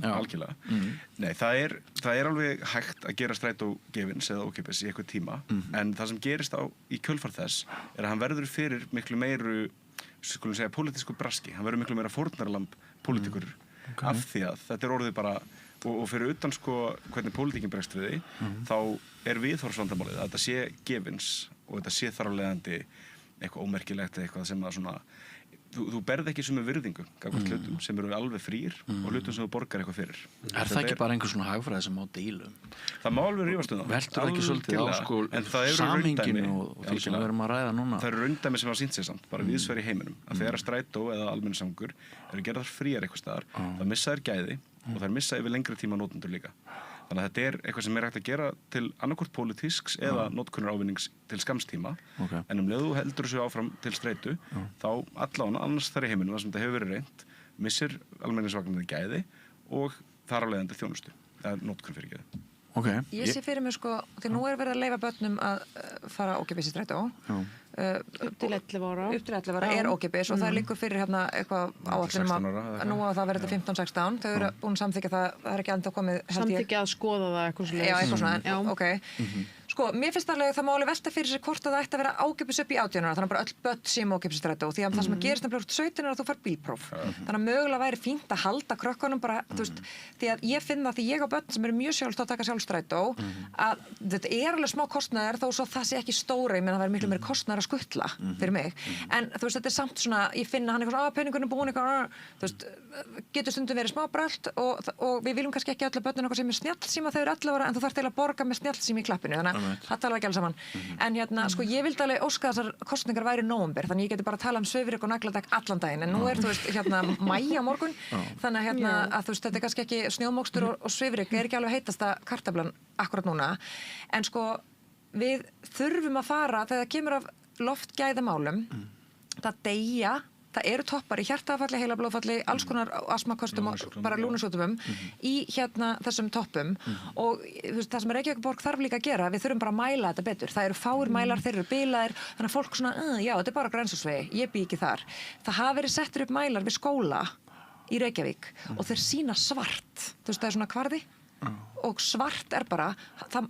Nei, það er alveg hægt að gera strætó gefins eða ókeypis í eitthvað tíma, en það sem gerist í kjölfar þess er að hann verður fyrir miklu meiru, skulum segja, pólitísku braski. Hann verður miklu meira fórnarlamb pólitíkur af því að þetta er orðið bara, og fyrir utan sko hvernig pólitíkin bregst við því, þá er viðhorfsvandamálið að þetta sé gefins og þetta sé þar af leiðandi eitthvað ómerkilegt eða eitthvað sem að svona þú berð ekki sem virðingu gagnvart hlutum sem eru alveg frýr og hlutum sem þú borgar eitthvað fyrir. Er það ekki bara einhver svona hagfræði sem má deilum? Það má alveg rífast um það. Veltur það ekki svolítið á sko samhenginu og því sem við erum að ræða núna? Það eru raundæmi sem hafa sýnt sig samt, bara víðsvegar í heiminum, að þegar strætó eða almenningssamgöngur eru gerðar fríar eitthvað staðar, það missa þær gæði og þær missa yfir lengri tíma notendur líka. Þannig að þetta er eitthvað sem er hægt að gera til annarkvort pólitísks eða notkunar ávinnings til skamstíma, en leið þú heldur þessu áfram til streitu, þá allavega annars þar í heiminum, það sem þetta hefur verið reynt, missir almenningsvagnarnir gæði og þar af leiðandi þjónustu. Það er notkun fyrir gæði. Ég sé fyrir mig sko, því nú er verið að leyfa börnum að fara ókeypis í strætó. Upp til 11 ára. Upp til 11 ára er ókeypis og það liggur fyrir hérna eitthvað áallum að nú á það verið til 15-16. Þau eru búin að samþykja það er ekki ennþá komið, held ég. Samþykja að skoða það eitthvað svona. Já, eitthvað svona, ok. sko, mér finnst alveg það má alveg velta fyrir sér hvort að það ætti að vera ákeypis upp í 18 ára, þannig að bara öll börn séu ókeypis strætó, því að það sem að gerist nefnilega 17 ára þú fær bílpróf. Þannig að mögulega væri fínt að halda krökkunum bara, þú veist, því að ég finn það því ég á börn sem eru mjög sjálfsagt að taka sjálfstrætó, að þetta alveg smá kostnaður þó svo það sé ekki stóra, ég meina það væri miklu meiri kostnaður að skuttla fyrir mig. En þú veist, þetta samt svona, ég finna hann eitthvað, peningurinn búin eitthvað, þú veist, getur stundum verið smá brölt og við viljum kannski ekki öllu börnin okkar sem er snjallsíma þegar 11 ára en þú þarft eiginlega að borga með snjallsíma í klappinu þannig að það tala ekki alveg saman en sko ég vildi alveg óska þessar kosningar væri í nóvember þannig ég geti bara að tala svifryk og nagladekk allan daginn en nú þú veist maí á morgun þannig að þú veist þetta er kannski ekki snjómokstur og svifryk er ekki alveg heitasta kartaflan akkurat núna en sko við þurfum að fara þegar það kemur af loftgæðamálum það deyja það eru toppar í hjartaáfalli, heilablóðfalli, alls konar astmakostum og bara lúnasjúkdómum í þessum toppum og þú veist, það sem Reykjavíkurborg þarf líka að gera, við þurfum bara að mæla þetta betur. Það eru fáir mælar, þeir eru bilaðir, þannig að fólk svona, já, þetta er bara Grensásvegi, ég bý ekki þar. Það hafa verið settur upp mælar við skóla í Reykjavík og þeir sýna svart, þú veist, það er svona kvarði og svart er bara,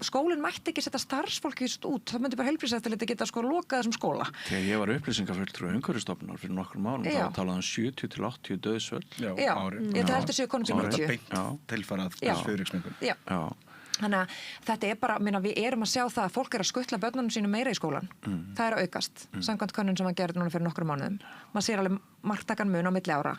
skólinn mætti ekki setja starfsfólki út, það myndi bara heilbrigðiseftirlitið geta sko lokað þessum skóla. Þegar ég var upplýsingafulltrúi Umhverfisstofnunar fyrir nokkrum árum, þá talaði 70 til 80 dauðsföll á ári. Já, ég heldur séu konum sem er beint tilfarað svifryksmengun. Já. Þannig að þetta er bara, við erum að sjá það að fólk er að skuttla börnunum sínum meira í skólan. Það er að aukast, samkvæmt könnun sem að gera núna fyrir nokkrum mánuðum. Maður sér alveg marktakan mun á milli ára.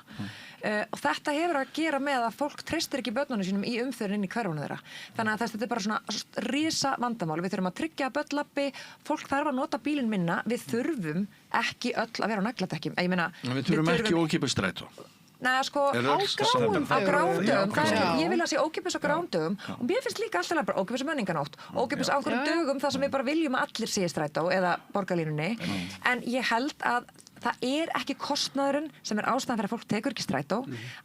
Og þetta hefur að gera með að fólk treystir ekki börnunum sínum í umferðin inn í hverfunum þeirra. Þannig að þetta er bara svona risa vandamál. Við þurfum að tryggja börnlappi, fólk þarf að nota bílinn minna, við þurfum ekki öll að vera á nagladekkjum. Við þurfum ekki ókeypis strætó. Nei, sko, á grándögum, ég vil að sé ókeypis á grándögum og mér finnst líka alltaf bara ókeypis menninganótt, ókeypis á einhverjum dögum þar sem við bara viljum að allir sé strætó eða borgarlínunni, en ég held að það er ekki kostnaðurinn sem er ástæðan fyrir að fólk tekur ekki strætó.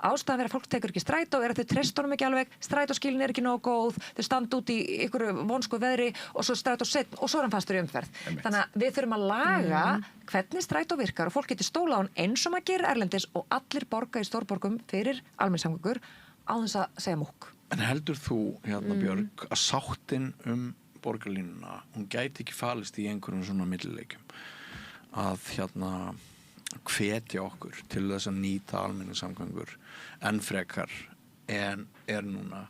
Ástæðan fyrir að fólk tekur ekki strætó er að þau treysta honum ekki alveg, strætóskilin er ekki nógu góð, þau standa út í einhverju vonsku veðri og svo strætó seinna og svo er hann fastur í umferð. Þannig að við þurfum að laga hvernig strætó virkar og fólk getur stóla á hann eins og maður gerir erlendis og allir borga í stórborgum fyrir almenningssamgöngur á þess að segja múkk. En heldur þú, Björg, að sáttin borgarlínuna, hún gæti ekki falist í einhverjum svona millileikjum? Að hvetja okkur til þess að nýta almenningssamgöngur enn frekar en er núna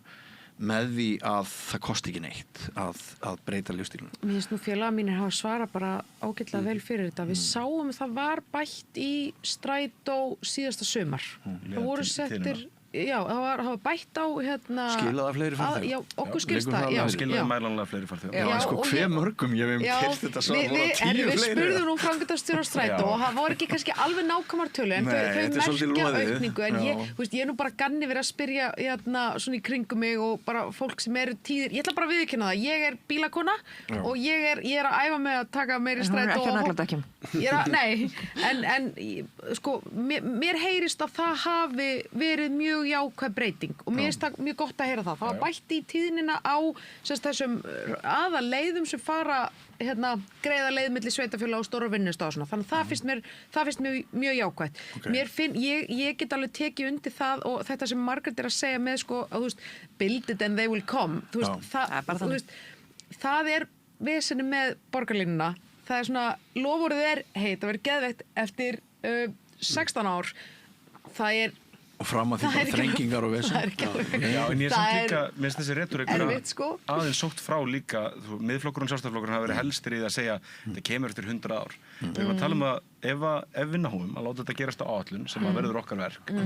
með því að það kosti ekki neitt að breyta lífstílunum. Mér finnst nú félaga mínir hafa svarað bara ágætlega vel fyrir þetta. Við sáum það var bætt í strætó síðasta sumar. Það voru settir já, það var bætt á skilaða fleiri farþegum. Já, okkur skilst það. Skilaða mælanlega fleiri farþegum. Já, sko, hve mörgum ég hef kert þetta svo voru 10 fleiri. Við spurðum nú framkvæmdastjóra strætó og það voru ekki kannski alveg nákvæmar tölu en þau merkja aukningu en ég er nú bara ganni verið að spyrja svona í kringum mig og bara fólk sem eru tíðir, ég ætla bara að viðurkenna það, ég er bílakona og ég er að æfa mig að taka meiri strætó. Nei, en sko, mér heyrist að það hafi verið mjög jákvæð breyting og mér finnst það mjög gott að heyra það. Það var bætt í tíðnina á þessum aðaleiðum sem fara greiða leið milli sveitafélaga og stóra vinnustáða og svona. Þannig að það finnst mér mjög jákvætt. Ég get alveg tekið undir það og þetta sem Margrét er að segja með sko, að, þú veist, build it and they will come. Það er vesenið með borgarlínuna. Það er svona, loforðið er, það verður geðveikt eftir 16 ár. Það er og fram að því bara þrengingar og vesen. Já, en ég er samt líka, minnst þessi retórik aðeins sótt frá líka, miðflokkurinn og sjálfstæðisflokkurinn hafa verið helstir í það að segja þetta kemur eftir 100 ár. Við erum að tala um að ef við náum að láta þetta gerast á áætlun sem að verður okkar verk,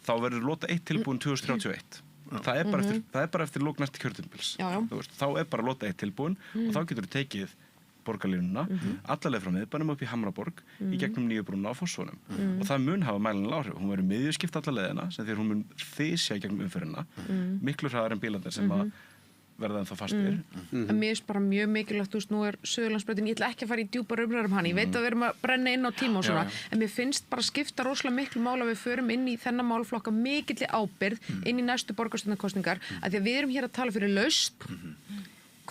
þá verður lota 1 tilbúin 2031. Það er bara eftir lok næsta kjörtímabils. Þá er bara lota 1 tilbúin og þá getur við tekið borgarlínuna, allaleg frá miðbænum upp í Hamraborg í gegnum nýju brúna á Fossvonum og það mun hafa mælanlega áhrif. Hún verður miðjuskipt alla leiðina sem því hún mun þysja í gegnum umferðina miklu hraðar en bílarnir sem að verða ennþá fastir. Mér finnst bara mjög mikilvægt, þú veist, nú er Suðurlandsbrautin, ég ætla ekki að fara í djúpar umræður hann, ég veit að við erum að brenna inn á tíma og svona, en mér finnst bara skipta rosalega miklu mála við förum inn í þennan málaflokka mikilli ábyrgð inn í næstu borgarstjórnarkosningar, að því að við erum hér að tala fyrir lausn.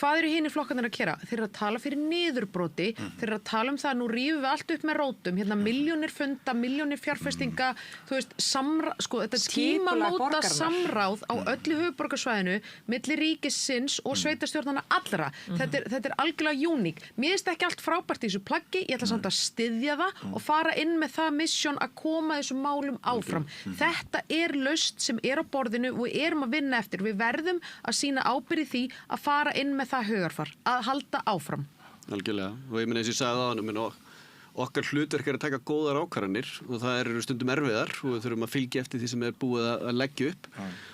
hvað eru hinir flokkarnir að gera? Þeir eru að tala fyrir niðurbroti, þeir eru að tala það, nú rífum við allt upp með rótum, hérna milljónir funda, milljónir fjárfestinga, þú veist, þetta tímamóta samráð á öllu höfuðborgarsvæðinu, milli ríkisins og sveitarstjórnanna allra. Þetta er algjörlega uník. Mér finnst ekki allt frábært í þessu plaggi, ég ætla samt að styðja það og fara inn með það mission að koma þessum málum áfram. Þetta er lausn sem er á borðinu og við erum að vinna eftir. Við verðum að sýna ábyrgð í því að fara inn með það hugarfar, að halda áfram. Algjörlega, og ég eins og ég sagði það áðan, okkar hlutverk er að taka góðar ákvarðanir og það eru stundum erfiðar og við þurfum að fylgja eftir því sem er búið að leggja upp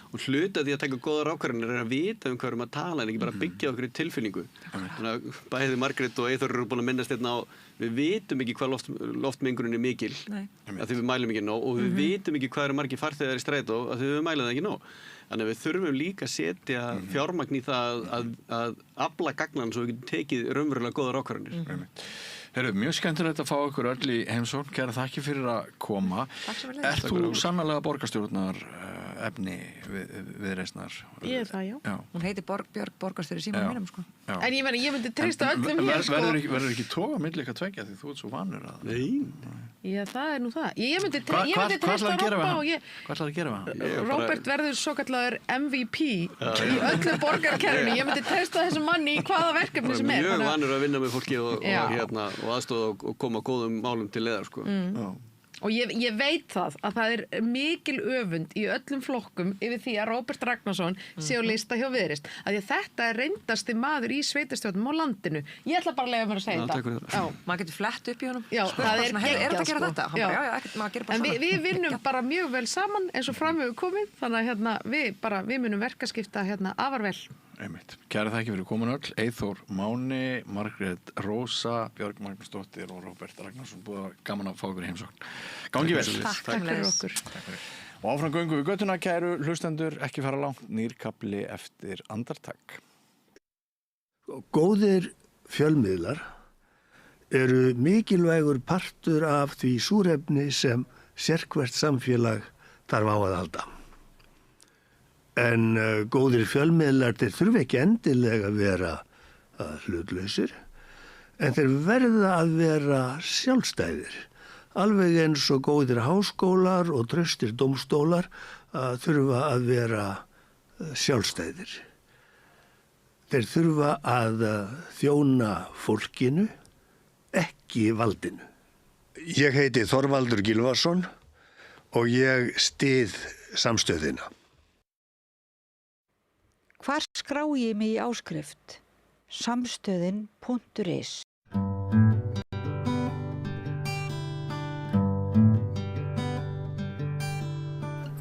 og hluta því að taka góðar ákvarðanir er að vita hvað erum að tala en ekki bara byggja okkur í tilfinningu. Þannig að bæði Margrét og Eyþór eru búin að minnast hérna á við vitum ekki hvað loftmengunin er mikil af því við mælum ekki nóg og við vitum ekki hvað eru margir farþegar í strætó af því við mælum það ekki nóg. Þannig að við þurfum líka að setja fjármagn í það að afla gagnan svo við getum tekið raunverulega góðar ákvarðanir. Heyrðu, mjög skemmtilegt að fá ykkur öll í heimsókn. Kæra þakki fyrir að koma. Ert þú sannarlega borgarstjórnar efni Viðreisnar? Ég er það, já. Hún heitir Björg borgarstjóri Símon mínum, sko. En ég myndi treysta öllum hér, sko. Verður ekki toga milli eitthvað tveggja því þú ert svo vanur að... Nei. Já, það er nú það. Ég myndi treysta Robba og ég... Hvað ætlaðu að gera við hann? Robert verður svo kallaður MVP í öllu borgarkerfinu. Ég myndi treysta þessum manni í hvaða verkefni sem er. Mjög vanur að vinna með fólki og aðstoða og koma góðum málum til leiðar, sko. Og ég veit að það er mikil öfund í öllum flokkum yfir því að Róbert Ragnarsson sé á lista hjá Viðreisn. Að þetta er reyndasti maður í sveitarstjórnum á landinu. Ég ætla bara að leyfa mér að segja þetta. Maður getur flett upp í honum. Já, það er geggjað, sko. En við vinnum bara mjög vel saman eins og fram hefur komið. Þannig að við munum verkaskipta afar vel. Einmitt. Kæra þakki fyrir komin öll. Eyþór Máni, Margrét Rósa, Björg Magnúsdóttir og Róbert Ragnarsson. Búið gaman að fá ykkur í heimsókn. Gangi vel. Takk fyrir okkur. Og áfram göngum við göttuna, kæru hlustendur, ekki fara langt, nýr kafli eftir andartak. Góðir fjölmiðlar eru mikilvægur partur af því súrefni sem sérhvert samfélag þarf á að halda. En góðir fjölmiðlar, þeir þurfa ekki endilega að vera hlutlausir, en þeir verða að vera sjálfstæðir. Alveg eins og góðir háskólar og traustir dómstólar þurfa að vera sjálfstæðir. Þeir þurfa að þjóna fólkinu, ekki valdinu. Ég heiti Þorvaldur Gylfason og ég styð samstöðina. Hvar skrái ég mig í áskrift? Samstöðin.is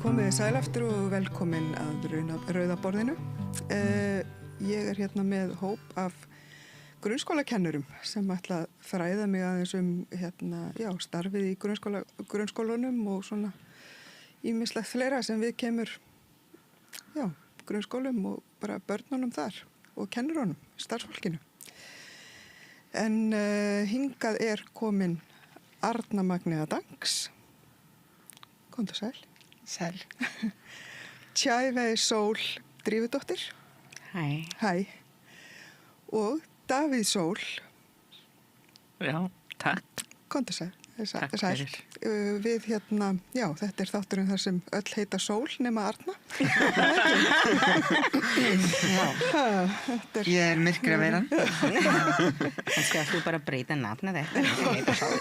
Komið sæl aftur og velkomin að Rauðaborðinu. Ég er hérna með hóp af grunnskólakennurum sem ætla að fræða mig aðeins starfið í grunnskólanum og svona ýmislegt fleira sem við kemur grunnskólum og bara börnunum þar og kennurunum, starfsfólkinu. En hingað er komin Arna Magnea Dangs. Komdu sæl. Sæl. Tjævei Sól Drífudóttir. Hæ. Hæ. Og Davíð Sól. Já, takk. Komdu sæl. Takk fyrir. Við þetta er þátturinn þar sem öll heita Sól nema Arna. Ég er myrkraveiran. Kannski að þú bara breyta nafna þetta. Heita Sól.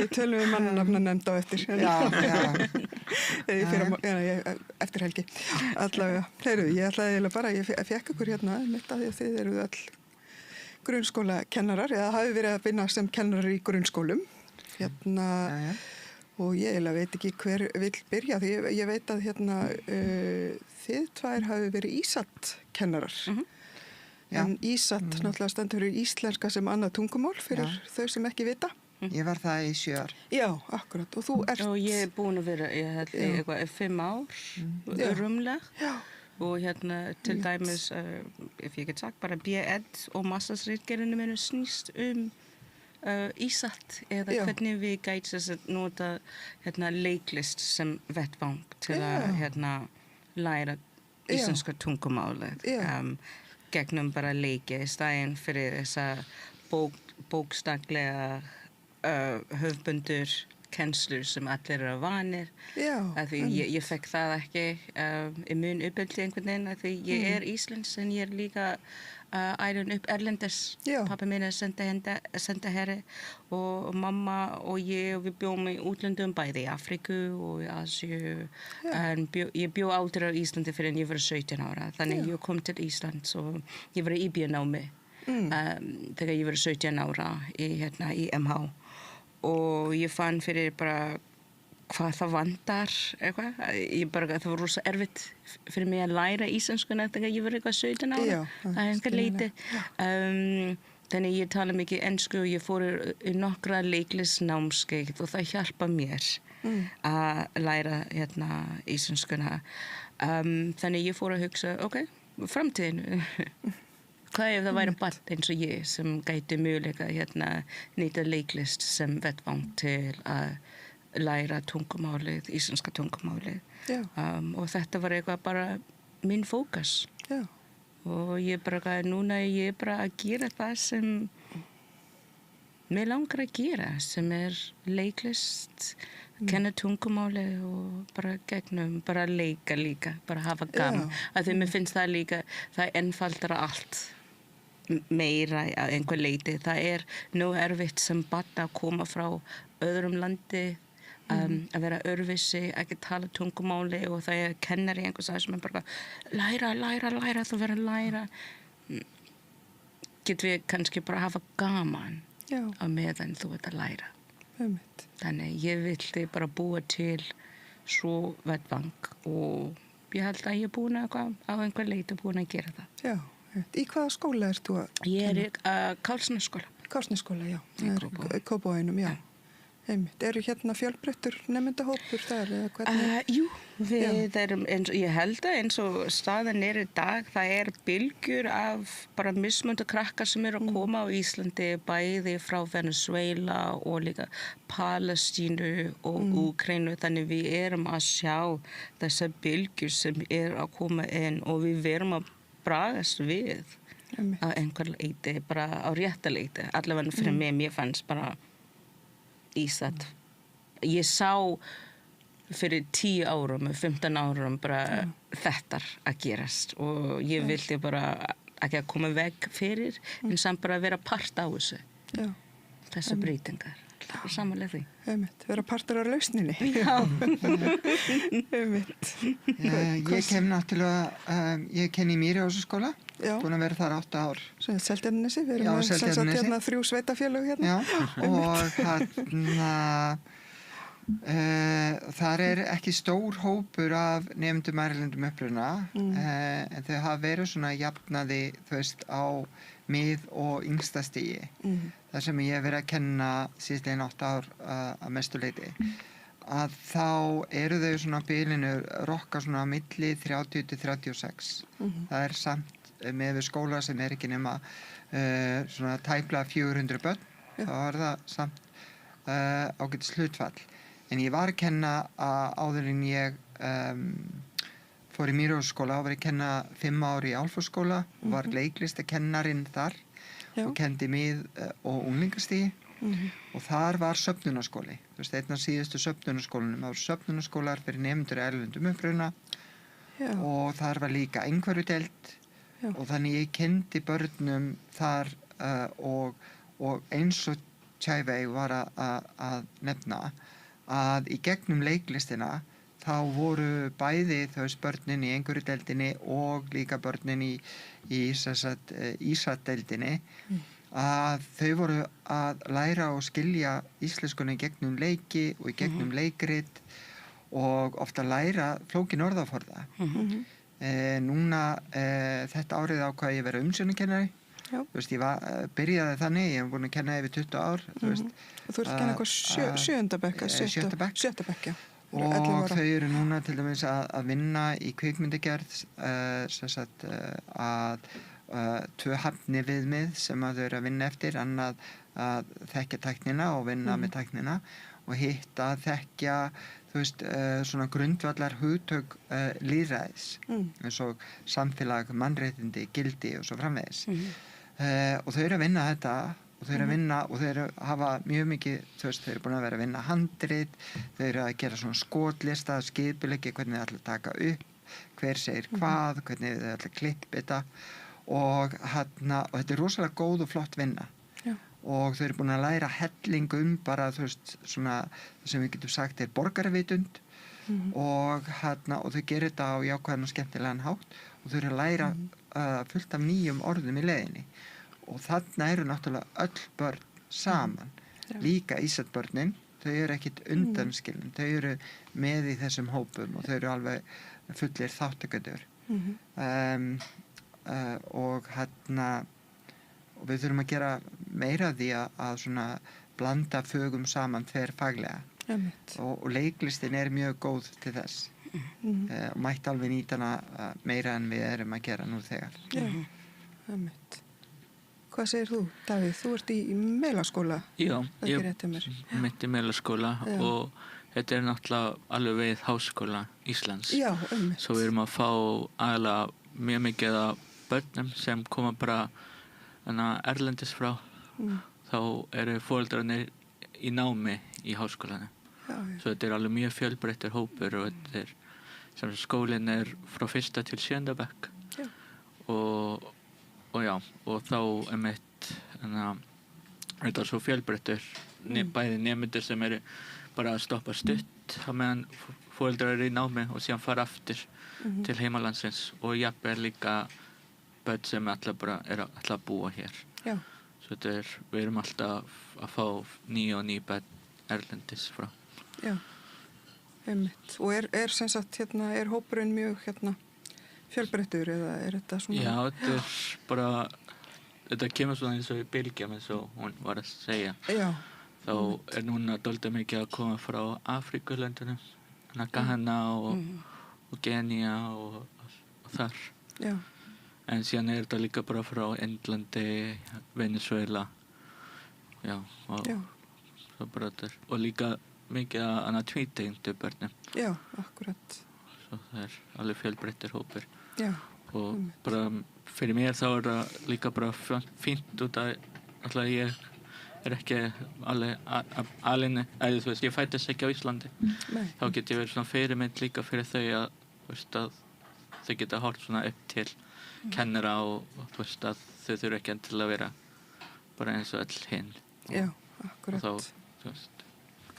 Við tölum við mannanafna nefnd á eftir. Eftir helgi. Allavega. Ég ætlaði bara, ég fekk ykkur mitt að þið eruð öll grunnskólakennarar eða hafi verið að vinna sem kennarar í grunnskólum. Og ég veit ekki hver vill byrja því ég veit að þið tvær hafi verið ísatt-kennarar. En ísatt náttúrulega stendur fyrir íslenska sem annað tungumál fyrir þau sem ekki vita. Ég var það í 7 ár. Já, akkurat. Og þú ert... Og ég er búin að vera 5 ár, rúmlega. Og til dæmis, ef ég get sagt, bara B.Ed og mastersritgerðinu minu snýst ísatt eða hvernig við gætum nota leiklist sem vettvang til að læra íslenska tungumálið. gegnum bara leiki í staðinn fyrir þessa bókstaflega höfbundur kennslur sem allir eru vanir. Af því ég fekk það ekki í mun uppeldi einhvern veginn, af því ég Íslands en ég líka ælun upp erlendis. Pappa minn sendiherri og mamma og við bjóðum í útlöndum, bæði í Afríku og í Asíu. En ég bjó aldrei á Íslandi fyrir en ég var 17 ára. Þannig ég kom til Íslands og ég var í IB-námi þegar ég var 17 ára í MH. Og ég fann fyrir bara hvað það vantar eitthvað. Það var rosa erfitt fyrir mig að læra íslenskuna þegar ég var eitthvað 17 ára. Það einhver leiti. Þannig ég tala mikið ensku og ég fór í nokkra leiklisnámskeið og það hjálpa mér að læra íslenskuna. Þannig ég fór að hugsa, framtíðin. Hvað ef það væri barn eins og ég sem gæti möguleika nýta leiklist sem vettvang til að læra tungumálið, íslenska tungumálið. Og þetta var eitthvað bara minn fókus. Og núna ég bara að gera það sem mig langar að gera, sem leiklist, kenna tungumálið og bara gegnum, bara leika líka, bara hafa gaman. Af því mér finnst það líka, það einfaldar allt. Meira að einhver leiti. Það nú erfitt sem barn að koma frá öðrum landi, að vera öðruvísi, ekki tala tungumáli og það kennari einhvers aðeins sem bara læra, þú verður að læra. Getum við kannski bara hafa gaman á meðan þú ert að læra. Þannig ég vildi bara búa til svo vettvang og ég held að ég búin að á einhver leiti búin að gera það. Í hvaða skóla ert þú að kenna? Ég í Kársnesskóla. Kársnesskóla, já. Kópavoginum, já. Einmitt. Eru fjölbreyttur nemendahópur þar eða hvernig? Jú, við erum ég held að eins og staðan í dag, það bylgjur af bara mismunandi krakkar sem eru að koma á Íslandi, bæði frá Venezuela og líka Palestínu og Úkraínu, þannig við erum að sjá þessar bylgjur sem að koma inn og við erum að bragast við á einhver leiti, bara á rétta leiti. Allavega fyrir mig, mér fannst bara Ísland. Ég sá fyrir 10 árum, 15 árum bara þetta að gerast og ég vildi bara ekki að koma veg fyrir en samt bara vera part á þessu. Þessar breytingar. Samanlega því. Vera partur af lausninni. Ég kem náttúrulega, ég kenni í Mýrihúsaskóla, búin að vera þar 8 ár. Seltjarnarnesi, við erum með 3 sveitafélög og þar ekki stór hópur af nemendum erlendum uppruna, en þau hafa verið svona jafnaði, þú veist, á mið- og yngsta stigi. Það sem ég hef verið að kenna síðastliðin 8 ár að mestu leyti. Að þá eru þau svona á bilinu rokka svona á milli 30 til 36. Það samt með við skóla sem ekki nema svona tæplega 400 börn. Þá það samt ágætis hlutfall. En ég var að kenna áður en ég fór í Mýrihúsaskóla og var að kenna 5 ár í Álfsskóla og var leiklistakennarinn þar og kendi mið- og unglingastigi og þar var söfnunarskóli. Þú veist, einn af síðustu söfnunarskólanum. Það voru söfnunarskólar fyrir nemendur erlendum uppruna og þar var líka einhverfudeild og þannig ég kendi börnum þar og eins og Tjævei var að nefna að í gegnum leiklistina þá voru bæði þau börnin í einhverfudeildinni og líka börnin í Ísat-deildinni að þau voru að læra og skilja íslenskunni í gegnum leiki og í gegnum leikrit og ofta læra flókin orðaforða. Núna þetta árið ákvað ég að vera umsjónarkennari. Þú veist, ég byrjaði þannig, ég hef búin að kenna yfir 20 ár. Þú veist, og þú ert að kenna eitthvað 7. bekk, 7. bekk, já. Og þau eru núna til dæmis að vinna í kvikmyndagerð, 2 hæfni viðmið sem að þau eru að vinna eftir, annað að þekkja tæknina og vinna með tæknina og hitt að þekkja svona grundvallar hugtök lýðræðis eins og samfélag, mannréttindi, gildi og svo framvegis og þau eru að vinna þetta og þau eru að vinna og þau eru að hafa mjög mikið, þau eru búin að vera að vinna handrit, þau eru að gera svona skotlista, skipuleggi, hvernig þau ætla að taka upp, hver segir hvað, hvernig þau ætla að klippa þetta og þetta er rosalega góð og flott vinna og þau eru búin að læra helling bara svona það sem við getum sagt er borgarvitund og þau gerir þetta á jákvæðan og skemmtilegan hátt og þau eru að læra fullt af nýjum orðum í leiðinni og þarna eru náttúrulega öll börn saman, líka Ísat-börnin, þau eru ekkit undanskilin, þau eru með í þessum hópum og þau eru alveg fullir þáttakendur og og við þurfum að gera meira því að svona blanda fögum saman faglega og leiklistin er mjög góð til þess og mætti alveg nýta hana meira en við erum að gera nú þegar. Hvað segir þú, Davíð? Þú ert í Melaskóla. Já, ég mitt í Melaskóla og þetta er náttúrulega alveg við Háskóla Íslands. Já, Svo við erum að fá aðalega mjög mikið af börnum sem koma bara erlendis frá þá eru foreldrarnir í námi í háskólanum svo þetta er alveg mjög fjölbreyttur hópur og þetta er sem skólinn er frá 1. til 7. bekk og þá einmitt þetta er svo fjölbreyttur bæði nemendur sem eru bara að stoppa stutt á meðan foreldrar eru í námi og síðan fara aftur til heimalandsins og jafnvel líka börn sem ætla að búa hér. Svo við erum alltaf að fá ný börn erlendis frá. Já, einmitt. Og er sem sagt er hópurinn mjög fjölbreyttur eða er þetta svona? Já, þetta er bara, þetta kemur svona eins og í bylgjum eins og hún var að segja. Já. Þá er núna dálítið mikið að koma frá Afríkulöndunum, Ghana og Kenya og þar. Já. En síðan er þetta líka bara frá Indlandi, Venezuela og líka mikið að tvítegyndu börnum. Já, akkurat. Svo það er alveg fjölbreyttur hópur. Já. Og bara fyrir mér þá er það líka bara fínt út að alltaf ég er ekki alveg ég fættist ekki á Íslandi. Þá get ég verið svona fyrirmynd líka fyrir þau að þau geta horft svona upp til kennara og þú veist að þau þurfa ekki til að vera bara eins og öll hinn. Já, akkurat. Og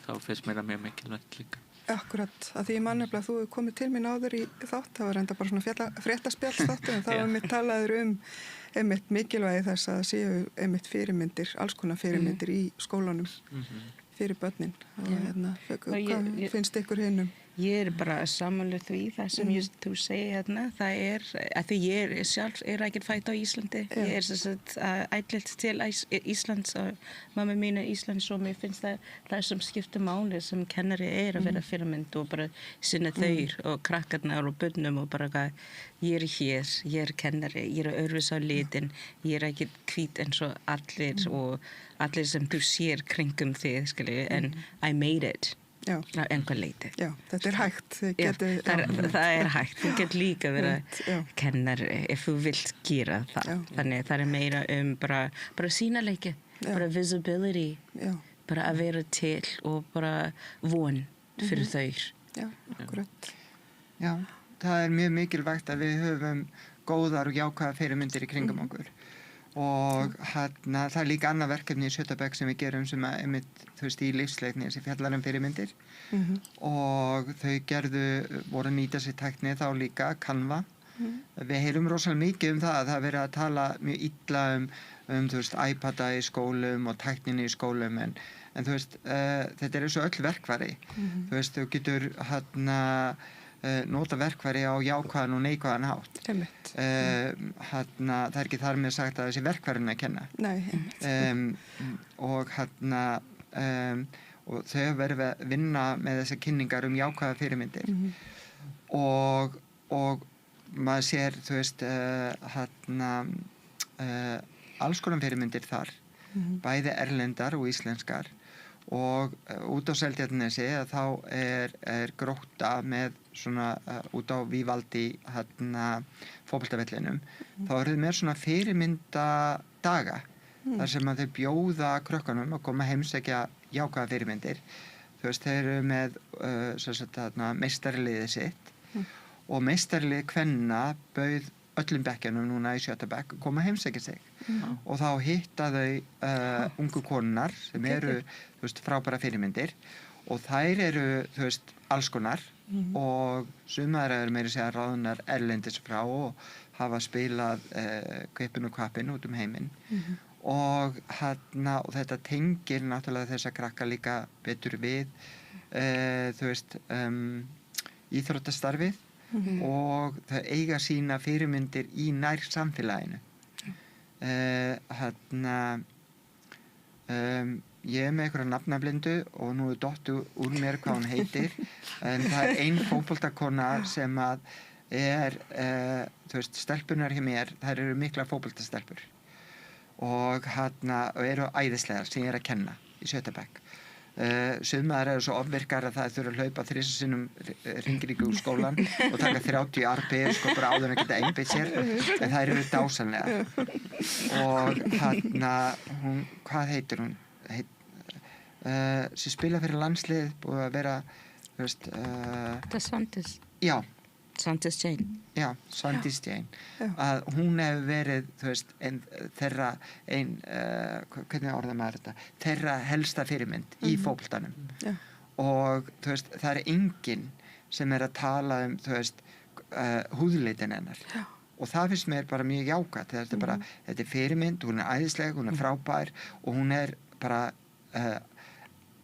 þá finnst mér það mjög mikilvægt líka. Akkurat, að því ég man nefnilega að þú hefur komið til mín áður í þátt, það var enda bara svona fréttaspjallsþáttur en þá var mér talaður einmitt mikilvægi þess að séu einmitt fyrirmyndir, alls konar fyrirmyndir í skólanum fyrir börnin. Hvað finnst ykkur hinnum? Ég bara sammála því það sem þú segir hérna, það að því ég sjálf ekki fædd á Íslandi, ég sem sagt ættleidd til Íslands og mamma mín er Íslands og mér finnst það sem skiptir máli sem kennari að vera fyrirmynd og bara sinna þau og krakkarnar og börnum og bara ég hér, ég kennari, ég öðruvísi á litin, ég ekki hvít eins og allir sem þú sér kringum þig, en I made it. Já. Einhver leiti. Já, þetta hægt. Það hægt. Þú get líka vera kennari ef þú vilt gera það. Já. Þannig það meira bara sýnaleiki, bara visibility, bara að vera til og bara von fyrir þau. Já, akkurat. Já, það mjög mikilvægt að við höfum góðar og jákvæða fyrirmyndir í kringum okkur. Og það líka annað verkefni í Sjötabæk sem við gerum sem í lífsleikni sem fjallar fyrirmyndir og þau voru að nýta sér tækni þá líka, Canva. Við heyrum rosalega mikið það að það verið að tala mjög illa iPada í skólum og tækninni í skólum en þetta er eins og öll verkfæri. Þú getur nota verkfæri á jákvæðan og neikvæðan hátt. Það ekki þar með sagt að þessi verkfærin að kenna. Nei, og þau hafa verið að vinna með þessar kynningar jákvæða fyrirmyndir og maður sér alls konar fyrirmyndir þar, bæði erlendar og íslenskar og út á Seltjarnarnesi þá er Grótta með svona út á Vívaldi fótboltavellinum, þá eru þau með svona fyrirmyndadaga þar sem að þau bjóða krökkunum að koma heimsækja jákvæða fyrirmyndir. Þú veist, þeir eru með meistaraliðið sitt og meistaralið kvenna bauð öllum bekkjunum núna í 7. bekk koma heimsækja sig og þá hitta þau ungu konunar sem eru þú veist, frábæra fyrirmyndir og þær eru þú veist, alls konar og sumar eru meira að segja ráðnar erlendis frá og hafa spilað kvippin og kvappin út heiminn og þetta tengir náttúrulega þessa krakka líka betur við þú veist íþróttastarfið og þau eiga sína fyrirmyndir í nær samfélaginu. Ég er með einhverja nafnablindu og nú er dottu úr mér hvað hún heitir en það er ein fótboltakona sem að þú veist, stelpunar hjá mér, þær eru miklar fótboltastelpur og eru æðislegar sem ég er að kenna í 7. bekk. Sumar eru svo ofvirkar að það þurfa að hlaupa 3 sinnum hringinn úr skólan og taka 30 RP sko bara áður en að geta einbeitt sér en það eru dásamlega og hún, hvað heitir hún? Sem spila fyrir landslið búið að vera þú veist Svandís. Já. Svandís Jane. Já, Svandís Jane. Að hún hefur verið, þú veist, hvernig orðar maður þetta? Þeirra helsta fyrirmynd í fótboltanum. Og, þú veist, það er enginn sem er að tala þú veist, húðlitin hennar. Og það finnst mér bara mjög jákvætt. Þetta er fyrirmynd, hún er æðisleg, hún er frábær og hún er bara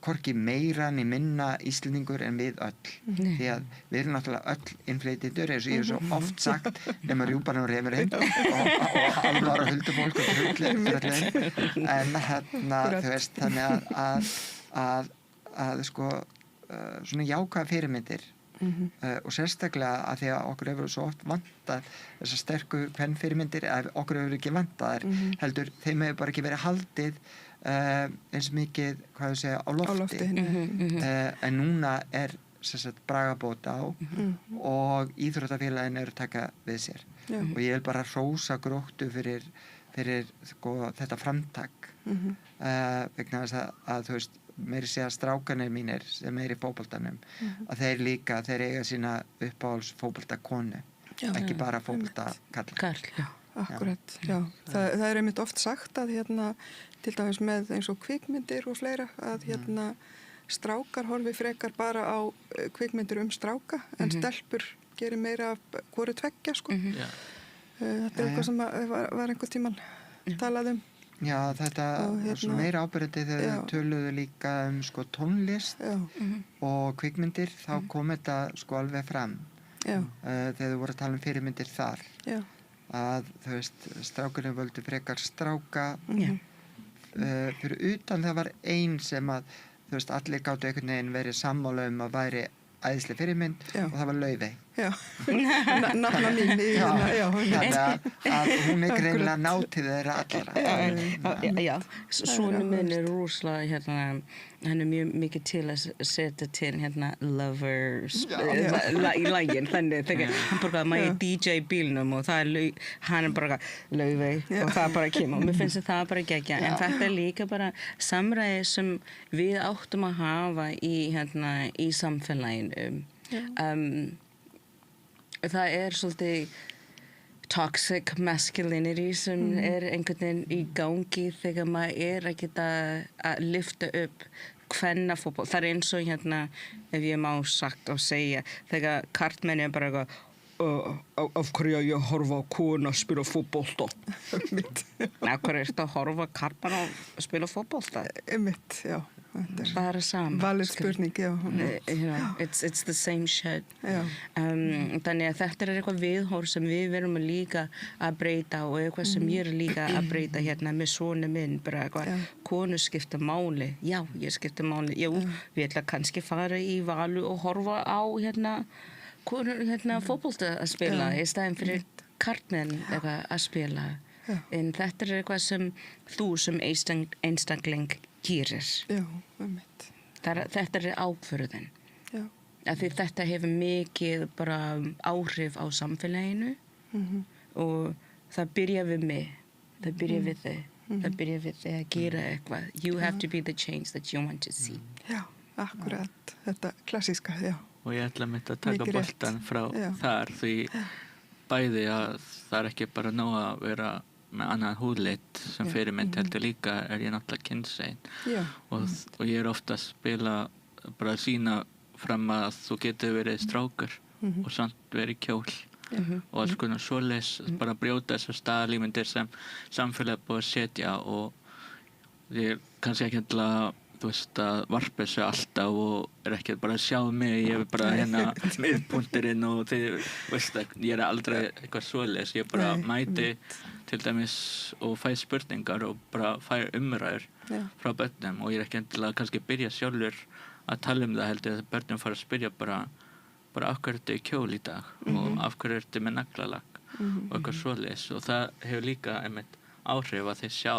hvorki meira ni minna Íslendingur en við öll. Því að við erum náttúrulega öll innflytjendur eins og ég hef svo oft sagt nema rjúpan og refurinn og alvar og huldufólk og tröllin en þú veist þannig að sko svona jákvæða fyrirmyndir og sérstaklega að því að okkur hefur svo oft vantað þessar sterku kvenfyrirmyndir okkur hefur ekki vantað heldur þeim hefur bara ekki verið haldið eins mikið, hvað ég segja, á lofti. En núna er bragabót á og íþróttafélagin eru að taka við sér og ég vil bara hrósa Gróttu fyrir sko, þetta framtak vegna þess að þú veist meiri segja strákanir mínir sem er í fótboltanum að þeir eiga sína uppáhalds fótboltakonu ekki bara fótboltakalla. Akkurat, já. Það er einmitt oft sagt að til dæmis með eins og kvikmyndir og fleira að strákar horfi frekar bara á kvikmyndir stráka en stelpur gerir meira af hvoru tveggja sko. Þetta er eitthvað sem var einhvern tímann talað Já, þetta svo meira ábyrgandi þegar þau töluðu líka sko tónlist og kvikmyndir þá kom þetta sko alveg fram þegar þau voru að tala fyrirmyndir þar að þú veist strákurinn völdu frekar stráka fyrir utan það var ein sem að þú veist allir gátu einhvern veginn verið sammála að væri æðisleg fyrirmynd og það var Laufey nafna mín þannig að hún er greinilega nátið þeirra allra Sónu minn er rosalega hann er mjög mikið til að setja til lovers í lagin þannig þegar hann bara maður DJ bílnum og það hann er bara Laufey og það bara kemur og mér finnst það bara geggja en þetta er líka bara samræði sem við áttum að hafa í samfélaginu það er svolítið toxic masculinity sem er einhvern veginn í gangi þegar maður að geta að lyfta upp kvennafótboll. Það er eins og ef ég má sagt og segja þegar karlmenn er bara af hverju að ég horfa á konu að spila fótbolta af hverju er þetta að horfa karlmenn að spila fótbolta já bara saman valið spurning, já it's the same shit þannig að þetta er eitthvað viðhorf sem við verum líka að breyta og eitthvað sem ég er líka að breyta með sonu minn bara eitthvað, konu skipta máli já, ég skipta máli, við ætla kannski fara í Valu og horfa á konur fótbolta að spila í staðinn fyrir karlmenn að spila En þetta eitthvað sem þú sem einstakling gerir. Já, einmitt. Þetta ákvörðun. Já. Af því þetta hefur mikið bara áhrif á samfélaginu og það byrja við mig, það byrja við þig, það byrja við þig að gera eitthvað. You have to be the change that you want to see. Já, akkurat. Þetta klassíska, já. Og ég ætla að mynda að taka boltan frá þar því bæði að það ekki bara nóg að vera með annan húðlit sem fyrirmynd heldur líka ég náttúrulega kynsegin og ég ofta að spila bara að sína fram að þú getur verið strákur og samt verið kjól og alls konar svoleiðis bara brjóta þessar staðalímyndir sem samfélagið búið að setja og ég kannski ekki að þú veist að varpa þessu alltaf og ekki bara að sjá mig, ég bara miðpunturinn og þið veist að ég aldrei eitthvað svoleiðis, ég bara mæti til dæmis og fæ spurningar og bara fæ umræður frá börnum og ég ekki endilega kannski byrja sjálfur að tala það heldur að börnum fara að spyrja bara af hverju ertu í kjól í dag og af hverju ertu með naglalag og eitthvað svoleiðis og það hefur líka einmitt áhrif að þeir sjá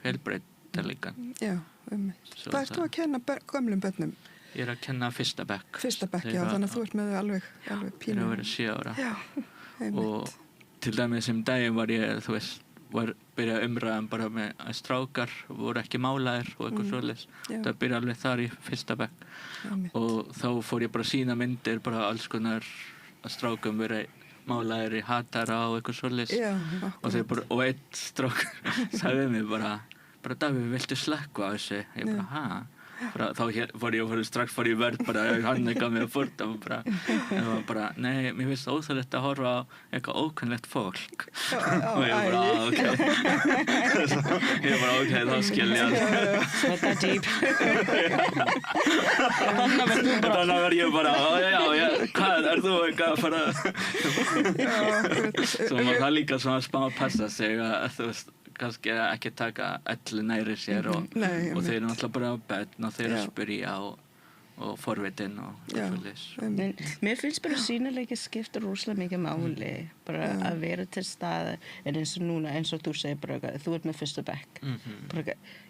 fjölbreytileikann. Já, einmitt. Hvað ertu að kenna gömlum börnum? Ég að kenna fyrsta bekk. Fyrsta bekk, já, þannig að þú ert með þau alveg pínu. Þeir að vera 7 ára. Já, einmitt. Og til dæmis daginn var ég, þú veist, byrja umræðan bara með að strákar voru ekki málaðir og eitthvað svoleiðis. Það byrja alveg þar í fyrsta bekk. Og þá fór ég bara að sýna myndir, bara alls konar að strákum verið málaðir í hatara og eitthvað svoleiðis. Og einn strákur sagði við mig bara Davíð, viltu slekka á þessu? Ég bara, þá fór ég strax í verð bara, hann gaf mig að fórta og bara, nei, mér finnst óþægilegt að horfa á eitthvað ókunnlegt fólk og ég bara, ok þá skil ég Þetta deep Þannig verð ég bara, hvað, er þú eitthvað að fara svo maður það líka svona smá að passa sig að þú veist kannski ekki taka öllu næri sér og þeir eru náttúrulega bara á börn og þeir eru að spyrja og forvitin og svoleiðis. Mér finnst bara sýnileiki skipta rosalega mikið máli bara að vera til staðar en eins og núna, eins og þú segir bara þú ert með fyrstu bekk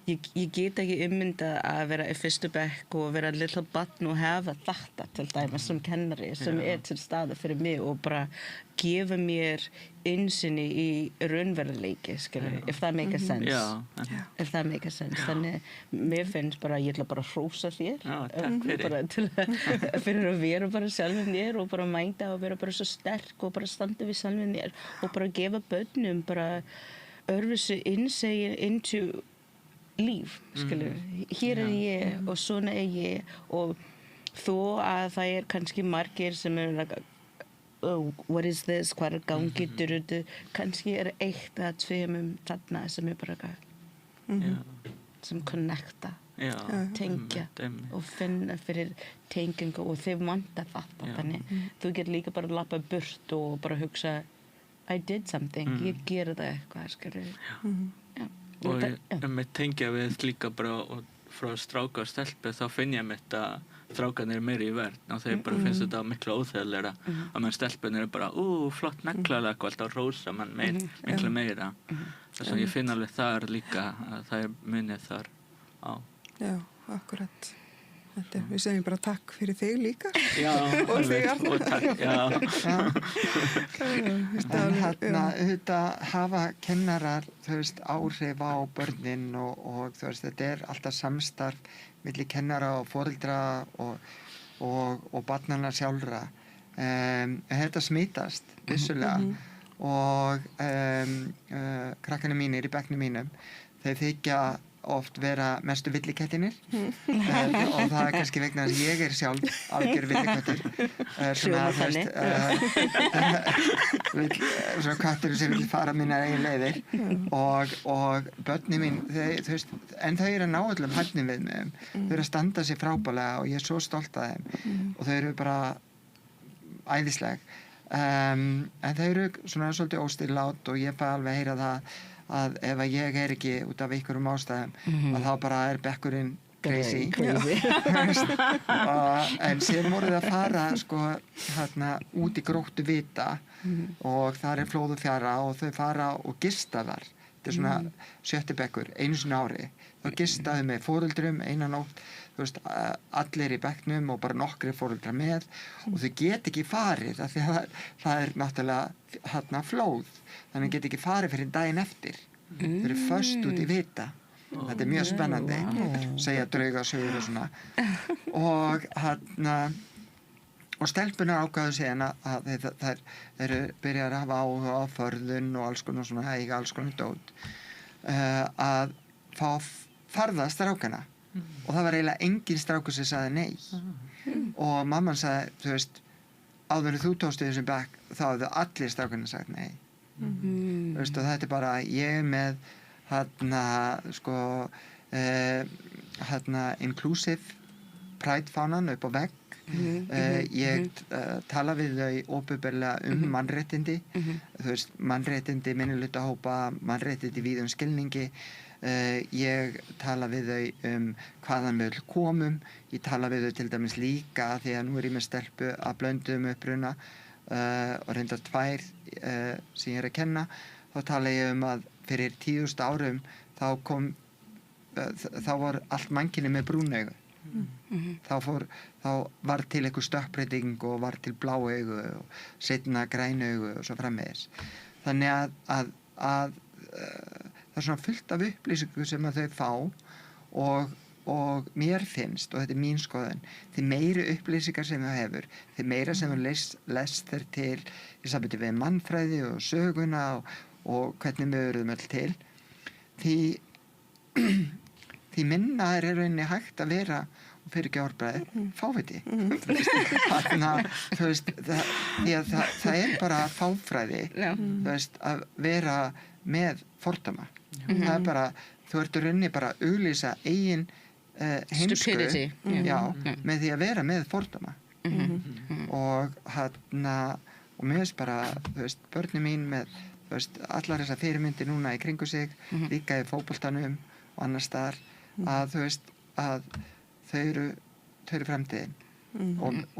ég get ekki ummynda að vera í fyrstu bekk og vera little barn og hafa þetta til dæmis sem kennari sem til staðar fyrir mig og bara gefa mér innsýni í raunveruleiki, if that make a sense. If that make a sense. Þannig, mér finnst bara, ég ætla bara að hrósa þér. Takk fyrir. Fyrir að vera bara sjálfum þér og bara mæta og vera bara svo sterk og bara standa við sjálfum þér og bara gefa börnum bara örfissu innsægi into líf, Hér ég og svona ég og þó að það kannski margir sem oh, what is this, hvað gangi kannski eitt að tveimum þarna sem bara sem connecta tengja og finna fyrir tengingu og þeir vanta þetta þannig þú getur líka bara að lappa burt og bara hugsa I did something, ég gera það eitthvað og með tengja við líka bara frá stráka og stelpu þá finn ég mitt að strákarnir meiri í verð og þeir bara finnst þetta miklu óþægilegra að menn stelpunir bara flott naglalag og alltaf rósa mann miklu meira þess að ég finn alveg þar líka að það munið þar á. Já, akkurat. Við segjum bara takk fyrir þig líka og þig og takk en auðvitað hafa kennarar áhrif á börnin og þetta alltaf samstarf milli kennara og foreldra og barnanna sjálfra þetta smitast vissulega og krakkarnir mínir í bekknum mínum þeir þykja oft vera mestu villikettinir og það kannski vegna að ég sjálf algjör villikettur svona kattur sem vil fara mínar eigin leiðir og börnin mín en þau eru að ná öllum hæfnum við mig þau eru að standa sig frábælega og ég svo stolt af þeim og þau eru bara æðisleg en þau eru svona svolítið óstillát og ég fæ alveg að heyra það að ef ég ekki út af einhverjum ástæðum að þá bara bekkurinn crazy. En síðan voru þið að fara sko út í Gróttu Vita og þar flóð og fjara og þau fara og gista þar. Þetta svona 7. bekkur, einu sinni ári. Þá gistaðu með foreldrum eina nótt, þú veist, allir í bekknum og bara nokkri foreldrar með og þau get ekki farið af því að það náttúrulega flóð. Þannig get ekki farið fyrir daginn eftir. Þau eru föst út í Vita. Þetta mjög spennandi, segja draugasögur og svona. Og stelpunar ákváðu síðan að þær eru byrjar að hafa áhuga á förðun og alls konar svona, eiga alls konar dót, að fá farða strákana. Og það var eiginlega engin strákur sem sagði nei. Og mamman sagði, þú veist, áður en þú tókst í þessum bekk, þá hafðu allir strákarnir sagt nei. Þú veist, og þetta bara, ég með inclusive pride-fánan upp á vegg. Ég tala við þau opinberlega mannréttindi, þú veist, mannréttindi minnihlutahópa, mannréttindi í víðum skilningi. Ég tala við þau hvaðan við komum, ég tala við þau til dæmis líka því að nú ég með stelpu að blönduðum uppruna og reyndar 2 sem ég að kenna. Þá tala ég að fyrir 10.000 árum þá var allt mannkynið með brúnaugu. Þá var til einhver stökkbreyting og var til bláu augu og seinna grænu augu og svo framvegis. Þannig að það svona fullt af upplýsingu sem að þau fá og mér finnst, og þetta mín skoðun, því meiri upplýsingar sem þau hefur, því meira sem þau lest þeir til í sambandi við mannfræði og söguna og hvernig við erum öll til, því minna er rauninni hægt að vera, og fyrir ekki árbræði, fáviti. Þú veist, það bara fáfræði, þú veist, að vera með fordóma. Það er bara, þú ert rauninni bara að auglýsa eigin heimsku með því að vera með fordóma. Og mér veist bara, þú veist, börnin mín með, þú veist, allar þessar fyrirmyndir núna í kringu sig, líka í fótboltanum og annars staðar, að þú veist, að þau eru framtíðin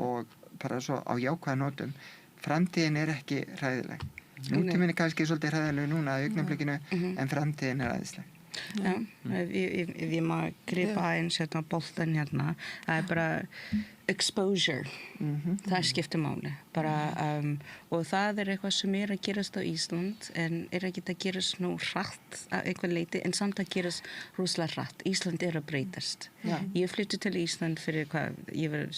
og bara svo á jákvæða nótum, framtíðin er ekki hræðileg. Nútíminn er kannski svolítið hræðileg núna í augnablikinu, en framtíðin er æðisleg. Já, við má gripa eins boltan hérna, það er bara exposure, það skiptir máli bara, og það er eitthvað sem er að gerast á Ísland en er ekki að gerast nú hratt að eitthvað leiti en samt að gerast rosalega hratt. Ísland er að breytast. Ég flytti til Ísland fyrir ég var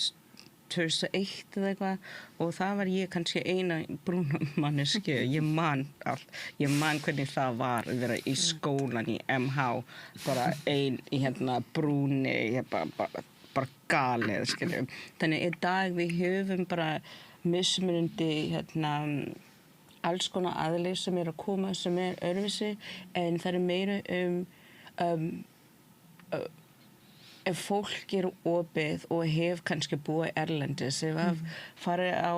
2001 eða eitthvað og það var ég kannski eina brúna manneski. Ég man hvernig það var að vera í skólan í MH, bara ein í brúni, bara galið, skiljum. Þannig í dag við höfum bara mismunandi alls konar aðlið sem er að koma sem er öðruvísi en það er meira ef fólk er opið og hef kannski búið erlendis, ef að farið á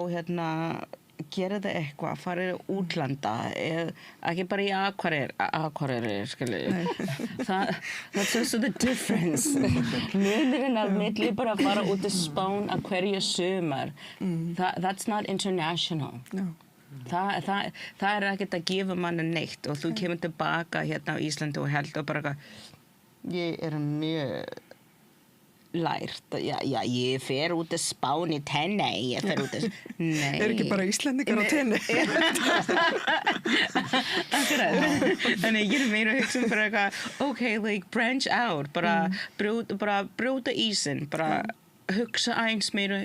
gera það eitthvað, farið útlanda ekki bara í Akureyri skilju. That's also the difference. Munurinn á milli bara að fara út í Spán að hverju sumar. That's not international. Það er ekkert að gefa manni neitt og þú kemur tilbaka á Íslandi og heldur bara ég er mjög lært, ég fer út að Spán í Tenney, ég fer út að nei. Er ekki bara Íslendingar á Tenney? Þannig ég er meira að hugsa fyrir like branch out, bara brjóta ísinn, bara hugsa eins meira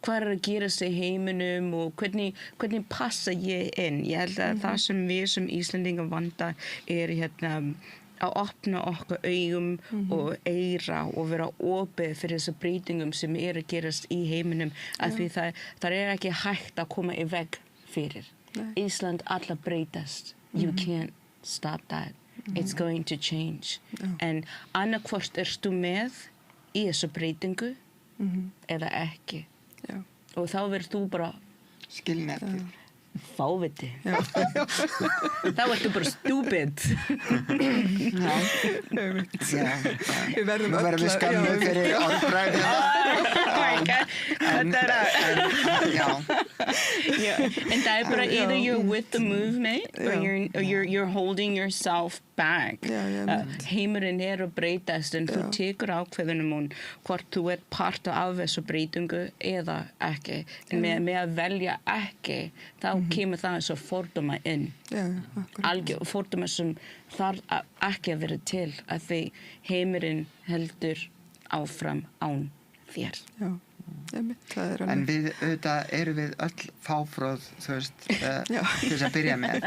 hvað er að gerast í heiminum og hvernig passa ég inn. Ég held að það sem við sem Íslendingar vanda er að opna okkar augum og eyra og vera opið fyrir þessar breytingum sem er að gerast í heiminum af því það er ekki hægt að koma í veg fyrir. Ísland allar breytast. You can't stop that. It's going to change. En annarkvort ertu með í þessu breytingu eða ekki. Og þá verður þú bara skilin eftir. Fáviti. Þá ertu bara stupid. Við verðum öll við skammu fyrir orðbræði. And that bara either you're with the movement or you're holding yourself back. Heimurinn að breytast en þú tekur ákveðunum hvort þú part af þessu breytingu eða ekki. En með að velja ekki, þá kemur það eins og fordóma inn. Fordóma sem þarf ekki að vera til að því heimurinn heldur áfram án þér. En við auðvitað erum við öll fáfróð til þess að byrja með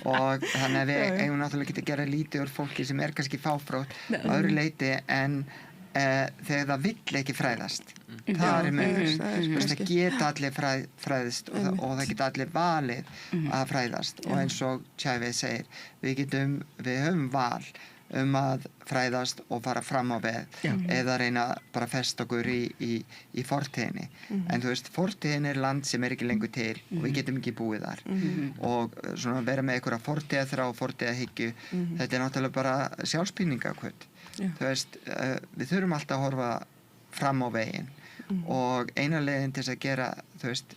og þannig að við eigum náttúrulega ekki að gera lítið úr fólki sem kannski fáfróð á öðru leyti en þegar það vill ekki fræðast. Það munur. Það geta allir fræðist og það geta allir valið að fræðast og eins og Chavez segir, við höfum val að fræðast og fara fram á við eða reyna bara að festa okkur í fortíðinni. En þú veist, fortíðin land sem ekki lengur til og við getum ekki búið þar. Og svona vera með einhverja fortíðaþrá og fortíðahyggju, þetta náttúrulega bara sjálfsbýningakvöld. Þú veist, við þurfum alltaf að horfa fram á veginn og eina leiðin til þess að gera, þú veist,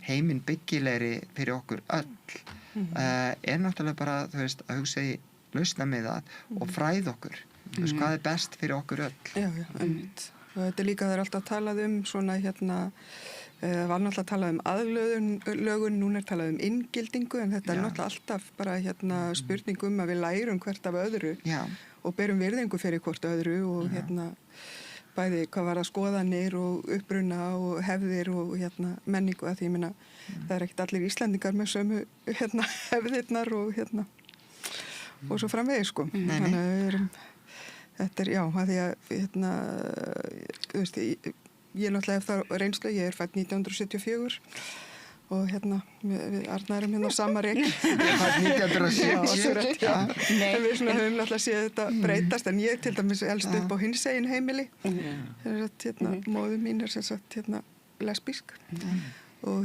heiminn byggilegri fyrir okkur öll náttúrulega bara, þú veist, að hugsa í lausna með það og fræð okkur. Þú veist, hvað best fyrir okkur öll. Og þetta líka það alltaf talað svona var náttúrulega talað aðlögun, núna talað inngildingu, en þetta náttúrulega alltaf bara spurning að við lærum hvert af öðru og berum virðingu fyrir hvort öðru og bæði hvað var skoðanir og uppruna og hefðir og menningu að því ég meina það ekkert allir Íslendingar með sömu hefðirnar og svo framvegis sko. Þannig að við erum þetta að því að þú veist, ég náttúrulega hef það reynslu, ég fædd 1974 og við Arnar erum sama reynd. Ég fædd 1974. En við höfum náttúrulega séð þetta breytast, en ég til dæmis elst upp á hinsegin heimili. Móðir mín sem sagt lesbísk og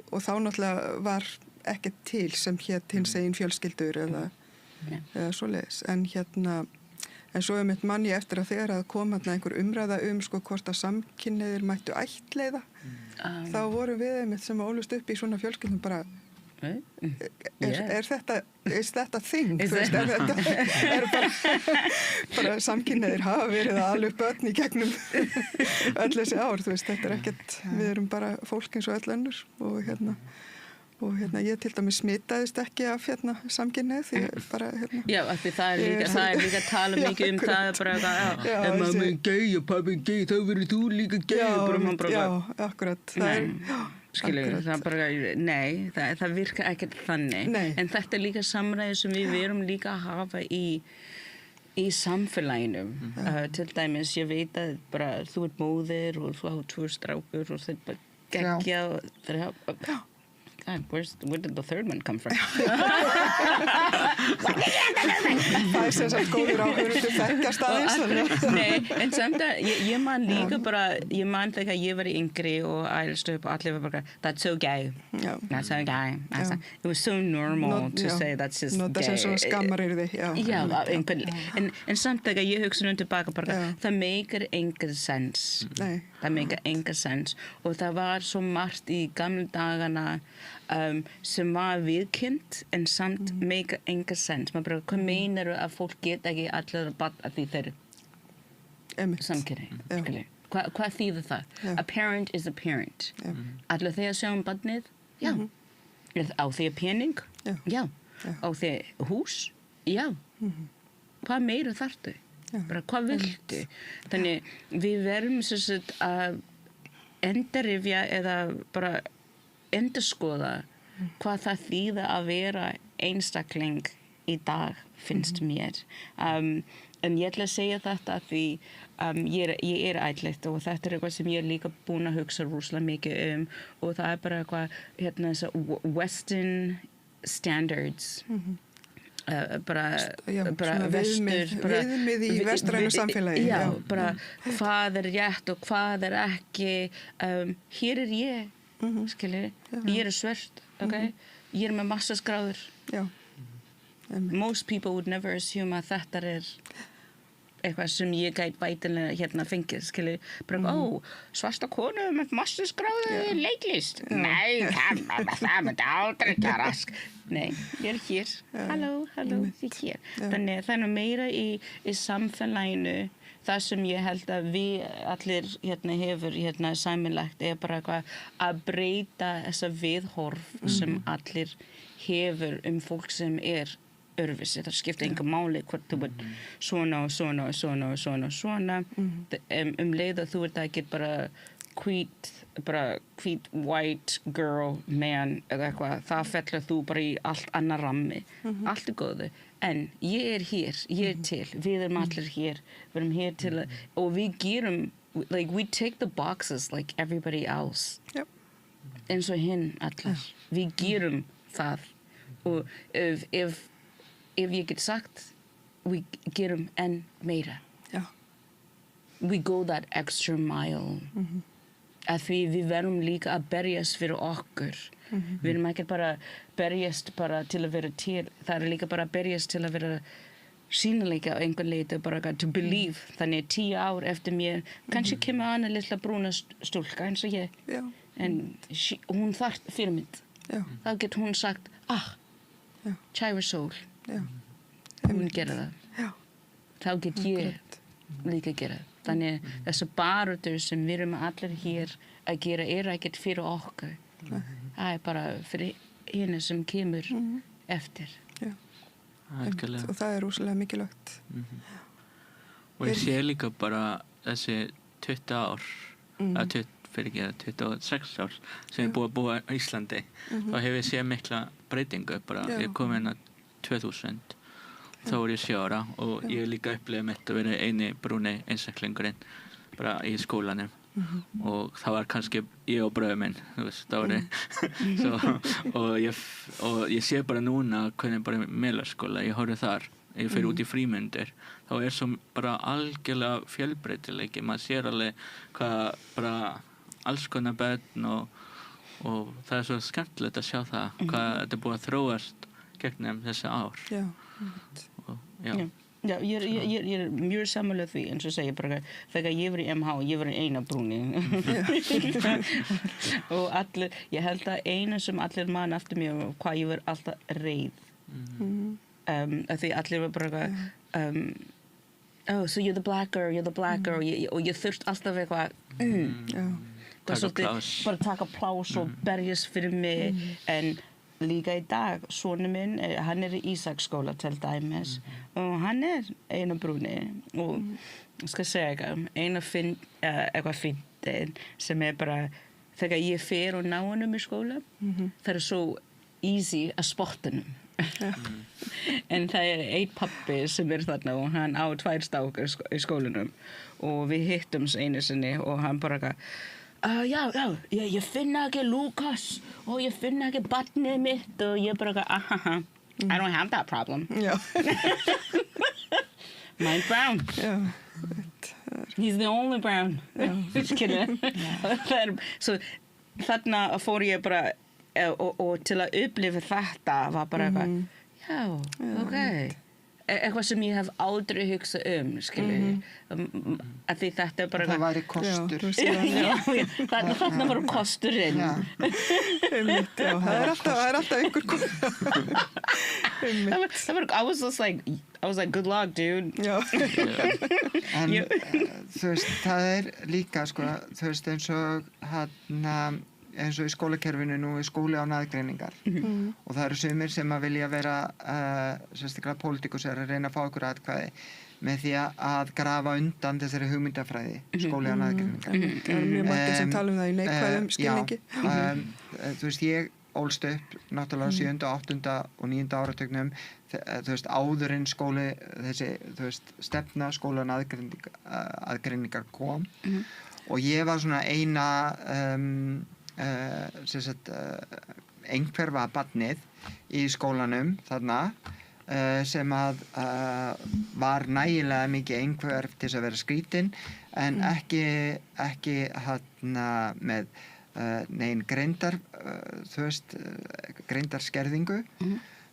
og þá náttúrulega var ekki til sem hét hinsegin fjölskyldur eða svoleiðis. En svo mitt mann ég eftir að þegar að kom einhver umræða sko hvort að samkynhneigðir mættu ættleiða. Þá vorum við einmitt sem ólust upp í svona fjölskyldum bara er þetta þing? Þú veist, er bara samkynhneigðir hafa verið að ala upp börn í gegnum öll þessi ár, þú veist, þetta ekkert, við erum bara fólk eins og öll önnur og ég til dæmis smitaðist ekki af samkynhneigð því bara Já, af því það er líka að tala mikið það bara ef mamma er gay og pabbi er gay þá verður þú líka gay Já, akkurat Skilur, það bara, nei, það virka ekkert þannig en þetta er líka samræði sem við erum líka að hafa í samfélaginu til dæmis, ég veit að bara þú ert móðir og þú hafa 2 strákur og þetta bara geggja og where did the third one come from? Það er sem sagt góður áhverju til þekkjast aðeins. Nei, en samt að ég man líka bara, ég man þegar ég var yngri og ælst upp og allir var bara, that's so gay. That's so gay. It was so normal to say that's just gay. Nota sem svona skammar yrði. En samt þegar ég hugsa tilbaka bara, það meikar enga sens. Það meikar enga sens og það var svo margt í gamla dagana sem var viðkynnt en samt meikar enga sens. Maður bara, hvað meinar að fólk geta ekki allir að batna því þeir samkynhneigð? Hvað þýðir það? A parent is a parent. Allir þeir sjá barnið? Já. Á þeir pening? Já. Á þeir hús? Já. Hvað meira þarftu? Bara hvað viltu? Þannig við verðum sem sagt að endurrifja eða bara endurskoða hvað það þýðir að vera einstakling í dag finnst mér. En ég ætla að segja þetta því ég er ættleidd og þetta er eitthvað sem ég er líka búin að hugsa rosalega mikið og það er bara eitthvað western standards viðmið í vestrænu samfélagi bara hvað er rétt og hvað er ekki hér er ég skilji, ég svört, ok, ég með massasgráður. Já. Most people would never assume að þetta eitthvað sem ég gæti bætilega fengið, skilji, bara, svarta konu með massasgráðu leiklist. Nei, það myndi aldrei gerast. Nei, ég hér. Halló, ég hér. Þannig það meira í samfélaginu. Það sem ég held að við allir hefur sameiginlegt bara eitthvað að breyta þessa viðhorf sem allir hefur fólk sem öðruvísi. Það skiptir engu máli hvort þú svona og svona og svona og svona og svona. Leið að þú ekki bara hvít, white girl, man eða eitthvað, það fellur þú bara í allt annar rammi. Allt góðu. En ég hér, ég til, við allir hér, við hér til og við gerum, like we take the boxes like everybody else. Yep. Eins og hinn allir. Við gerum það. Og ef ég get sagt, við gerum enn meira. Já. We go that extra mile. Að því við verðum líka að berjast fyrir okkur. Við erum ekki bara berjast bara til að vera til. Það líka bara berjast til að vera sýnileika á einhvern leiti, bara to believe. Þannig 10 ár eftir mér, kannski kemur annað litla brúna stúlka eins og ég. Já. En hún þarf fyrirmynd. Já. Þá getur hún sagt, Chira Soul. Já. Hún gera það. Já. Þá get ég líka gera það. Þannig þessu baráttur sem við erum allir hér að gera ekkert fyrir okkur. Það bara fyrir hina sem kemur eftir. Já. Algjörlega. Og það rosalega mikilvægt. Og ég sé líka bara þessi 20 ár, 26 ár sem ég búið að búa á Íslandi. Þá hef ég séð mikla breytingu. Ég kom inn á 2000. Þá var ég 7 ára og ég líka upplifði mitt að vera eini brúni einstaklingurinn bara í skólanum. Og það var kannski ég og bröður minn, það var og ég sé bara núna hvernig bara Melaskóla, ég horfði þar, ég fer út í frímyndir, þá svo bara algjörlega fjölbreytileiki, maður sér alveg hvað bara alls konar börn og það svo skemmtilegt að sjá það, hvað þetta búið að þróast gegnum þessi ár. Já, ég mjög sammála því, eins og segja bara þegar ég var í MH, ég var eina brúni og allir, ég held að eina sem allir mann eftir mér hvað ég var alltaf reið því allir var bara so you're the black girl og ég þurft alltaf eitthvað bara taka plás og berjast fyrir mig en líka í dag, sonur minn, hann í Ísaksskóla til dæmis og hann eina brúni og ég skal segja eitthvað fyndið sem bara þegar ég fer og ná honum í skóla það svo easy að spotta honum en það einn pappi sem þarna og hann á 2 stákar í skólanum og við hittumst einu sinni og hann bara ég finna ekki Lukas og ég finna ekki barnið mitt og ég bara I don't have that problem. Mine brown. He's the only brown. Just kidding. So þarna fór ég bara og til að upplifa þetta var bara ok eitthvað sem ég hef aldrei hugsað skilji að því þetta bara það væri kostur þarna var kosturinn það er alltaf einhver það var I was like good luck dude en þú veist það líka sko þú veist eins og í skólakerfinu nú skóli án aðgreiningar og það eru sumir sem að vilja vera sérstaklega pólitíkusar að reyna að fá ykkur atkvæði með því að grafa undan þessari hugmyndafræði skóli án aðgreiningar það eru mjög margir sem tala það í neikvæðum skilningi þú veist ég ólst upp náttúrulega 7., 8. og 9. áratugnum þú veist áður en skóli þessi þú veist stefna skóli án aðgreiningar kom og ég var svona eina einhverfa barnið í skólanum þarna sem að var nægilega mikið einhverf til þess að vera skrítinn en ekki með nein greindarskerðingu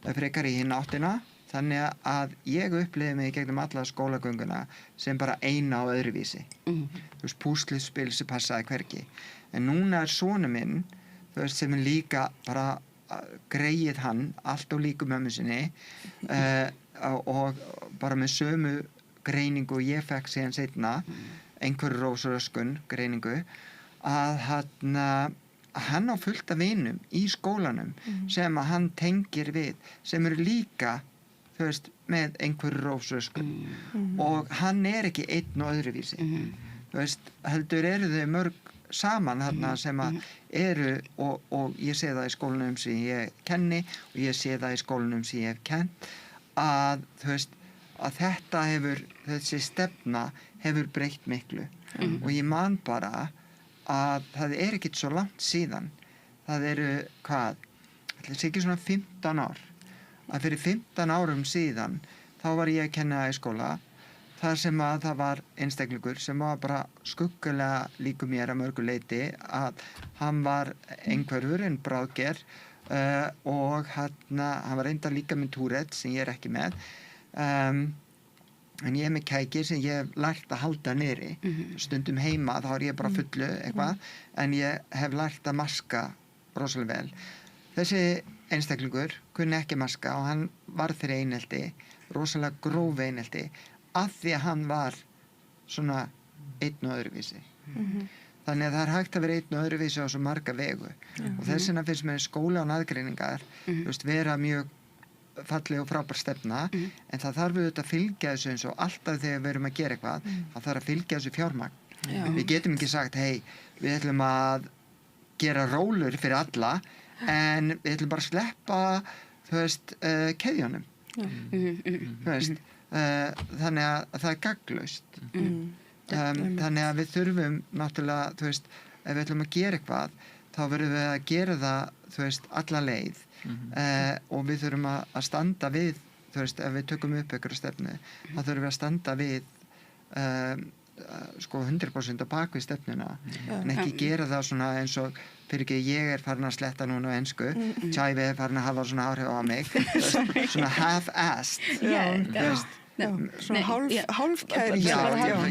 frekar í hinn áttina, þannig að ég upplifði mig gegnum alla skólagönguna sem bara eina á öðruvísi. Þú veist, púsluspil sem passaði hvergi. En núna sonu minn, þú veist, sem líka bara greið hann allt og líku mömmu sinni og bara með sömu greiningu ég fekk síðan seinna, einhverju rósröskun greiningu, að hann á fullt af vinum í skólanum sem að hann tengir við, sem eru líka, þú veist, með einhverju rósröskun og hann ekki einn og öðruvísi. Þú veist, heldur eru þau mörg saman þarna sem að eru og ég sé það í skólanum sem ég kenni og ég sé það í skólanum sem ég hef kennt að þú veist að þessi stefna hefur breytt miklu og ég man bara að það ekkert svo langt síðan, það eru ætli sé ekki svona 15 ár, að fyrir 15 árum síðan þá var ég að kenna í skóla þar sem að það var einstaklingur sem var bara skuggulega líku mér að mörgu leyti að hann var einhverfur en bráðger og hann var reyndar líka með Tourette sem ég ekki með en ég með kæki sem ég hef lært að halda niðri stundum heima þá ég bara fullu eitthvað en ég hef lært að maska rosalega vel. Þessi einstaklingur kunni ekki maska og hann var fyrir einelti, rosalega gróf einelti að því að hann var svona einn og öðruvísi. Þannig að það hægt að vera einn og öðruvísi á svo marga vegu og þess vegna finnst mér skóla og aðgreiningar vera mjög falleg og frábær stefna en það þarf auðvitað að fylgja þessu eins og alltaf þegar við erum að gera eitthvað það þarf að fylgja þessu fjármagn. Við getum ekki sagt, hei, við ætlum að gera rólur fyrir alla en við ætlum bara að sleppa, þú veist, keðjunum. Þú veist, þannig að það gagnlaust. Þannig að við þurfum náttúrulega, þú veist, ef við ætlum að gera eitthvað, þá verðum við að gera það, þú veist, alla leið og við þurfum að standa við, þú veist, ef við tökum upp einhverja stefnu, þá þurfum við að standa við sko 100% á bak við stefnuna en ekki gera það svona eins og fyrir ekki ég farin að sletta núna á ensku Tjæfi farin að hafa svona áhrif á mig svona half-assed þú veist svona hálfkæri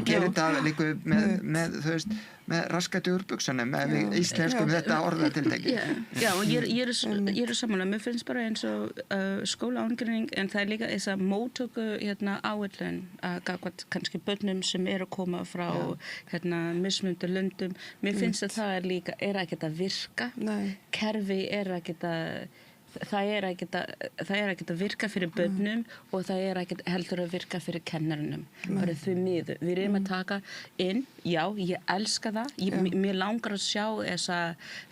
gerir þetta líka með þú veist með raskati úr buksunum ef við íslenskum þetta orðatiltæki Já, og ég sammála mér finnst bara eins og skólaángreining en það líka þess að móttöku áætlun gagnvart kannski börnum sem að koma frá mismunandi löndum mér finnst að það líka ekkert að virka kerfi ekkert að það ekkert að virka fyrir börnum og það ekkert heldur að virka fyrir kennarunum bara því miður. Við erum að taka inn, já, ég elska það mér langar að sjá þessa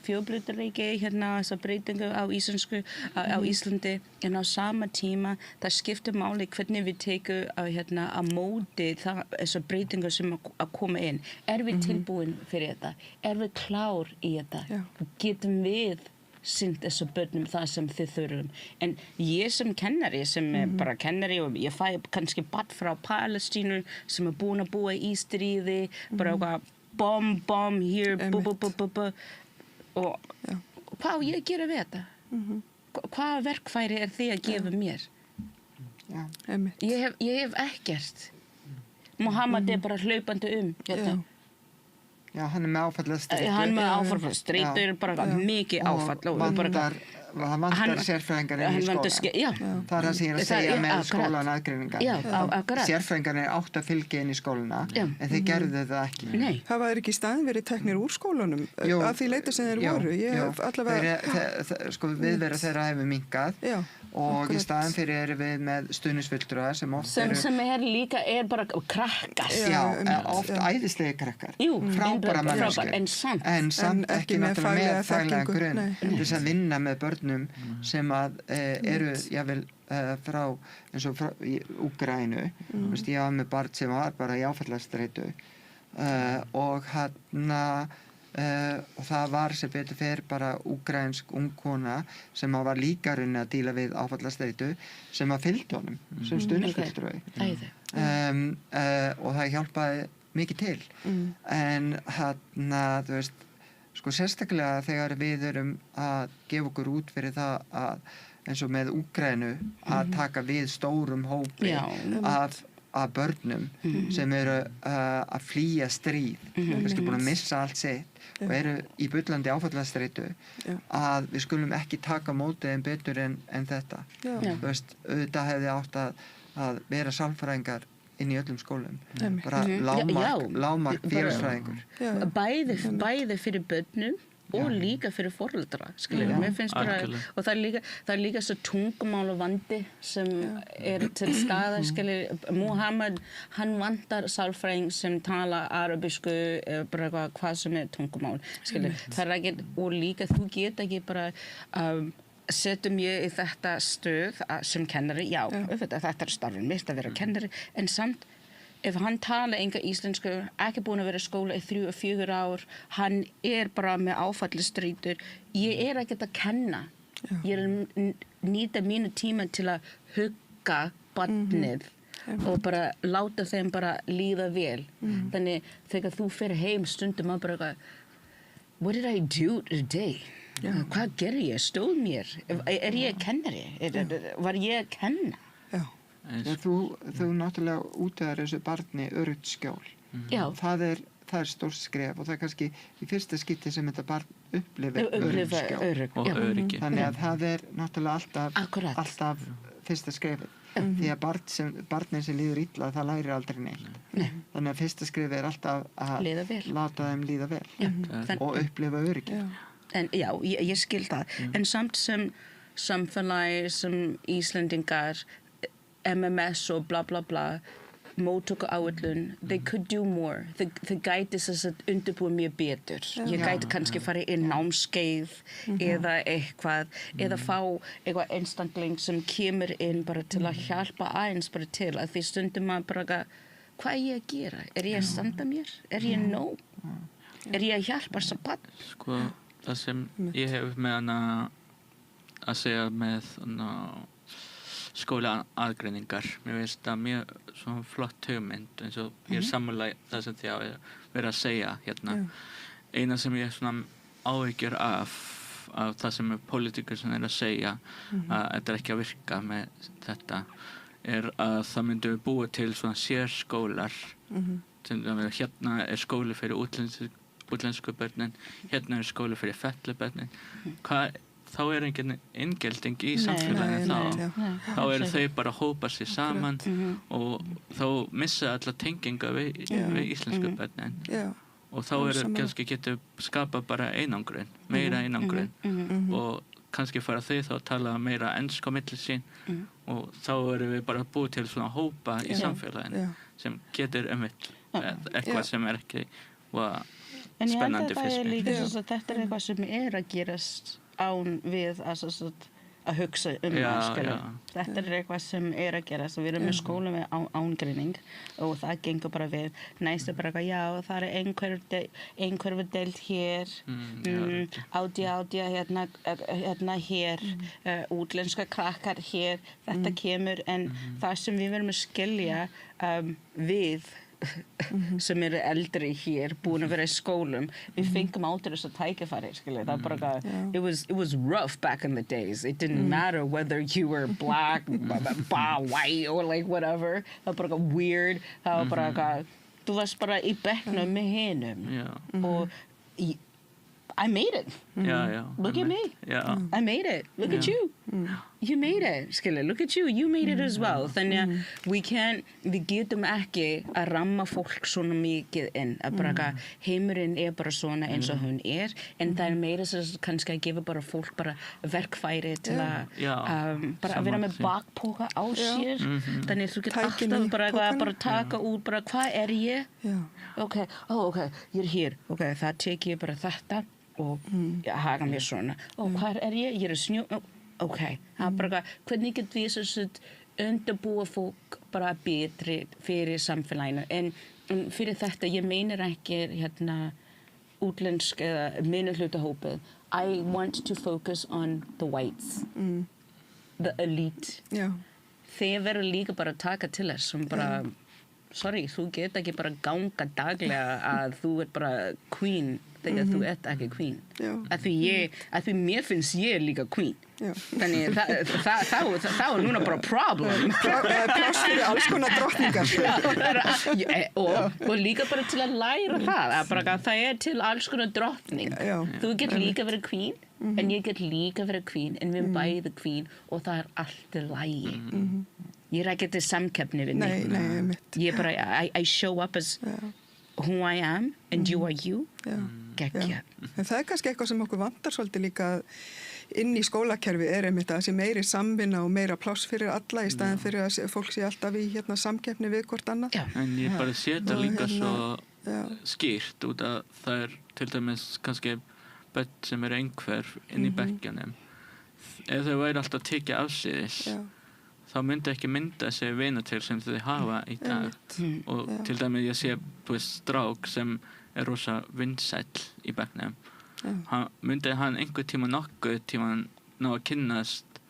fjölbreytileiki þessa breytingu á íslensku á Íslandi en á sama tíma það skiptir máli hvernig við tekum á móti þessa breytingu sem að koma inn. Við tilbúin fyrir þetta? Við klár í þetta? Getum við sinnt þessu börnum það sem þið þurfum en ég sem kennari sem bara kennari og ég fæ kannski barn frá Palestínu sem búin að búa í stríði bara bom here og hvað á ég að gera við þetta hvaða verkfæri þið að gefa mér ég hef ekkert Mohammed bara hlaupandi Já, hann með áfallastreitu. Hann með áfallastreitu bara mikið áfall. Það vantar sérfræðingar í skóla. Það það sem ég að segja með skólan aðgreiningar. Sérfræðingar átt að fylgja inn í skóluna, en þeir gerðu það ekki. Nei. Það var ekki í staðin verið teknir úr skólanum af því leita sem þeir voru. Viðvera þeirra hefur minnkað og í staðin fyrir erum við með stuðningsfulltrúa sem oft eru... Sem líka bara krakkar. Já, oft æðislegi krakkar. Frábæra manneskjur. En samt ekki náttúrulega með faglega grunn. Þess að vinna með börnum sem að eru jável frá eins og frá Úkraínu. Ég var með barn sem var bara í áfallastreitu og og það var sem betur fer bara úkraínsk ungkona sem var líka runni að díla við áfallastreitu sem að fylgdi honum sem stuðningsfulltrúi og það hjálpaði mikið til en þú veist sko sérstaklega þegar við erum að gefa okkur út fyrir það að eins og með Úkraínu að taka við stórum hópi af börnum sem eru að flýja stríð, kannski búin að missa allt sitt og eru í bullandi áfallastreitu, að við skulum ekki taka mótið en betur en þetta. Þú veist, auðvitað hefði átt að vera sálfræðingar inn í öllum skólum, bara lágmark félagsfræðingur. Bæði fyrir börnum og líka fyrir foreldra, skilur. Mér finnst bara, og það er líka svo tungumál og vandi sem til skada, skilur. Muhammad, hann vantar sálfræðing sem tala arabísku, bara hvað sem tungumál, skilur. Það er ekki, og líka þú get ekki bara setjum ég í þetta stöð sem kennari, þetta starfinn mitt að vera kennari, en samt ef hann tala enga íslensku, ekki búin að vera í skóla í 3 og 4 ár, hann bara með áfallastreitur, ég ekkert að kenna. Ég nýta mínu tíma til að hugga barnið og bara láta þeim bara líða vel. Þannig þegar þú fer heim stundum að bara, what did I do today? Hvað gerði ég? Stóð mér? Ég kennari? Var ég að kenna? Þú náttúrulega útvegar þessu barni öruggt skjól. Það er stórt skref og það er kannski í fyrsta skipti sem þetta barn upplifir öruggt skjól. Þannig að það er náttúrulega alltaf fyrsta skrefið. Því að barnið sem líður illa, það lærir aldrei neitt. Þannig að fyrsta skrefið er alltaf að láta þeim líða vel og upplifa öryggi. En ég skil það. En samt sem samfélagi, sem Íslendingar, MMS og bla bla bla, móttöku áætlun, they could do more. Þau gæti undirbúið mjög betur. Ég gæti kannski farið í námskeið eða eitthvað, eða fá eitthvað einstakling sem kemur inn bara til að hjálpa aðeins bara til, að því stundum maður bara, hvað er ég að gera? Er ég að standa mér? Er ég nóg? Er ég að hjálpa þessa barn? Sko, það sem ég hef með hana að segja með skólaaðgreiningar, mér finnst það mjög svona flott hugmynd, eins og ég sammála það sem þið verið að segja hérna. Eina sem ég svona áhyggjur af það sem politiker sem að segja að þetta ekki að virka með þetta, að það myndi búa til svona sérskólar. Hérna er skóli fyrir útlensku börnin, hérna er skóli fyrir fötluð börnin. Þá er engin inngilding í samfélaginu þá eru þau bara að hópa sér saman og þá missa alla tenginga við íslensku börnin og þá kannski getur skapa bara einangrun, meira einangrun og kannski fara þau þá að tala meira ensk á milli sín og þá erum við bara búið til svona hópa í samfélaginu sem getur eitthvað sem ekki spennandi fyrst mér. Þetta er eitthvað sem að gerast án við að hugsa það. Þetta er eitthvað sem að gerast og við erum með skóla með ángreining og það gengur bara við. Næst bara, það er einhverfu deild hér, ádja hérna hér, útlenska krakkar hér, þetta kemur, en það sem við verðum að skilja við sem eru eldri hér, búin að vera í skólum, við fengum aldrei þess að tækifæri, skilja, það bara it was rough back in the days. It didn't matter whether you were black, white or like whatever. Það bara weird, það bara þú varst bara í bekknum með hinum og I made it. Look at me. I made it. Look at you. You made it. Skilja, look at you. You made it as well. Þannig að við getum ekki að ramma fólk svona mikið inn. Að bara heimurinn er bara svona eins og hún er. En það er meira sem kannski að gefa bara fólk bara verkfæri til að bara að vera með bakpoka á sér. Þannig að þú getur alltaf bara taka út bara hvað er ég? Ok, ég er hér. Ok, það tek ég bara þetta og haga mér svona. Hvað er ég? Ég er snjó. Ok, bara hvernig get við undirbúa fólk bara betri fyrir samfélaginu. En fyrir þetta, ég meinar ekki útlensk eða minnihlutahópið. I want to focus on the whites, the elite. Þeir verður líka bara að taka til þess sem bara sorry, þú get ekki bara ganga daglega að þú bara queen þegar þú ert ekki queen. Að því mér finnst ég líka queen. Þannig það núna bara problem. Pláss fyrir alls konar drottningar. Og líka bara til að læra það, að það til alls konar drottning. Þú get líka verið queen, en ég get líka verið queen, en við bæði queen og það allt í lagi. Ég ekki til samkeppni við neitt. Nei, ég bara, I show up as who I am and you are you. Gekkja. En það kannski eitthvað sem okkur vantar svolítið líka inn í skólakerfi einmitt að þessi meiri samvinna og meira pláss fyrir alla í staðin fyrir að fólk sé alltaf í samkeppni við hvort annað. En ég bara sé þetta líka svo skýrt út að það til dæmis kannski börn sem einhverf inn í bekkjanum. Ef þau væri alltaf tekið afsíðis þá myndi ekki mynda sig vinatil sem þau hafa í dag. Og til dæmis ég sé strák sem rosa vinsæll í bekknum. Myndi hann einhver tíma nokkuð tíma ná að kynnast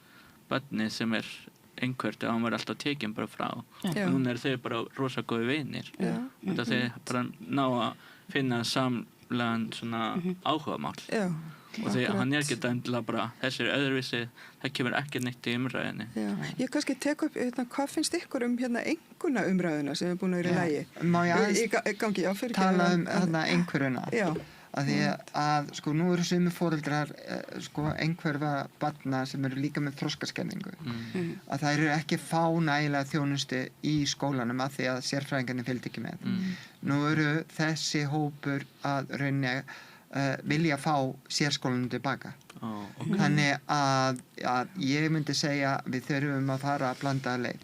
barni sem einhvert og hann var alltaf tekinn bara frá. Og núna þau bara rosa góði vinir. Þau bara ná að finna samlegan svona áhugamál. Og hann ekki endilega bara þessi öðruvísi, það kemur ekki neitt í umræðinni. Ég kannski tek upp, hvað finnst ykkur einhverjuna umræðuna sem búin að vera í lagi? Má ég tala einhverjuna? Já. Að því að sko nú eru sumir foreldrar sko einhverfa barna sem eru líka með þroskaskerðingu. Að það eru ekki fá nægilega þjónustu í skólanum að því að sérfræðingarnir fylgdu ekki með. Nú eru þessi hópur að rauninni vilja fá sérskólanum tilbaka. Þannig að ég myndi segja við þurfum að fara að blanda leið.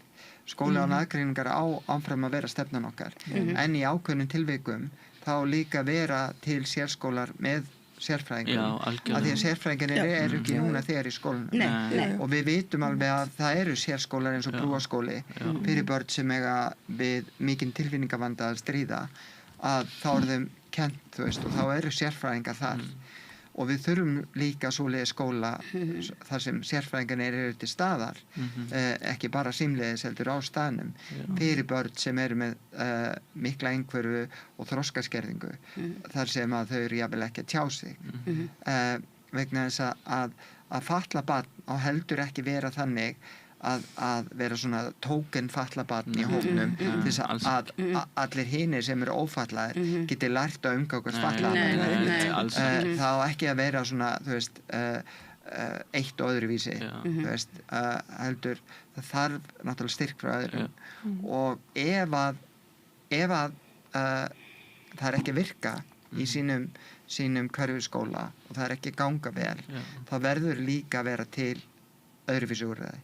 Skóla án aðgreiningar áfram að vera stefnan okkar. En í ákveðnum tilvikum þá líka vera til sérskólar með sérfræðingum. Af því að sérfræðingarnir eru ekki núna þegar í skólanum. Og við vitum alveg að það eru sérskólar eins og brúaskóli fyrir börn sem eiga við mikinn tilfinningavanda að stríða, að þá þeim kennt, og þá eru sérfræðingar þar. Og við þurfum líka svoleiðis skóla þar sem sérfræðingarnir eru til staðar, ekki bara símleiðis heldur á staðnum, fyrir börn sem eru með mikla einhverfu og þroskaskerðingu, þar sem að þau eru jafnvel ekki að tjá sig. Vegna þess að fatla barn á heldur ekki vera þannig að vera svona tóken fatlabarn í hópnum til þess að allir hinir sem eru ófatlaðir geti lært að umgangast fatlaðir. Það á ekki að vera svona, eitt og öðruvísi, heldur það þarf náttúrulega styrk frá öðrum. Og ef að það ekki virka í sínum hverfisskóla og það ekki ganga vel, þá verður líka að vera til öðruvísi úrræði.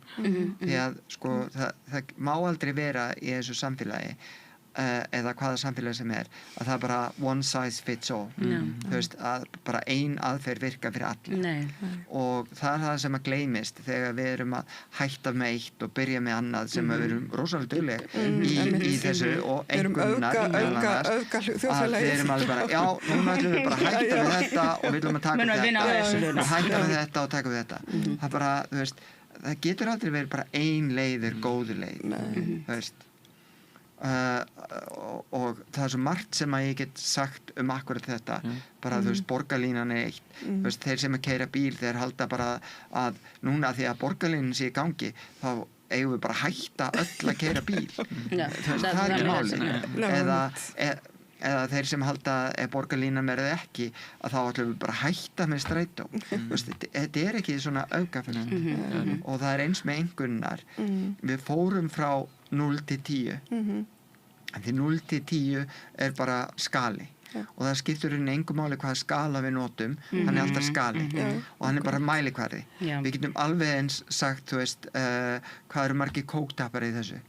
Því að sko það má aldrei vera í þessu samfélagi eða hvaða samfélagi sem að það bara one size fits all. Að bara ein aðferð virka fyrir alla. Og það það sem að gleymist þegar við erum að hætta með eitt og byrja með annað sem við erum rosalega dugleg í þessu og einhverjunar að við erum alveg bara, já, núna ætlum við bara að hætta við þetta og við ætlum að taka þetta og hætta við þetta og taka við þetta. Það bara, það getur aldrei verið bara ein leið góðu leið. Og það svo margt sem að ég get sagt akkurat þetta, bara borgarlínan eitt, þeir sem að keyra bíl þeir halda bara að núna því að borgarlínan sé í gangi þá eigum við bara að hætta öll að keyra bíl. Það ekki málið. Eða þeir sem halda ef borgarlínan verði ekki að þá ætlum við bara að hætta með strætó. Þetta ekki svona aukafunum og það eins með einhverjunar. Við fórum frá 0 til 10 því 0 til 10 bara skali og það skiptur engum máli hvaða skala við notum, hann alltaf skali og hann bara mælikvarði. Við getum alveg eins sagt hvað eru margir kóktappar í þessu,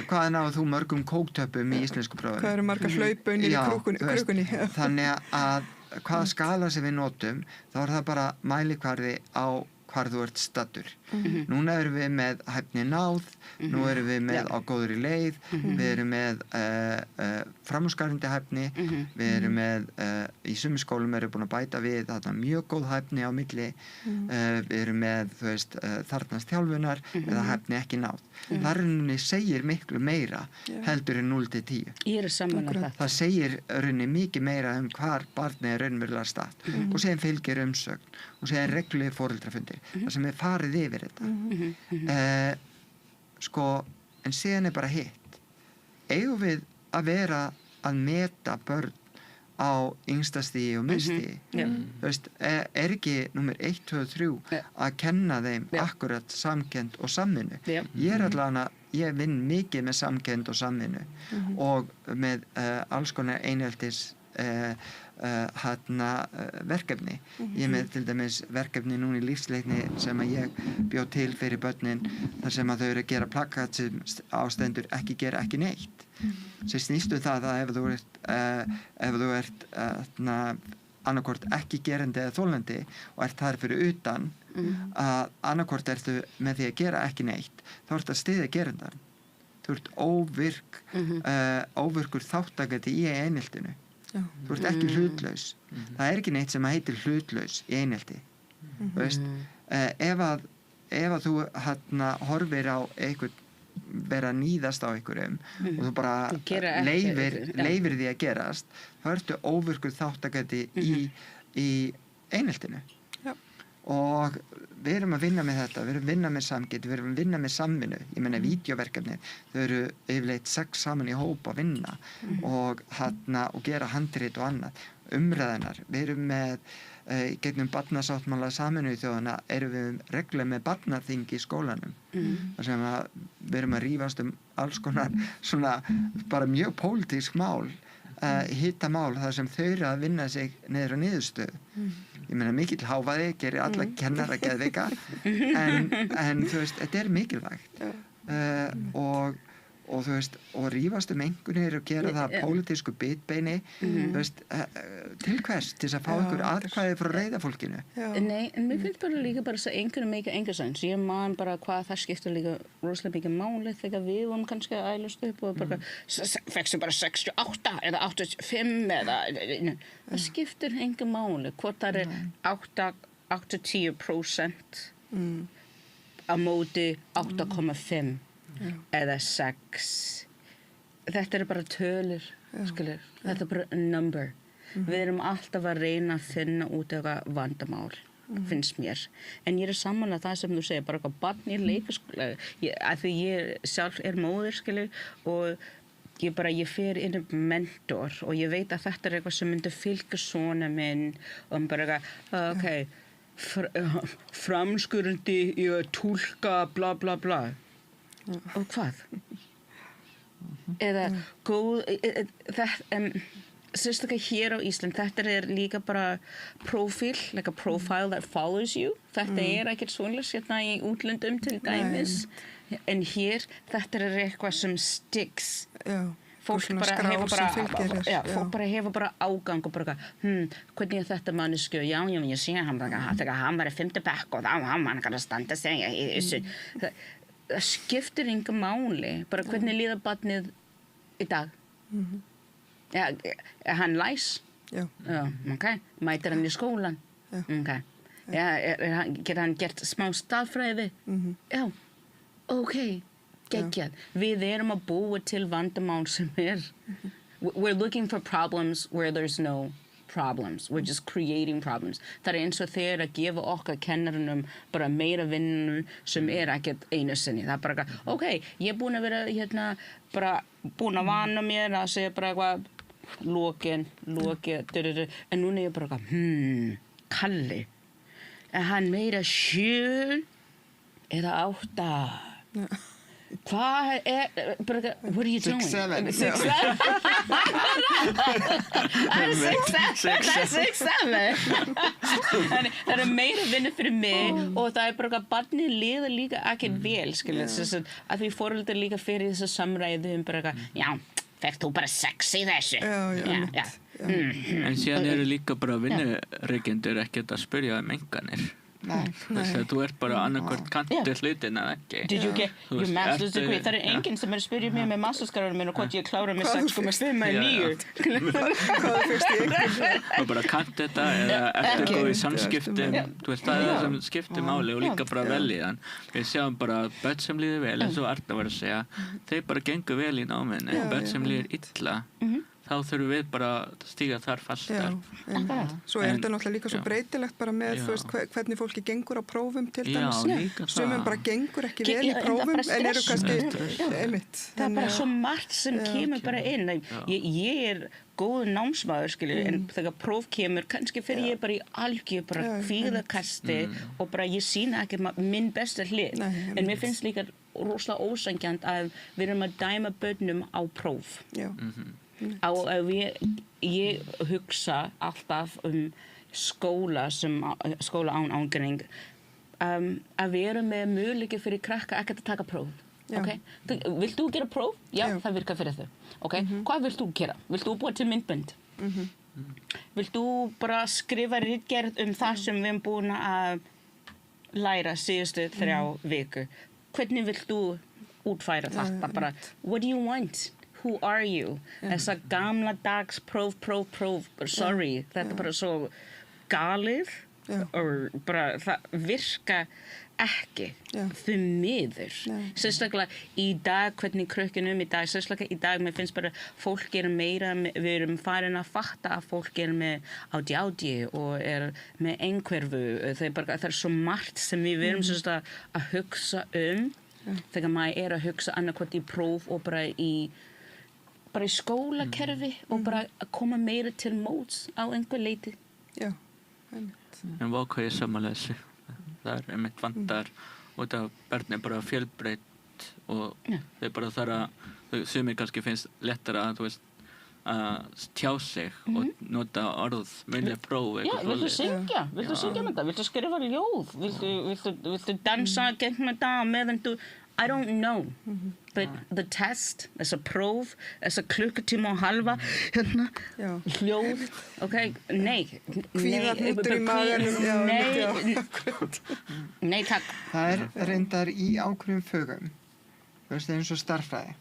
hvað náðu þú mörgum kóktöppum í íslensku prófinu, hvað eru margar hlaupaunir í krúkunni. Þannig að hvaða skala sem við notum þá það bara mælikvarði á hvar þú ert staddur. Núna erum við með hæfni náð, nú erum við með á góðri leið, við erum með framúrskarandi hæfni, við erum með, í sumum skólum erum við búin að bæta við þarna mjög góð hæfni á milli, við erum með, þú veist, þarnast þjálfunar eða hæfni ekki náð. Það rauninni segir miklu meira heldur en 0-10. Ég er sammála það. Það segir rauninni mikið meira hvar barnið er raunverulega statt og síðan fylgir umsögn og síðan reglulegir foreldrafundir þar sem er farið yfir þetta. Sko, en síðan er bara hitt. Eigum við að vera að meta börn á yngsta stigi og miðstigi? Þú veist, er ekki númer 1, 2 og 3 að kenna þeim akkurat samkennd og samvinnu? Ég vinn mikið með samkennd og samvinnu og með alls konar eineltis verkefni. Ég er með til dæmis verkefni núna í lífsleikni sem að ég bjó til fyrir börnin þar sem að þau eru að gera plakat sem ástendur ekki gera ekki neitt. Sem snýstu það að ef þú ert annarkvort ekki gerandi eða þolandi og ert þar fyrir utan að annarkvort ertu með því að gera ekki neitt þá ert að styðja gerandan. Þú ert óvirkur þáttakandi í eineltinu. Þú ert ekki hlutlaus. Það er ekki neitt sem heitir hlutlaus í einelti. Þú veist, ef að þú horfir á einhvern vera að níðast á einhverjum og þú bara leifir því að gerast, þá ertu óvirkur þáttakandi í eineltinu. Og við erum að vinna með þetta, við erum að vinna með samgeti, við erum að vinna með samvinnu. Ég meina vídeóverkefni, þau eru yfirleitt 6 saman í hóp að vinna og gera handrit og annað. Umræðunar, við erum með gegnum barnasáttmála Sameinuðu þjóðanna erum við reglulega með barnaþing í skólanum. Þar sem við erum að rífast alls konar svona bara mjög pólitísk mál, hittamál þar sem þau eru að vinna sig niður á niðurstöðu. Ég meina mikill hávaði gerir alla kennara geðveika en þú veist, þetta er mikilvægt og þú veist, og rífast einhvernir og gera það pólitísku bitbeini þú veist, til hvers til þess að fá einhver atkvæði frá reiðafólkinu. Nei, en mér finnst bara líka bara að einhverju make enga sens. Ég man bara hvað það skiptir líka rosalega mikið máli þegar við vorum kannski að ælast upp og bara fekstu bara 68 eða 85 eða það skiptir enga máli hvort það er 8-10% á móti 8,5 eða 6. Þetta er bara tölur, skilur. Þetta er bara number. Við erum alltaf að reyna að finna út eitthvað vandamál, finnst mér. En ég er sammála það sem þú segir, bara eitthvað barn í leikaskóla. Af því ég sjálf er móðir, skilur, og ég fer inn mentor og ég veit að þetta er eitthvað sem myndi fylgja svona minn og bara framskurandi í að túlka bla bla bla. Og hvað? Eða góð sérstaklega hér á Ísland þetta er líka bara profil, like a profile that follows you. Þetta er ekkert svoleiðis hérna í útlöndum til dæmis en hér þetta er eitthvað sem sticks. Fólk bara hefur bara ágang og bara hvernig er þetta manneskju? Já, ég sé hann þegar hann var í 5. bekk og þá hann kann að standa sig í þessu. Það skiptir enga máli, bara hvernig líður barnið í dag. Er hann læs? Já. Mætir hann í skólan? Getur hann gert smá staðfræði? Já, geggjað. Við erum að búa til vandamál sem we're looking for problems where there's no problems. We're just creating problems. Það eins og þeir að gefa okkar kennarunum bara meira vinnu sem ekkert einu sinni. Það bara ég er búin að vera bara búin að vana mér að segja bara eitthvað lokið, en núna er ég bara Kalli, er hann meira 7 eða 8? What are you doing? 6'7". 6'7". That's 6'7". Það meira vinna fyrir mig og það bara barnið liða líka ekkert vel, skilja. Að því foreldrar líka fyrir þessu samræðu bara já, fekk þú bara 6 í þessu. En síðan eru líka bara vinnureikendur ekkert að spyrja enganir. Þess að þú ert bara annarkvort kanti hlutin eða ekki. Did you get your master's degree? Það enginn sem spyrja mig með mastersgráðunum minn og hvort ég klára með 6,5 eða 9. Hvað fyrst í einhvern? Og bara kanti þetta eða eftir góð í samskiptum. Þú veist, það það sem skiptir máli og líka bara velíðan. Við sjáum bara börn sem líður vel, eins og Arna var að segja, þeir bara gengur vel í náminu. Börn sem líður illa, þá þurfum við bara að stíga þar fastar. Svo þetta náttúrulega líka svo breytilegt bara með þú veist, hvernig fólki gengur á prófum til dæmis. Sumum bara gengur ekki vel í prófum en eru kannski einmitt. Það bara svo margt sem kemur bara inn. Ég góð námsmaður, en þegar próf kemur, kannski fyrir ég bara í algjör bara kvíðakasti og bara ég sýna ekki minn besta hlið. En mér finnst líka rosalega ósanngjarnt að við erum að dæma börnum á próf. Ég hugsa alltaf skóla án ángreining að við erum með möguleiki fyrir krakka ekkert að taka próf. Okay? Vilt þú gera próf? Já, það virkar fyrir þau. Okay? Hvað vilt þú gera? Vilt þú búa til myndbönd? Vilt þú bara skrifa ritgerð það sem við erum búin að læra síðustu 3 vikur? Hvernig vilt þú útfæra þetta? Bara, what do you want? Who are you? Þessa gamla dags próf. Sorry, þetta bara svo galið og bara það virka ekki því miður. Sérstaklega í dag, hvernig krökkunum í dag, sérstaklega í dag, mér finnst bara fólk meira, við erum farin að fatta að fólk með ADHD og með einhverfu. Það svo margt sem við erum að hugsa þegar maður að hugsa annarkvort í próf og bara í skólakerfi og bara að koma meira til móts á einhver leiti. Já, en hvað ég sammála þessu. Það einmitt vandar og þetta börn bara fjölbreytt og þau bara þarf sumir kannski finnst lettara að tjá sig og nota orð, munnleg próf. Viltu syngja? Viltu syngja með það? Viltu skrifa ljóð? Viltu dansa gegn þetta meðan þú I don't know, but the test, þessa próf, þessa klukkutíma og halva, hljóð, nei. Kvíðahnútur í maganum. Nei, takk. Það reyndar í ákveðnum fögum, eins og starffræði.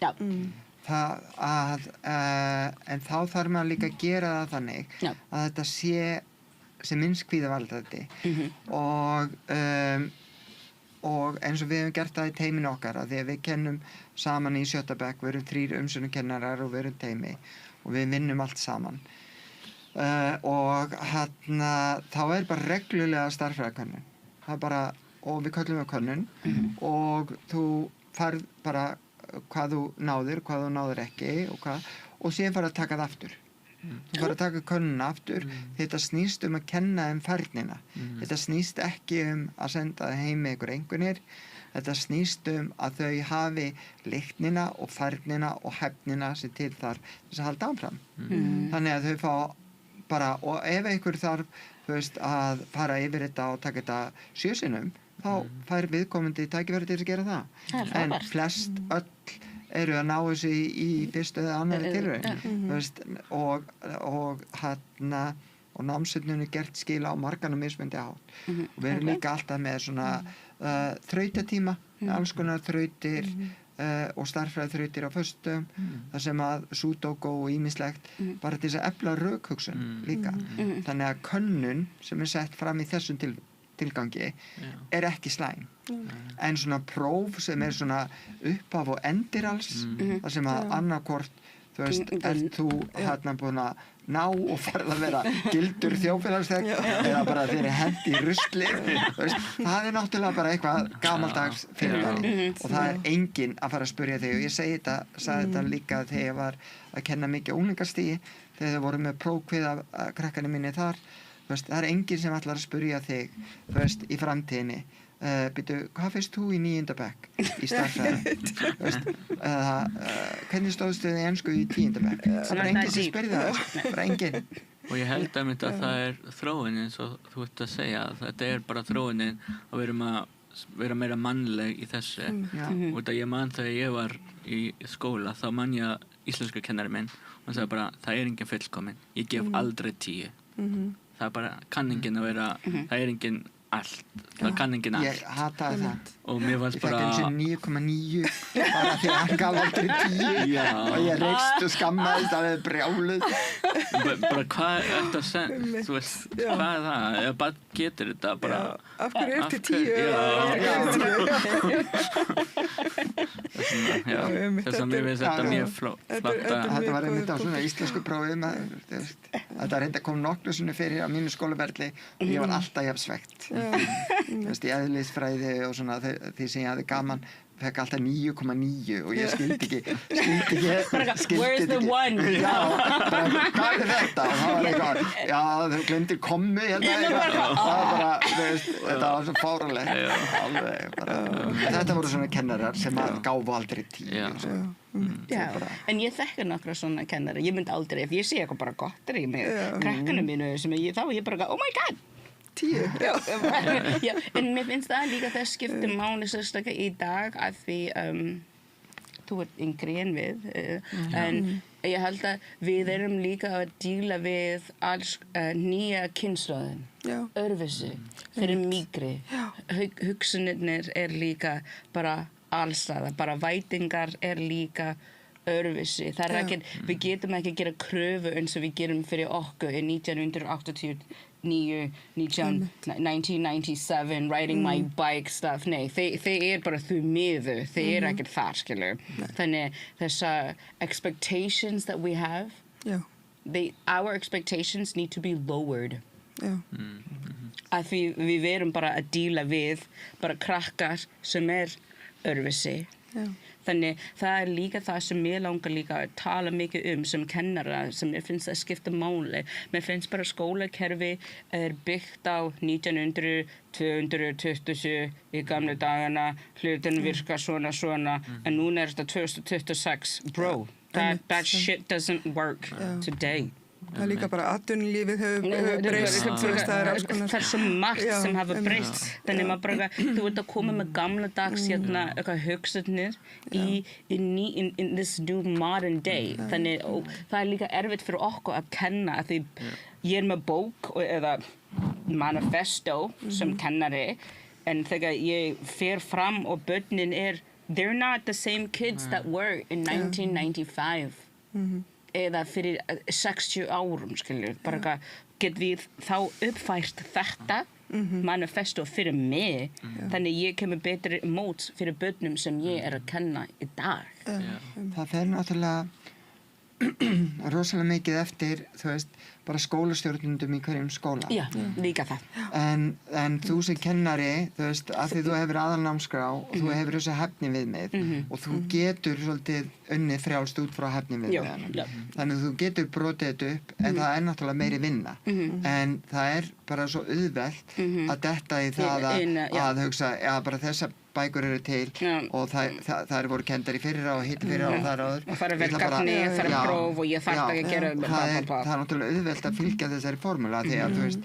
En þá þarf maður líka að gera það þannig að þetta sé sem minnst kvíðavaldandi og eins og við hefum gert það í teiminu okkar að því að við kennum saman í 7. bekk, við erum 3 umsjónarkennarar og við erum teimi og við vinnum allt saman og þá bara reglulega starffræðikönnun og við köllum við könnun og þú færð bara hvað þú náðir ekki og síðan fara að taka það aftur. Þú fara að taka könnuna aftur. Þetta snýst að kenna færnina. Þetta snýst ekki að senda það heim með einhvernir. Þetta snýst að þau hafi leiknina og færnina og hæfnina sem til þar þess að halda áfram. Þannig að þau fá bara, og ef einhver þarf að fara yfir þetta og taka þetta 7 sinnum, þá fær viðkomandi tækifæri til að gera það. En flest öll eru að ná þessu í fyrstu eða annarri tilraun og námsefninu gert skila á margan og mismunandi hátt og við erum líka alltaf með svona þrautatíma, alls konar þrautir og starffræðiþrautir á föstum þar sem að súdókó og ýmislegt bara til þess að efla rökhugsun líka. Þannig að könnun sem sett fram í þessum tilgangi ekki slæm. En svona próf sem svona upphaf og endir alls þar sem að annarkvort þú búin að ná og farið að vera gildur þjóðfélagsþegn eða bara þeirri hendi í rusli það náttúrulega bara eitthvað gamaldags fyrirbæri og það enginn að fara að spyrja þig og ég sagði þetta líka þegar ég var að kenna mikið unglingastígi þegar þau voru með prófkviða krakkarnir minni þar það enginn sem ætlar að spyrja þig í framtíðinni hvað finnst þú í 9. bekk í starffræði hvernig stóðstu þið í ensku í 10. bekk það var enginn sem spyrði það bara enginn og ég held að það þróunin eins og þú ert að segja þetta bara þróunin að vera meira mannleg í þessu og þetta ég man þegar ég var í skóla þá man ég íslenska kennari minn og hann sagði bara það enginn fullkominn ég gef aldrei 10 það bara kann enginn að vera það enginn allt. Það kann enginn allt. Ég hataði það. Og mér fannst bara... Ég fekk 9,9 bara því að hann gaf aldrei 10 og ég reykst og skammaðist að það er brjáluð. Bara hvað er þetta að segja? Þú veist, hvað er það? Ef bara getur þetta bara... Af hverju er til 10? Þess að mér finnst þetta mjög flott. Þetta var einmitt á svona íslensku prófið. Þetta reynda kom nokkru sinni fyrir á mínu skólaferli og ég var alltaf jafn svegt. Þú veist, í eðlisfræði og svona því sem ég hafði gaman fekk alltaf 9,9 og ég skildi ekki Where's the one? Já, bara, hvað er þetta? Og það var eitthvað, já, þau glemdi kommu hérna eitthvað. Það var bara, þetta var svo fáránlegt. Alveg, bara. Þetta voru svona kennarar sem gáfu aldrei 10. Já, en ég þekki nokkra svona kennara. Ég myndi aldrei, ef ég sé eitthvað bara gott í mig, krakkanu mínu sem þá er ég bara, oh my god! 10, já, en mér finnst það líka það skiptir máli sérstaklega í dag að því þú ert yngri en við en ég held að við erum líka að díla við alls nýja kynslóðin öðruvísi, fyrir mýgri hugsunirnir líka bara allstaðar, bara vætingar líka öðruvísi, það ekki, við getum ekki að gera kröfu eins og við gerum fyrir okkur í 1997, riding my bike stuff, nei, þeir bara þú miður, þeir ekki þar, skilur. Þannig þessar expectations that we have, our expectations need to be lowered. Að því við erum bara að díla við bara krakkar sem öðruvísi. Þannig það líka það sem mér langar líka að tala mikið sem kennara, sem mér finnst að skipta máli. Mér finnst bara skólakerfi byggt á 1927 í gamla dagana, hlutin virka svona, en núna þetta 2026. Bro, that shit doesn't work today. Það líka bara atvinnulífið hefur breyst. Það svo margt sem hafa breyst. Þannig maður bara, þú ert að koma með gamla dags eitthvað hugsanir in this new modern day. Þannig það líka erfitt fyrir okkur að kenna að því ég með bók eða manifesto sem kennari en þegar ég fer fram og börnin they're not the same kids that were in 1995. Eða fyrir 60 árum, skiljur, bara get við þá uppfært þetta manifesto fyrir mig, þannig ég kemur betri mót fyrir börnum sem ég að kenna í dag. Það fer náttúrulega rosalega mikið eftir, þú veist, bara skólastjórnundum í hverjum skóla. Já, líka það. En þú sem kennari, þú veist, af því þú hefur aðalnámskrá og þú hefur þessi hæfniviðmið og þú getur svolítið unnið frjálst út frá hæfniviðmiðanum. Þannig að þú getur brotið þetta upp, en það náttúrulega meiri vinna. En það bara svo auðvelt að detta í það að hugsa, já, bara þessa bækur eru til og það voru kendar í fyrra og hitt fyrra og þar áður. Og fara verkefni, fara próf og ég þarf ekki að gera það er náttúrulega auðvelt að fylgja þessari formúla því að þú veist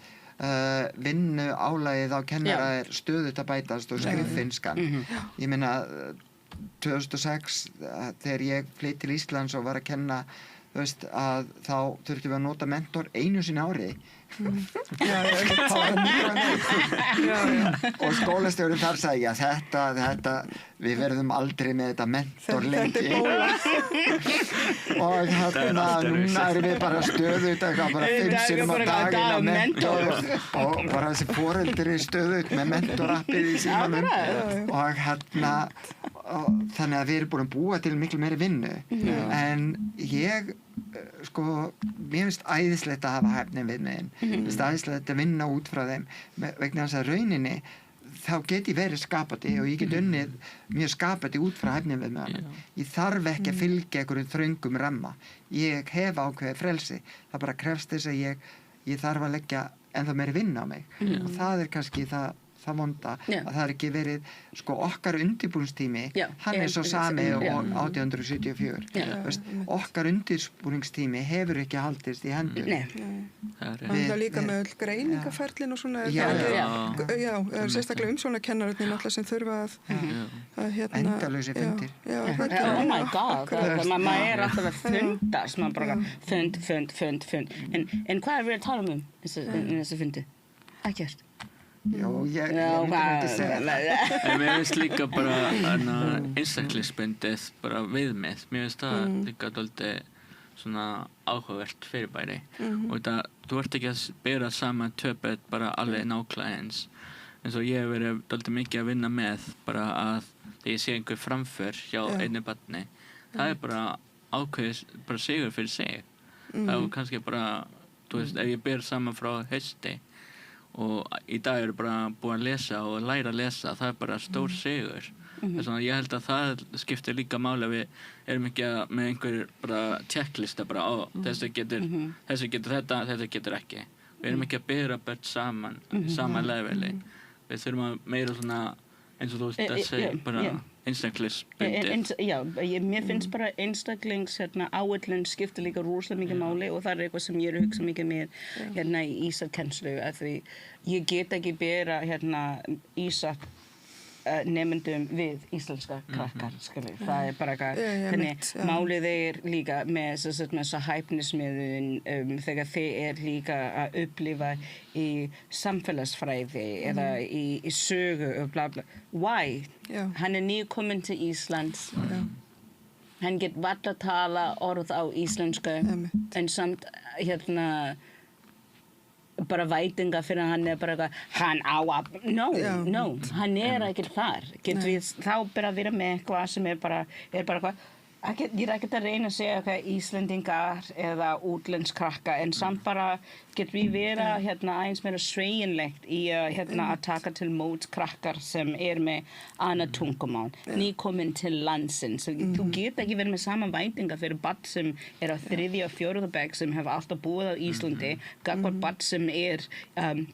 vinnu álagið á kennara stöðugt að bætast og skriffinnskan. Ég meina 2006 þegar ég flytt til Íslands og var að kenna þú veist að þá þurftum við að nota mentor einu sinni ári. Það var mjög og skólastjórinn þar sagði já þetta við verðum aldrei með þetta mentor lengi og hérna núna erum við bara stöðut bara 5 sinnum á daginn á mentor og bara þessi foreldri stöðut með mentorappið í símanum og hérna þannig að við erum búin að búa til miklu meiri vinnu en ég sko, mér finnst æðislegt að hafa hæfni við mig mér finnst æðislegt að vinna út frá þeim vegna þess að rauninni þá get ég verið skapandi og ég get unnið mjög skapandi út frá hæfni við mig ég þarf ekki að fylgja einhverjum þröngum ramma ég hef ákveðið frelsi það bara krefst þess að ég þarf að leggja ennþá meiri vinna á mig og það kannski það vonda að það ekki verið sko okkar undirbúningstími hann svo sami og 1874 okkar undirbúningstími hefur ekki haldist í hendur það líka með öll greiningaferlin og svona sérstaklega umsjónarkennararnir náttúrulega sem þurfa að endalausi fundir oh my god maður alltaf að fundast maður bara fund en hvað við að tala um þessi fundi? Ekkert Já, ég myndi ekki segja það. En mér finnst líka bara einstaklingsbundið bara viðmið. Mér finnst það líka dálítið svona áhugavert fyrirbæri. Og þetta, þú ert ekki að bera saman töpet bara alveg nákvæmlega eins. En svo ég hef verið dálítið mikið að vinna með bara að þegar ég sé einhver framför hjá einu barni, það bara ákveðis, bara sigur fyrir sig. Það er kannski bara, þú veist, ef ég ber saman frá hausti og í dag eru bara búin að lesa og læra að lesa, það er bara stór sigur. Þess vegna ég held að það skiptir líka máli að við erum ekki með einhver bara checklista bara, þessi getur þetta, þetta getur ekki. Við erum ekki að bera börn saman, sama leveli. Við þurfum að meira svona, eins og þú veist að segja, bara einstaklingsbundið. Já, mér finnst bara áætlun skiptir líka rosalega mikið máli og það er eitthvað sem ég er að hugsa mikið með í ísakennslu, að því ég get ekki bera ísak nemendum við íslenska krakkar, það er bara þannig málið er líka með hæfnismiðun þegar þeir líka að upplifa í samfélagsfræði eða í sögu og bla bla. Why? Hann er nýkominn til Íslands, hann get varla tala orð á íslensku en samt bara vætinga fyrir hann bara hann á að, no, hann er ekki þar. Getum við þá bara vera með eitthvað sem er bara hvað, ég er ekkert að reyna að segja hvað Íslendingar eða útlenskrakka en samt bara getum við vera aðeins meira sveigjanlegt í að taka til móts krakkar sem með annað tungumál, nýkomin til landsins. Þú get ekki verið með sama vætinga fyrir barn sem á 3. og 4. bekk sem hefur alltaf búið á Íslandi, gagnvart barn sem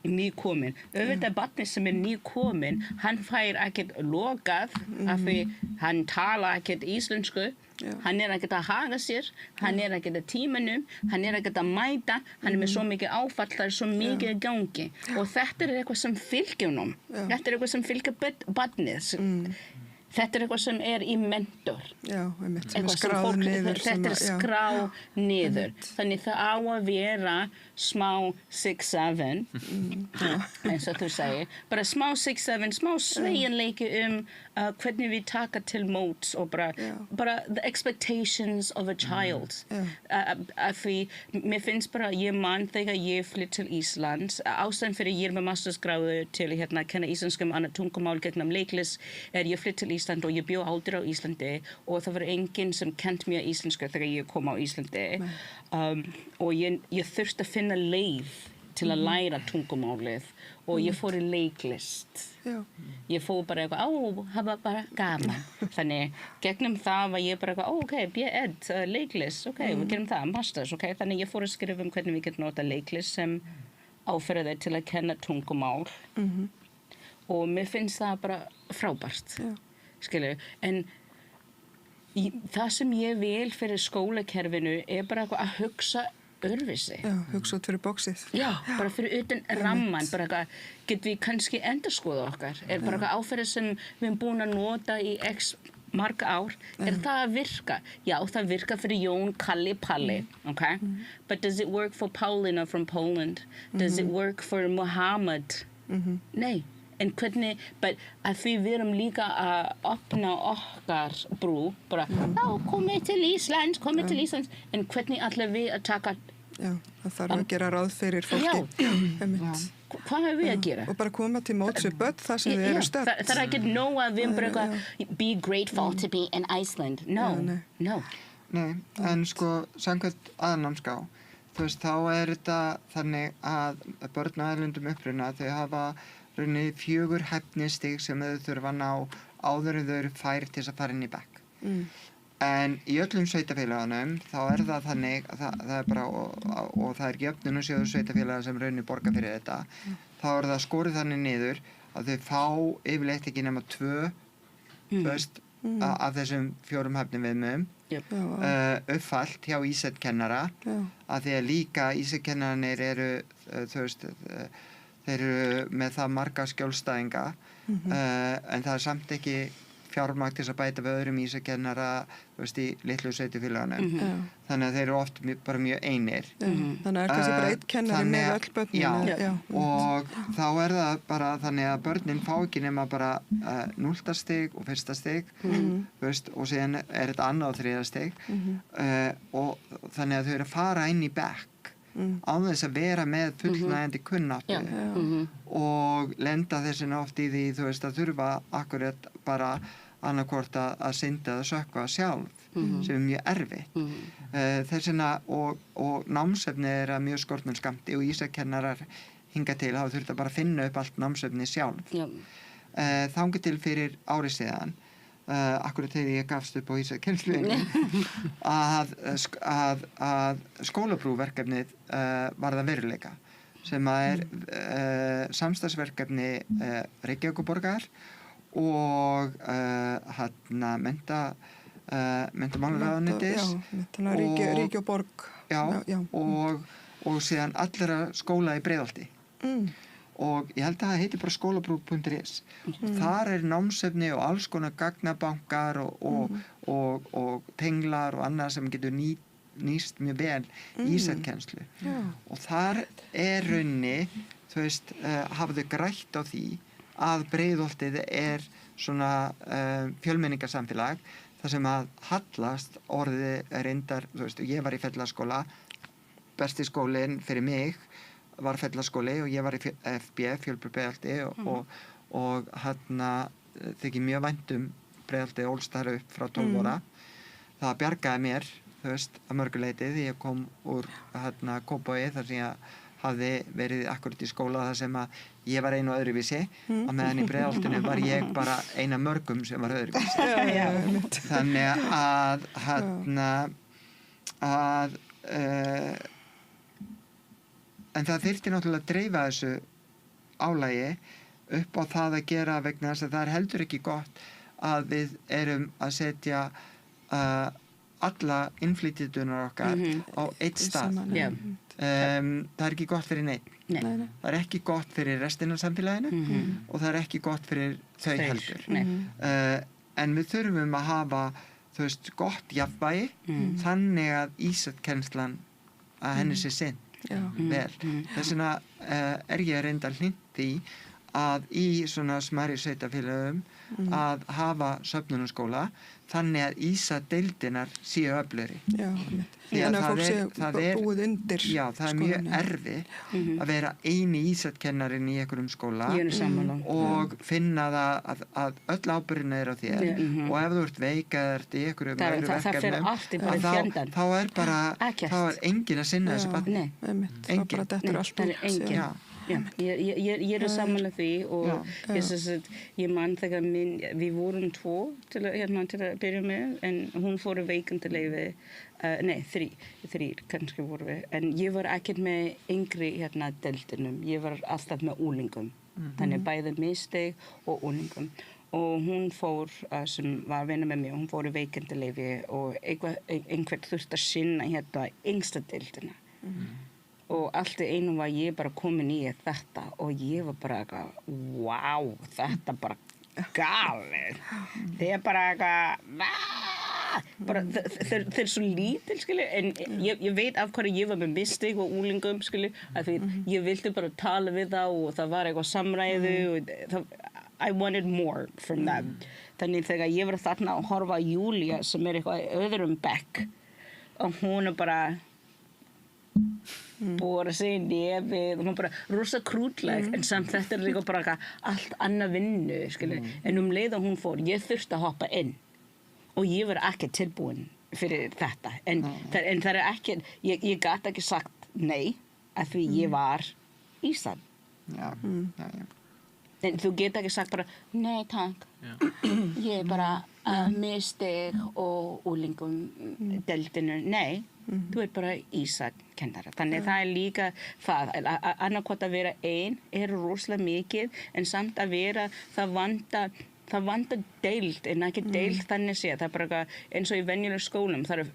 nýkomin. Auðvitað barni sem nýkomin, hann fær ekkert lokað af því hann tala ekkert íslensku. Hann er ekkert að haga sér, hann er ekkert að tímanum, hann er ekkert að mæta, hann er með svo mikið áfall, það er svo mikið í gangi og þetta er eitthvað sem fylgir honum, þetta er eitthvað sem fylgir barnið, þetta er eitthvað sem í mentor, þetta er skráð niður, þannig það á að vera smá 6-7, eins og þú segir, bara smá 6-7, smá sveigjanleiki hvernig við taka til móts og bara the expectations of a child. Af því mér finnst bara, ég man þegar ég flytt til Íslands, ástæðan fyrir ég með mastersgráðu til að kenna íslenskum annað tungumál gegnum leiklist ég flytt til Ísland og ég bjó aldrei á Íslandi og það var enginn sem kennt mér íslensku þegar ég kom á Íslandi og ég þurfti að finna leið til að læra tungumálið og ég fór í leiklist. Ég fór bara það var bara gaman. Þannig, gegnum það var ég bara B.Ed, leiklist, við gerum það, masters, þannig ég fór að skrifa hvernig við getum nota leiklist sem áferði til að kenna tungumál og mér finnst það bara frábært, en það sem ég vil fyrir skólakerfinu bara að hugsa öðruvísi. Hugsa út fyrir bóksið. Bara fyrir utan ramman, getum við kannski endurskoða okkar, bara áferði sem við erum búin að nota í x marg ár, það að virka? Já, það virka fyrir Jón, Kalli, Palli, But does it work for Paulina from Poland? Does it work for Muhammad? Nei. En hvernig, að því við erum líka að opna okkar brú, bara, komið til Íslands, en hvernig ætlum við að taka... það þarf að gera ráð fyrir fólki. Hvað hefur við að gera? Og bara koma til móts við börn þar sem við erum stödd. Það er ekki nóg að við bara be grateful to be in Iceland. No. Nei, en samkvæmt aðalnámskrá, þú veist, þá þetta þannig að börn á erlendum uppruna, þau hafa rauninni 4 hæfnistig sem þau þurfa að ná áður en þau eru fær til þess að fara inn í bekk. En í öllum sveitafélagunum þá það þannig að það er bara, og það er jöfnunarsjóður sveitafélaga sem rauninni borga fyrir þetta, þá það skorið þannig niður að þau fá yfirleitt ekki nema 2 af þessum 4 hæfniviðmiðum uppfallt hjá ísætkennara, að því að líka ísætkennarnir eru, þú veist, þeir eru með það marga skjólstæðinga en það er samt ekki fjármagn til að bæta við öðrum ísakennara, þú veist, í litlu sveitarfélögunum. Þannig að þeir eru oft bara mjög einir. Þannig að kannski bara einn kennari með öll börnin. Já, og þá það bara þannig að börnin fá ekki nema bara 0. stig og 1. stig, þú veist, og síðan þetta 2. og 3. stig, og þannig að þau eru að fara inn í bekk á þess að vera með fullnægjandi kunnáttu og lenda þessina oft í því, þú veist, að þurfa akkurat bara annarkvort að synda eða sökkva sjálf, sem mjög erfitt. Þessina og námsefni að mjög skortnum skammti og ísakennarar hinga til hafa þurft að bara finna upp allt námsefni sjálf. Þangað til fyrir ári síðan, akkurat þegar ég gafst upp á ísakennsluðinni, að skólaprófverkefnið var það veruleika, sem að samstarfsverkefni Reykjavíkurborgar og menntamálaráðuneytis Ríki og borg og síðan allra skóla í Breiðholti. Og ég held að það heiti bara skólaprúf.is. Þar námsefni og alls konar gagnabankar og tenglar og annað sem getur nýst mjög vel ísakennslu. Og þar rauninni, þú veist, hafa þau grætt á því að Breiðholtið svona fjölmenningarsamfélag, þar sem að hallast orðið reyndar, þú veist, ég var í Fellaskóla, besti skólinn fyrir mig var Fellaskóli og ég var í FB, Fjölbraut Breiðholti og þykir mjög vænt Breiðholti ólst þar upp frá 12 ára. Það bjargaði mér, þú veist, að mörguleiti því ég kom úr Kópavogi þar sem ég hafði verið akkurat í skóla þar sem að ég var einu öðruvísi og meðan í Breiðholtinu var ég bara eina mörgum sem var öðruvísi. Þannig að en það þyrfti náttúrulega að dreifa þessu álagi upp á það að gera vegna þess að það heldur ekki gott að við erum að setja alla innflytjendur okkar á einn stað. Það ekki gott fyrir neitt. Það ekki gott fyrir restina af samfélaginu og það ekki gott fyrir þau heldur. En við þurfum að hafa, þú veist, gott jafnvægi þannig að ísakennslan að henni sé sinnt vel. Þess vegna ég reyndar hlynnt því að í svona smærri sveitarfélögum að hafa söfnunarskóla þannig að ísadeildinar séu öflugri. Þannig að fólk sé búið undir skólanum. Já, það mjög erfitt að vera eini ísakennarinn í einhverjum skóla og finna það að öll ábyrgðin á þér og ef þú ert veik eða ert í einhverjum öðru verkefnum þá enginn að sinna þessu barni. Enginn. Það er allt út. Já, ég sammála því og ég man þegar við vorum 2 til að byrja með en hún fór veikindaleyfi, nei 3 kannski voru við, en ég var ekkert með yngri deildinum, ég var alltaf með úlingum, þannig bæði misteg og úlingum og hún fór, sem var að vinna með mér, hún fór veikindaleyfi og einhvern þurfti að sinna yngsta deildina. Og allt í einu var ég bara komin í þetta og ég var bara eitthvað, wow, þetta bara galið. Þeir bara þeir svo lítil, en ég veit af hverju ég var með mistake og úlingum, að ég vildi bara tala við þá og það var eitthvað samræðu og I wanted more from them. Þannig þegar ég var þarna að horfa á Júlia sem eitthvað öðrum bekk og hún bara bóra sig í nefið og hún bara rosa krútleg en samt þetta líka bara allt annað vinnu en leið og hún fór, ég þurfti að hoppa inn og ég var ekki tilbúin fyrir þetta en það ekki, ég gat ekki sagt nei af því ég var Ísland. En þú get ekki sagt bara nei takk, ég bara misteg og úlingum deildinu, nei þú bara ísakennara. Þannig það líka það, annarkvort að vera ein rosalega mikið en samt að vera, það vantar deild en ekki deild þannig sé, það bara eins og í venjulegum skólum, það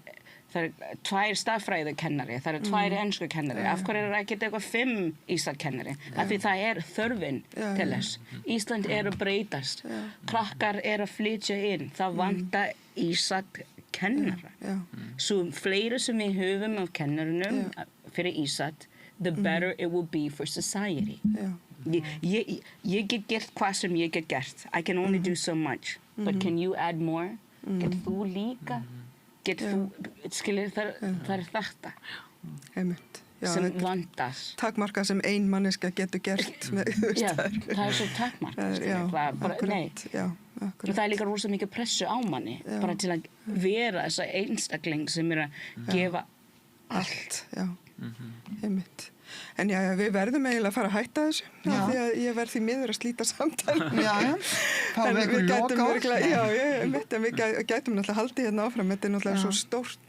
það tvær stafræðikennari, það tvær enskukennari, af hverju ekki eitthvað 5 Íslandkennari, af því það þörfin til þess. Ísland að breytast, krakkar að flytja inn, það vantar Íslandkennara. Svo fleiri sem við höfum af kennarunum fyrir Ísland, the better it will be for society. Ég get gert hvað sem ég get gert. I can only do so much. But can you add more? Get þú líka? Get þú, skilir það þetta. Sem vandast. Takmarka sem ein manneska getur gert. Já, það svo takmarkað. Nei, það líka rosa mikið pressu á manni. Bara til að vera þessa einstakling sem að gefa allt. Já, einmitt. En já, við verðum eiginlega að fara að hætta þessu því að ég verð því miður að slíta samtalen. Já, fáum við einhver lokaorð. Já, en við gætum náttúrulega haldið hérna áfram. Þetta náttúrulega svo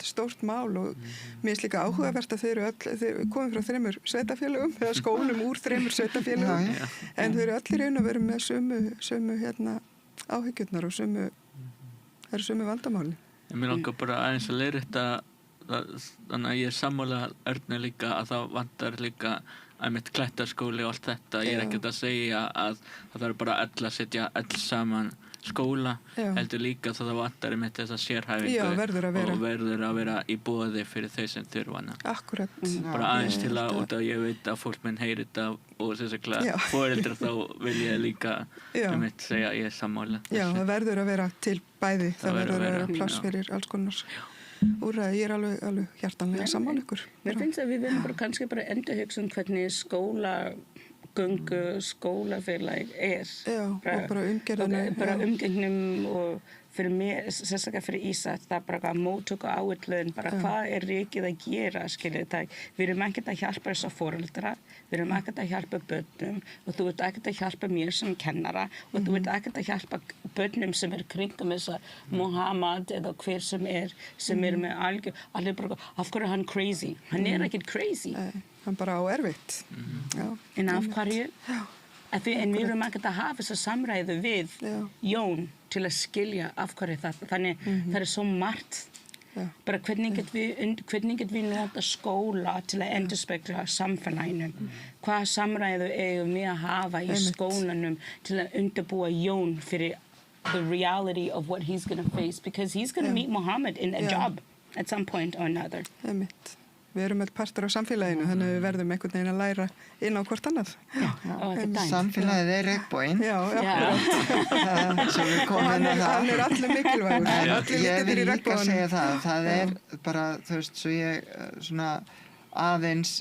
stórt mál og mér finnst líka áhugavert að þið komum frá 3 sveitafélögum eða skólum úr 3 sveitafélögum en þau eru allir raun að vera með sömu áhyggjurnar og það eru sömu vandamáli. Mér langar bara aðeins að leiðrétta þannig að ég sammála Örnu líka að það vantar líka einmitt Klettarskóli og allt þetta. Ég ekkert að segja að það er bara öll að setja öll saman skóla, heldur líka það vantar einmitt þessa sérhæfingu og verður að vera í boði fyrir þau sem þurfa hana. Akkurat. Bara aðeins til að, út af ég veit að fólk minn heyrir þetta og sérstaklega foreldrar þá vil ég líka einmitt segja ég sammála. Já, það verður að vera til bæði, það verður að vera pláss fyrir alls konar. Úrræði, ég alveg hjartanlega saman ykkur. Mér finnst að við viljum bara kannski bara endurhugsa hvernig skólagöngu, skólafélag Já, og bara umgerðinu. Bara umgengnum og fyrir mér, sérstaklega fyrir Ísland, það bara móttöku áætlun, bara hvað ríkið að gera, skiljið það. Við erum ekkert að hjálpa þessa foreldra, við erum ekkert að hjálpa börnum og þú ert ekkert að hjálpa mér sem kennara og þú ert ekkert að hjálpa börnum sem kringum þessa Muhammad eða hver sem með allir bara, af hverju hann crazy? Hann ekkert crazy. Hann bara á erfitt. En af hverju? En við erum ekkert að hafa þessa samræðu við Jón til að skilja af hverju það. Þannig það svo margt. Bara hvernig get við nota skóla til að endurspegla samfélaginu. Hvaða samræðu eigum við að hafa í skólanum til að undirbúa Jón fyrir the reality of what he's going to face because he's going to meet Muhammad in a job at some point or another. Við erum öll partur á samfélaginu, þannig að við verðum einhvern veginn að læra inn á hvort annað. Samfélagið regnboginn. Já, akkurat. Svo við komum inn á það. Hann allir mikilvægur. Ég vil líka segja það. Það bara, þú veist, svo ég svona aðeins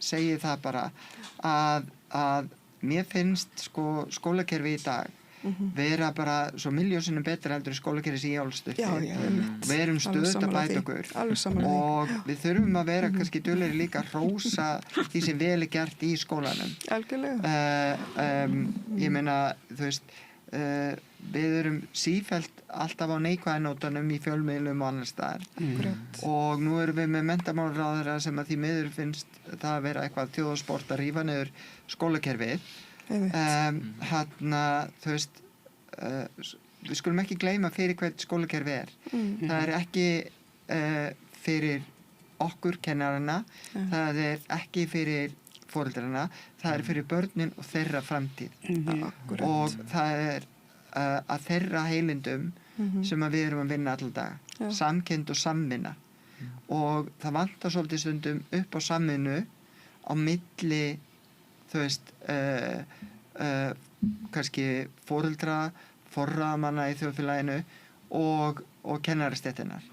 segi það bara að mér finnst skólakerfi í dag vera bara svo miljónsinnum betra heldur í skólakerfi sem ég álst upp. Við erum stöðugt að bæta okkur og við þurfum að vera kannski duglegri líka að hrósa því sem vel gert í skólanum. Algjörlega. Ég meina, þú veist, við erum sífellt alltaf á neikvæðinótanum í fjölmiðlum og annars staðar og nú erum við með menntamálaráðherra sem að því miður finnst það að vera eitthvað þjóðsport að rífa niður skólakerfið. Þú veist, við skulum ekki gleyma fyrir hvert skólakerfi það ekki fyrir okkur kennarana, það ekki fyrir foreldrana, það fyrir börnin og þeirra framtíð og það að þeirra heilindum sem að við erum að vinna allan dag, samkennd og samvinna og það vantar svolítið stundum upp á samvinnu á milli þú veist kannski foreldra forráðamanna í þjóðfélaginu og kennarastéttinnar.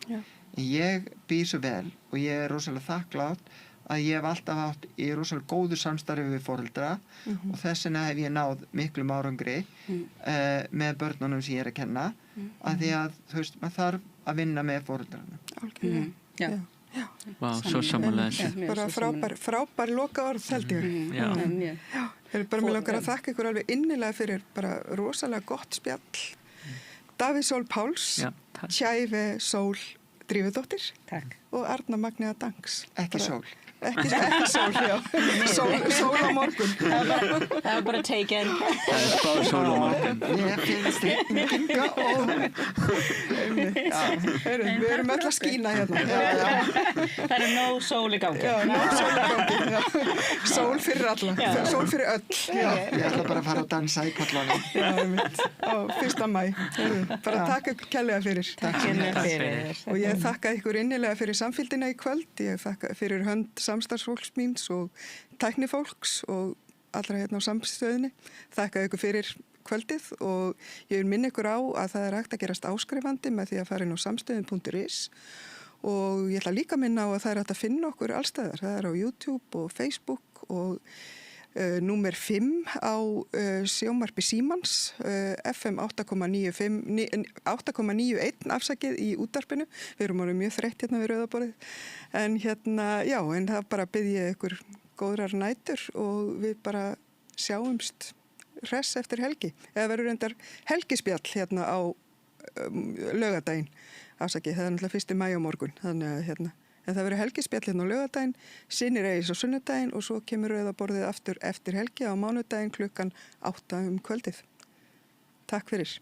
Ég býr svo vel og ég rosalega þakklátt að ég hef alltaf átt í rosalega góðu samstarfi við foreldra og þess vegna hef ég náð miklum árangri með börnunum sem ég að kenna að því að þú veist, maður þarf að vinna með foreldrarna. Vá, svo samanlega. Bara frábær lokaorð held ég. Bara mér langar að þakka ykkur alveg innilega fyrir bara rosalega gott spjall. Davíð Sól Páls, Tjæve Sól Drífudóttir og Arna Magnea Dangs. Ekki Sól. Ekki sól, já. Sól á morgun. Það var bara taken. Það er spáð sól á morgun. Ég finnst Inga og... Við erum öll að skína hérna. Það er nóg sól í gangi. Já, nóg sól í gangi. Sól fyrir alla, sól fyrir öll. Ég ætla bara að fara að dansa í Pollanum. Já, á 1. maí. Bara takk ykkur kærlega fyrir. Takk fyrir. Og ég þakka ykkur innilega fyrir samfylgdina í kvöld. Ég þakka fyrir hönd samstarfsfólks míns og tæknifólks og allra hérna á samstöðinni. Þakka ykkur fyrir kvöldið og ég vil minna ykkur á að það er hægt að gerast áskrifandi með því að fara inn á samstöðin.is og ég ætla líka að minna á að það er hægt að finna okkur allstæðar. Það er á YouTube og Facebook og númer 5 á sjónvarpi Símans, FM 8,91 afsakið í útvarpinu. Við erum orðið mjög þreytt hérna við Rauðaborðið. En hérna, já, en það bara bið ég ykkur góðrar nætur og við bara sjáumst hress eftir helgi. Eða verður reyndar helgispjall hérna á laugardaginn. Afsakið, það er náttúrulega 1. maí á morgun. Þannig að hérna, en það verður helgispjall hérna á laugardaginn, Synir Egils á sunnudaginn og svo kemur Rauðaborðið aftur eftir helgi á mánudaginn klukkan 8 kvöldið. Takk fyrir.